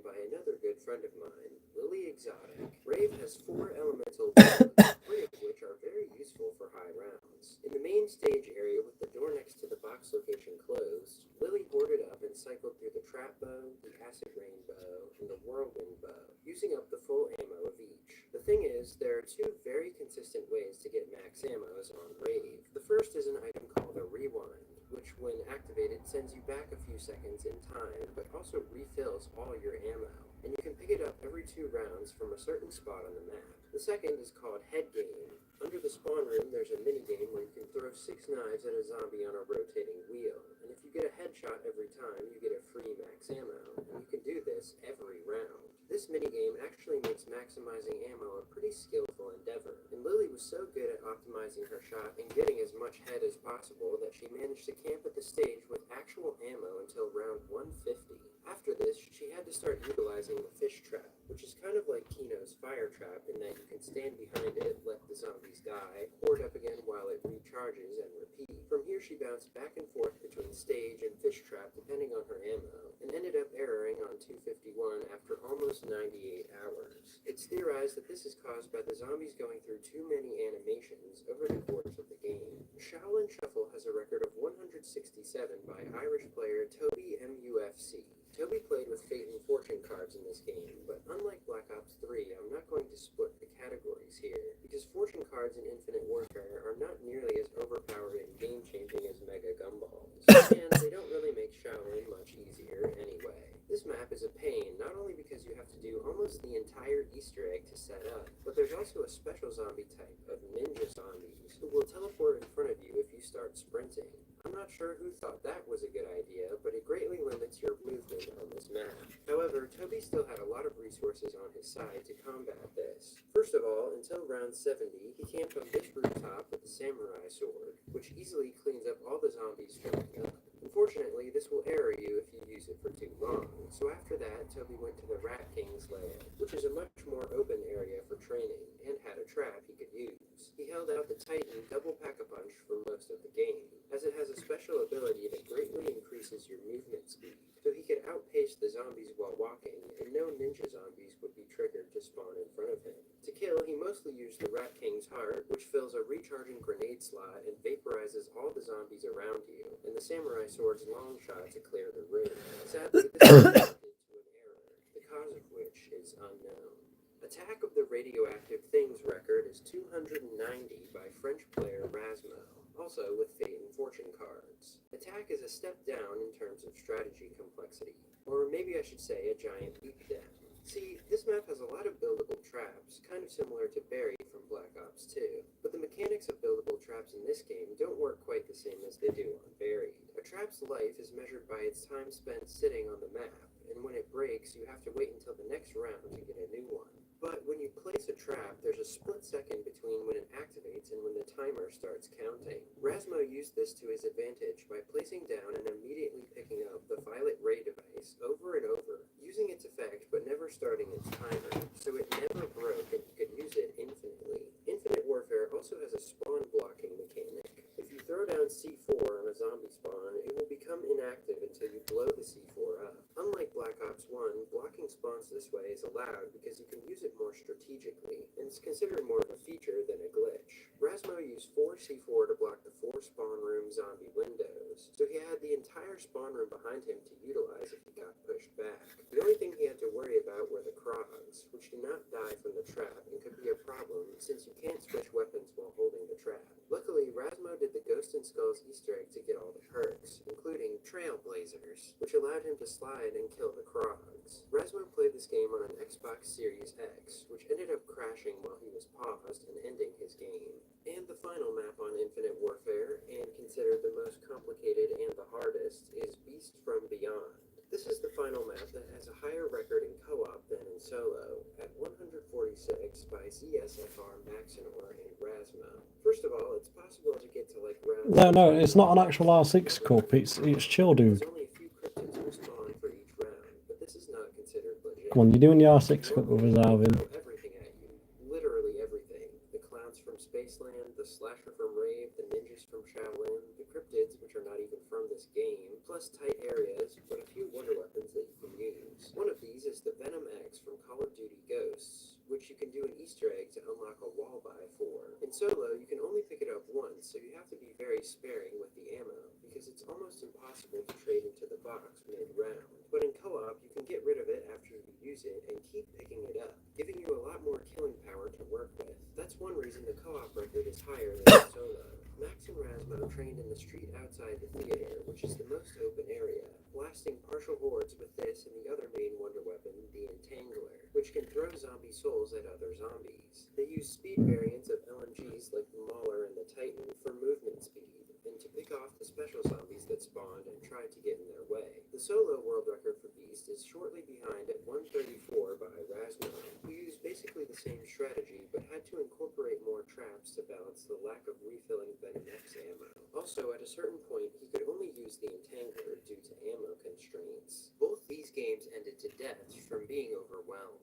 by another good friend of mine, Lily Exotic. Rave has 4 elemental weapons, 3 of which are very useful for high rounds. In the main stage area with the door next to the box location closed, Lily boarded up and cycled through the trap bow, the acid rain bow, and the whirlwind bow, using up the full ammo of each. The thing is, there are 2 very consistent ways to get max ammos on Rave. The first is an item called a rewind, which when activated sends you back a few seconds in time, but also refills all your ammo, and you can pick it up every 2 rounds from a certain spot on the map. The second is called Head Game. Under the spawn room, there's a minigame where you can throw 6 knives at a zombie on a rotating wheel, and if you get a headshot every time, you get a free max ammo, and you can do this every round. This minigame actually makes maximizing ammo a pretty skillful endeavor, and Lily was so good at optimizing her shot and getting as much head as possible that she managed to camp at the stage with actual ammo until round 150. After this, she had to start utilizing the fish trap, which is kind of like Kino's fire trap in that you can stand behind it, let the zombies die, hoard up again while it recharges, and repeat. From here she bounced back and forth between stage and fish trap depending on her ammo, and ended up erroring on 251 after almost 98 hours. It's theorized that this is caused by the zombies going through too many animations over the course of the game. Shaolin Shuffle has a record of 167 by Irish player Toby MUFC. Toby played with Fate and Fortune cards in this game, but unlike Black Ops 3, I'm not going to split the categories here, because Fortune cards in Infinite Warfare are not nearly as overpowered and game-changing as Mega Gumballs, and they don't really make Shaolin much easier anyway. This map is a pain, not only because you have to do almost the entire Easter egg to set up, but there's also a special zombie type of ninja zombies who will teleport in front of you if you start sprinting. I'm not sure who thought that was a good idea, but it greatly limits your movement on this map. However, Toby still had a lot of resources on his side to combat this. First of all, until round 70, he camped on this rooftop with the samurai sword, which easily cleans up all the zombies showing up. Unfortunately, this will error you if you use it for too long, so after that, Toby went to the Rat King's lair, which is a much more open area for training, and had a trap he could use. He held out the Titan double pack-a-punch for most of the game, as it has a special ability that greatly increases your movement speed, so he could outpace the zombies while walking, and no ninja zombies would be triggered to spawn in front of him. To kill, he mostly used the Rat King's Heart, which fills a recharging grenade slot and vaporizes all the zombies around you, and the Samurai Sword's long shot to clear the room. Sadly, this is connected to an error, the cause of which is unknown. Attack of the Radioactive Things record is 290 by French player Rasmo, also with Fate and Fortune cards. Attack is a step down in terms of strategy complexity, or maybe I should say a giant leap down. See, this map has a lot of buildable traps, kind of similar to Buried from Black Ops 2, but the mechanics of buildable traps in this game don't work quite the same as they do on Buried. A trap's life is measured by its time spent sitting on the map, and when it breaks, you have to wait until the next round to get a new one. But when you place a trap, there's a split second between when it activates and when the timer starts counting. Rasmo used this to his advantage by placing down and immediately picking up the Violet Ray device over and over, using its effect but never starting its timer, so it never broke and you could use it infinitely. Infinite Warfare also has a spawn blocking mechanic, zombie spawn, it will become inactive until you blow the C4 up. Unlike Black Ops 1, blocking spawns this way is allowed because you can use it more strategically, and it's considered more of a feature than a glitch. Razmo used 4 C4 to block the 4 spawn room zombie windows, so he had the entire spawn room behind him to utilize if he got pushed back. The only thing he had to worry about were the Krogs, which do not die from the trap and could be a problem since you can't switch weapons while holding the trap. Luckily, Razmo did the Ghost and Skulls Easter egg to get all the perks, including Trailblazers, which allowed him to slide and kill the Krogs. Razmo played this game on an Xbox Series X, which ended up crashing while he was paused and ending his game. And the final map on Infinite Warfare, and considered the most complicated and the hardest, is Beast from Beyond. This is the final map that has a higher record in co-op than in solo, at 146 by ZSFR, Maxinor, and Razmo. First of all, it's possible to get to like round... No, it's not an actual R6 cup, it's chill, dude. There's only a few cryptids respawn for each round, but this is not considered legit. Come on, you're doing the R6 cup with us, Alvin. Everything at you. Literally everything. The clowns from Spaceland, the slasher from Rave, the ninjas from Shaolin, the cryptids, which are not even from this game, plus tight areas, but a few wonder weapons that you can use. One of these is the Venom X from Call of Duty Ghosts, which you can do an Easter egg to unlock a wall buy for. In solo, you can only pick it up once, so you have to be very sparing with the ammo, because it's almost impossible to trade into the box mid-round. But in co-op, you can get rid of it after you use it and keep picking it up, giving you a lot more killing power to work with. That's one reason the co-op record is higher than in solo. Max and Razmo trained in the street outside the theater, which is the most open area, blasting partial hordes with this and the other main wonder weapon, the Entangler, which can throw zombie souls at other zombies. They use speed variants of LMGs like the Mauler and the Titan for movement speed, and to pick off the special zombies that spawned and tried to get in their way. The solo world record for Beast is shortly behind at 134 by Razmo, who used basically the same strategy but had to incorporate more traps to balance the lack of refilling Venom X ammo. Also, at a certain point, he could only use the Entangler due to ammo constraints. Both these games ended to death from being overwhelmed.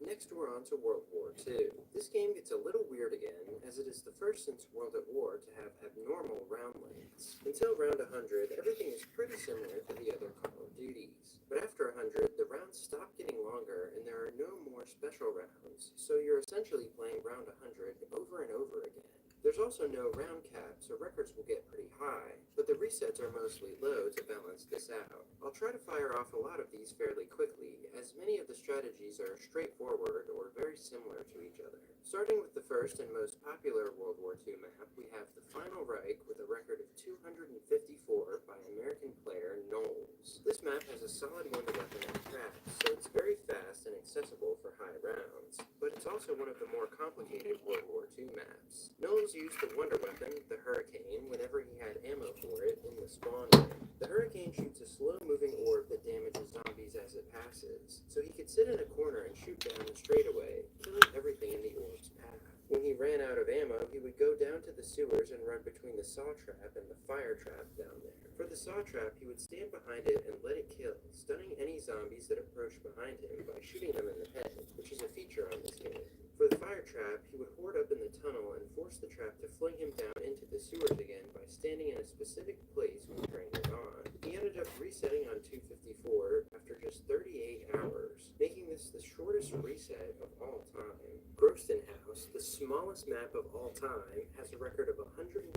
Next, we're on to World War II. This game gets a little weird again, as it is the first since World at War to have abnormal round lengths. Until round 100, everything is pretty similar to the other Call of Duties. But after 100, the rounds stop getting longer and there are no more special rounds, so you're essentially playing round 100 over and over again. There's also no round cap, so records will get pretty high, but the resets are mostly low to balance this out. I'll try to fire off a lot of these fairly quickly, as many of the strategies are straightforward or very similar to each other. Starting with the first and most popular World War II map, we have the Final Reich with a record of 254 by American player Knowles. This map has a solid wonder weapon and traps, so it's very fast and accessible for high rounds, but it's also one of the more complicated World War II maps. Knowles used the wonder weapon, the Hurricane, whenever he had ammo for it in the spawn room. The Hurricane shoots a slow-moving orb that damages zombies as it passes, so he could sit in a corner and shoot down the straightaway, killing everything in the orb's path. When he ran out of ammo, he would go down to the sewers and run between the saw trap and the fire trap down there. For the saw trap, he would stand behind it and let it kill, stunning any zombies that approached behind him by shooting them in the head, which is a feature on this game. For the fire trap, he would hoard up in the tunnel and force the trap to fling him down into the sewers again by standing in a specific place when turning it on. He ended up resetting on 254 after just 38 hours, making this the shortest reset of all time. Groston House, the smallest map of all time, has a record of 154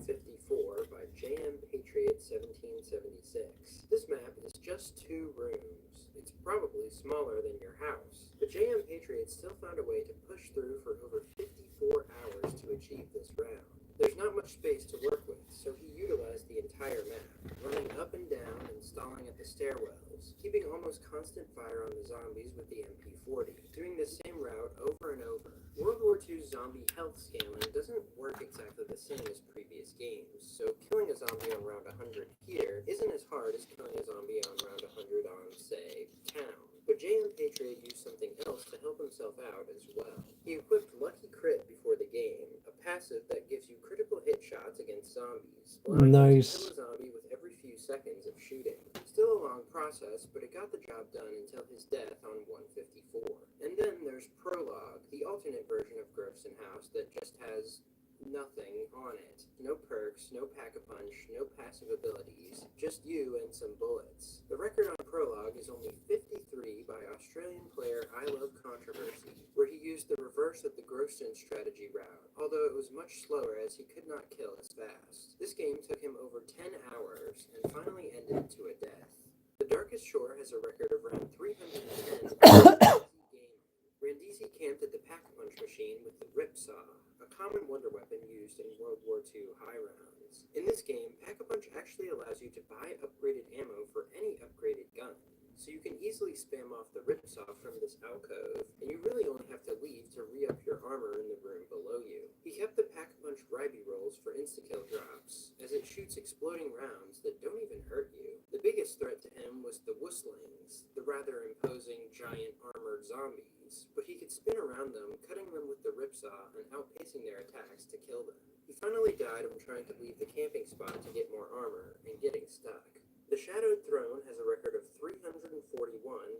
by JM Patriot 1776. This map is just 2 rooms. It's probably smaller than your house, but JM Patriot still found a way to push through for over 54 hours to achieve this round. There's not much space to work with, so he utilized the entire map, running up and down and stalling at the stairwells, keeping almost constant fire on the zombies with the MP40, doing the same route over and over. World War II's zombie health scaling doesn't work exactly the same as previous games, so killing a zombie on round 100 here isn't as hard as killing a zombie on round 100 on, say, Town. But JM Patriot used something else to help himself out as well. He equipped Lucky Crit before the game, a passive that gives you critical hit shots against zombies, allowing you to kill a zombie with every few seconds of shooting. Still a long process, but it got the job done until his death on 154. And then there's Prologue, the alternate version of Groston House that just has nothing on it. No perks, no pack-a-punch, no passive abilities, just you and some bullets. The record on Prologue is only 53 by Australian player I Love Controversy, where he used the reverse of the Groston strategy route, although it was much slower as he could not kill as fast. This game took him over 10 hours and finally ended to a death. The Darkest Shore has a record of around 310 Randisi camped at the Pack-a-Punch machine with the Ripsaw, a common wonder weapon used in World War II high rounds. In this game, Pack-a-Punch actually allows you to buy upgraded ammo for any upgraded gun, so you can easily spam off the Ripsaw from this alcove, and you really only have to leave to re-up your armor in the room below you. He kept the Pack-a-Punch Ryby rolls for insta-kill drops, as it shoots exploding rounds that don't even hurt you. The biggest threat to him was the Wusslings, the rather imposing giant armored zombies, but he could spin around them, cutting them with the Ripsaw and outpacing their attacks to kill them. He finally died when trying to leave the camping spot to get more armor and getting stuck. The Shadowed Throne has a record of 341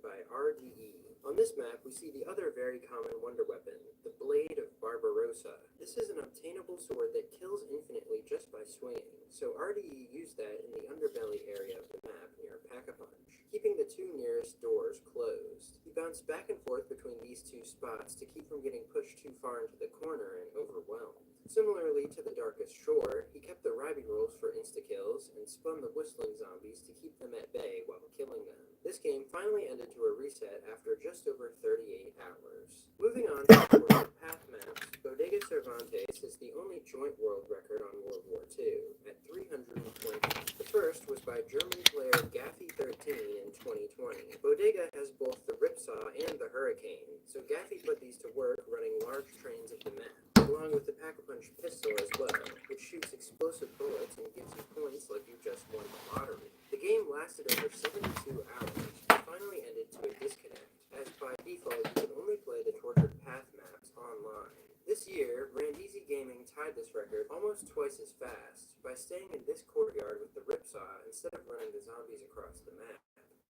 by RDE. On this map, we see the other very common wonder weapon, the Blade of Barbarossa. This is an obtainable sword that kills infinitely just by swinging, so RDE used that in the underbelly area of the map near Pack-a-Punch, keeping the two nearest doors closed. He bounced back and forth between these two spots to keep from getting pushed too far into the corner and overwhelmed. Similarly to the Darkest Shore, he kept the Ryby rolls for insta-kills and spun the whistling zombies to keep them at bay while killing them. This game finally ended to a reset after just over 38 hours. Moving on to the World Path maps, Bodega Cervantes is the only joint world record on World War II, at 320. The first was by German player Gaffy13 in 2020. Bodega has both the Ripsaw and the Hurricane, so Gaffy put these to work running large trains of the map, along with the Pack-a-Punch pistol as well, which shoots explosive bullets and gives you points like you just won the lottery. The game lasted over 72 hours and finally ended to a disconnect, as by default you can only play the Tortured Path maps online. This year, Randisi Gaming tied this record almost twice as fast by staying in this courtyard with the Ripsaw instead of running the zombies across the map.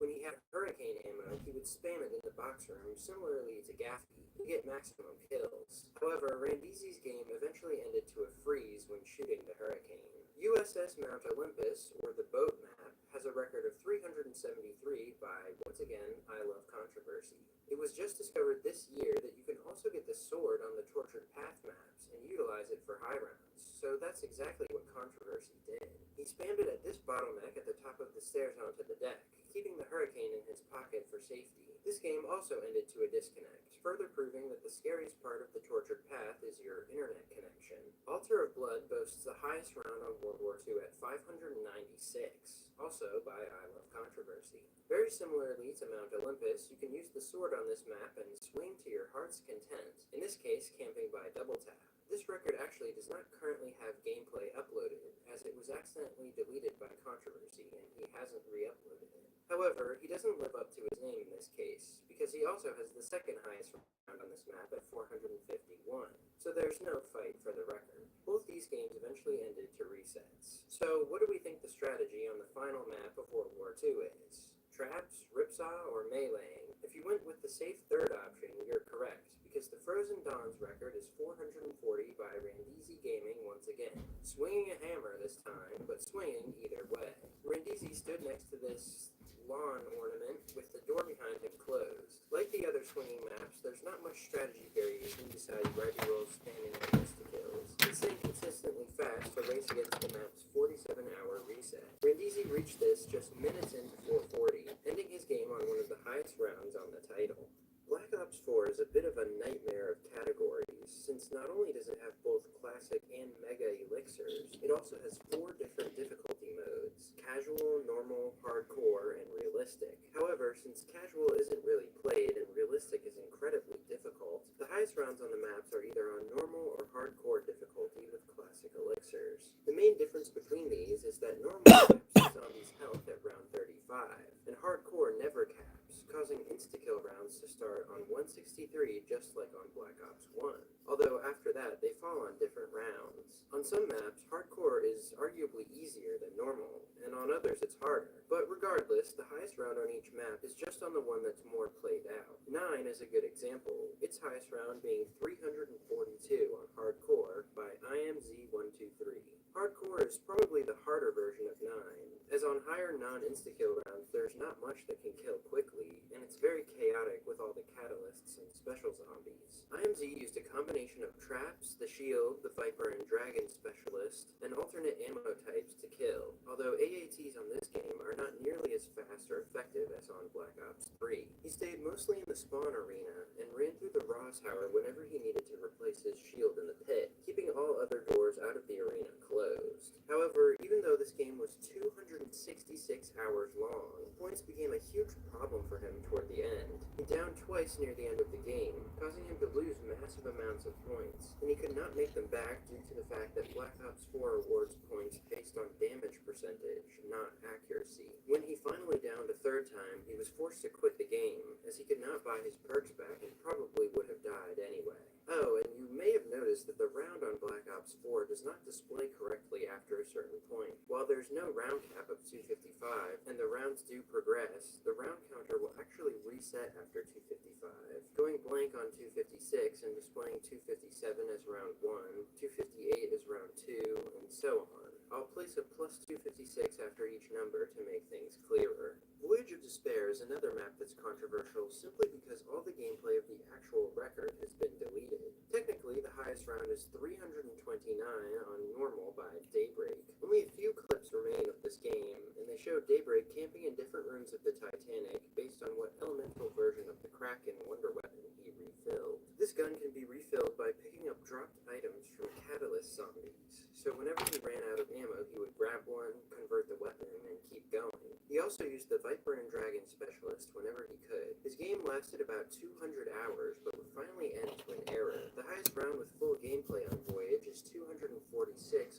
When he had hurricane ammo, he would spam it in the box room, similarly to Gaffy, to get maximum kills. However, Randisi's game eventually ended to a freeze when shooting the hurricane. USS Mount Olympus, or the boat map, has a record of 373 by, once again, I Love Controversy. It was just discovered this year that you can also get the sword on the Tortured Path maps and utilize it for high rounds, so that's exactly what Controversy did. He spammed it at this bottleneck at the top of the stairs onto the deck, keeping the Hurricane in his pocket for safety. This game also ended to a disconnect, further proving that the scariest part of the Tortured Path is your internet connection. Altar of Blood boasts the highest round on World War II at 596, also by I Love Controversy. Very similarly to Mount Olympus, you can use the sword on this map and swing to your heart's content, in this case camping by double tap. This record actually does not currently have gameplay uploaded, as it was accidentally deleted by Controversy and he hasn't re-uploaded it. However, he doesn't live up to his name in this case, because he also has the second highest round on this map at 451, so there's no fight for the record. Both these games eventually ended to resets. So what do we think the strategy on the final map of World War II is? Traps, Ripsaw, or meleeing? If you went with the safe third option, you're correct, because the Frozen Dawns record is 440 by Randisi Gaming once again. Swinging a hammer this time, but swinging either way. Randisi stood next to this lawn ornament with the door behind him closed. Like the other swinging maps, there's not much strategy variation besides Ryby rolls, spamming, and insta-kills. And staying consistently fast to race against the map's 47-hour reset. Randisi reached this just minutes into 440, ending his game on one of the highest rounds on the title. Black Ops 4 is a bit of a nightmare of categories, since not only does it have both classic and mega elixirs, it also has 4 different difficulty modes: casual, normal, hardcore, and realistic. However, since casual isn't really played and realistic is incredibly difficult, the highest rounds on the maps are either on normal or hardcore difficulty with classic elixirs. The main difference between these is that normal caps zombies' health at round 35, and hardcore never caps, causing insta-kill rounds to start on 163 just like on Black Ops 1, although after that they fall on different rounds. On some maps, hardcore is arguably easier than normal, and and on others it's harder. But regardless, the highest round on each map is just on the one that's more played out. 9 is a good example, its highest round being 342 on Hardcore by IMZ123. Hardcore is probably the harder version of 9, as on higher non-insta-kill rounds there's not much that can kill quickly, and it's very chaotic with all the catalysts and special zombies. IMZ used a combination of traps, the shield, the Viper and Dragon specialist, and alternate ammo types to kill, although AATs on this game are not nearly as fast or effective as on Black Ops 3. He stayed mostly in the spawn arena, and ran through the Ross Tower whenever he needed to replace his shield in the pit, keeping all other doors out of the arena closed. However, even though this game was 266 hours long, points became a huge problem for him toward the end. He downed twice near the end of the game, causing him to lose massive amounts of points, and he could not make them back due to the fact that Black Ops 4 awards points based on damage percentage, not accuracy. When he finally downed a third time, he was forced to quit the game, as he could not buy his perks back and probably would have died anyway. Oh, and you may have noticed that the round on Black Ops 4 does not display correctly after a certain point. While there's no round cap of 255, and the rounds do progress, the round counter will actually reset after 255, going blank on 256 and displaying 257 as round 1, 258 as round 2, and so on. I'll place a plus 256 after each number to make things clearer. Voyage of Despair is another map that's controversial simply because all the gameplay of the actual record has been deleted. Technically, the highest round is 329 on normal by Daybreak. Only a few clips remain of this game, and they show Daybreak camping in different rooms of the Titanic based on what elemental version of the Kraken wonder weapon he refilled. This gun can be refilled by picking up dropped items from Catalyst zombies, so whenever he ran out of ammo, he would grab one, convert the weapon, and keep going. He also used the Viper and Dragon specialist whenever he could. His game lasted about 200 hours, but would finally end to an error. The highest round with full gameplay on Voyage is 246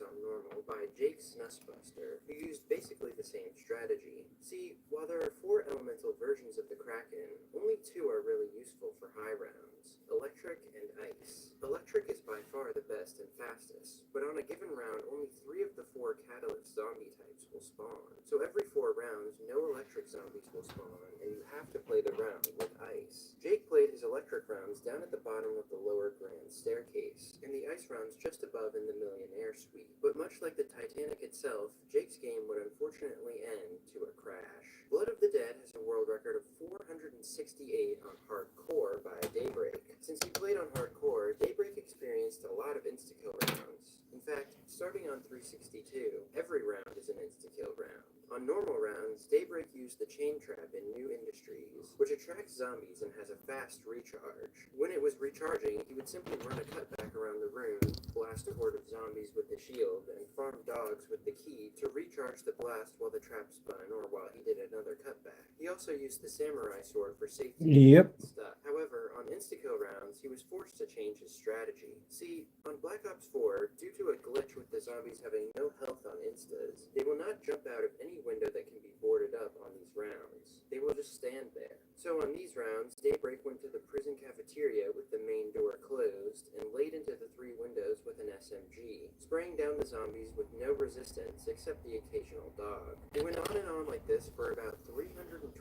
on normal by Jake Snussbuster, who used basically the same strategy. See, while there are 4 elemental versions of the Kraken, only 2 are really useful for high rounds: Electric and Ice. Electric is by far the best and fastest, but on a given round, only 3 of the 4 Catalyst zombie types will spawn. So every 4 rounds, no electric zombies will spawn, and you have to play the round with Ice. Jake played his electric rounds down at the bottom of the lower grand staircase, and the Ice rounds just above in the Millionaire suite. But much like the Titanic itself, Jake's game would unfortunately end to a crash. Blood of the Dead has a world record of 468 on Hardcore by Daybreak. Since he played on Hardcore, Daybreak experienced a lot of insta-kill rounds. In fact, starting on 362, every round is an insta-kill round. On normal rounds, Daybreak used the chain trap in New Industries, which attracts zombies and has a fast recharge. When it was recharging, he would simply run a cutback around the room, blast a horde of zombies with the shield, and farm dogs with the key to recharge the blast while the trap spun or while he did another cutback. He also used the samurai sword for safety. Yep. Stuff. However, on insta-kill rounds, he was forced to change his strategy. See, on Black Ops 4, due to a glitch with the zombies having no health on instas, they will not jump out of any window that can be boarded up on these rounds. They will just stand there. So on these rounds, Daybreak went to the prison cafeteria with the main door closed and laid into the 3 windows with an SMG, spraying down the zombies with no resistance except the occasional dog. It went on and on like this for about 320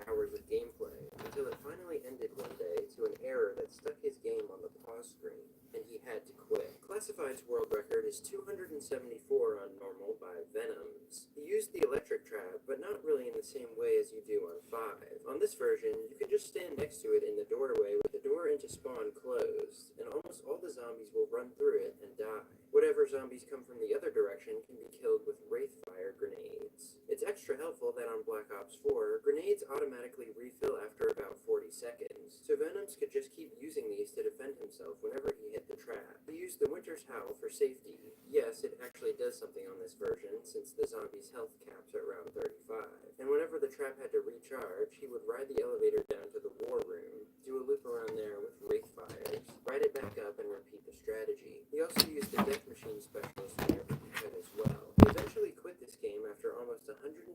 hours of gameplay, until it finally ended one day to an error that stuck his game on the pause screen, and he had to quit. Classified's world record is 274 on normal by Venoms. He used the electric trap, but not really in the same way as you do on 5. On this version, you can just stand next to it in the doorway with the door into spawn closed, and almost all the zombies will run through it and die. Whatever zombies come from the other direction can be killed with Wraithfire grenades. It's extra helpful that on Black Ops 4, grenades automatically refill after about 40 seconds, so Venoms could just keep using these to defend himself whenever he hit the trap. He used the Winter's Howl for safety. Yes, it actually does something on this version, since the zombie's health caps at around 35. And whenever the trap had to recharge, he would ride the elevator down to the war room, do a loop around there with Wraithfires, ride it back up, and repeat the strategy. He also used the Death Machine specialist whenever he could as well. He eventually quit this game after almost 117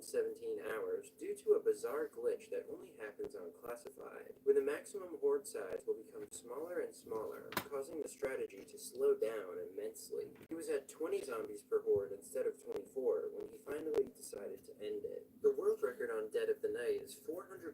hours due to a bizarre glitch that only happens on Classified, where the maximum horde size will become smaller and smaller, causing the strategy to slow down immensely. He was at 20 zombies per horde instead of 24 when he finally decided decided to end it. The world record on Dead of the Night is 430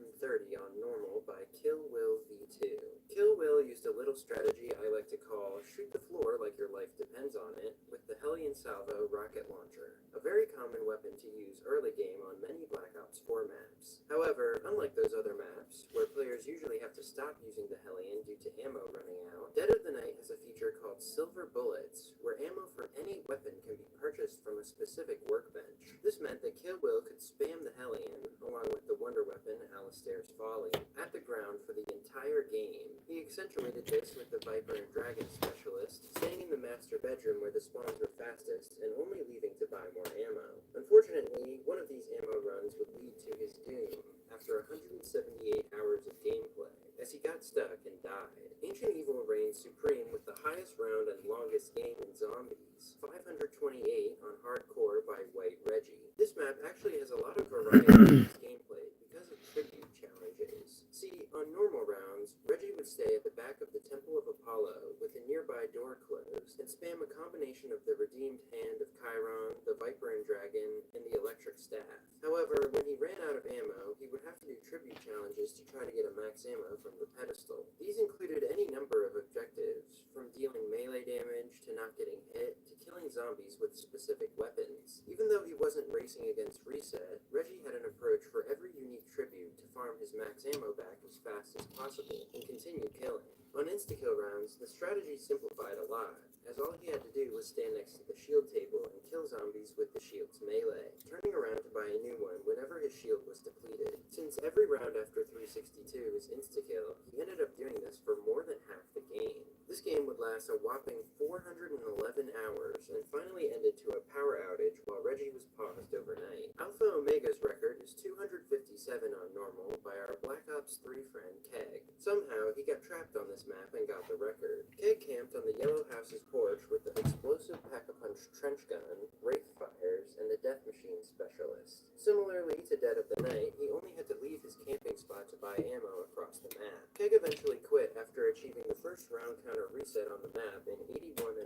on normal by Kill Will V2. Kill Will used a little strategy I like to call shoot the floor like your life depends on it with the Hellion Salvo rocket launcher, a very common weapon to use early game on many Black Ops 4 maps. However, unlike those other maps, where players usually have to stop using the Hellion due to ammo running out, Dead of the Night has a feature called Silver Bullets, where ammo for any weapon can be purchased from a specific workbench. This meant that Kill Will could spam the Hellion, along with the wonder weapon Alistair's Folly, at the ground for the entire game. He accentuated this with the Viper and Dragon Specialist, staying in the master bedroom where the spawns were fastest, and only leaving to buy more ammo. Unfortunately, one of these ammo runs would lead to his doom after 178 hours of gameplay, as he got stuck and died. Ancient Evil reigns supreme with the highest round and longest game in Zombies, 528 on Hardcore by White Reggie. This map actually has a lot of variety in its gameplay because of tribute challenges. See, on normal rounds, Reggie would stay at the back of the Temple of Apollo with a nearby door closed and spam a combination of the redeemed hand of Chiron, the Viper and Dragon, and the electric staff. However, when he ran out of ammo, he would have to do tribute challenges to try to get a max ammo from the pedestal. These included any number of objectives, from dealing melee damage to not getting hit to killing zombies with specific weapons. Even though he wasn't racing against Reset, Reggie had an approach for every unique tribute to farm his max ammo back as fast as possible and continue killing. On insta-kill rounds, the strategy simplified a lot, as all he had to do was stand next to the shield table and kill zombies with the shield's melee, turning around to buy a new one whenever his shield was depleted. Since every round after 362 is insta-kill, he ended up doing this for more than half the game. This game would last a whopping 411 hours and finally ended to a power outage while Reggie was paused overnight. Alpha Omega's record is 257 on normal by our Black Ops 3 friend Keg. Somehow, he got trapped on this map and got the record. Keg camped on the Yellow House's porch with the explosive Pack-a-Punch trench gun, Wraith Fires, and the Death Machine Specialist. Similarly to Dead of the Night, he only had to leave his camping spot to buy ammo across the map. Keg eventually quit after achieving the first round counter reset on the map in 81.5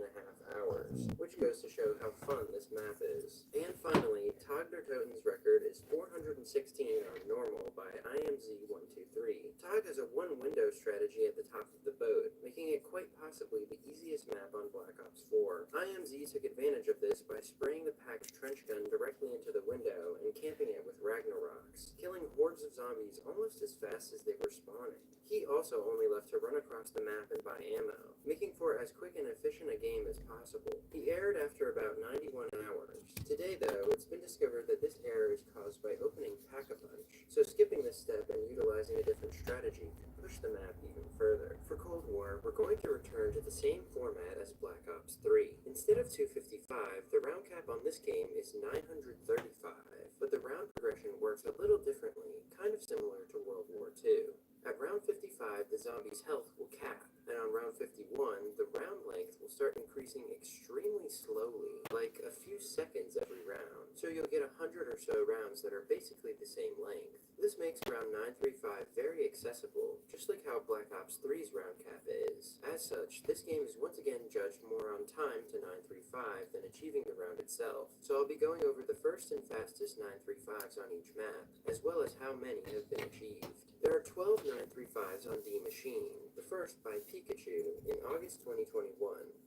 hours, which goes to show how fun this map is. And finally, Tog der Toten's record is 416 on normal by IMZ123. Tog has a one-window strategy at the top of the boat, making it quite possibly the easiest map on Black Ops 4. IMZ took advantage of this by spraying the pack's trench gun directly into the window and camping it with Ragnaroks, killing hordes of zombies almost as fast as they were spawning. He also only left to run across the map and buy ammo, making for as quick and efficient a game as possible. He erred after about 91 hours. Today, though, it's been discovered that this error is caused by opening Pack-a-Punch, so skipping this step and utilizing a different strategy can push the map even further. For Cold War, we're going to return to the same format as Black Ops 3. Instead of 255, the round cap on this game is 935, but the round progression works a little differently, kind of similar to World War II. At round 55, the zombie's health will cap, and on round 51, the round length will start increasing extremely slowly, like a few seconds every round, so you'll get 100 or so rounds that are basically the same length. This makes round 935 very accessible, just like how Black Ops 3's round cap is. As such, this game is once again judged more on time to 935 than achieving the round itself, so I'll be going over the first and fastest 935s on each map, as well as how many have been achieved. There are 12 935s on D Machine, the first by Pikachu in August 2021.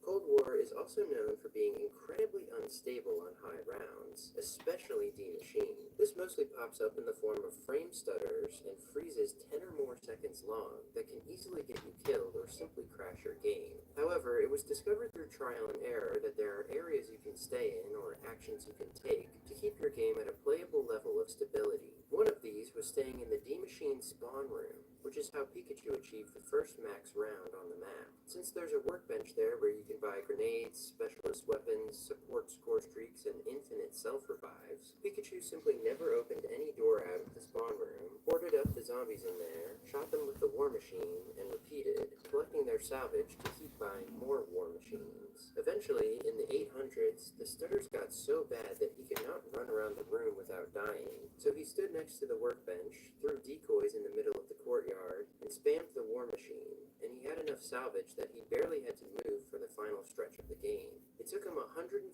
Cold War is also known for being incredibly unstable on high rounds, especially D Machine. This mostly pops up in the form of frame stutters and freezes 10 or more seconds long that can easily get you killed or simply crash your game. However, it was discovered through trial and error that there are areas you can stay in or actions you can take to keep your game at a playable level of stability. One of these was staying in the D Machine spawn room, which is how Pikachu achieved the first max round on the map. Since there's a workbench there where you can buy grenades, specialist weapons, support score streaks, and infinite self-revives, Pikachu simply never opened any door out of the spawn room, boarded up the zombies in there, shot them with the war machine, and repeated, collecting their salvage to keep buying more war machines. Eventually, in the 800s, the stutters got so bad that he could not run around the room without dying, so he stood next to the workbench, threw decoys in the middle of the courtyard, and spammed the war machine, and he had enough salvage that he barely had to move for the final stretch of the game. It's took him 174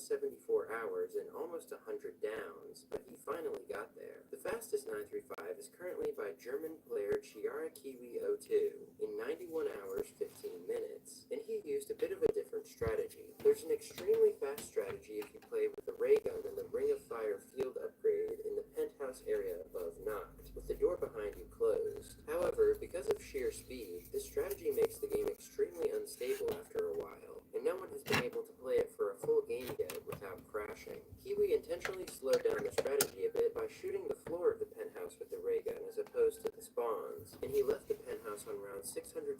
hours and almost 100 downs, but he finally got there. The fastest 935 is currently by German player Chiara Kiwi 02 in 91 hours 15 minutes, and he used a bit of a different strategy. There's an extremely fast strategy if you play with the ray gun and the Ring of Fire field upgrade in the penthouse area above Noct, with the door behind you closed. However, because of sheer speed, this strategy makes the game extremely unstable after a while, and no one has been able to play it for a full game yet without crashing. Kiwi intentionally slowed down the strategy a bit by shooting the floor of the penthouse with the ray gun as opposed to the spawns, and he left the penthouse on round 662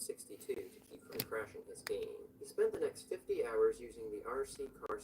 to keep from crashing his game. He spent the next 50 hours using the RC car